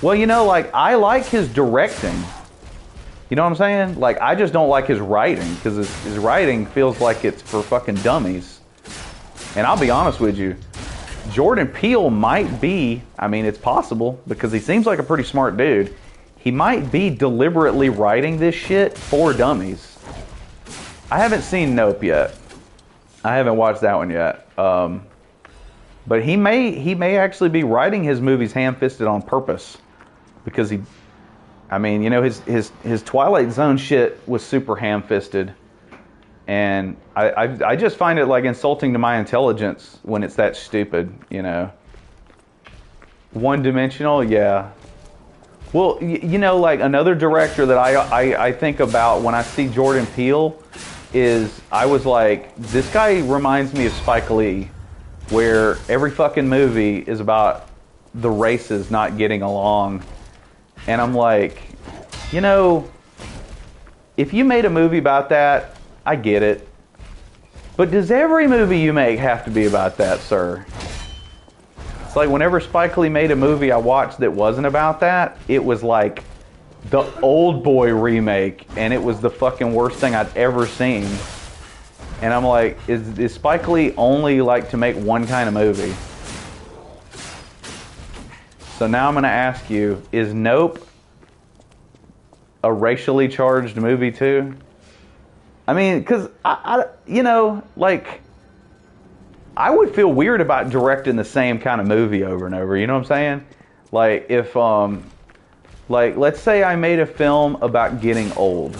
Well, you know, like, I like his directing. You know what I'm saying? Like, I just don't like his writing, because his writing feels like it's for fucking dummies. And I'll be honest with you, Jordan Peele might be, I mean, it's possible, because he seems like a pretty smart dude. He might be deliberately writing this shit for dummies. I haven't seen Nope yet. I haven't watched that one yet. But he may actually be writing his movies ham-fisted on purpose, because I mean, you know, his Twilight Zone shit was super ham-fisted, and I just find it like insulting to my intelligence when it's that stupid, you know. One-dimensional, yeah. Well, you know, like another director that I think about when I see Jordan Peele is, I was like, this guy reminds me of Spike Lee, where every fucking movie is about the races not getting along. And I'm like, you know, if you made a movie about that, I get it. But does every movie you make have to be about that, sir? It's like whenever Spike Lee made a movie I watched that wasn't about that, it was like the Old Boy remake, and it was the fucking worst thing I'd ever seen. And I'm like, is Spike Lee only like to make one kind of movie? So now I'm going to ask you, is Nope a racially charged movie too? I mean, because I you know, like, I would feel weird about directing the same kind of movie over and over. You know what I'm saying? Like, if like, let's say I made a film about getting old,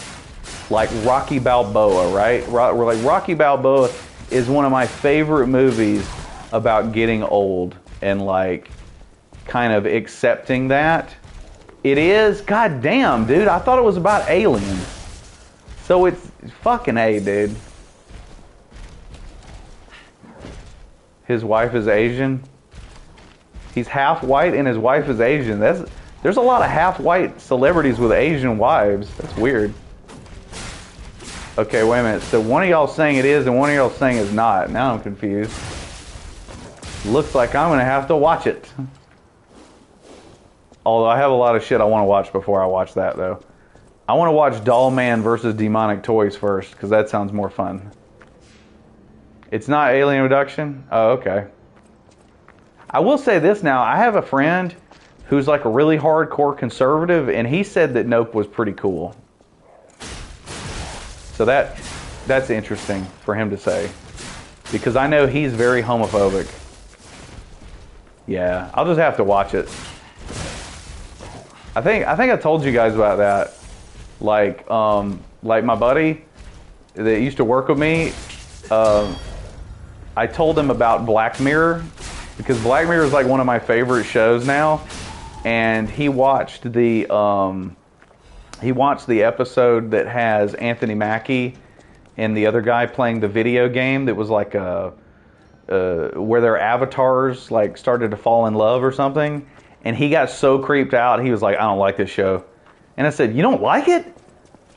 like Rocky Balboa, right? Like, Rocky Balboa is one of my favorite movies about getting old and like kind of accepting that. It is? God damn, dude. I thought it was about aliens. So it's fucking A, dude. His wife is Asian. He's half white and his wife is Asian. There's a lot of half white celebrities with Asian wives. That's weird. Okay, wait a minute. So one of y'all saying it is and one of y'all saying it's not. Now I'm confused. Looks like I'm going to have to watch it. Although I have a lot of shit I want to watch before I watch that, though. I want to watch Doll Man versus Demonic Toys first, because that sounds more fun. It's not Alien Abduction? Oh, okay. I will say this now. I have a friend who's like a really hardcore conservative, and he said that Nope was pretty cool. So that's interesting for him to say, because I know he's very homophobic. Yeah, I'll just have to watch it. I think I told you guys about that. Like my buddy that used to work with me, I told him about Black Mirror, because Black Mirror is like one of my favorite shows now, and he watched the episode that has Anthony Mackie and the other guy playing the video game that was like where their avatars like started to fall in love or something, and he got so creeped out he was like, I don't like this show. And I said, you don't like it?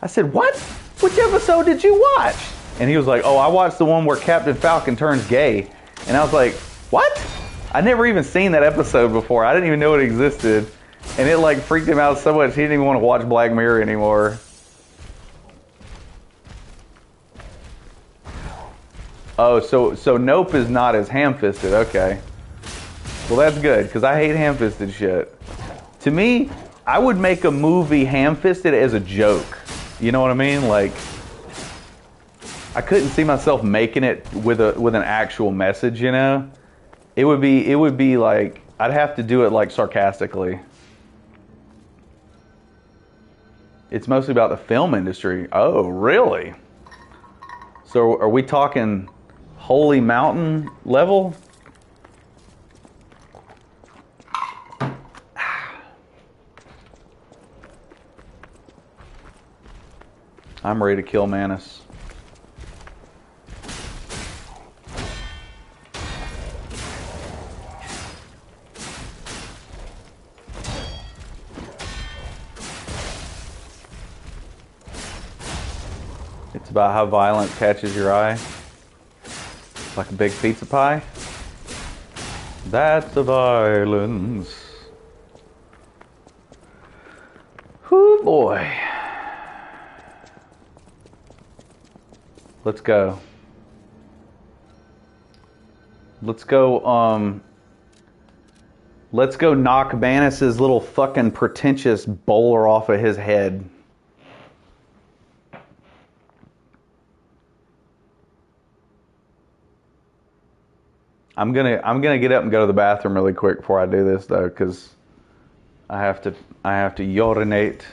I said, what? Which episode did you watch? And he was like, oh, I watched the one where Captain Falcon turns gay. And I was like, what? I'd never even seen that episode before. I didn't even know it existed. And it like freaked him out so much he didn't even want to watch Black Mirror anymore. Oh, so Nope is not as ham-fisted. Okay. Well, that's good, because I hate ham-fisted shit. To me, I would make a movie ham-fisted as a joke. You know what I mean? Like, I couldn't see myself making it with an actual message, you know? It would be like, I'd have to do it like sarcastically. It's mostly about the film industry. Oh, really? So are we talking Holy Mountain level? I'm ready to kill Manus. It's about how violence catches your eye. Like a big pizza pie. That's the violence. Whoo boy. Let's go. Let's go knock Manus's little fucking pretentious bowler off of his head. I'm gonna get up and go to the bathroom really quick before I do this though, because I have to urinate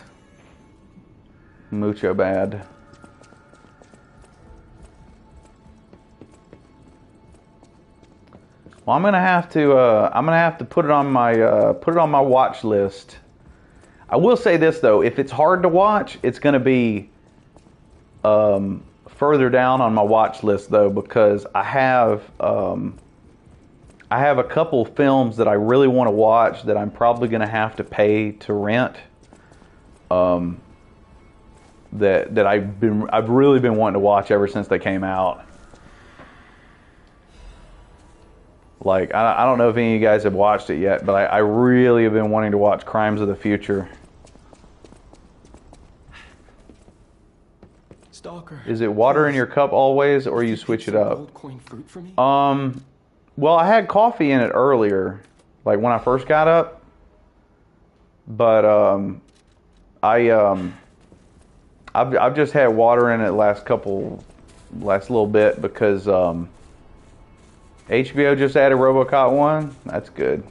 mucho bad. Well, I'm gonna have to put it on my watch list. I will say this though, if it's hard to watch, it's gonna be further down on my watch list though, because I have a couple films that I really want to watch that I'm probably gonna have to pay to rent. That I've really been wanting to watch ever since they came out. Like, I don't know if any of you guys have watched it yet, but I really have been wanting to watch Crimes of the Future. Stalker. Is it water in your cup always, or you switch it up? Old coin fruit for me? Well, I had coffee in it earlier, like when I first got up. But I've just had water in it last little bit because HBO just added RoboCop 1. That's good.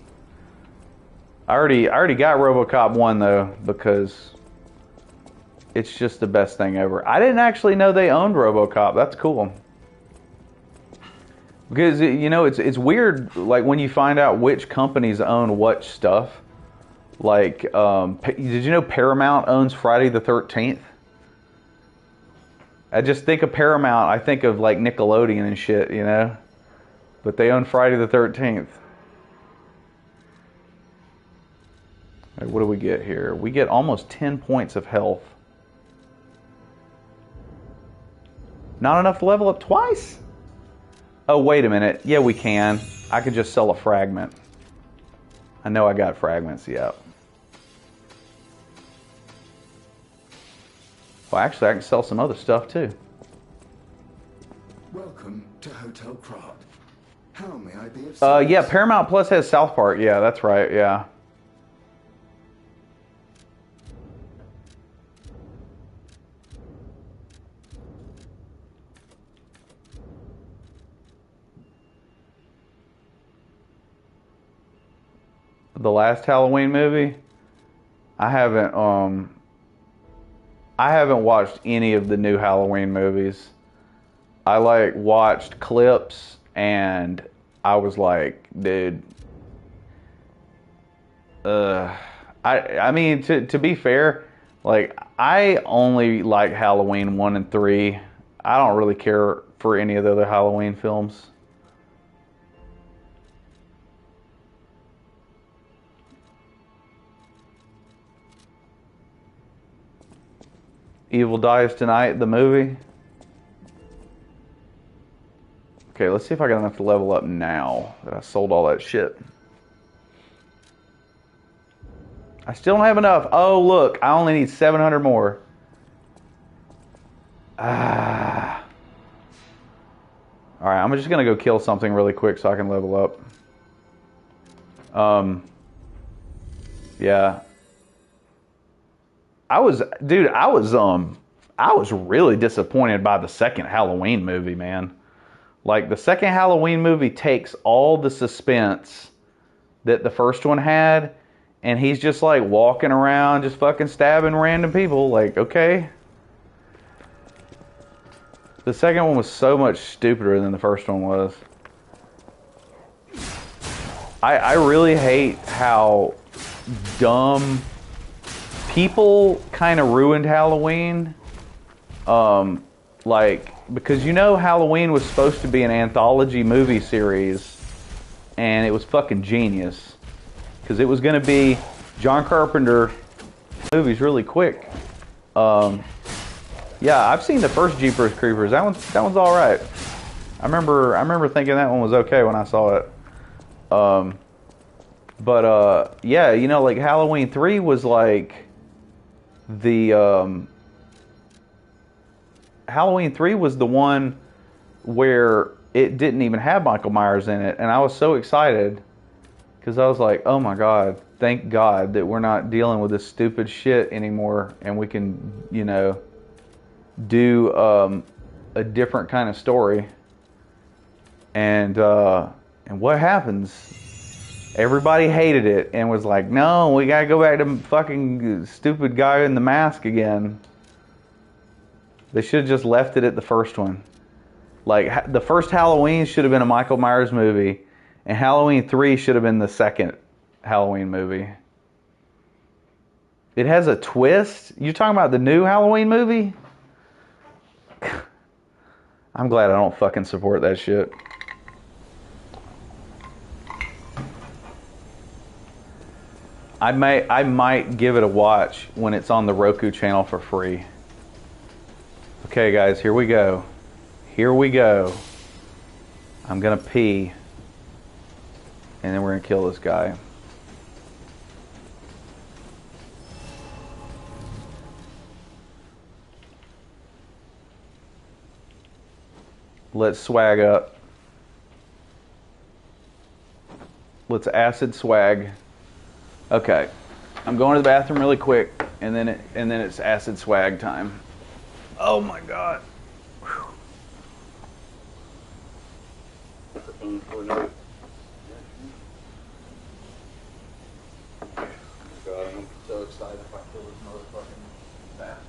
I already got RoboCop 1 though, because it's just the best thing ever. I didn't actually know they owned RoboCop. That's cool. Because you know it's weird, like when you find out which companies own what stuff. Like, did you know Paramount owns Friday the 13th? I just think of Paramount, I think of like Nickelodeon and shit, you know. But they own Friday the 13th. Right, what do we get here? We get almost 10 points of health. Not enough to level up twice? Oh, wait a minute. Yeah, we can. I could just sell a fragment. I know I got fragments, yep. Well, actually, I can sell some other stuff, too. Welcome to Hotel Krat. How may I be of service? Yeah, Paramount Plus has South Park. Yeah, that's right, yeah. The last Halloween movie, I haven't watched any of the new Halloween movies. I like watched clips and I was like, dude, I mean to be fair, like I only like Halloween 1 and 3. I don't really care for any of the other Halloween films. Evil Dies Tonight, the movie. Okay, let's see if I got enough to level up now that I sold all that shit. I still don't have enough. Oh, look, I only need 700 more. Ah. Alright, I'm just going to go kill something really quick so I can level up. Yeah. I was really disappointed by the second Halloween movie, man. Like, the second Halloween movie takes all the suspense that the first one had, and he's just like walking around just fucking stabbing random people. Like, okay. The second one was so much stupider than the first one was. I really hate how dumb people kind of ruined Halloween. Like, because you know Halloween was supposed to be an anthology movie series, and it was fucking genius. Because it was going to be John Carpenter movies really quick. Yeah, I've seen the first Jeepers Creepers. That one's all right. I remember thinking that one was okay when I saw it. Yeah, you know, like Halloween 3 was like the Halloween 3 was the one where it didn't even have Michael Myers in it, and I was so excited because I was like, oh my God, thank God that we're not dealing with this stupid shit anymore, and we can, you know, do a different kind of story. And what happens? Everybody hated it and was like, no, we gotta go back to fucking stupid guy in the mask again. They should have just left it at the first one. Like, the first Halloween should have been a Michael Myers movie, and Halloween 3 should have been the second Halloween movie. It has a twist? You're talking about the new Halloween movie? I'm glad I don't fucking support that shit. I might give it a watch when it's on the Roku channel for free. Okay, guys, here we go. Here we go. I'm gonna pee, and then we're gonna kill this guy. Let's swag up. Let's acid swag. Okay, I'm going to the bathroom really quick, and then it's acid swag time. Oh my God. God, I'm so excited if I kill this motherfucking bastard.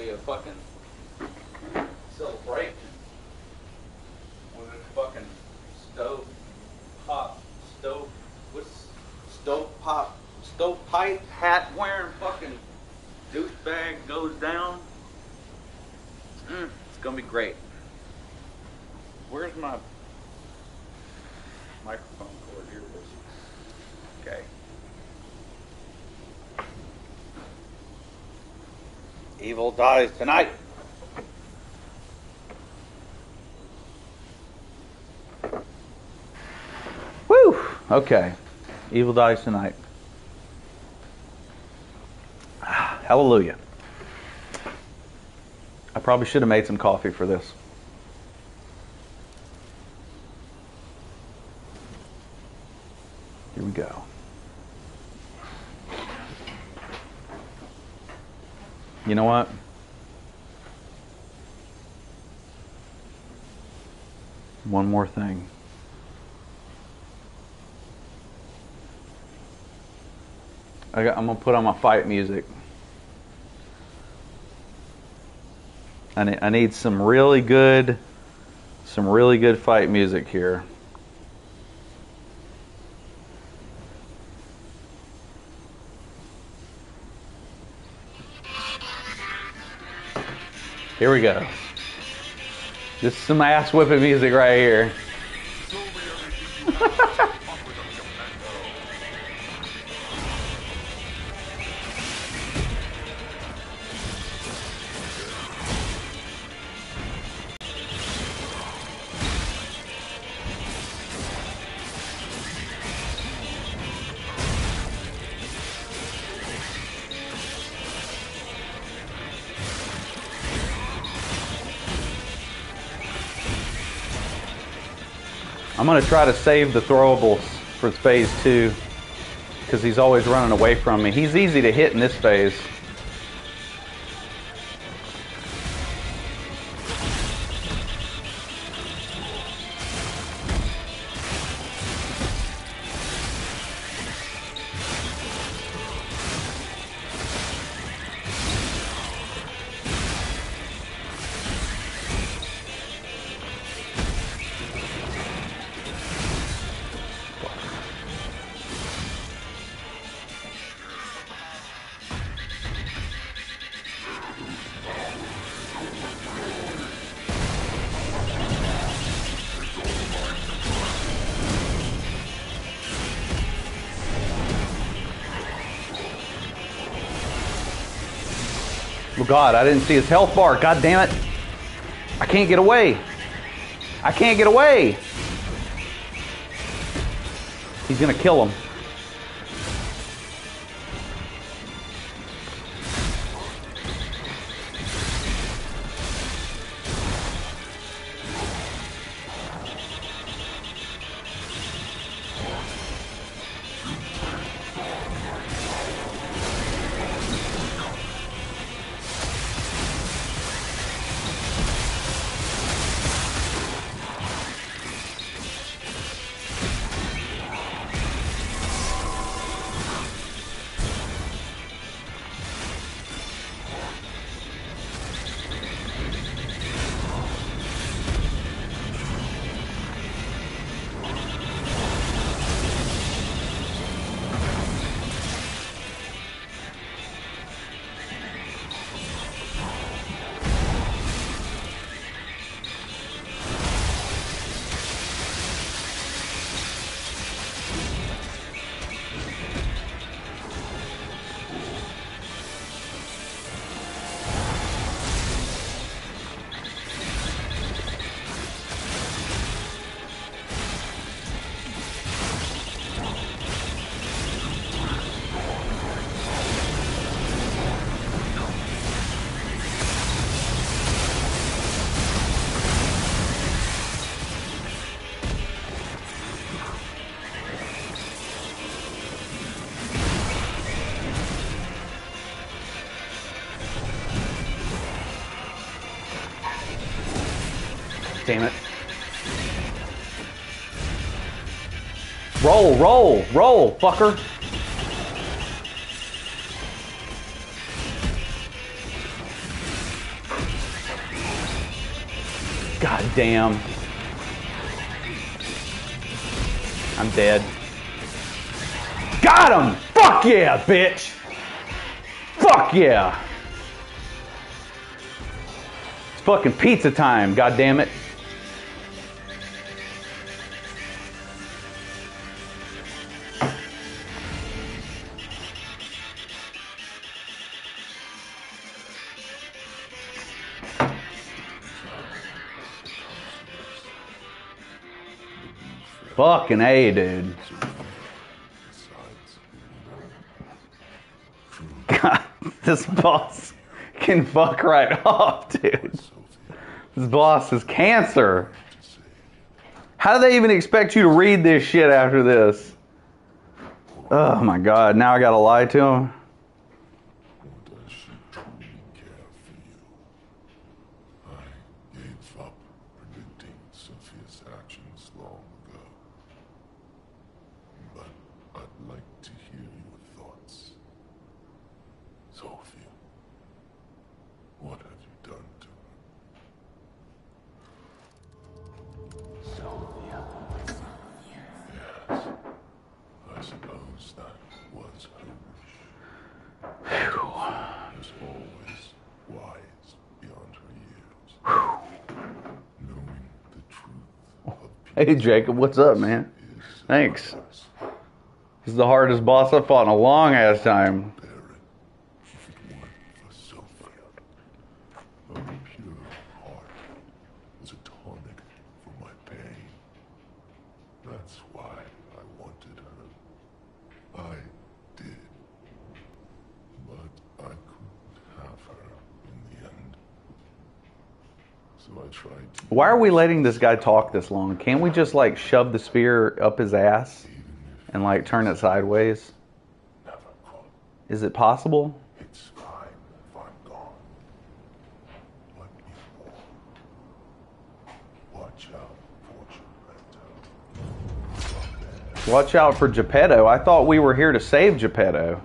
actually a fucking celebration with a fucking stovepipe hat wearing fucking douchebag goes down. It's gonna be great. Where's my microphone cord here? Okay. Evil dies tonight. Woo! Okay. Evil dies tonight. Hallelujah. I probably should have made some coffee for this. Here we go. You know what? One more thing. I'm going to put on my fight music. I need some really good fight music here. Here we go. This is some ass whipping music right here. Show me everything you have. Up with them, Commando. I'm going to try to save the throwables for phase 2 because he's always running away from me. He's easy to hit in this phase. Oh God, I didn't see his health bar. God damn it. I can't get away. I can't get away. He's gonna kill him. Damn it. Roll, roll, roll, fucker. God damn. I'm dead. Got him! Fuck yeah, bitch! Fuck yeah! It's fucking pizza time, god damn it. Fucking A, dude. God, this boss can fuck right off, dude. This boss is cancer. How do they even expect you to read this shit after this? Oh my god, now I gotta lie to him. Does she truly care for you? I gave up predicting Sophia's actions long ago. But I'd like to hear your thoughts. Sophia, what have you done to her? Sophia. Yes. I suppose that was her wish. Sophia is always wise beyond her years. Knowing the truth of Hey Jacob, what's up, man? peace is Thanks. us. This is the hardest boss I've fought in a long ass time. Bear it if it weren't for Sophia. Her pure heart was a tonic for my pain. That's why I wanted her. I did. But I couldn't have her in the end. So I tried to. Why are we letting this guy talk this long? Can't we just like shove the spear up his ass and like turn it sideways? Never could. Is it possible? It's fine if I'm gone. But before, watch out for Geppetto. Watch out for Geppetto. I thought we were here to save Geppetto.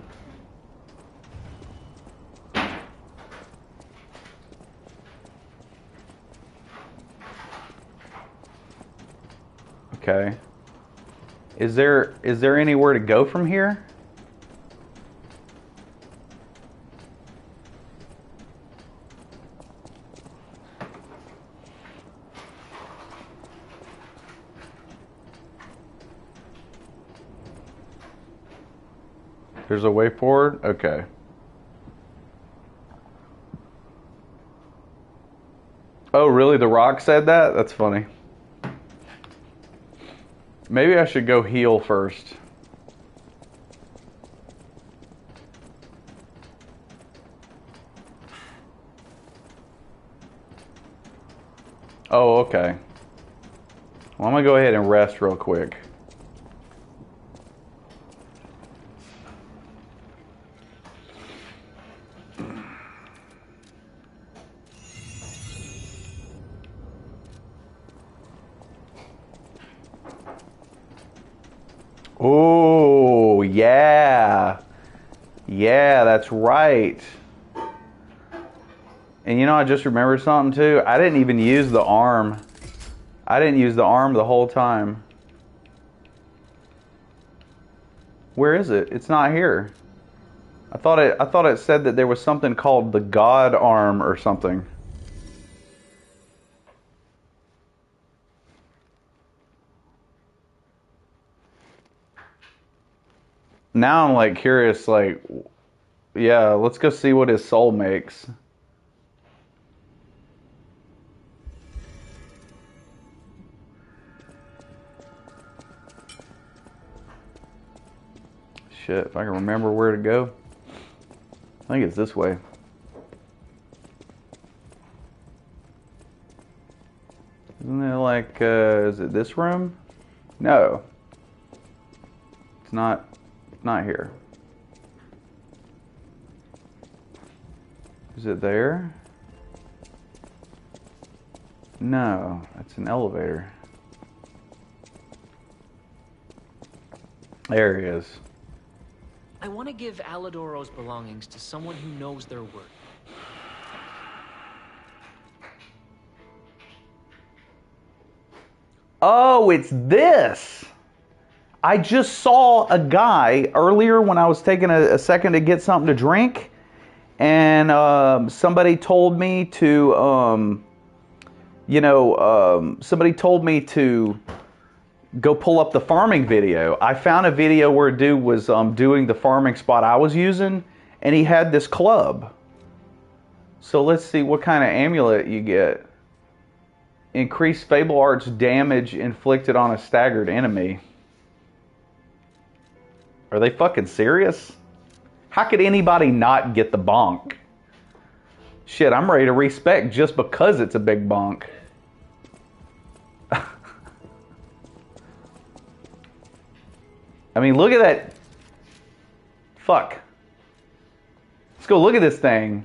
Okay. Is there anywhere to go from here? There's a way forward? Okay. Oh, really? The Rock said that? That's funny. Maybe I should go heal first. Oh, okay. Well, I'm gonna go ahead and rest real quick. Oh, yeah. Yeah, that's right. And you know, I just remembered something too. I didn't even use the arm. I didn't use the arm the whole time. Where is it? It's not here. I thought it said that there was something called the God arm or something. Now I'm like curious, like, yeah, let's go see what his soul makes. Shit, if I can remember where to go. I think it's this way. Isn't it like, is it this room? No. It's not here. Is it there? No, it's an elevator. There he is. I want to give Alidoro's belongings to someone who knows their worth. Oh, it's this. I just saw a guy earlier when I was taking a second to get something to drink, and somebody told me to, somebody told me to go pull up the farming video. I found a video where a dude was doing the farming spot I was using, and he had this club. So let's see what kind of amulet you get. Increase Fable Art's damage inflicted on a staggered enemy. Are they fucking serious? How could anybody not get the bonk? Shit, I'm ready to respec just because it's a big bonk. I mean, look at that. Fuck. Let's go look at this thing.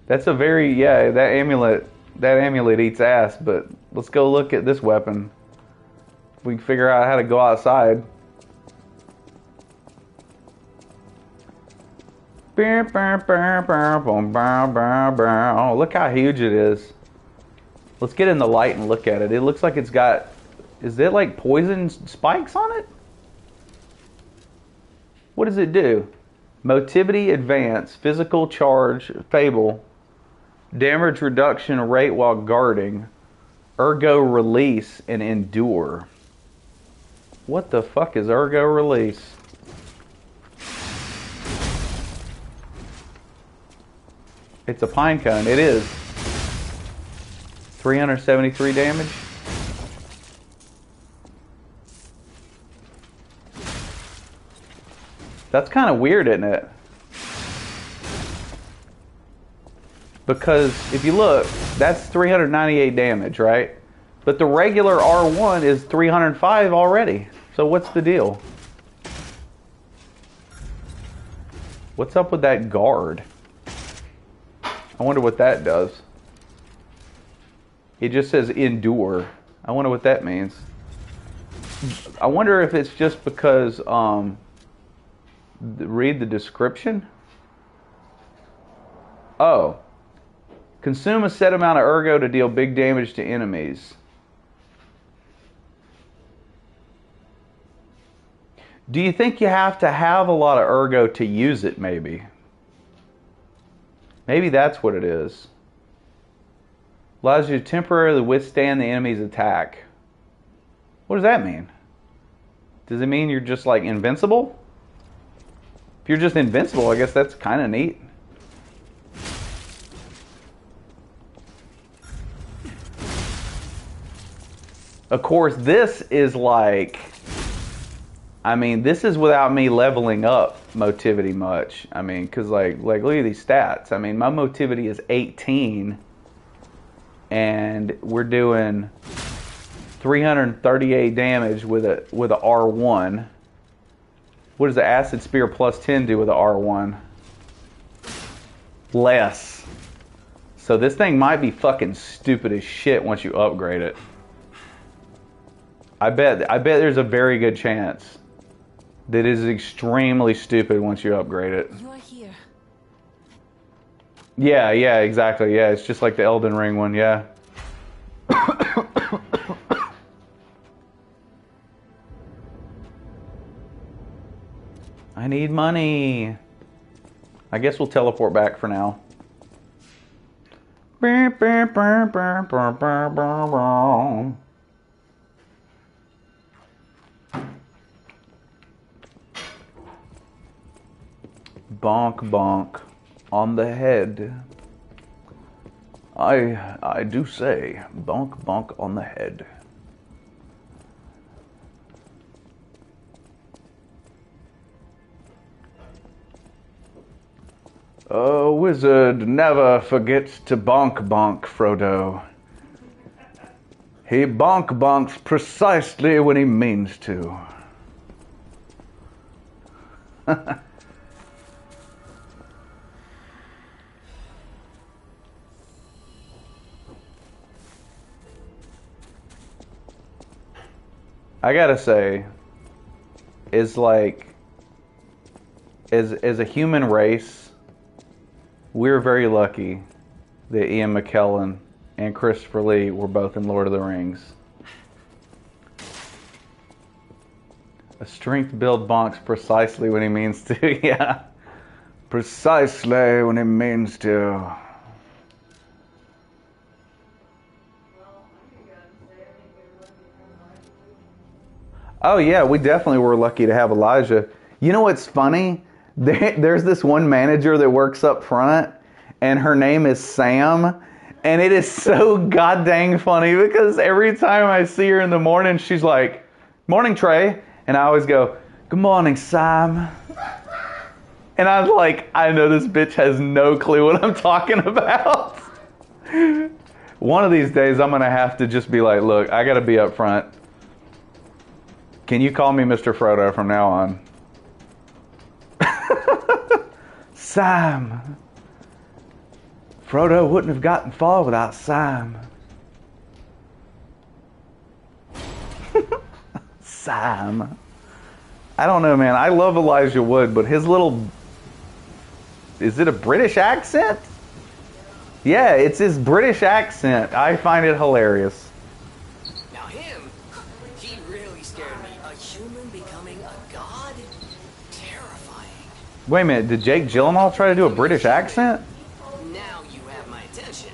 That's a very, yeah, that amulet eats ass, but let's go look at this weapon. We can figure out how to go outside. Oh, look how huge it is. Let's get in the light and look at it. It looks like it's got, is it like poison spikes on it? What does it do? Motivity advance, physical charge, fable, damage reduction rate while guarding, ergo release, and endure. What the fuck is ergo release? It's a pine cone. It is. 373 damage. That's kind of weird, isn't it? Because if you look, that's 398 damage, right? But the regular R1 is 305 already. So what's the deal? What's up with that guard? I wonder what that does. It just says endure. I wonder what that means. I wonder if it's just because, read the description. Oh. Consume a set amount of ergo to deal big damage to enemies. Do you think you have to have a lot of ergo to use it, maybe? Maybe that's what it is. Allows you to temporarily withstand the enemy's attack. What does that mean? Does it mean you're just like invincible? If you're just invincible, I guess that's kind of neat. Of course, this is like, I mean, this is without me leveling up motivity much. I mean, because like look at these stats. I mean, my motivity is 18, and we're doing 338 damage with a R1. What does the Acid Spear plus 10 do with a R1? Less. So this thing might be fucking stupid as shit once you upgrade it. I bet there's a very good chance that it is extremely stupid once you upgrade it. You are here. Yeah, exactly. Yeah, it's just like the Elden Ring one, yeah. I need money. I guess we'll teleport back for now. Bonk bonk on the head. I do say bonk bonk on the head. A wizard never forgets to bonk bonk, Frodo. He bonk bonks precisely when he means to. I gotta say, is like, as a human race, we're very lucky that Ian McKellen and Christopher Lee were both in Lord of the Rings. A strength build bonks precisely when he means to. Yeah. Precisely when he means to. Oh yeah, we definitely were lucky to have Elijah. You know what's funny? There's this one manager that works up front, and her name is Sam, and it is so goddamn funny because every time I see her in the morning, she's like, "Morning, Trey," and I always go, "Good morning, Sam." And I was like, I know this bitch has no clue what I'm talking about. One of these days, I'm gonna have to just be like, "Look, I gotta be up front. Can you call me Mr. Frodo from now on?" Sam. Frodo wouldn't have gotten far without Sam. Sam. I don't know, man. I love Elijah Wood, but his little... Is it a British accent? Yeah, it's his British accent. I find it hilarious. Now him, he really scared me. A human becoming a god? Terrifying. Wait a minute, did Jake Gyllenhaal try to do a British accent? Now you have my attention.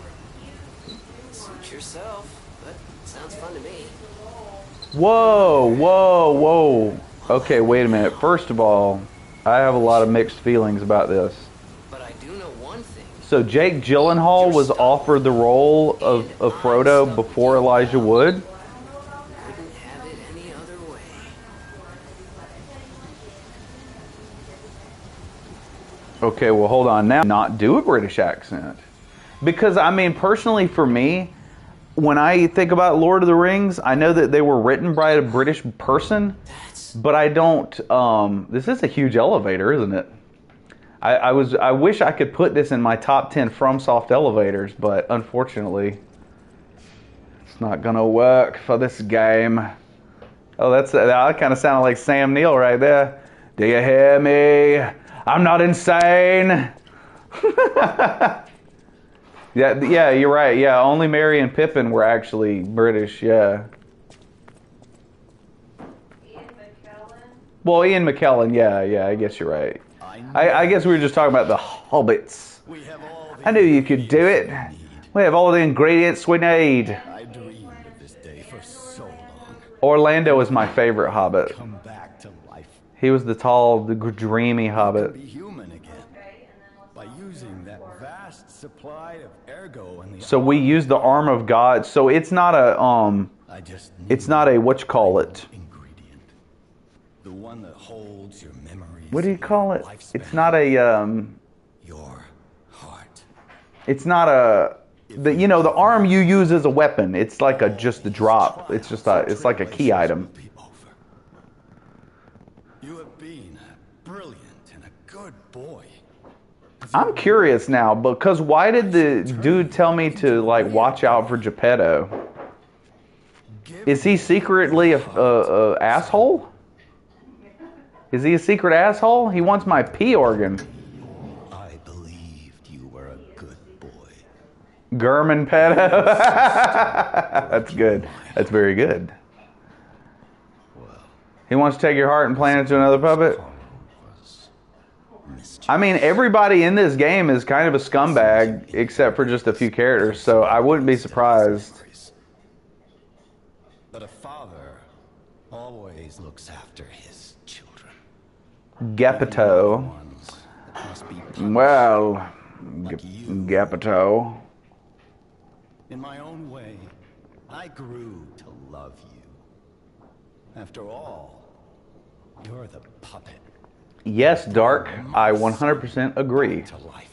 Suit yourself, but sounds fun to me. Whoa, whoa, whoa. Okay, wait a minute. First of all, I have a lot of mixed feelings about this. But I do know one thing. So Jake Gyllenhaal was offered the role of Frodo before Elijah Wood? Couldn't have it any other way. Okay, well, hold on now. Not do a British accent. Because, I mean, personally for me, when I think about Lord of the Rings, I know that they were written by a British person, but I don't, this is a huge elevator, isn't it? I wish I could put this in my top 10 FromSoft elevators, but unfortunately, it's not gonna work for this game. Oh, that kind of sounded like Sam Neill right there. Do you hear me? I'm not insane. Yeah, you're right. Yeah, only Merry and Pippin were actually British. Yeah. Ian McKellen. Well, Ian McKellen. Yeah. I guess you're right. I guess we were just talking about the hobbits. I knew you could do it. We have all the ingredients we need. I dreamed of this day for so long. Orlando is my favorite hobbit. Come back to life. He was the tall, the dreamy hobbit. Be human again. By using that vast supply of ergo and the So we use the arm of God. So it's not a I just it's not a whatchamacallit. ingredient. The one that holds your memories. What do you call it? lifespan. It's not a Your heart. it's not a the arm you use as a weapon. It's like just a drop. It's like a key item. Will be over. You have been a brilliant and a good boy. I'm curious now because why did the dude tell me to like watch out for Geppetto? Is he secretly a asshole? Is he a secret asshole? He wants my pee organ. I believed you were a good boy. German pedo. That's good. That's very good. He wants to take your heart and plant it to another puppet? I mean, everybody in this game is kind of a scumbag, except for just a few characters, so I wouldn't be surprised. But a father always looks after his children. Geppetto. Ones that must be punished. Well, Like you. Geppetto. In my own way, I grew to love you. After all, you're the puppet Yes, Dark, I 100% agree. to life.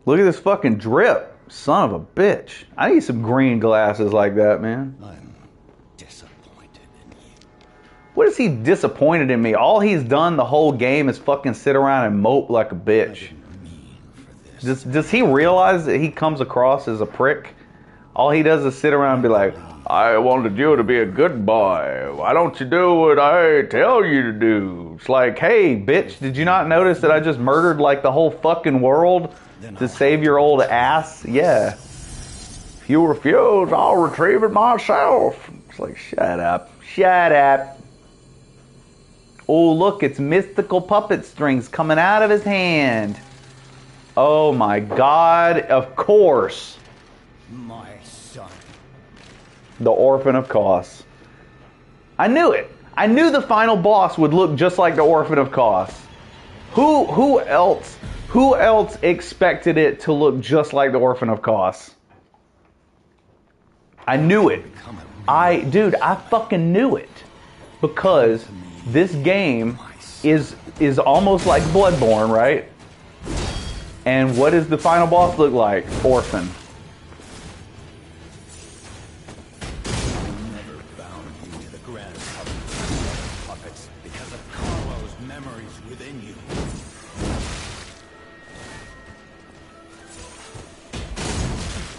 Look at this fucking drip. Son of a bitch. I need some green glasses like that, man. I'm disappointed in you. What is he disappointed in me? All he's done the whole game is fucking sit around and mope like a bitch. Mean for this. Does he realize that he comes across as a prick All he does is sit around and be like, I wanted you to be a good boy. Why don't you do what I tell you to do? It's like, hey, bitch, did you not notice that I just murdered like the whole fucking world to save your old ass? Yeah. If you refuse, I'll retrieve it myself. It's like, shut up. Shut up. Oh, look, it's mystical puppet strings coming out of his hand. Oh my God, of course. My son. The Orphan of Kos. I knew it. I knew the final boss would look just like the Orphan of Kos. Who else expected it to look just like the Orphan of Kos? I knew it. Dude, I fucking knew it. Because this game is almost like Bloodborne, right? And what does the final boss look like? Orphan. Never bound you to the grand puppets because of Carlo's memories within you.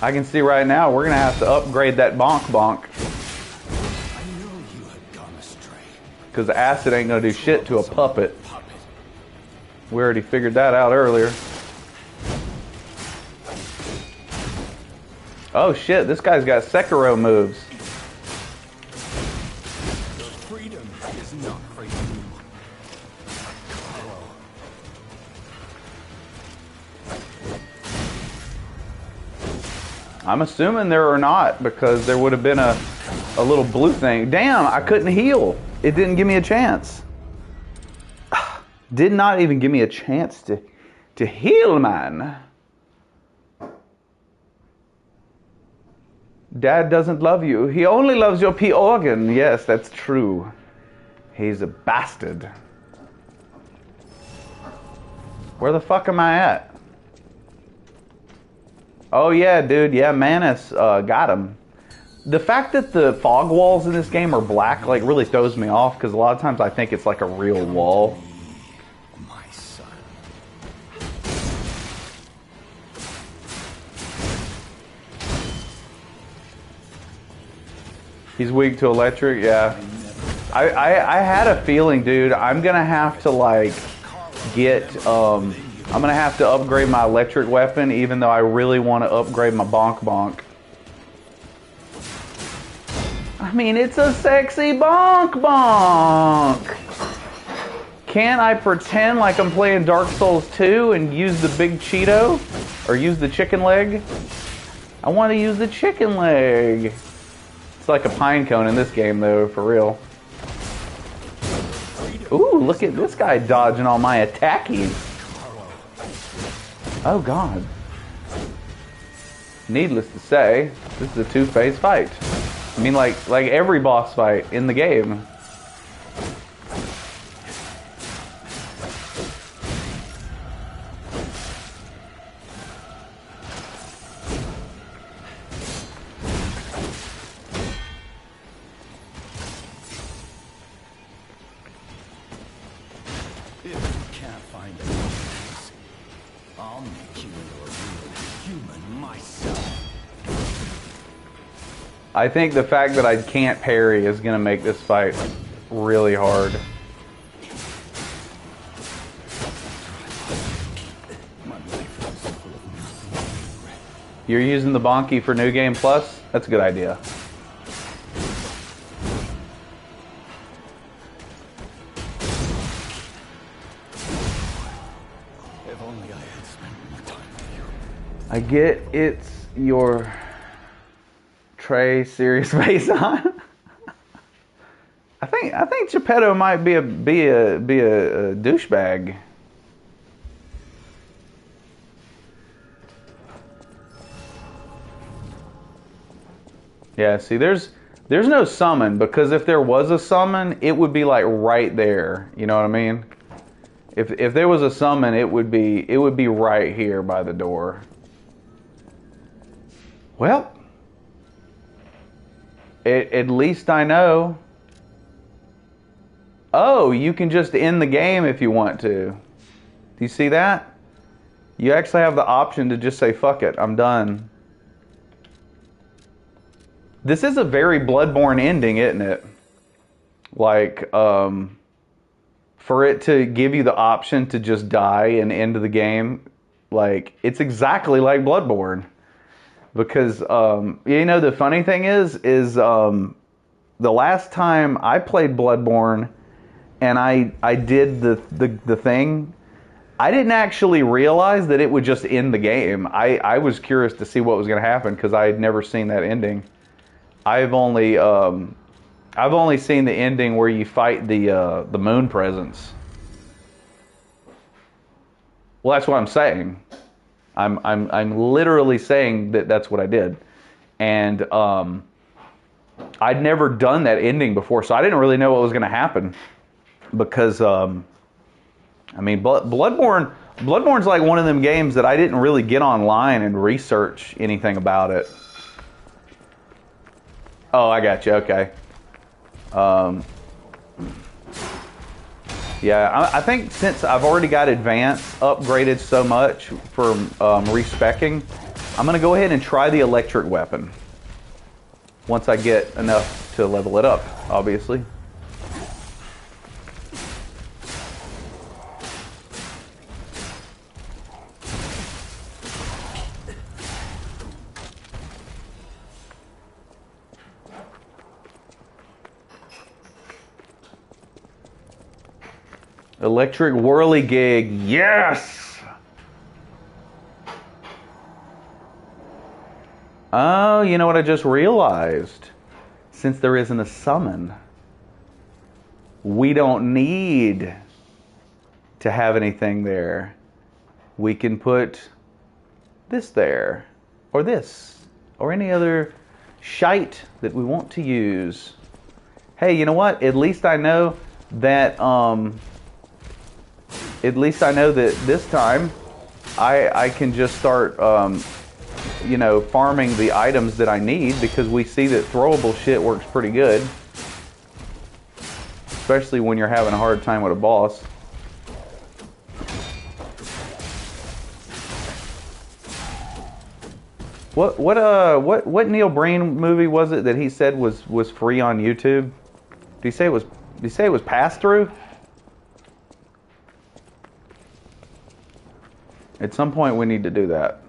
I can see right now we're gonna have to upgrade that bonk. I knew you had gone astray. Because acid ain't gonna do shit to a puppet. We already figured that out earlier. Oh shit, this guy's got Sekiro moves. Freedom is not for you. I'm assuming there are not, because there would have been a little blue thing. Damn, I couldn't heal. It didn't give me a chance. Did not even give me a chance to heal, man. Dad doesn't love you. He only loves your pea organ. Yes, that's true. He's a bastard. Where the fuck am I at? Oh yeah, dude. Yeah, Manus got him. The fact that the fog walls in this game are black like really throws me off, because a lot of times I think it's like a real wall. My son. He's weak to electric, yeah. I had a feeling, dude. I'm gonna have to like get I'm gonna have to upgrade my electric weapon, even though I really want to upgrade my bonk. I mean, it's a sexy bonk. Can't I pretend like I'm playing Dark Souls 2 and use the big Cheeto? Or use the chicken leg? I want to use the chicken leg. It's like a pine cone in this game, though, for real. Ooh, look at this guy dodging all my attackies. Oh, God. Needless to say, this is a two-phase fight. I mean, like every boss fight in the game. If you can't find a place, I'll make you into a real human myself. I think the fact that I can't parry is going to make this fight really hard. You're using the Bonky for New Game Plus? That's a good idea. If only I had spent more time with you. I get it's your Trey serious face on. I think Geppetto might be a douchebag. Yeah, see, there's no summon, because if there was a summon, it would be like right there. You know what I mean? If there was a summon, it would be right here by the door. Well, at least I know. Oh, you can just end the game if you want to. Do you see that? You actually have the option to just say, fuck it, I'm done. This is a very Bloodborne ending, isn't it? Like, for it to give you the option to just die and end the game, like, it's exactly like Bloodborne. Because, the funny thing is the last time I played Bloodborne and I did the thing, I didn't actually realize that it would just end the game. I was curious to see what was going to happen because I had never seen that ending. I've only seen the ending where you fight the moon presence. Well, that's what I'm saying. I'm literally saying that that's what I did, and I'd never done that ending before, so I didn't really know what was going to happen. Because Bloodborne's like one of them games that I didn't really get online and research anything about it. Oh, I got you. Okay. Yeah, I think since I've already got Advanced upgraded so much for respecking, I'm going to go ahead and try the electric weapon. Once I get enough to level it up, obviously. Electric whirligig, yes! Oh, you know what I just realized? Since there isn't a summon, we don't need to have anything there. We can put this there, or this, or any other shite that we want to use. Hey, you know what? At least I know that, this time I can just start, farming the items that I need, because we see that throwable shit works pretty good. Especially when you're having a hard time with a boss. What Neil Breen movie was it that he said was free on YouTube? Did he say it was passed through? At some point we need to do that.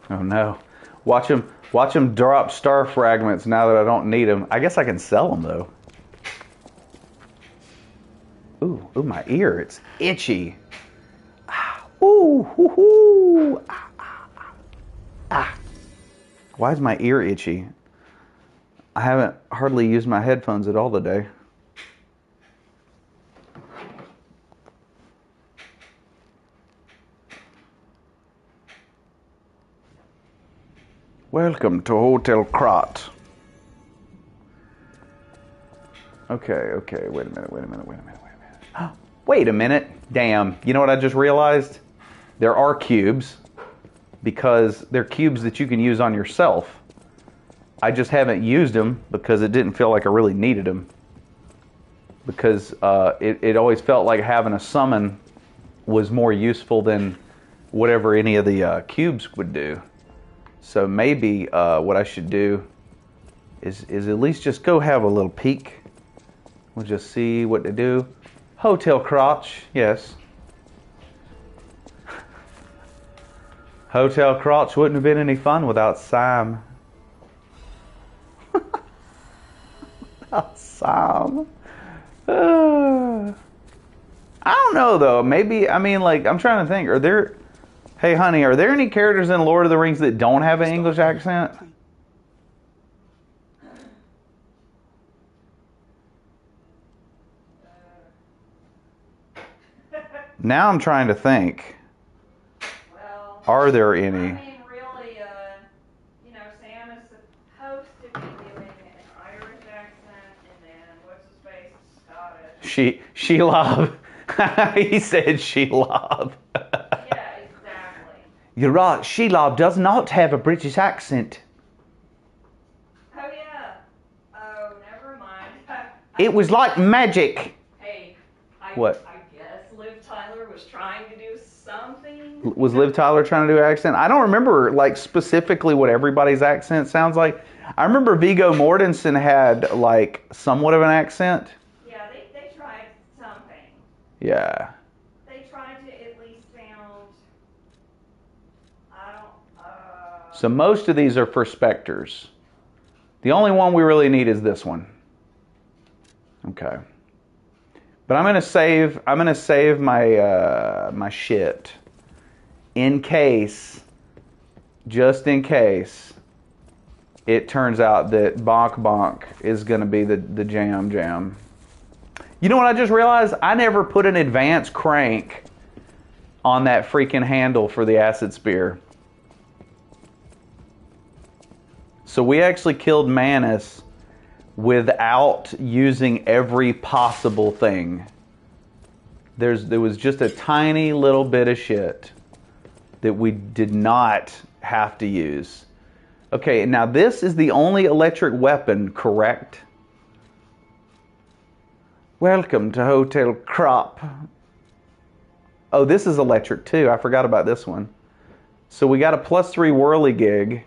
Oh no. Watch him drop star fragments now that I don't need them. I guess I can sell them though. Ooh, my ear, it's itchy. Ooh. Why is my ear itchy? I haven't hardly used my headphones at all today. Welcome to Hotel Krat. Okay, wait a minute. Wait a minute. Damn, you know what I just realized? There are cubes, because they're cubes that you can use on yourself. I just haven't used them because it didn't feel like I really needed them. Because it always felt like having a summon was more useful than whatever any of the cubes would do. So maybe what I should do is at least just go have a little peek. We'll just see what they do. Hotel Crotch, yes. Hotel Crotch wouldn't have been any fun without Sam. Without Sam. I don't know though. Maybe, I'm trying to think. Hey honey, are there any characters in Lord of the Rings that don't have an English accent? Now I'm trying to think. Well, are there any? Really, Sam is supposed to be doing an Irish accent, and then what's his face is Scottish. Shelob. He said Shelob. Yeah, exactly. You're right. Shelob does not have a British accent. Oh yeah. Oh, never mind. It was like magic. Hey, What? I guess Liv Tyler was trying to do something. Was Liv Tyler trying to do an accent? I don't remember like specifically what everybody's accent sounds like. I remember Viggo Mortensen had like somewhat of an accent. Yeah, they tried something. Yeah. They tried to at least sound. I don't. So most of these are for specters. The only one we really need is this one. Okay. But I'm gonna save my my shit in case, just in case, it turns out that Bonk Bonk is gonna be the jam. You know what I just realized? I never put an advanced crank on that freaking handle for the acid spear. So we actually killed Manus without using every possible thing. There was just a tiny little bit of shit that we did not have to use. Okay, now this is the only electric weapon, correct? Welcome to Hotel Crop. Oh, this is electric too. I forgot about this one. So we got a +3 whirligig.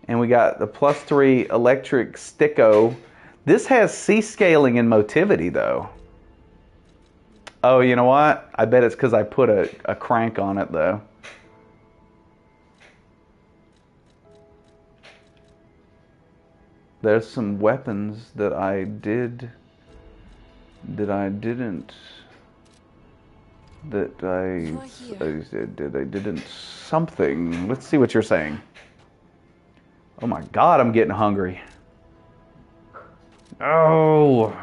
And we got the +3 electric sticko. This has C-scaling and motivity though. Oh, you know what? I bet it's because I put a crank on it though. There's some weapons that I didn't. Something. Let's see what you're saying. Oh my God, I'm getting hungry. Oh.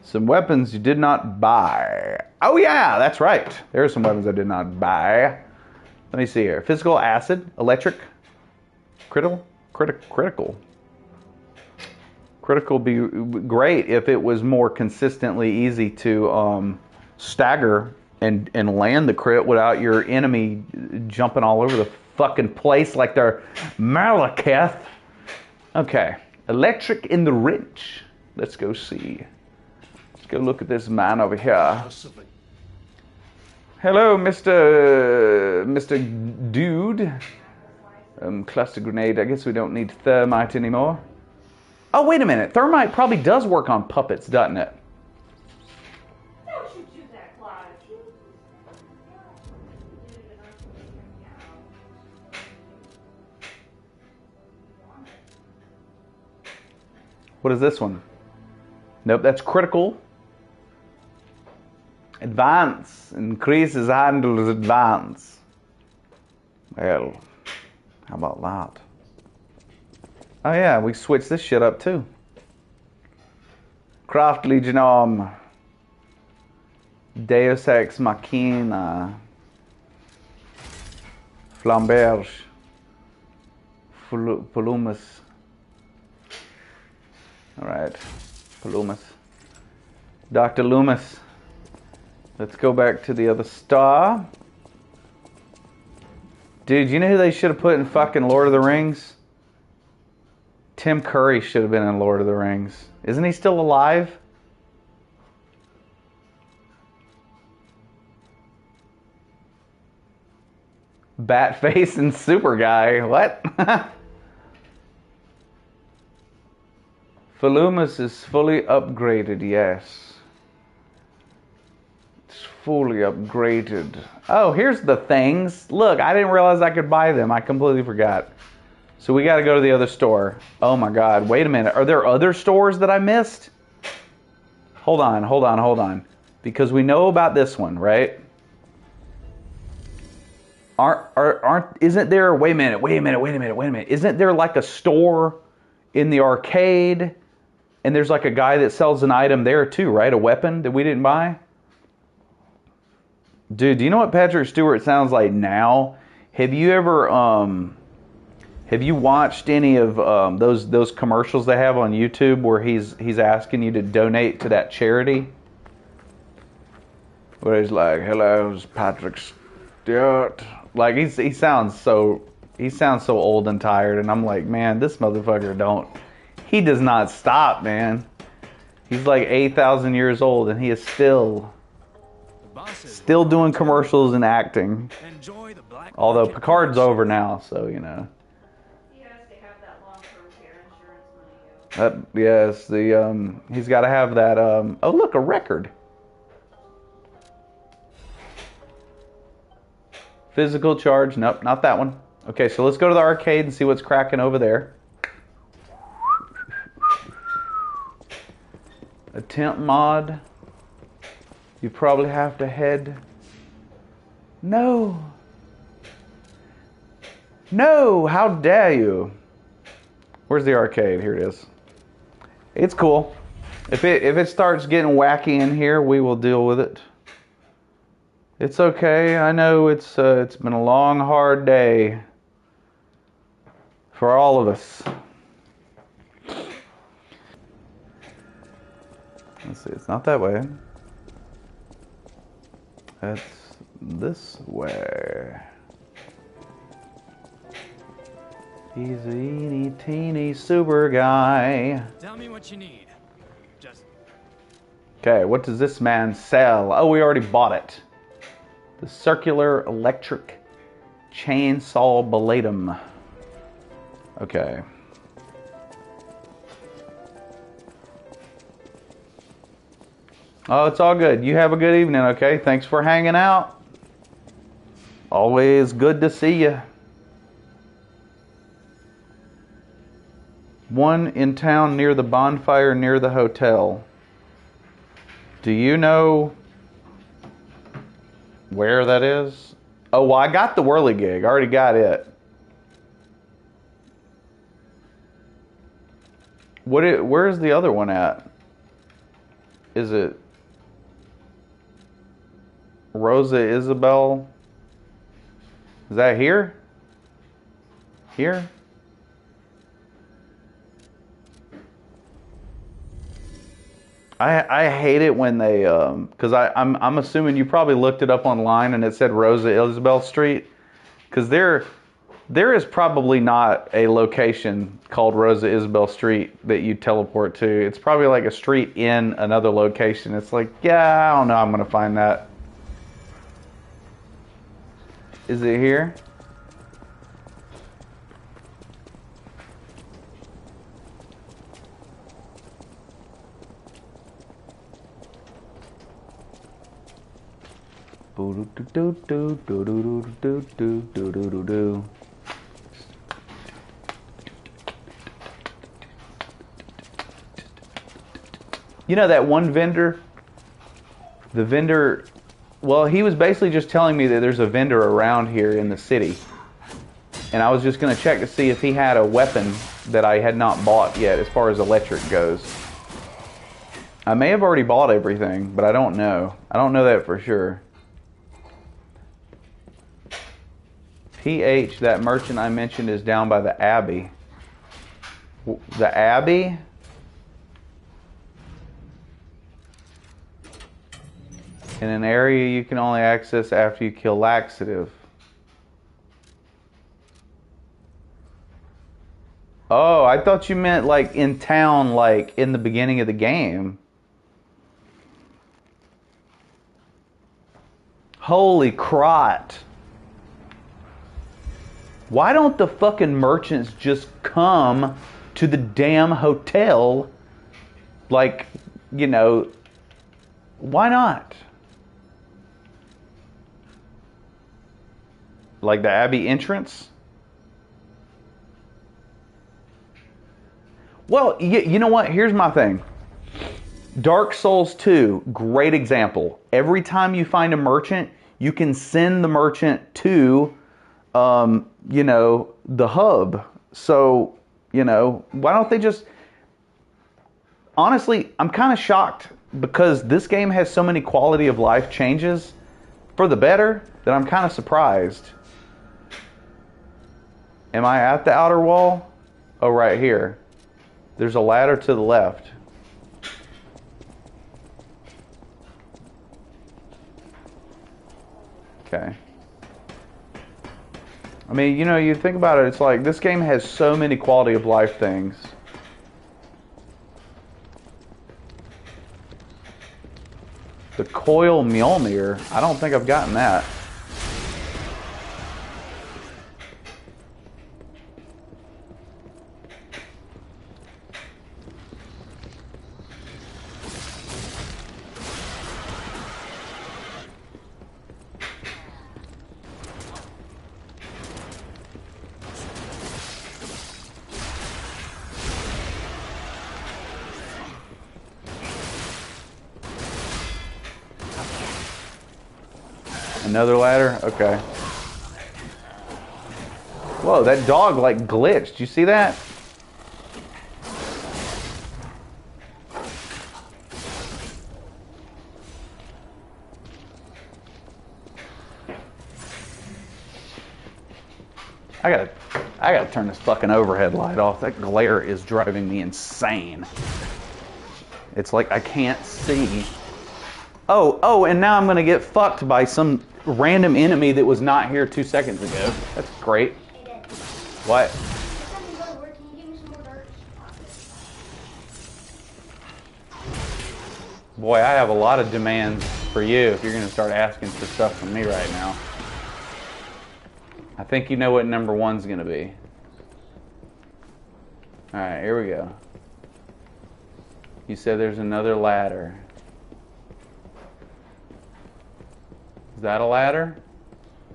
Some weapons you did not buy. Oh yeah, that's right. There are some weapons I did not buy. Let me see here. Physical, acid, electric, critical. Critical would be great if it was more consistently easy to stagger and land the crit without your enemy jumping all over the fucking place like they're Malekith. Okay, electric in the wrench. Let's go see. Let's go look at this man over here. Hello, Mr. Dude. Cluster grenade. I guess we don't need thermite anymore. Oh, wait a minute. Thermite probably does work on puppets, doesn't it? Don't you do that, Clive. What is this one? Nope, that's critical. Advance. Increases handles advance. Well, how about that? Oh yeah, we switched this shit up too. Craft Legion Arm. Deus Ex Machina. Flamberge. Polumus. Alright. Polumus. Dr. Loomis. Let's go back to the other star. Dude, you know who they should have put in fucking Lord of the Rings? Tim Curry should have been in Lord of the Rings. Isn't he still alive? Batface and Superguy. What? Falumus is fully upgraded, yes. It's fully upgraded. Oh, here's the things. Look, I didn't realize I could buy them. I completely forgot. So we got to go to the other store. Oh my God, wait a minute. Are there other stores that I missed? Hold on. Because we know about this one, right? Isn't there, wait a minute. Isn't there like a store in the arcade and there's like a guy that sells an item there too, right? A weapon that we didn't buy? Dude, do you know what Patrick Stewart sounds like now? Have you ever Have you watched any of those commercials they have on YouTube where he's asking you to donate to that charity? Where he's like, "Hello, it's Patrick Stewart." Like he sounds so old and tired, and I'm like, man, this motherfucker he does not stop, man. He's like 8,000 years old, and he is still doing commercials and acting. Although Picard's over now, so you know. He has to have that long-term care insurance money. Yes, he's got to have that. Oh, look, a record. Physical charge. Nope, not that one. Okay, so let's go to the arcade and see what's cracking over there. Attempt mod. You probably have to head. No. No, how dare you? Where's the arcade? Here it is. It's cool. If it starts getting wacky in here, we will deal with it. It's okay. I know it's been a long, hard day for all of us. Let's see. It's not that way. It's this way. He's a teeny, teeny super guy. Tell me what you need. Just. Okay, what does this man sell? Oh, we already bought it. The circular electric chainsaw bladum. Okay. Oh, it's all good. You have a good evening, okay? Thanks for hanging out. Always good to see you. One in town near the bonfire near the hotel. Do you know where that is? Oh, well, I got the whirligig. I already got it. Where's the other one at? Is it Rosa Isabel? Is that here? Here? I hate it when they because I'm assuming you probably looked it up online and it said Rosa Isabel Street, because there is probably not a location called Rosa Isabel Street that you teleport to. It's probably like a street in another location. It's like, yeah, I don't know, I'm gonna find that. Is it here? You know that one vendor? The vendor, well, he was basically just telling me that there's a vendor around here in the city. And I was just going to check to see if he had a weapon that I had not bought yet as far as electric goes. I may have already bought everything, but I don't know. I don't know that for sure. PH, that merchant I mentioned, is down by the Abbey. The Abbey? In an area you can only access after you kill laxative. Oh, I thought you meant like in town, like in the beginning of the game. Holy crot. Why don't the fucking merchants just come to the damn hotel? Like, you know, why not? Like the Abbey entrance? Well, you know what? Here's my thing. Dark Souls 2, great example. Every time you find a merchant, you can send the merchant to, you know, the hub. So, you know, why don't they just... Honestly, I'm kind of shocked because this game has so many quality of life changes for the better that I'm kind of surprised. Am I at the outer wall? Oh, right here. There's a ladder to the left. Okay. I mean, you know, you think about it, it's like this game has so many quality of life things. The Coil Mjolnir, I don't think I've gotten that. Another ladder? Okay. Whoa, that dog like glitched. You see that? I gotta turn this fucking overhead light off. That glare is driving me insane. It's like I can't see. Oh, and now I'm gonna get fucked by some random enemy that was not here 2 seconds ago. That's great. Hey, Dad. What? Next time you go to work, can you give me some more darts? Boy, I have a lot of demands for you if you're gonna start asking for stuff from me right now. I think you know what number one's gonna be. Alright, here we go. You said there's another ladder. Is that a ladder?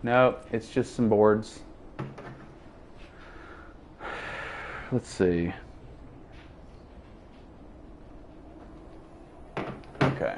Nope, it's just some boards. Let's see. Okay.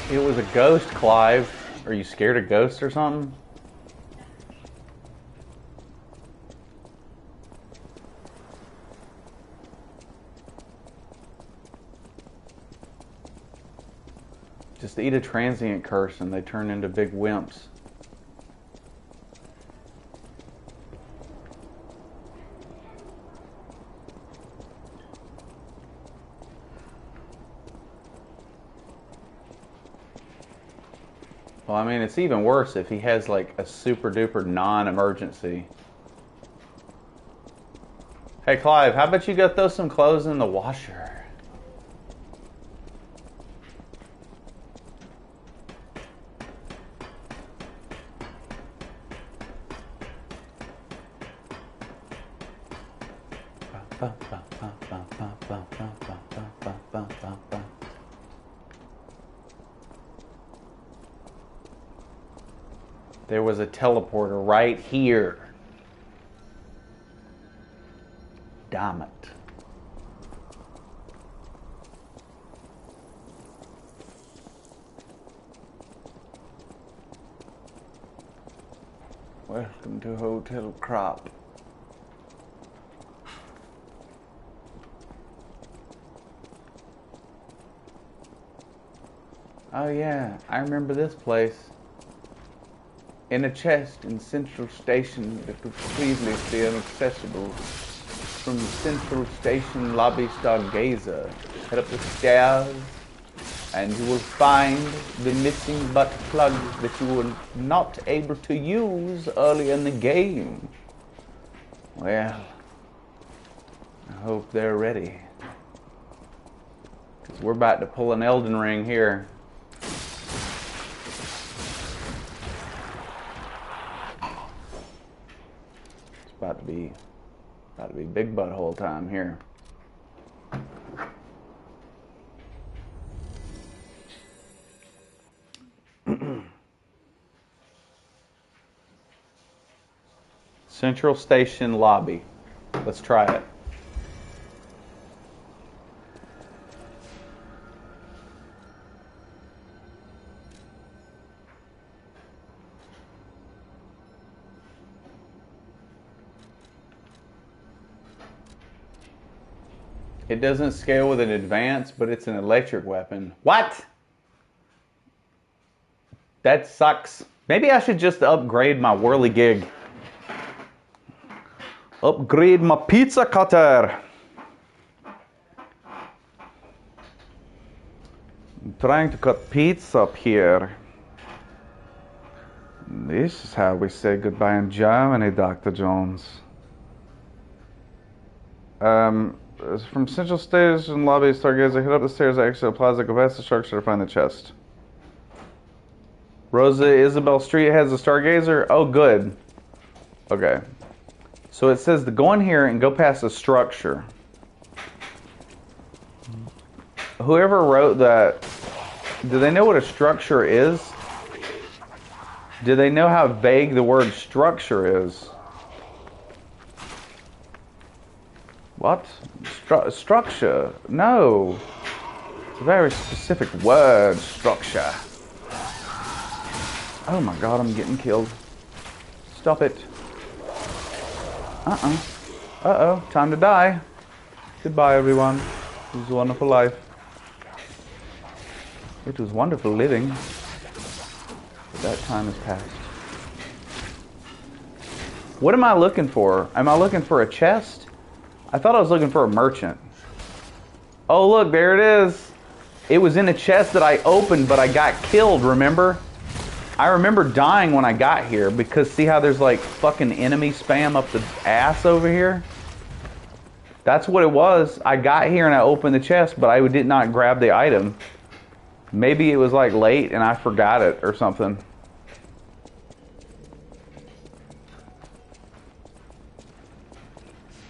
It was a ghost, Clive. Are you scared of ghosts or something? Just eat a transient curse and they turn into big wimps. Well, I mean, it's even worse if he has like a super duper non-emergency. Hey, Clive, how about you go throw some clothes in the washer? There was a teleporter right here. Damn it. Welcome to Hotel Crop. Oh yeah, I remember this place. In a chest in Central Station that was previously inaccessible. From Central Station lobby stargazer. Head up the stairs and you will find the missing butt plugs that you were not able to use early in the game. Well, I hope they're ready. We're about to pull an Elden Ring here. It's about to be big butthole time here. Central Station lobby. Let's try it. It doesn't scale with an advance, but it's an electric weapon. What? That sucks. Maybe I should just upgrade my whirligig. Upgrade my pizza cutter. I'm trying to cut pizza up here. This is how we say goodbye in Germany, Dr. Jones. From Central Station lobby, Stargazer, head up the stairs, exit Plaza, go past the structure to find the chest. Rosa Isabel Street has a Stargazer? Oh, good. Okay. So it says to go in here and go past the structure. Whoever wrote that, do they know what a structure is? Do they know how vague the word structure is? What? Structure? No. It's a very specific word, structure. Oh my god, I'm getting killed. Stop it. Uh-oh, time to die. Goodbye, everyone. It was a wonderful life. It was wonderful living. But that time has passed. What am I looking for? Am I looking for a chest? I thought I was looking for a merchant. Oh, look, there it is. It was in a chest that I opened, but I got killed, remember? I remember dying when I got here because see how there's like fucking enemy spam up the ass over here? That's what it was. I got here and I opened the chest, but I did not grab the item. Maybe it was like late and I forgot it or something.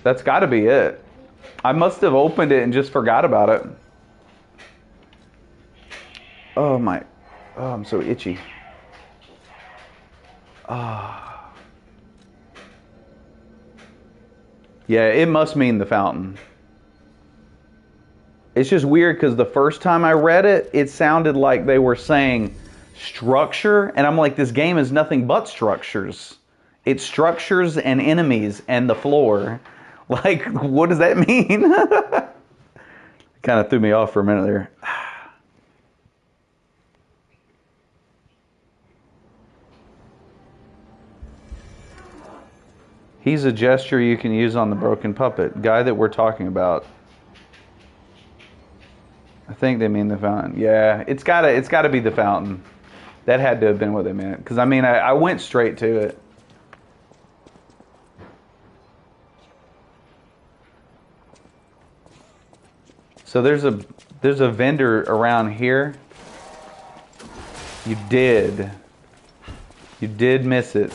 That's got to be it. I must have opened it and just forgot about it. Oh my. Oh, I'm so itchy. Ah. Yeah, it must mean the fountain. It's just weird because the first time I read it, it sounded like they were saying structure. And I'm like, this game is nothing but structures. It's structures and enemies and the floor. Like, what does that mean? Kind of threw me off for a minute there. He's a gesture you can use on the broken puppet. Guy that we're talking about. I think they mean the fountain. Yeah, it's gotta be the fountain. That had to have been what they meant. Because, I mean, I went straight to it. So there's a vendor around here. You did miss it.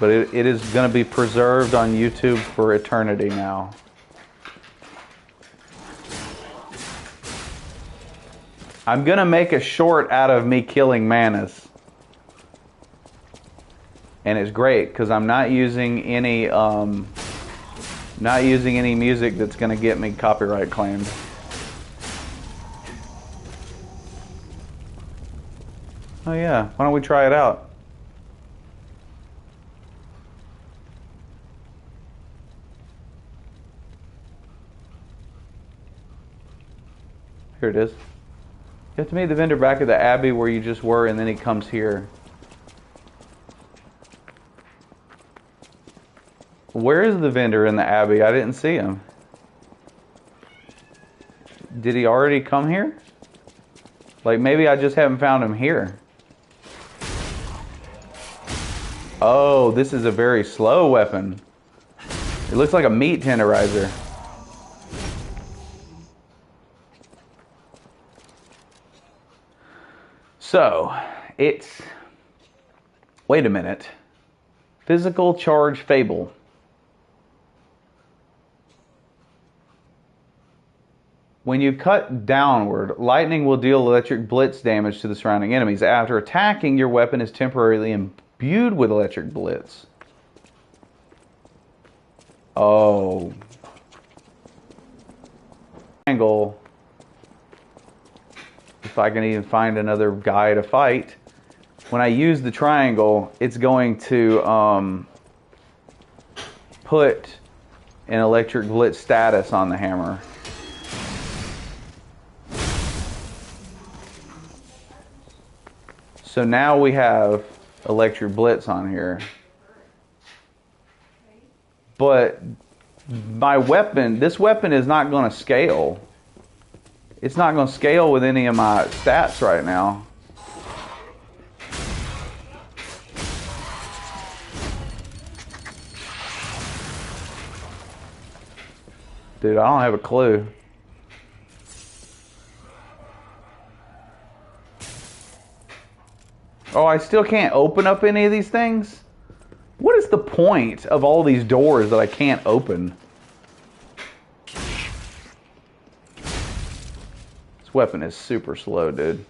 But it is going to be preserved on YouTube for eternity now. I'm going to make a short out of me killing Manus. And it's great because I'm not using any music that's going to get me copyright claimed. Oh yeah, why don't we try it out? Here it is. You have to meet the vendor back at the Abbey where you just were, and then he comes here. Where is the vendor in the Abbey? I didn't see him. Did he already come here? Like, maybe I just haven't found him here. Oh, this is a very slow weapon. It looks like a meat tenderizer. So, it's... Wait a minute. Physical charge fable. When you cut downward, lightning will deal electric blitz damage to the surrounding enemies. After attacking, your weapon is temporarily imbued with electric blitz. Oh. Angle. If I can even find another guy to fight. When I use the triangle, it's going to put an electric blitz status on the hammer. So now we have electric blitz on here. But my weapon, this weapon is not going to scale. It's not going to scale with any of my stats right now. Dude, I don't have a clue. Oh, I still can't open up any of these things? What is the point of all these doors that I can't open? This weapon is super slow, dude.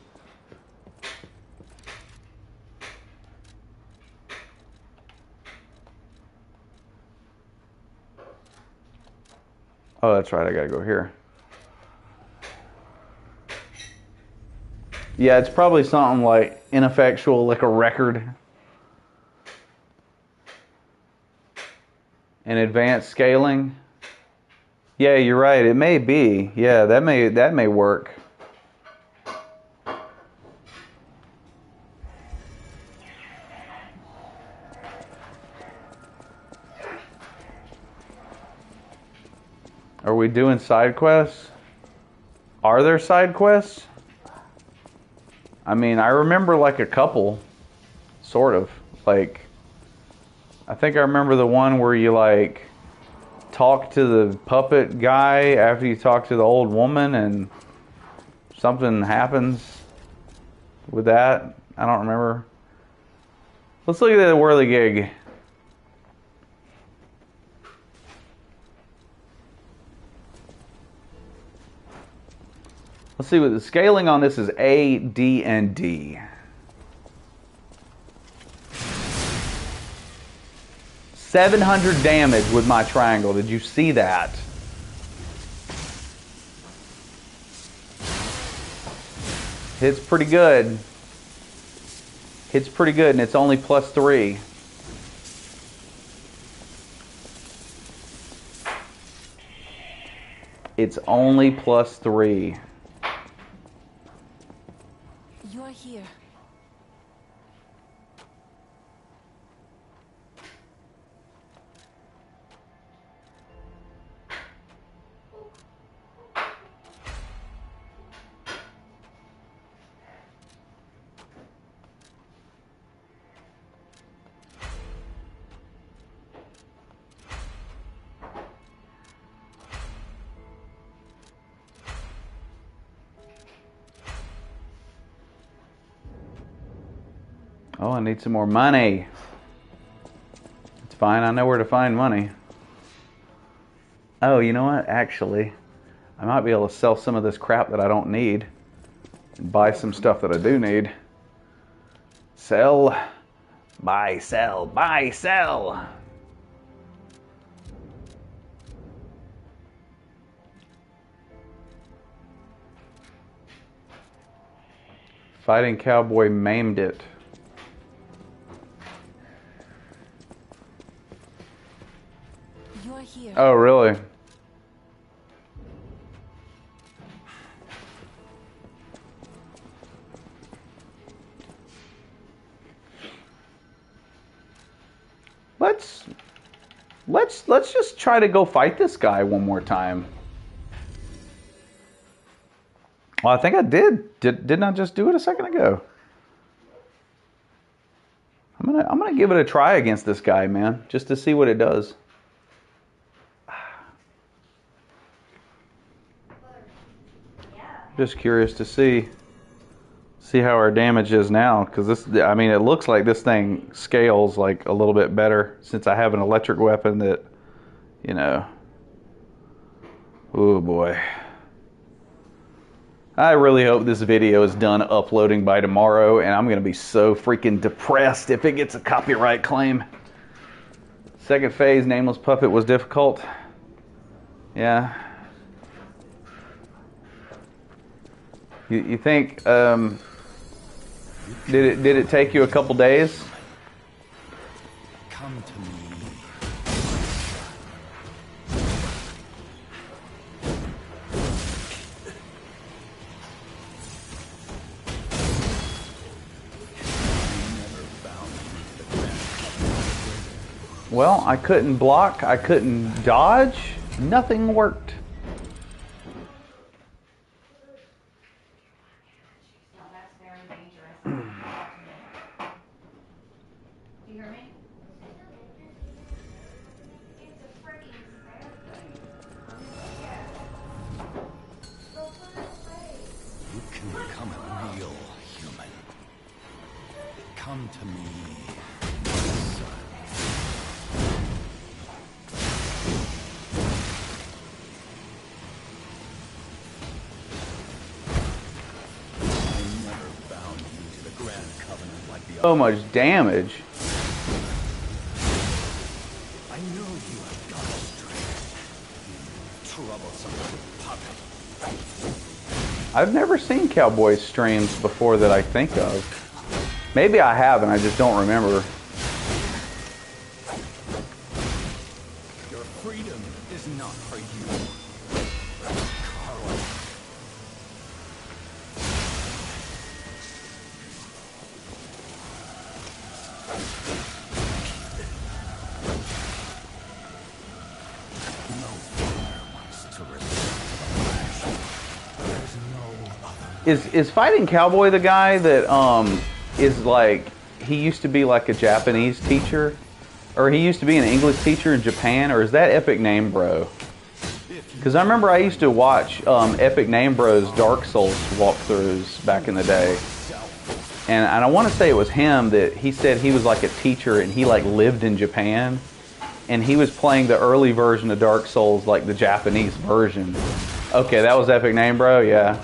Oh, that's right, I gotta go here. Yeah, it's probably something like ineffectual, like a record. And advanced scaling. Yeah, you're right. It may be. Yeah, that may work. Are we doing side quests? Are there side quests? I mean, I remember like a couple, sort of. Like, I think I remember the one where you like talk to the puppet guy after you talk to the old woman and something happens with that. I don't remember. Let's look at the whirligig. Let's see what the scaling on this is. A, D, and D. 700 damage with my triangle. Did you see that? Hits pretty good. Hits pretty good, and it's only +3. It's only +3. You're here. Oh, I need some more money. It's fine, I know where to find money. Oh, you know what? Actually, I might be able to sell some of this crap that I don't need and buy some stuff that I do need. Sell, buy, sell, buy, sell. Fighting Cowboy maimed it. You're here. Oh, really? Let's just try to go fight this guy one more time. Well, I think I did. Didn't I just do it a second ago? I'm gonna give it a try against this guy, man, just to see what it does. Just curious to see See how our damage is now, because this, I mean, it looks like this thing scales like a little bit better since I have an electric weapon that, you know. Oh boy. I really hope this video is done uploading by tomorrow, and I'm going to be so freaking depressed if it gets a copyright claim. Second phase, Nameless Puppet, was difficult. Yeah. You think, did it take you a couple days? Come to me. Well, I couldn't block, I couldn't dodge, nothing worked. You can become a real human. Come to me. So much damage. I know you have gone astray. Troublesome puppet. I've never seen Cowboy streams before that I think of. Maybe I have and I just don't remember. Your freedom is not for you. Is Fighting Cowboy the guy that is like, he used to be like a Japanese teacher, or he used to be an English teacher in Japan, or is that Epic Name Bro? Because I remember I used to watch Epic Name Bro's Dark Souls walkthroughs back in the day, and I want to say it was him that he said he was like a teacher and he like lived in Japan, and he was playing the early version of Dark Souls, like the Japanese version. Okay, that was Epic Name Bro, yeah.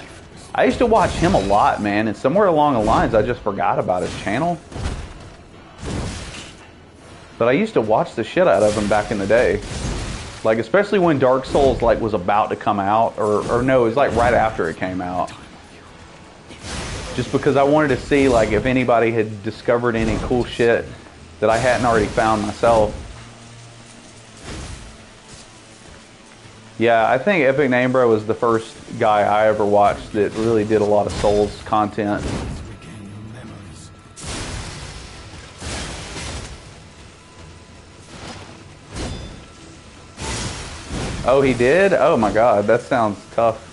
I used to watch him a lot, man, and somewhere along the lines I just forgot about his channel. But I used to watch the shit out of him back in the day. Like, especially when Dark Souls like was about to come out, or no, it was like right after it came out. Just because I wanted to see like if anybody had discovered any cool shit that I hadn't already found myself. Yeah, I think Epic Name Bro was the first guy I ever watched that really did a lot of Souls content. Oh, he did? Oh my god, that sounds tough.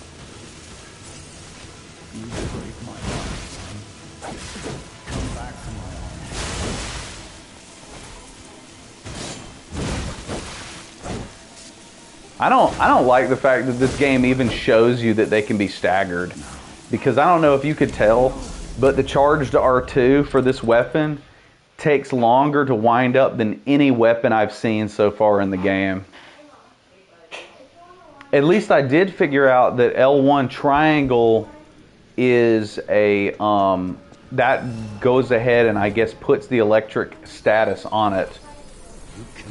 I don't like the fact that this game even shows you that they can be staggered, because I don't know if you could tell, but the charged R2 for this weapon takes longer to wind up than any weapon I've seen so far in the game. At least I did figure out that L1 triangle is a that goes ahead and I guess puts the electric status on it.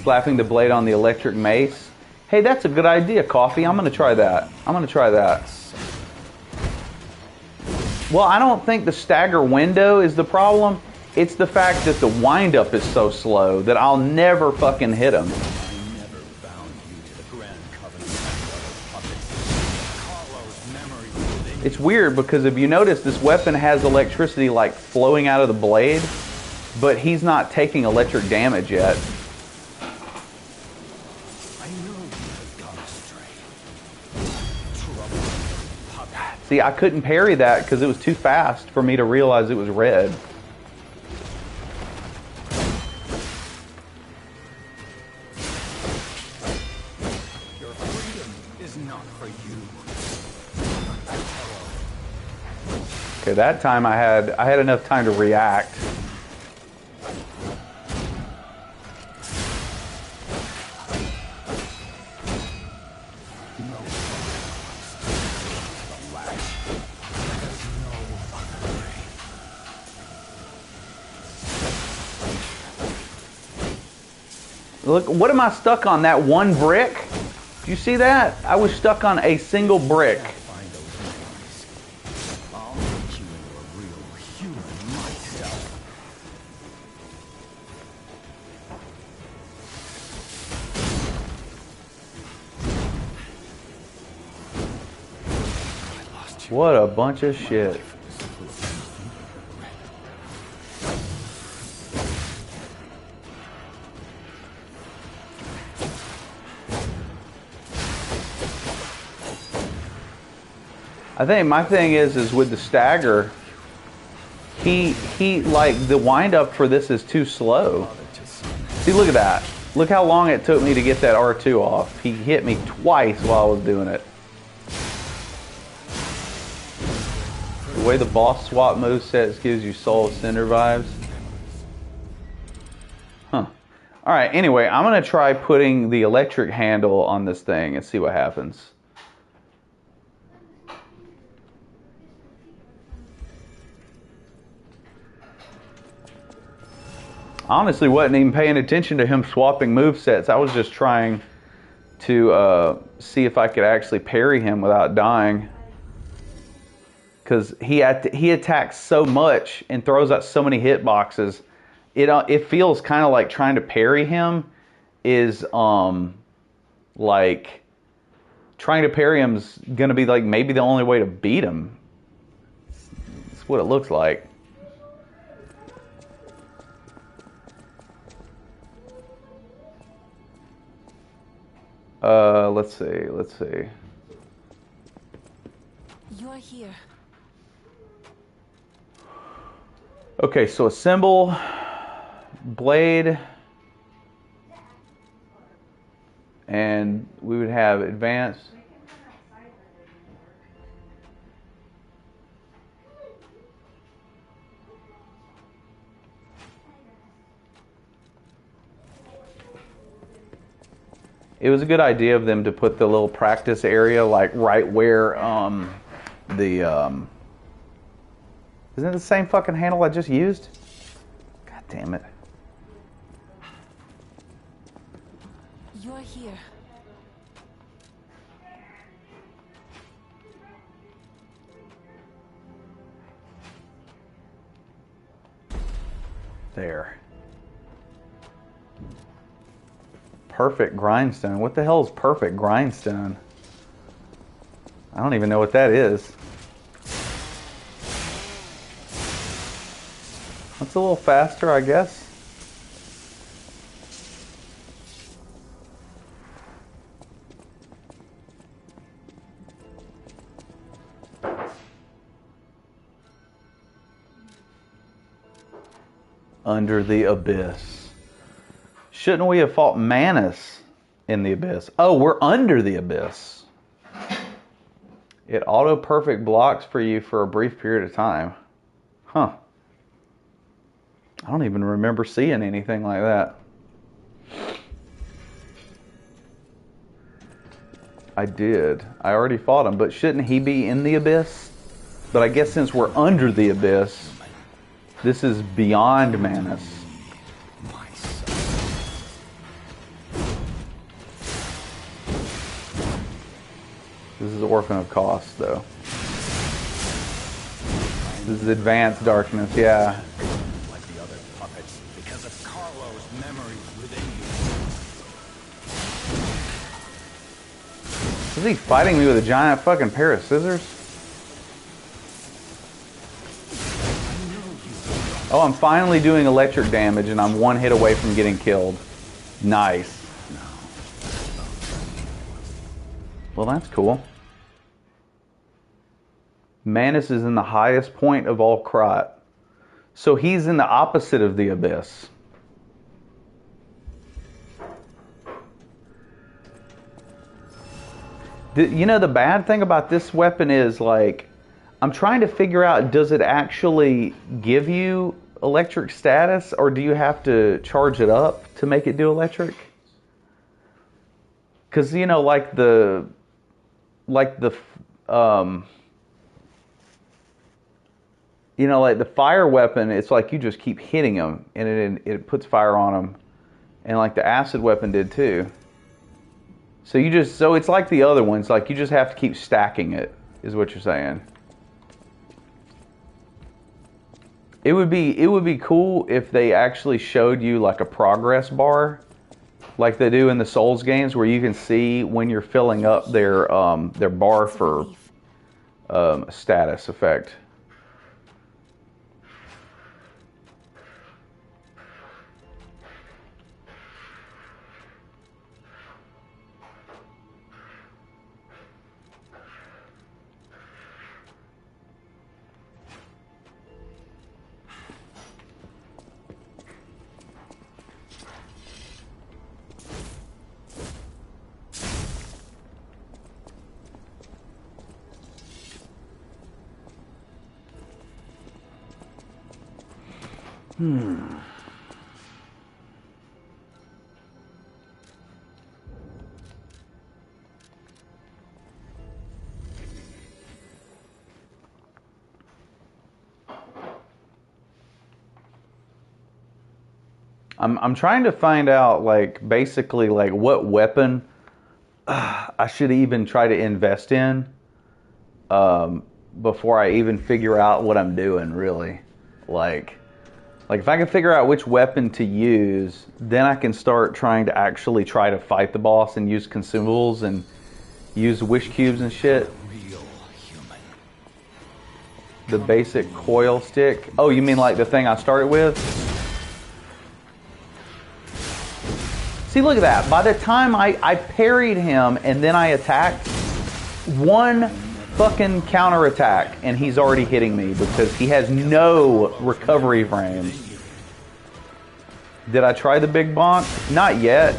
Slapping the blade on the electric mace. Hey, that's a good idea, Coffee. I'm going to try that. I'm going to try that. Well, I don't think the stagger window is the problem. It's the fact that the windup is so slow that I'll never fucking hit him. It's weird because if you notice, this weapon has electricity like flowing out of the blade, but he's not taking electric damage yet. See, I couldn't parry that because it was too fast for me to realize it was red. Your freedom is not for you. Okay, that time I had enough time to react. Look, what am I stuck on? That one brick? Do you see that? I was stuck on a single brick. I'll make you into a real human myself. What a bunch of shit. I think my thing is with the stagger, he like the wind up for this is too slow. See, look at that. Look how long it took me to get that R2 off. He hit me twice while I was doing it. The way the boss swap movesets gives you Soul of Cinder vibes. Huh. Alright, anyway, I'm going to try putting the electric handle on this thing and see what happens. I honestly wasn't even paying attention to him swapping movesets. I was just trying to see if I could actually parry him without dying. Because he attacks so much and throws out so many hitboxes. It feels kind of like trying to parry him is like trying to parry him's gonna be like maybe the only way to beat him. That's what it looks like. Let's see. You are here. Okay, so assemble, blade, and we would have advanced. It was a good idea of them to put the little practice area like right where isn't it the same fucking handle I just used? God damn it. You are here. There. Perfect grindstone. What the hell is perfect grindstone? I don't even know what that is. That's a little faster, I guess. Under the Abyss. Shouldn't we have fought Manus in the Abyss? Oh, we're under the Abyss. It auto-perfect blocks for you for a brief period of time. Huh. I don't even remember seeing anything like that. I did. I already fought him, but shouldn't he be in the Abyss? But I guess since we're under the Abyss, this is beyond Manus. This is Orphan of Cost, though. This is Advanced Darkness, yeah. Like the other puppets, because of Carlo's memories within you. Is he fighting me with a giant fucking pair of scissors? Oh, I'm finally doing electric damage and I'm one hit away from getting killed. Nice. Well, that's cool. Manus is in the highest point of all Krot. So he's in the opposite of the Abyss. You know, the bad thing about this weapon is, like, I'm trying to figure out, does it actually give you electric status, or do you have to charge it up to make it do electric? Because, you know, like the you know, like the fire weapon, it's like you just keep hitting them and it puts fire on them, and like the acid weapon did too. So it's like the other ones, like you just have to keep stacking it, is what you're saying. It would be cool if they actually showed you like a progress bar, like they do in the Souls games, where you can see when you're filling up their bar for status effect. I'm trying to find out, like, basically, like, what weapon I should even try to invest in before I even figure out what I'm doing, really. Like if I can figure out which weapon to use, then I can start trying to actually try to fight the boss and use consumables and use wish cubes and shit. The basic coil stick. Oh, you mean like the thing I started with? See, look at that. By the time I parried him and then I attacked, one fucking counterattack and he's already hitting me because he has no recovery frames. Did I try the big bonk? Not yet.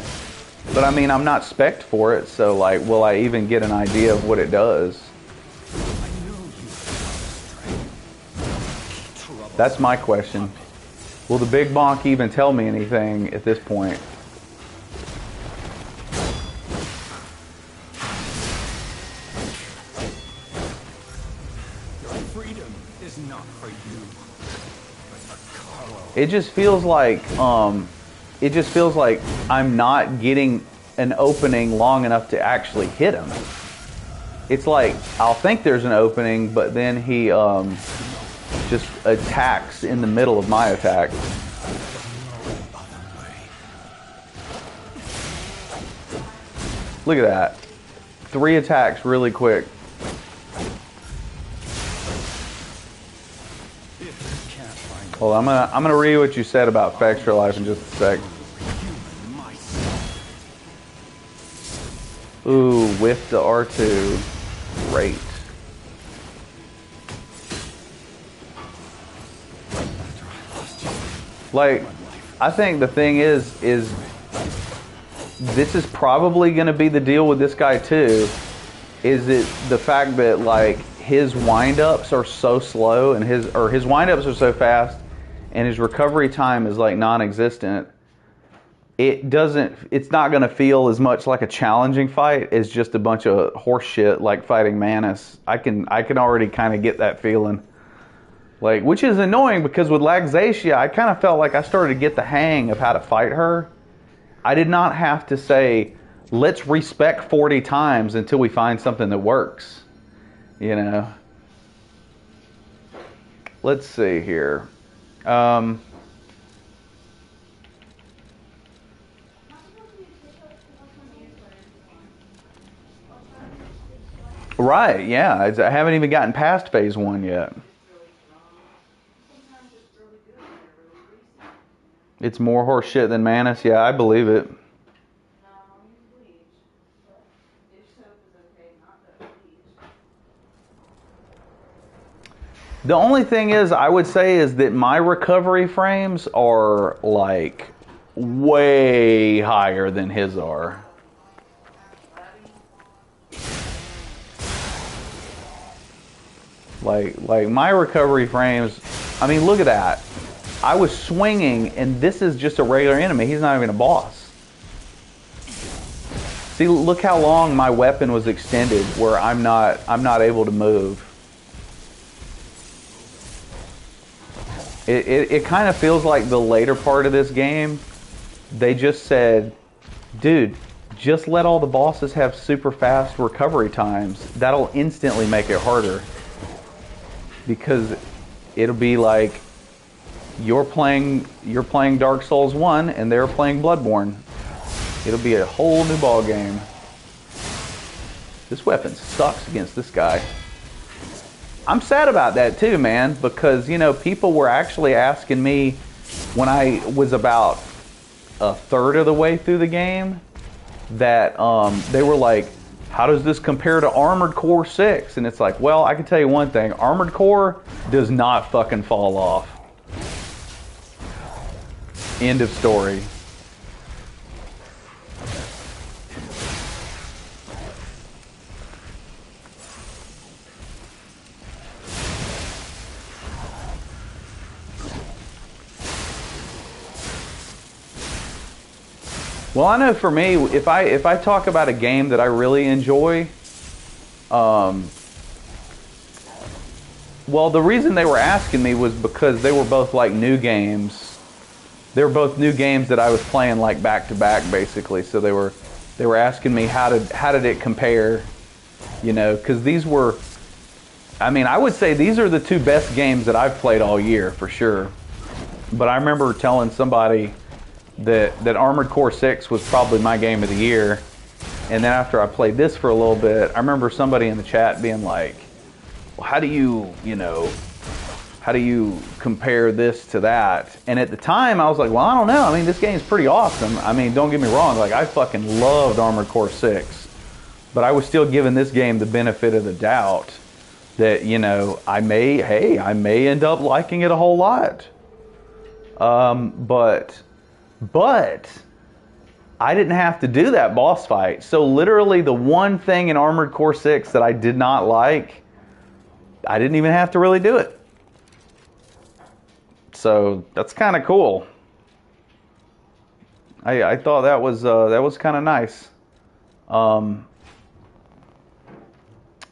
But I mean, I'm not spec'd for it, so like, will I even get an idea of what it does? That's my question. Will the big bonk even tell me anything at this point? It just feels like I'm not getting an opening long enough to actually hit him. It's like I'll think there's an opening, but then he just attacks in the middle of my attack. Look at that. 3 attacks really quick. Well, I'm gonna read what you said about Extra Life in just a sec. Ooh, whiff the R2. Great. Like, I think the thing is this is probably gonna be the deal with this guy too. Is it the fact that like his windups are so slow and his windups are so fast, and his recovery time is like non-existent. It's not going to feel as much like a challenging fight as just a bunch of horse shit like fighting Manus. I can already kind of get that feeling. Like, which is annoying because with Laxasia, I kind of felt like I started to get the hang of how to fight her. I did not have to say, let's respec 40 times until we find something that works. You know? Let's see here. Right, yeah. I haven't even gotten past phase 1 yet. It's more horse shit than Manus? Yeah, I believe it. The only thing is, I would say, is that my recovery frames are, like, way higher than his are. Like my recovery frames, I mean, look at that. I was swinging, and this is just a regular enemy. He's not even a boss. See, look how long my weapon was extended where I'm not able to move. It kind of feels like the later part of this game, they just said, dude, just let all the bosses have super fast recovery times. That'll instantly make it harder. Because it'll be like you're playing Dark Souls 1 and they're playing Bloodborne. It'll be a whole new ball game. This weapon sucks against this guy. I'm sad about that too, man, because, you know, people were actually asking me when I was about a third of the way through the game that they were like, how does this compare to Armored Core 6? And it's like, well, I can tell you one thing. Armored Core does not fucking fall off. End of story. Well, I know for me, if I talk about a game that I really enjoy, well, the reason they were asking me was because they were both like new games. They were both new games that I was playing like back to back, basically. So they were asking me how did it compare, you know? Because these were, I mean, I would say these are the two best games that I've played all year for sure. But I remember telling somebody that Armored Core 6 was probably my game of the year. And then after I played this for a little bit, I remember somebody in the chat being like, well, how do you compare this to that? And at the time I was like, well, I don't know. I mean, this game's pretty awesome. I mean, don't get me wrong. Like, I fucking loved Armored Core 6. But I was still giving this game the benefit of the doubt that, you know, I may end up liking it a whole lot. But I didn't have to do that boss fight. So literally the one thing in Armored Core 6 that I did not like, I didn't even have to really do it. So that's kind of cool. I thought that was kind of nice.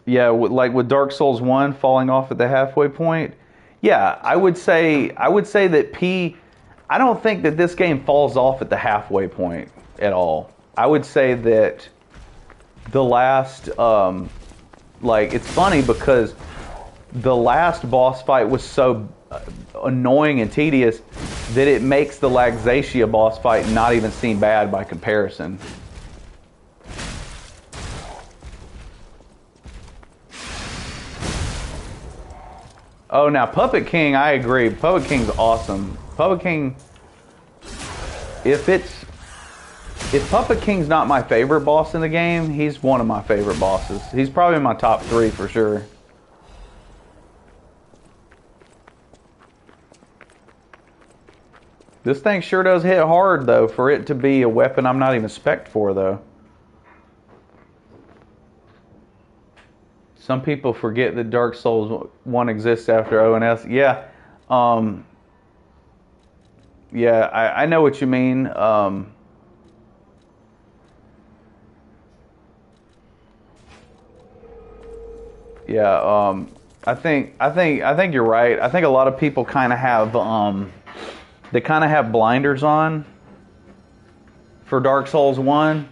Yeah, like with Dark Souls 1 falling off at the halfway point. Yeah, I would say that I don't think that this game falls off at the halfway point at all. I would say that the last, like, it's funny because the last boss fight was so annoying and tedious that it makes the Laxatia boss fight not even seem bad by comparison. Oh, now Puppet King, I agree. Puppet King's awesome. Puppet King, if Puppet King's not my favorite boss in the game, he's one of my favorite bosses. He's probably in my top 3 for sure. This thing sure does hit hard, though, for it to be a weapon I'm not even spec'd for, though. Some people forget that Dark Souls 1 exists after ONS. Yeah. Yeah, I know what you mean. Yeah, I think you're right. I think a lot of people kind of have they kind of have blinders on for Dark Souls 1.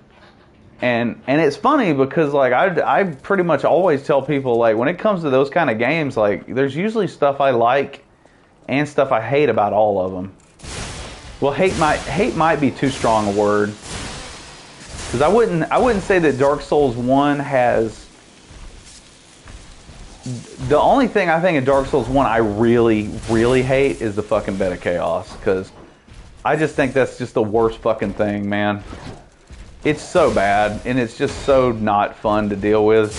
And it's funny because like I pretty much always tell people, like, when it comes to those kind of games, like, there's usually stuff I like and stuff I hate about all of them. Well, hate might be too strong a word, because I wouldn't say that Dark Souls 1 has. The only thing I think in Dark Souls 1 I really, really hate is the fucking Bed of Chaos, because I just think that's just the worst fucking thing, man. It's so bad, and it's just so not fun to deal with.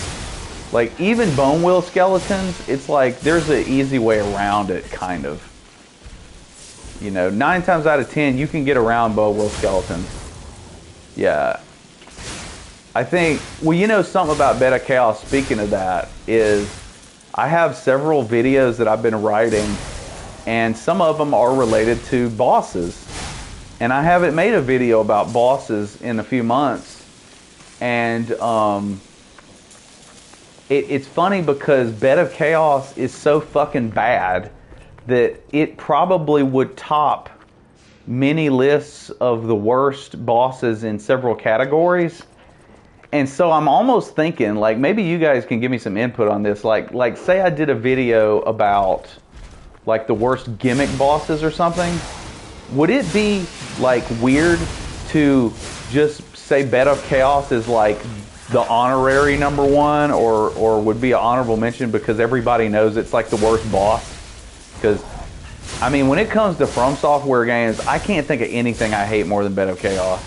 Like, even Bone Wheel skeletons, it's like there's an easy way around it, kind of. You know, 9 times out of 10, you can get around Bone Wheel skeletons. Yeah. I think, well, you know something about Bed of Chaos, speaking of that, is I have several videos that I've been writing, and some of them are related to bosses. And I haven't made a video about bosses in a few months. And it's funny because Bed of Chaos is so fucking bad that it probably would top many lists of the worst bosses in several categories. And so I'm almost thinking, like, maybe you guys can give me some input on this. Like say I did a video about, like, the worst gimmick bosses or something. Would it be, like, weird to just say Bed of Chaos is, like, the honorary number one, or would be an honorable mention because everybody knows it's, like, the worst boss? Because, I mean, when it comes to From Software games, I can't think of anything I hate more than Bed of Chaos.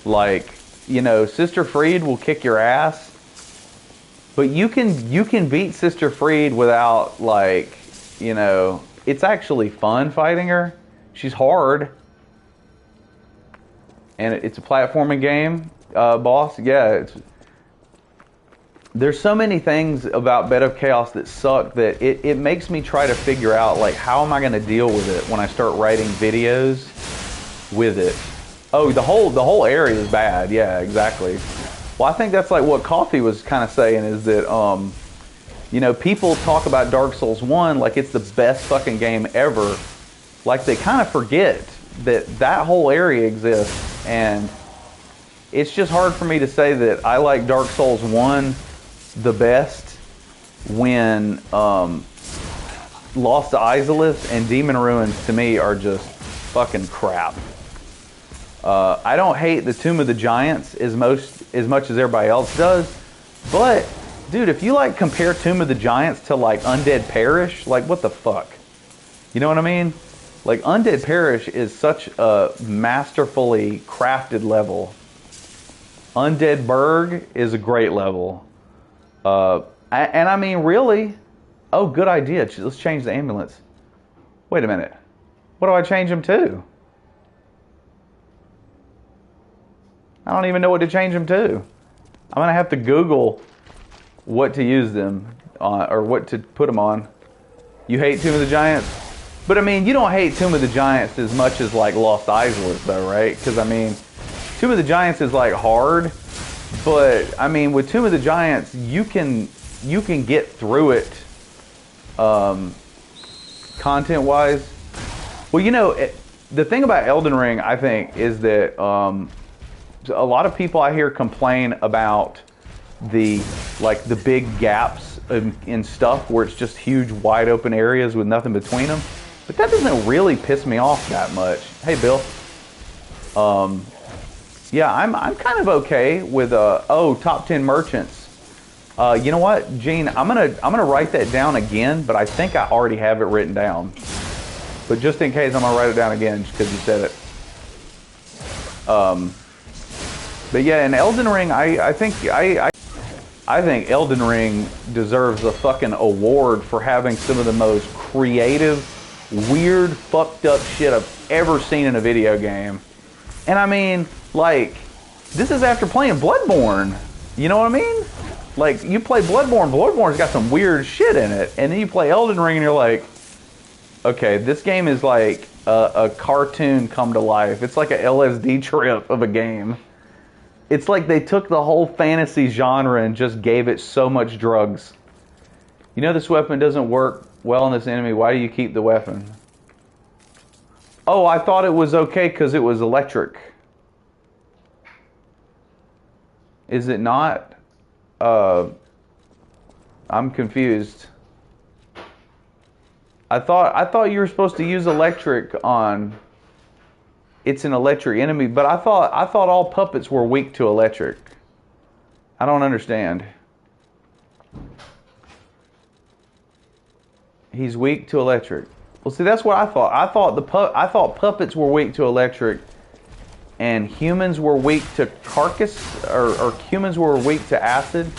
Like, you know, Sister Fried will kick your ass, but you can beat Sister Fried without, like, you know, it's actually fun fighting her. She's hard, and it's a platforming game, boss. Yeah, there's so many things about Bed of Chaos that suck that it makes me try to figure out, like, how am I going to deal with it when I start writing videos with it. Oh, the whole area is bad. Yeah, exactly. Well, I think that's like what Coffee was kind of saying, is that you know, people talk about Dark Souls 1 like it's the best fucking game ever. Like, they kind of forget that whole area exists, and it's just hard for me to say that I like Dark Souls 1 the best when Lost to Izalith and Demon Ruins to me are just fucking crap. I don't hate the Tomb of the Giants as much as everybody else does, but dude, if you like compare Tomb of the Giants to like Undead Parish, like what the fuck? You know what I mean? Like, Undead Parish is such a masterfully crafted level. Undead Burg is a great level. And I mean, really? Oh, good idea. Let's change the ambulance. Wait a minute. What do I change them to? I don't even know what to change them to. I'm going to have to Google what to use them on, or what to put them on. You hate Tomb of the Giants? But I mean, you don't hate Tomb of the Giants as much as like Lost Izalith though, right? Because I mean, Tomb of the Giants is like hard, but I mean, with Tomb of the Giants, you can get through it content-wise. Well, you know, the thing about Elden Ring, I think, is that a lot of people I hear complain about the big gaps in stuff where it's just huge, wide open areas with nothing between them. But that doesn't really piss me off that much. Hey, Bill. Yeah, I'm kind of okay with top 10 merchants. You know what, Gene? I'm gonna write that down again, but I think I already have it written down. But just in case, I'm gonna write it down again because you said it. But yeah, in Elden Ring, I think Elden Ring deserves a fucking award for having some of the most creative, weird, fucked up shit I've ever seen in a video game. And I mean, like, this is after playing Bloodborne. You know what I mean? Like, you play Bloodborne, Bloodborne's got some weird shit in it. And then you play Elden Ring and you're like, okay, this game is like a cartoon come to life. It's like a LSD trip of a game. It's like they took the whole fantasy genre and just gave it so much drugs. You know this weapon doesn't work well on this enemy. Why do you keep the weapon? Oh, I thought it was okay because it was electric. Is it not? I'm confused. I thought you were supposed to use electric on. It's an electric enemy, but I thought all puppets were weak to electric. I don't understand. He's weak to electric. Well, see, that's what I thought. I thought puppets were weak to electric, and humans were weak to carcass, or humans were weak to acid.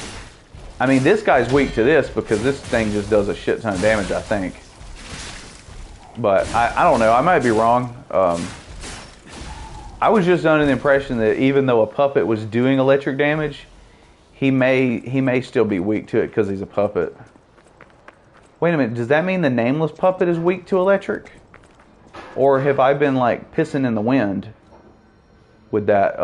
I mean, this guy's weak to this because this thing just does a shit ton of damage, I think. But I don't know. I might be wrong. I was just under the impression that even though a puppet was doing electric damage, he may still be weak to it because he's a puppet. Wait a minute, does that mean the nameless puppet is weak to electric? Or have I been like pissing in the wind with that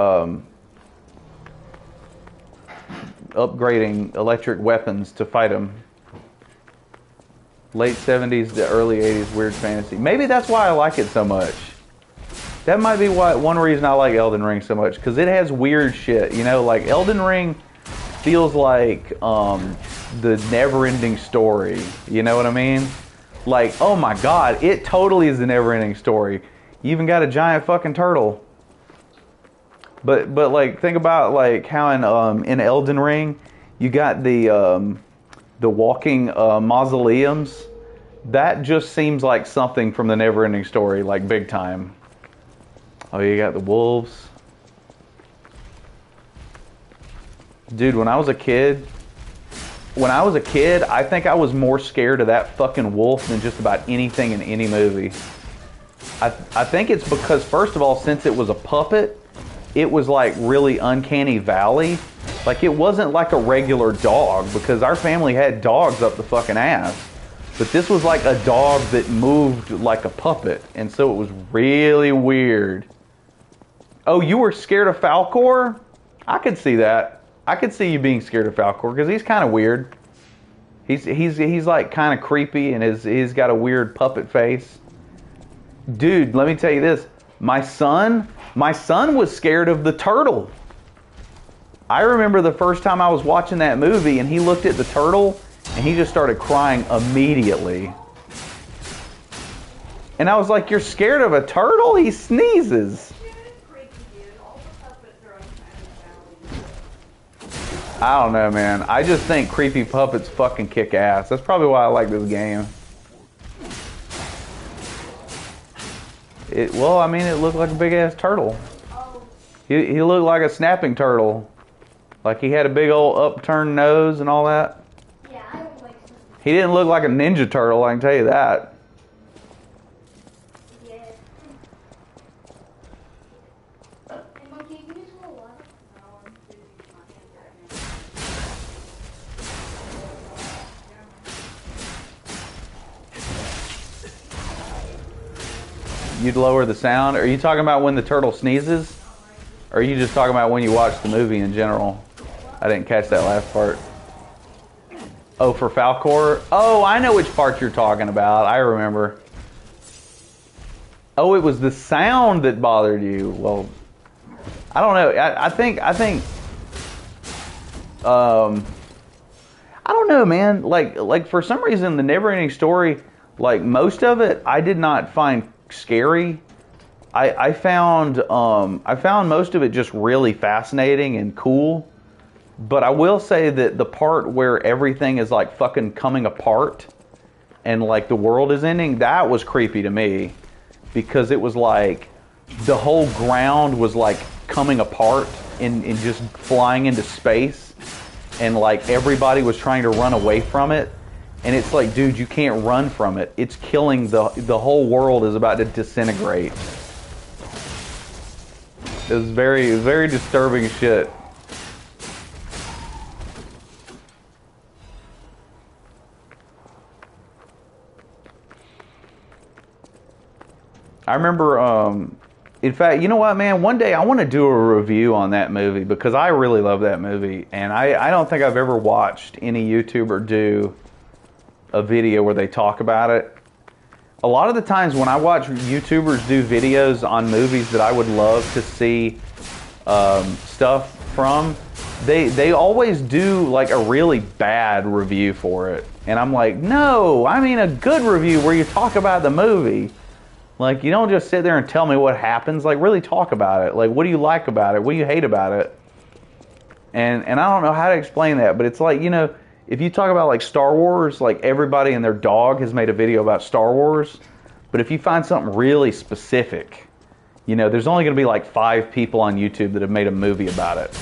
upgrading electric weapons to fight them? Late 70s to early 80s weird fantasy. Maybe that's why I like it so much. That might be one reason I like Elden Ring so much, because it has weird shit. You know, like Elden Ring feels like the never-ending story. You know what I mean? Like, oh my god, it totally is the never-ending story. You even got a giant fucking turtle. But like, think about like how in Elden Ring you got the walking mausoleums. That just seems like something from the never-ending story, like big time. Oh, you got the wolves. Dude, when I was a kid, I think I was more scared of that fucking wolf than just about anything in any movie. I think it's because, first of all, since it was a puppet, it was like really uncanny valley. Like, it wasn't like a regular dog, because our family had dogs up the fucking ass. But this was like a dog that moved like a puppet, and so it was really weird. Oh, you were scared of Falkor? I could see that. I could see you being scared of Falkor, because he's kind of weird. He's like kind of creepy, and he's got a weird puppet face. Dude, let me tell you this. My son was scared of the turtle. I remember the first time I was watching that movie, and he looked at the turtle, and he just started crying immediately. And I was like, you're scared of a turtle? He sneezes. I don't know, man. I just think creepy puppets fucking kick ass. That's probably why I like this game. Well, I mean, it looked like a big ass turtle. He looked like a snapping turtle. Like he had a big old upturned nose and all that. Yeah, I don't like something. He didn't look like a ninja turtle, I can tell you that. Yeah. Hey, Monkey, can you just roll one? No, I'm busy with my hand right now. You'd lower the sound? Are you talking about when the turtle sneezes? Or are you just talking about when you watch the movie in general? I didn't catch that last part. Oh, for Falkor? Oh, I know which part you're talking about. I remember. Oh, it was the sound that bothered you. Well, I don't know. I think I don't know, man. Like for some reason, the Neverending Story, like most of it, I did not find scary. I found most of it just really fascinating and cool. But I will say that the part where everything is like fucking coming apart and like the world is ending, that was creepy to me, because it was like the whole ground was like coming apart and just flying into space, and like everybody was trying to run away from it. And it's like, dude, you can't run from it. It's killing the whole world is about to disintegrate. It was very, very disturbing shit. I remember, in fact, you know what, man? One day I want to do a review on that movie, because I really love that movie. And I don't think I've ever watched any YouTuber do a video where they talk about it. A lot of the times when I watch YouTubers do videos on movies that I would love to see stuff from, they always do like a really bad review for it. And I'm like, no, I mean a good review where you talk about the movie. Like, you don't just sit there and tell me what happens. Like, really talk about it. Like, what do you like about it? What do you hate about it? And I don't know how to explain that, but it's like, you know, if you talk about like Star Wars, like everybody and their dog has made a video about Star Wars. But if you find something really specific, you know, there's only going to be like 5 people on YouTube that have made a movie about it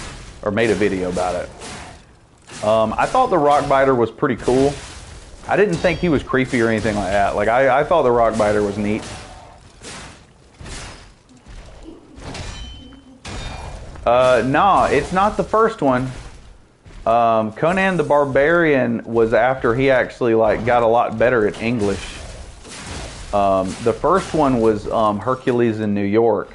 or made a video about it. I thought the Rockbiter was pretty cool. I didn't think he was creepy or anything like that. Like, I thought the Rockbiter was neat. No, it's not the first one. Conan the Barbarian was after he actually like got a lot better at English. The first one was Hercules in New York,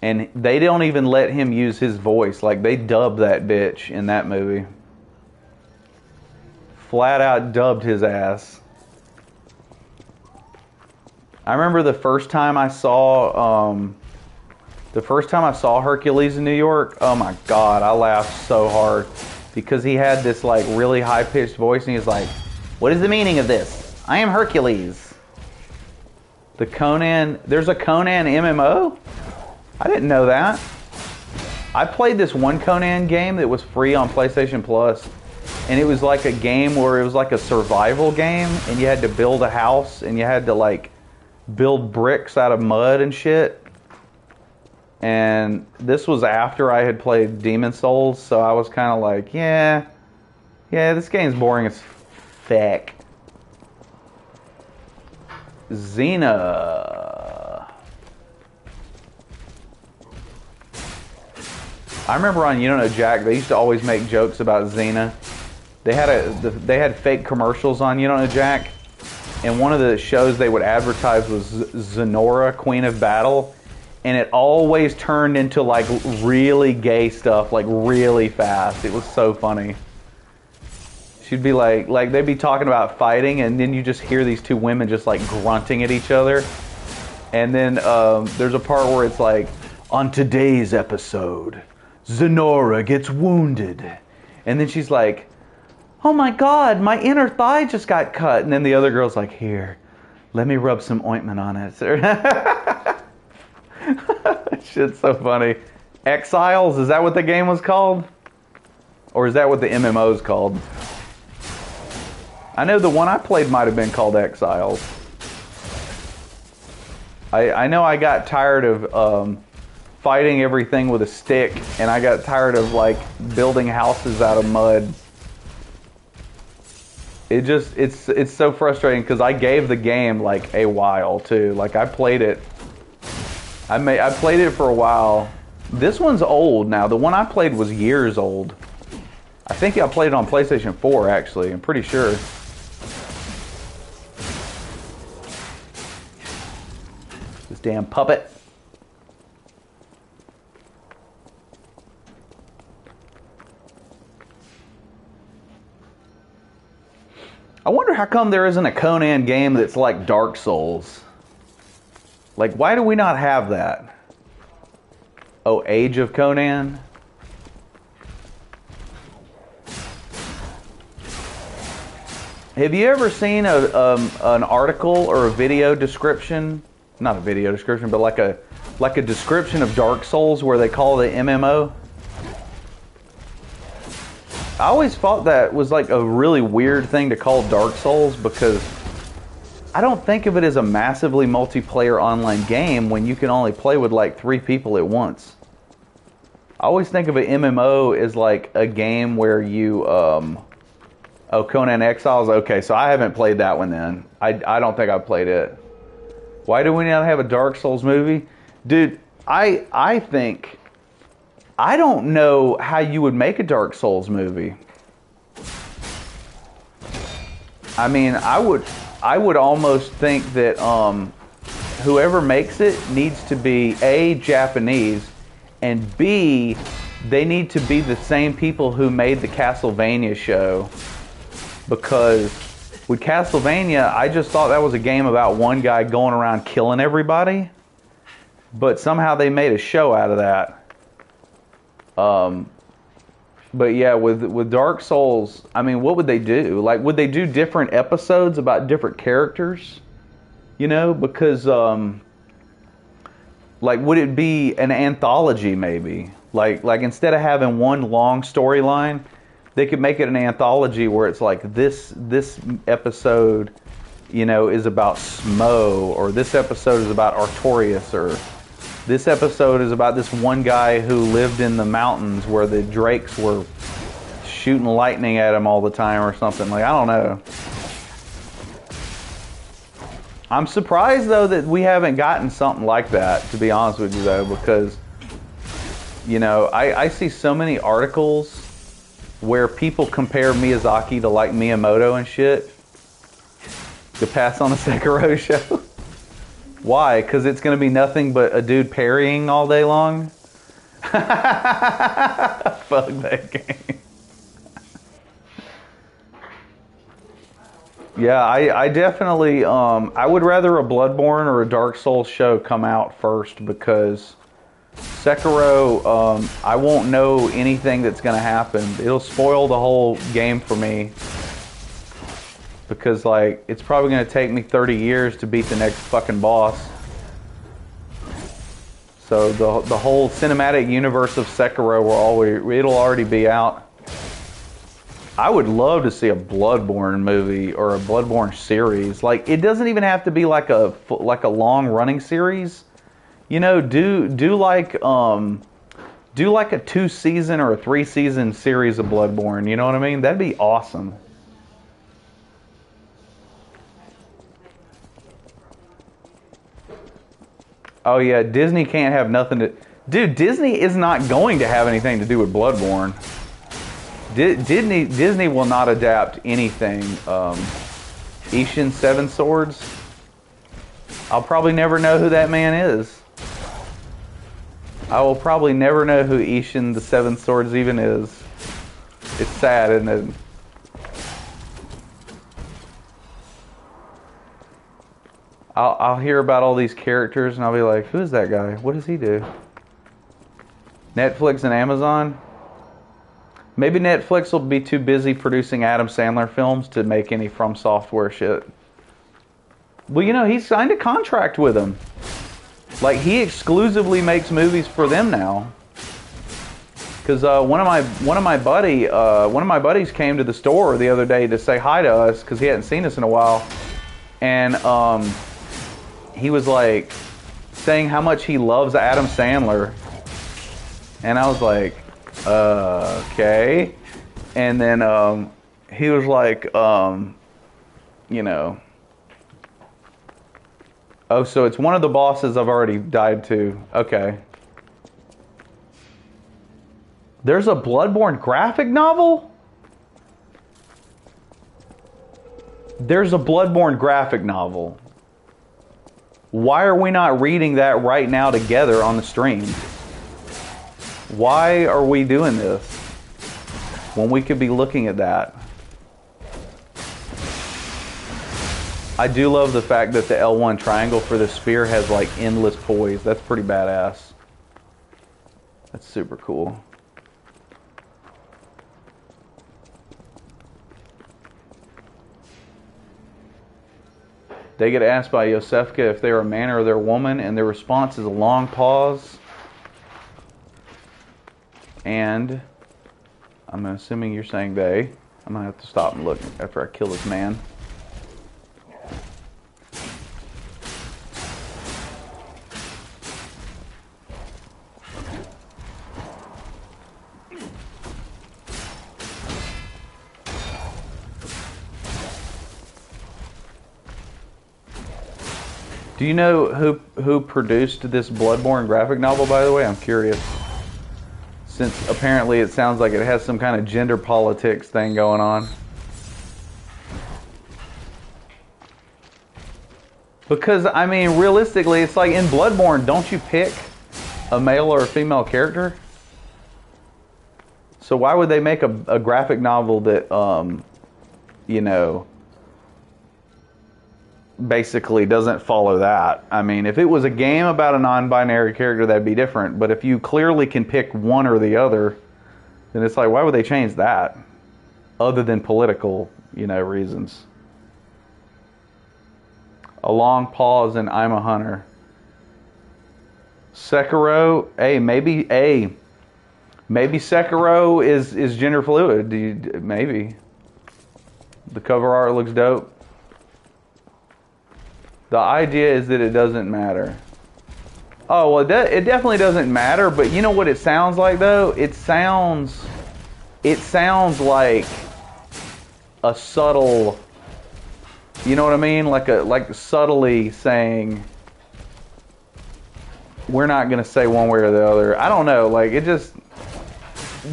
and they don't even let him use his voice. Like they dubbed that bitch in that movie. Flat out dubbed his ass. I remember the first time I saw Hercules in New York. Oh my God, I laughed so hard because he had this like really high pitched voice, and he's like, "What is the meaning of this? I am Hercules." The Conan, there's a Conan MMO? I didn't know that. I played this one Conan game that was free on PlayStation Plus, and it was like a game where it was like a survival game, and you had to build a house, and you had to like build bricks out of mud and shit. And this was after I had played Demon Souls, so I was kind of like, yeah, this game's boring as fuck. Xena. I remember on You Don't Know Jack, they used to always make jokes about Xena. They had fake commercials on You Don't Know Jack, and one of the shows they would advertise was Zenora, Queen of Battle, and it always turned into like really gay stuff, like really fast. It was so funny. She'd be like they'd be talking about fighting, and then you just hear these two women just like grunting at each other. And then there's a part where it's like, on today's episode, Zenora gets wounded. And then she's like, oh my God, my inner thigh just got cut. And then the other girl's like, here, let me rub some ointment on it. Shit's so funny. Exiles, is that what the game was called? Or is that what the MMO's called? I know the one I played might have been called Exiles. I know I got tired of fighting everything with a stick, and I got tired of like building houses out of mud. It's so frustrating because I gave the game like a while too. Like I played it. I played it for a while. This one's old now. The one I played was years old. I think I played it on PlayStation 4 actually. I'm pretty sure. This damn puppet. I wonder how come there isn't a Conan game that's like Dark Souls. Like, why do we not have that? Oh, Age of Conan? Have you ever seen an article or a video description? Not a video description, but like a description of Dark Souls where they call it MMO? I always thought that was like a really weird thing to call Dark Souls because I don't think of it as a massively multiplayer online game when you can only play with like 3 people at once. I always think of an MMO as like a game where you, oh, Conan Exiles? Okay, so I haven't played that one then. I don't think I've played it. Why do we not have a Dark Souls movie? Dude, I think, I don't know how you would make a Dark Souls movie. I mean, I would almost think that whoever makes it needs to be A, Japanese, and B, they need to be the same people who made the Castlevania show. Because with Castlevania, I just thought that was a game about one guy going around killing everybody. But somehow they made a show out of that. But yeah, with Dark Souls, I mean, what would they do? Like, would they do different episodes about different characters? You know, because, like, would it be an anthology maybe? Like instead of having one long storyline, they could make it an anthology where it's like this episode, you know, is about Smo, or this episode is about Artorias, or this episode is about this one guy who lived in the mountains where the drakes were shooting lightning at him all the time or something. Like, I don't know. I'm surprised, though, that we haven't gotten something like that, to be honest with you, though, because, you know, I see so many articles where people compare Miyazaki to like Miyamoto and shit to pass on the Sekiro show. Why? Because it's going to be nothing but a dude parrying all day long? Fuck that game. Yeah, I definitely, I would rather a Bloodborne or a Dark Souls show come out first, because Sekiro, I won't know anything that's going to happen. It'll spoil the whole game for me, because like it's probably going to take me 30 years to beat the next fucking boss. So the whole cinematic universe of Sekiro it'll already be out. I would love to see a Bloodborne movie or a Bloodborne series. Like, it doesn't even have to be like a long running series. You know, do like a 2-season or a 3-season series of Bloodborne. You know what I mean? That'd be awesome. Oh yeah, Disney can't have nothing to... Dude, Disney is not going to have anything to do with Bloodborne. Disney will not adapt anything. Ishin Seven Swords? I'll probably never know who that man is. I will probably never know who Ishin the Seven Swords even is. It's sad, isn't it? I'll hear about all these characters and I'll be like, who is that guy? What does he do? Netflix and Amazon? Maybe Netflix will be too busy producing Adam Sandler films to make any From Software shit. Well, you know, he signed a contract with them. Like, he exclusively makes movies for them now. Because one of my buddies came to the store the other day to say hi to us because he hadn't seen us in a while, and he was like saying how much he loves Adam Sandler, and I was like, okay. And then he was like, you know, oh, so it's one of the bosses I've already died to. Okay. There's a Bloodborne graphic novel? There's a Bloodborne graphic novel. Why are we not reading that right now together on the stream? Why are we doing this when we could be looking at that? I do love the fact that the L1 triangle for the spear has like endless poise. That's pretty badass. That's super cool. They get asked by Yosefka if they're a man or they're a woman, and their response is a long pause. And I'm assuming you're saying they. I'm going to have to stop and look after I kill this man. Do you know who produced this Bloodborne graphic novel, by the way? I'm curious. Since apparently it sounds like it has some kind of gender politics thing going on. Because, I mean, realistically, it's like in Bloodborne, don't you pick a male or a female character? So why would they make a graphic novel that, you know, basically doesn't follow that? I mean, if it was a game about a non-binary character, that'd be different. But if you clearly can pick one or the other, then it's like, why would they change that? Other than political, you know, reasons. A long pause and I'm a hunter. Sekiro, maybe Sekiro is gender fluid. Maybe. The cover art looks dope. The idea is that it doesn't matter. Oh, well, it definitely doesn't matter, but you know what it sounds like, though? It sounds like a subtle, you know what I mean? Like subtly saying, we're not going to say one way or the other. I don't know, like, it just,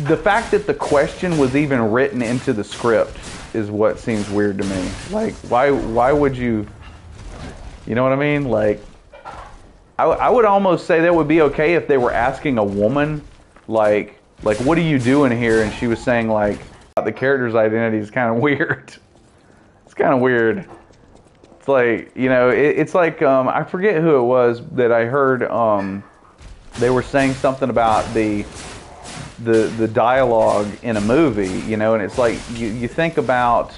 the fact that the question was even written into the script is what seems weird to me. Like, why would you, you know what I mean? Like, I would almost say that would be okay if they were asking a woman, like what are you doing here? And she was saying, like, the character's identity is kind of weird. It's kind of weird. It's like, you know, it's like, I forget who it was that I heard, they were saying something about the dialogue in a movie, you know, and it's like, you think about,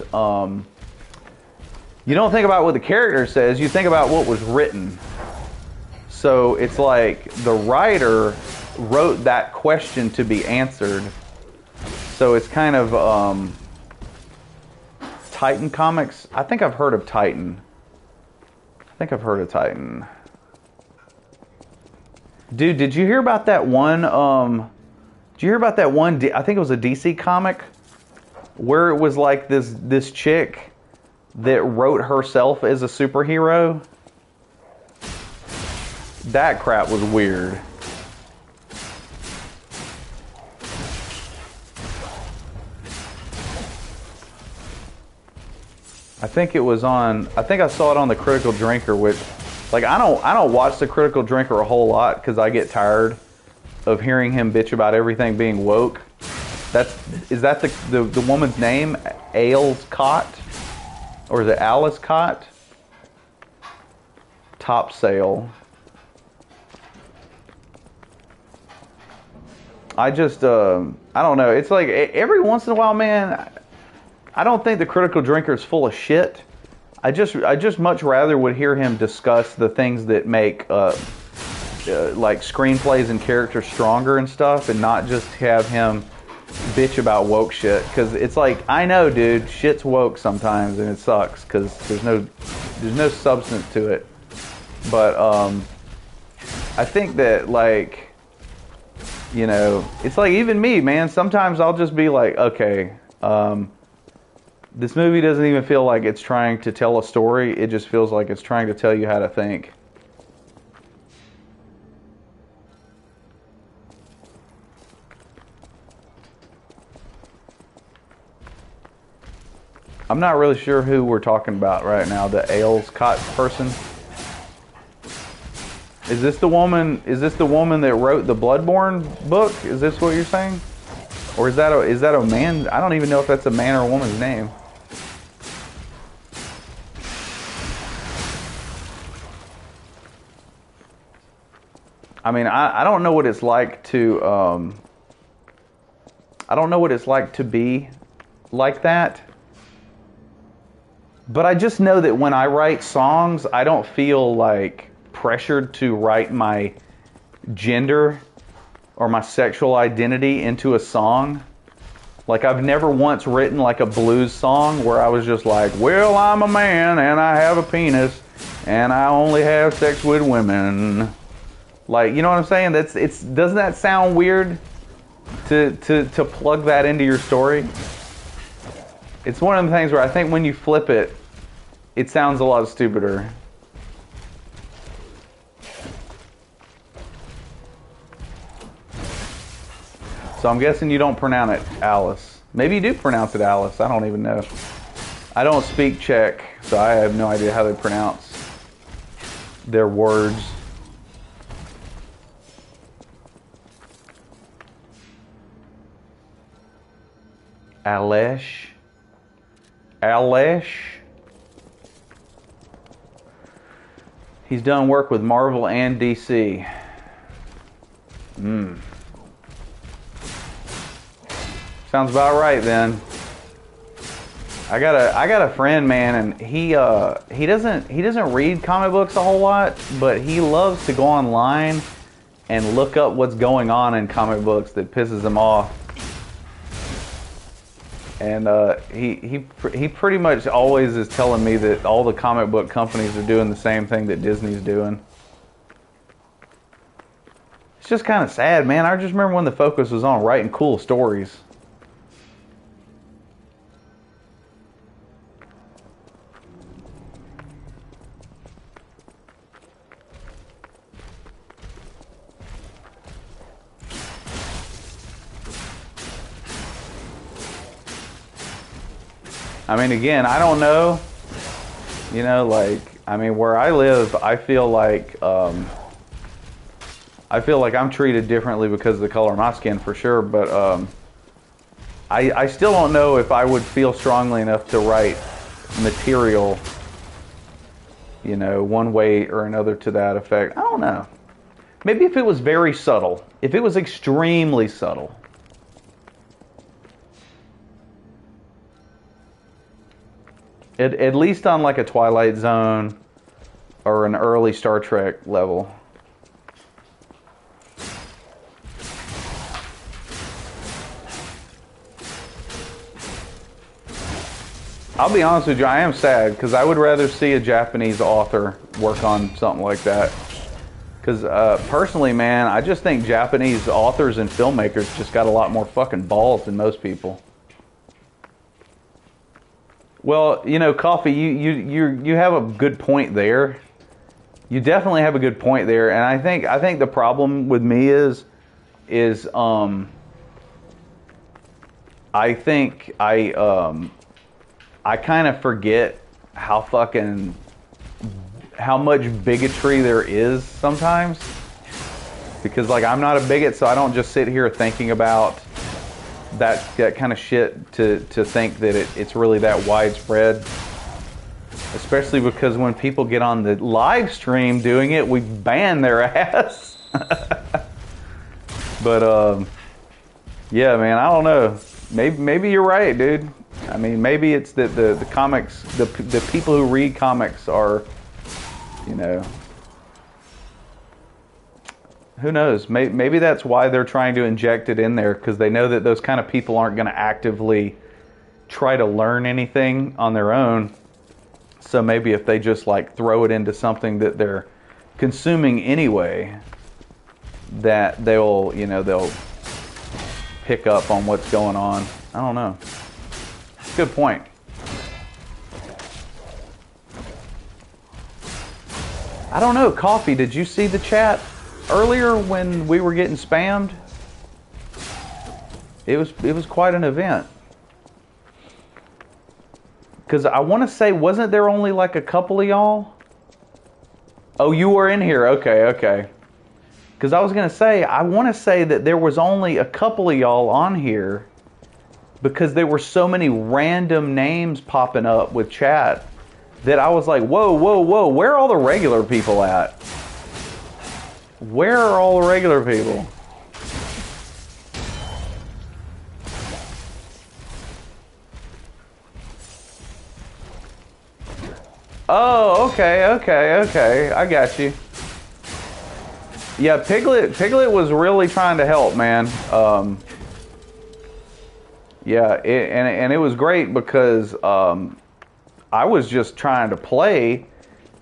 you don't think about what the character says, you think about what was written. So it's like the writer wrote that question to be answered. So it's kind of Titan Comics. I think I've heard of Titan. Dude, did you hear about that one? Did you hear about that one? I think it was a DC comic where it was like this chick that wrote herself as a superhero. That crap was weird. I think it was on. I think I saw it on the Critical Drinker, which, like, I don't watch the Critical Drinker a whole lot because I get tired of hearing him bitch about everything being woke. Is that the woman's name? Ailes Cott, or is it Alice Cott? Top Sale. I just, I don't know. It's like every once in a while, man, I don't think the Critical Drinker is full of shit. I just much rather would hear him discuss the things that make like screenplays and characters stronger and stuff, and not just have him bitch about woke shit. Because it's like, I know, dude, shit's woke sometimes, and it sucks because there's no substance to it. But I think that, like, you know, it's like, even me, man, sometimes I'll just be like, okay, this movie doesn't even feel like it's trying to tell a story. It just feels like it's trying to tell you how to think. I'm not really sure who we're talking about right now, the Ailes Cott person. Is this the woman that wrote the Bloodborne book? Is this what you're saying? Or is that a man? I don't even know if that's a man or a woman's name. I mean, I don't know what it's like to I don't know what it's like to be like that. But I just know that when I write songs, I don't feel like pressured to write my gender or my sexual identity into a song. Like, I've never once written like a blues song where I was just like, well, I'm a man and I have a penis and I only have sex with women. Like, you know what I'm saying? Doesn't that sound weird to plug that into your story? It's one of the things where I think when you flip it, it sounds a lot stupider. So I'm guessing you don't pronounce it Alice. Maybe you do pronounce it Alice. I don't even know. I don't speak Czech, so I have no idea how they pronounce their words. Alesh. He's done work with Marvel and DC. Sounds about right then. I got a friend, man, and he doesn't read comic books a whole lot, but he loves to go online and look up what's going on in comic books that pisses him off. And he pretty much always is telling me that all the comic book companies are doing the same thing that Disney's doing. It's just kind of sad, man. I just remember when the focus was on writing cool stories. I mean, again, I don't know. You know, like, I mean, where I live, I feel like I'm treated differently because of the color of my skin for sure. But I still don't know if I would feel strongly enough to write material, you know, one way or another to that effect. I don't know. Maybe if it was very subtle, if it was extremely subtle. At least on like a Twilight Zone or an early Star Trek level. I'll be honest with you, I am sad because I would rather see a Japanese author work on something like that. Because personally, man, I just think Japanese authors and filmmakers just got a lot more fucking balls than most people. Well, you know, Coffee, you have a good point there. You definitely have a good point there, and I think the problem with me is I think I kind of forget how much bigotry there is sometimes, because like I'm not a bigot, so I don't just sit here thinking about that kind of shit to think that it's really that widespread. Especially because when people get on the live stream doing it, we ban their ass. But yeah, man, I don't know. Maybe you're right, dude. I mean, maybe it's that the comics, the people who read comics are, you know, who knows? Maybe that's why they're trying to inject it in there, because they know that those kind of people aren't going to actively try to learn anything on their own. So maybe if they just like throw it into something that they're consuming anyway, that they'll pick up on what's going on. I don't know. Good point. I don't know, Coffee, did you see the chat earlier when we were getting spammed? It was quite an event. Because I want to say, wasn't there only like a couple of y'all? Oh, you were in here. Okay. Because I was going to say, I want to say that there was only a couple of y'all on here because there were so many random names popping up with chat that I was like, whoa, where are all the regular people at? Where are all the regular people? Oh, okay. I got you. Yeah, Piglet was really trying to help, man. Yeah, and it was great because I was just trying to play,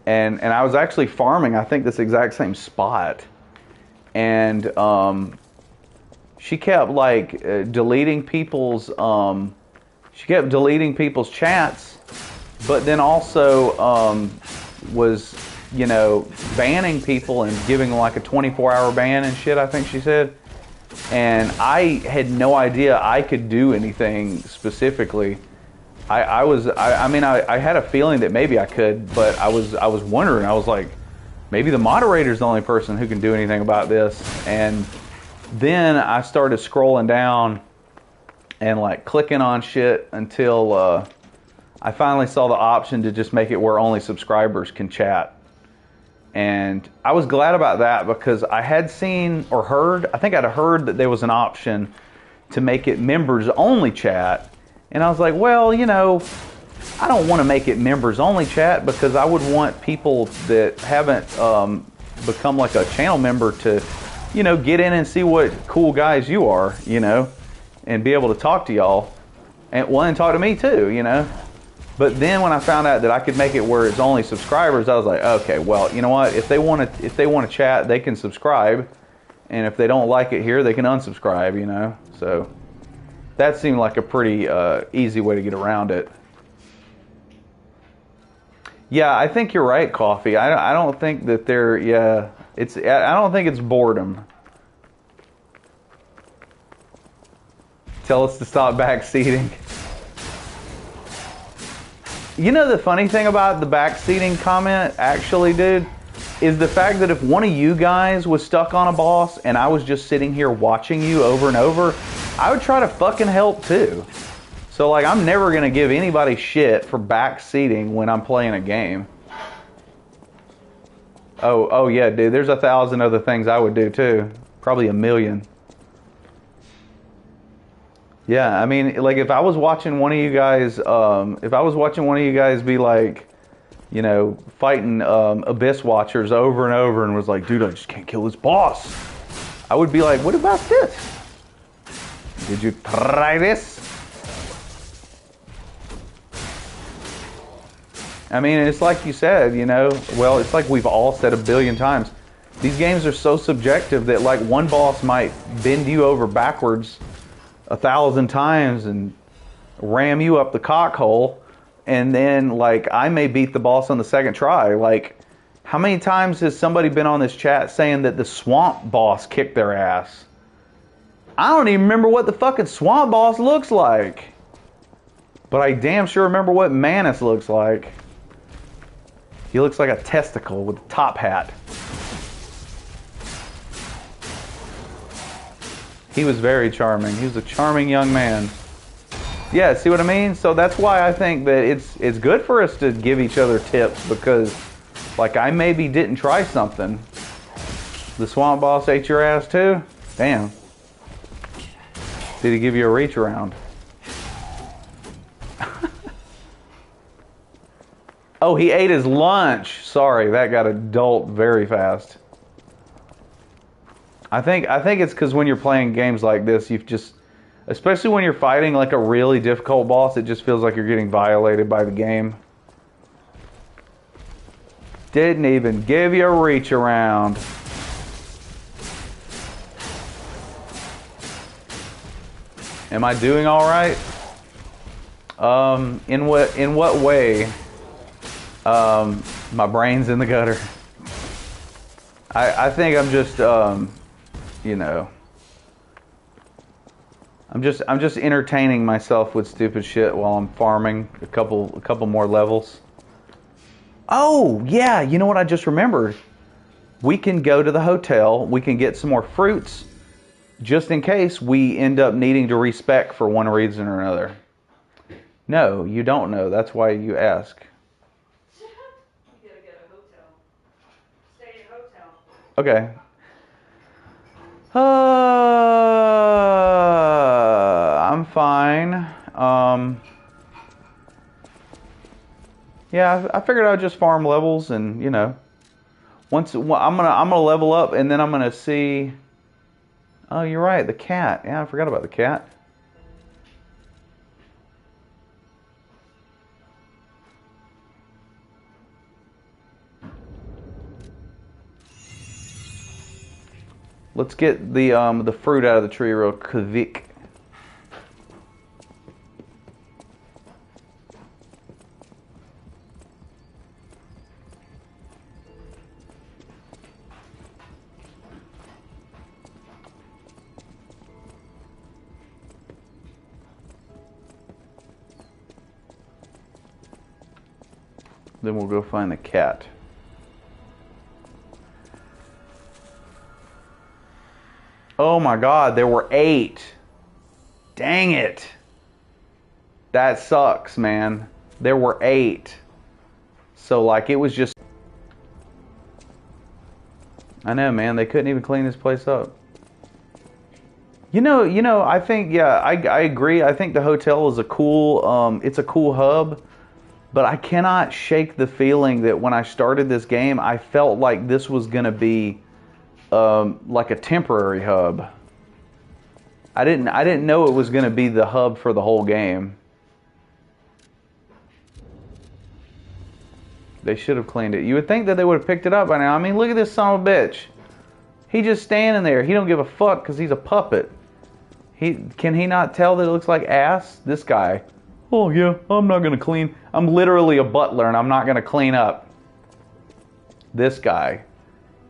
and I was actually farming, I think, this exact same spot. And she kept like deleting people's chats, but then also was, you know, banning people and giving like a 24-hour ban and shit, I think she said. And I had no idea I could do anything specifically. I had a feeling that maybe I could, but I was wondering. I was like, maybe the moderator's the only person who can do anything about this. And then I started scrolling down and like clicking on shit until I finally saw the option to just make it where only subscribers can chat. And I was glad about that because I had seen or heard, I think I'd heard that there was an option to make it members only chat. And I was like, well, you know, I don't want to make it members only chat because I would want people that haven't become like a channel member to, you know, get in and see what cool guys you are, you know, and be able to talk to y'all and talk to me too, you know. But then when I found out that I could make it where it's only subscribers, I was like, okay, well, you know what? If they want to chat, they can subscribe, and if they don't like it here, they can unsubscribe, you know. So that seemed like a pretty easy way to get around it. Yeah, I think you're right, Coffee. I don't think that they're, yeah, I don't think it's boredom. Tell us to stop backseating. You know the funny thing about the backseating comment, actually, dude, is the fact that if one of you guys was stuck on a boss and I was just sitting here watching you over and over, I would try to fucking help too. So like, I'm never gonna give anybody shit for backseating when I'm playing a game. Oh yeah, dude, there's 1,000 other things I would do too. Probably 1,000,000. Yeah, I mean, like if I was watching one of you guys, be like, you know, fighting Abyss Watchers over and over and was like, dude, I just can't kill this boss. I would be like, what about this? Did you try this? I mean, it's like you said, you know, well, it's like we've all said 1,000,000,000 times. These games are so subjective that like one boss might bend you over backwards 1,000 times and ram you up the cock hole. And then like I may beat the boss on the second try. Like how many times has somebody been on this chat saying that the swamp boss kicked their ass? I don't even remember what the fucking swamp boss looks like. But I damn sure remember what Manus looks like. He looks like a testicle with a top hat. He was very charming. He was a charming young man. Yeah, see what I mean? So that's why I think that it's good for us to give each other tips, because like I maybe didn't try something. The swamp boss ate your ass too? Damn. Did he give you a reach around? Oh, he ate his lunch. Sorry, that got adult very fast. I think it's because when you're playing games like this, you've just, especially when you're fighting like a really difficult boss, it just feels like you're getting violated by the game. Didn't even give you a reach around. Am I doing all right? In what way? My brain's in the gutter. I think I'm just, you know, I'm just entertaining myself with stupid shit while I'm farming a couple more levels. Oh yeah, you know what I just remembered? We can go to the hotel. We can get some more fruits, just in case we end up needing to respec for one reason or another. No, you don't know. That's why you ask. Okay. I'm fine. Yeah, I figured I'd just farm levels, and you know, I'm gonna level up, and then I'm gonna see. Oh, you're right, the cat. Yeah, I forgot about the cat. Let's get the fruit out of the tree real quick. Then we'll go find the cat. Oh my God, there were 8. Dang it. That sucks, man. There were 8. So like it was just... I know, man, they couldn't even clean this place up. You know, I think, yeah, I agree. I think the hotel is a cool, it's a cool hub. But I cannot shake the feeling that when I started this game, I felt like this was going to be like a temporary hub. I didn't know it was going to be the hub for the whole game. They should have cleaned it. You would think that they would have picked it up by now. I mean, look at this son of a bitch. He just standing there. He don't give a fuck because he's a puppet. Can he not tell that it looks like ass? This guy. Oh yeah, I'm not going to clean. I'm literally a butler and I'm not going to clean up. This guy.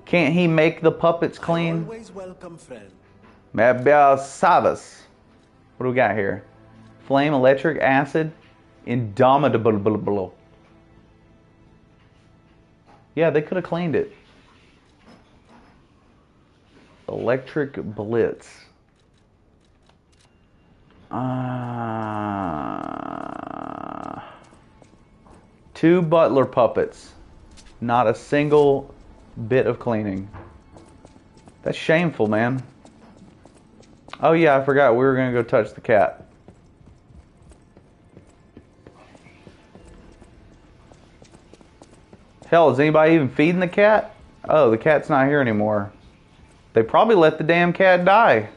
Can't he make the puppets clean? Always welcome, friend. Savas. What do we got here? Flame, electric, acid, indomitable. Yeah, they could have cleaned it. Electric Blitz. Two butler puppets. Not a single bit of cleaning. That's shameful, man. Oh yeah, I forgot we were gonna go touch the cat. Hell, is anybody even feeding the cat? Oh, the cat's not here anymore. They probably let the damn cat die.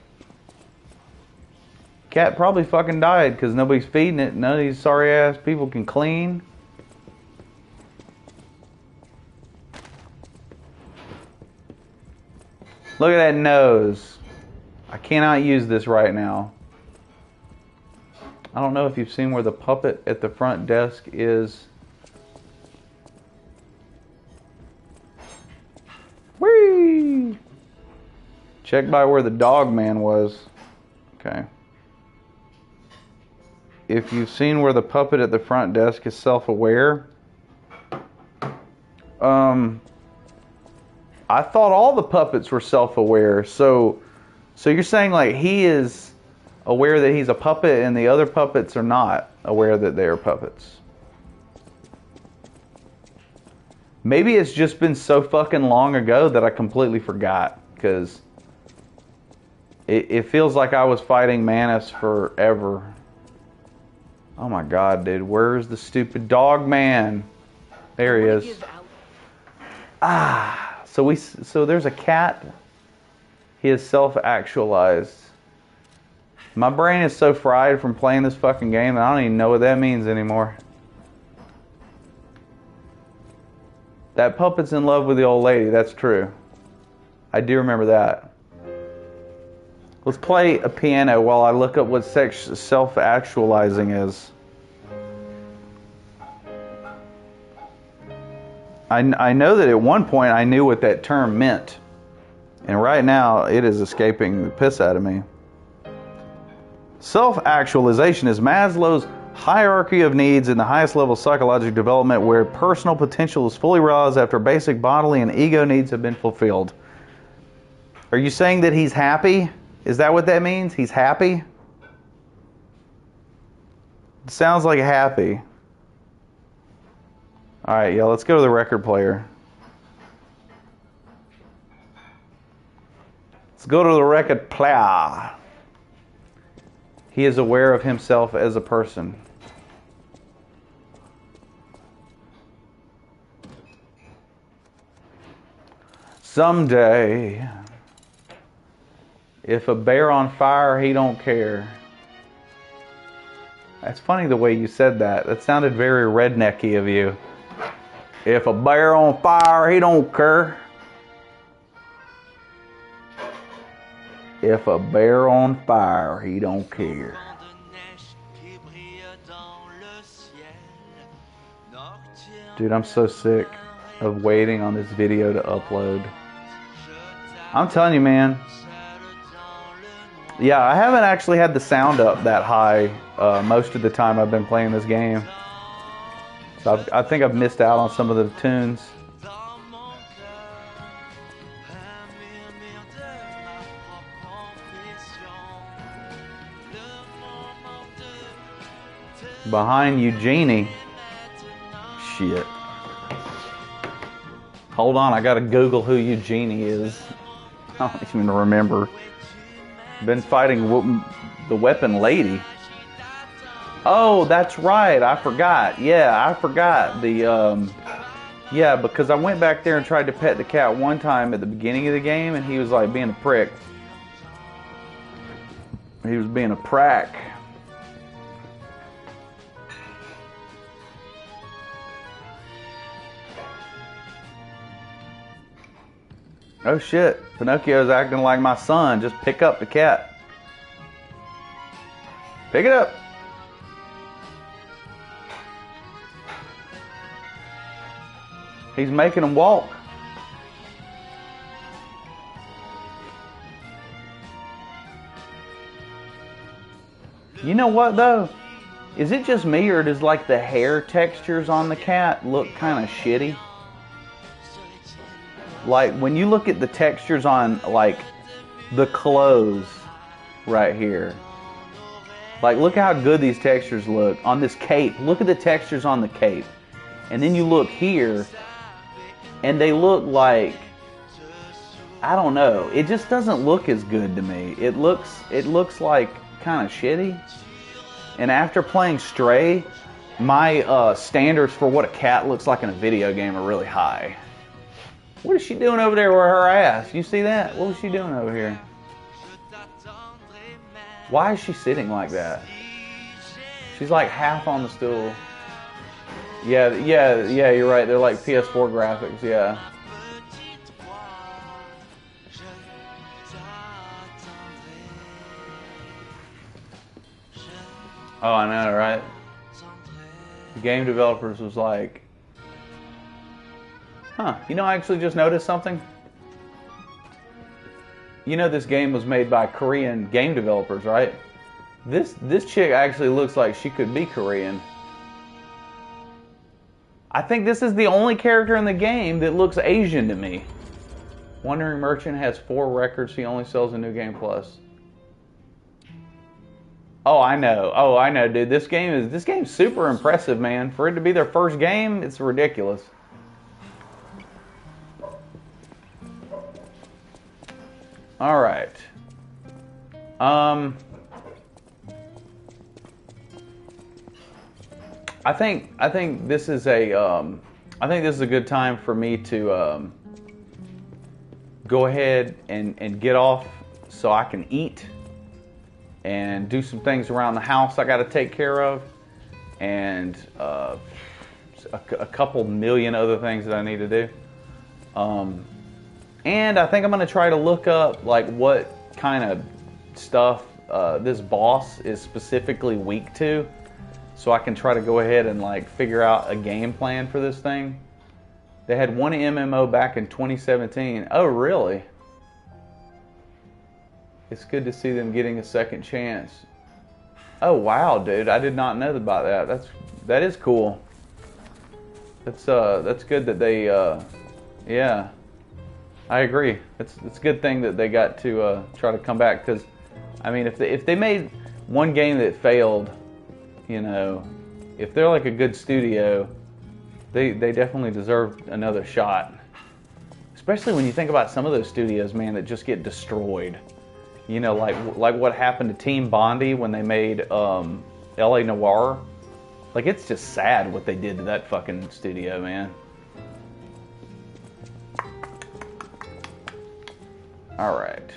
Cat probably fucking died because nobody's feeding it. None of these sorry ass people can clean. Look at that nose. I cannot use this right now. I don't know if you've seen where the puppet at the front desk is. Whee! Check by where the dog man was. Okay. If you've seen where the puppet at the front desk is self-aware, I thought all the puppets were self-aware. So you're saying like he is aware that he's a puppet and the other puppets are not aware that they are puppets. Maybe it's just been so fucking long ago that I completely forgot, because it feels like I was fighting Manus forever. Oh my god, dude, where's the stupid dog man? There he is. So there's a cat. He is self-actualized. My brain is so fried from playing this fucking game that I don't even know what that means anymore. That puppet's in love with the old lady, that's true. I do remember that. Let's play a piano while I look up what self-actualizing is. I know that at one point I knew what that term meant. And right now it is escaping the piss out of me. Self-actualization is Maslow's hierarchy of needs in the highest level of psychological development, where personal potential is fully realized after basic bodily and ego needs have been fulfilled. Are you saying that he's happy? Is that what that means? He's happy? It sounds like happy. Alright, yeah, let's go to the record player. Let's go to the record player. He is aware of himself as a person. Someday, if a bear on fire, he don't care. That's funny the way you said that. That sounded very rednecky of you. If a bear on fire, he don't care. If a bear on fire, he don't care. Dude, I'm so sick of waiting on this video to upload. I'm telling you, man. Yeah, I haven't actually had the sound up that high most of the time I've been playing this game. So I think I've missed out on some of the tunes. Behind Eugenie. Shit. Hold on, I gotta Google who Eugenie is. I don't even remember. Been fighting the weapon lady. Oh, that's right. I forgot. Yeah, I forgot. Yeah, because I went back there and tried to pet the cat one time at the beginning of the game, and he was like being a prick. He was being a prack. Oh shit, Pinocchio's acting like my son. Just pick up the cat. Pick it up. He's making him walk. You know what though? Is it just me, or does like the hair textures on the cat look kind of shitty? Like, when you look at the textures on, like, the clothes right here. Like, look how good these textures look on this cape. Look at the textures on the cape. And then you look here, and they look like, I don't know. It just doesn't look as good to me. It looks like kind of shitty. And after playing Stray, my standards for what a cat looks like in a video game are really high. What is she doing over there with her ass? You see that? What was she doing over here? Why is she sitting like that? She's like half on the stool. Yeah, you're right. They're like PS4 graphics, yeah. Oh, I know, right? The game developers was like, huh, you know, I actually just noticed something. You know, this game was made by Korean game developers, right? This chick actually looks like she could be Korean. I think this is the only character in the game that looks Asian to me. Wandering Merchant has 4 records. He only sells a New Game Plus. Oh, I know, dude. This game's super impressive, man. For it to be their first game, it's ridiculous. All right. I think this is a good time for me to go ahead and get off so I can eat and do some things around the house I got to take care of, and a couple million other things that I need to do. And I think I'm going to try to look up like what kind of stuff this boss is specifically weak to, so I can try to go ahead and like figure out a game plan for this thing. They had one MMO back in 2017. Oh, really? It's good to see them getting a second chance. Oh, wow, dude. I did not know about that. That is cool. That's good that they yeah. I agree. It's a good thing that they got to try to come back, because I mean, if they made one game that failed, you know, if they're like a good studio, they definitely deserve another shot. Especially when you think about some of those studios, man, that just get destroyed. You know, like what happened to Team Bondi when they made L.A. Noire. Like, it's just sad what they did to that fucking studio, man. All right.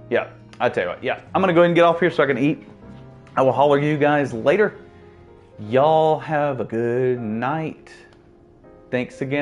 Yeah, I tell you what. Yeah, I'm gonna go ahead and get off here so I can eat. I will holler you guys later. Y'all have a good night. Thanks again.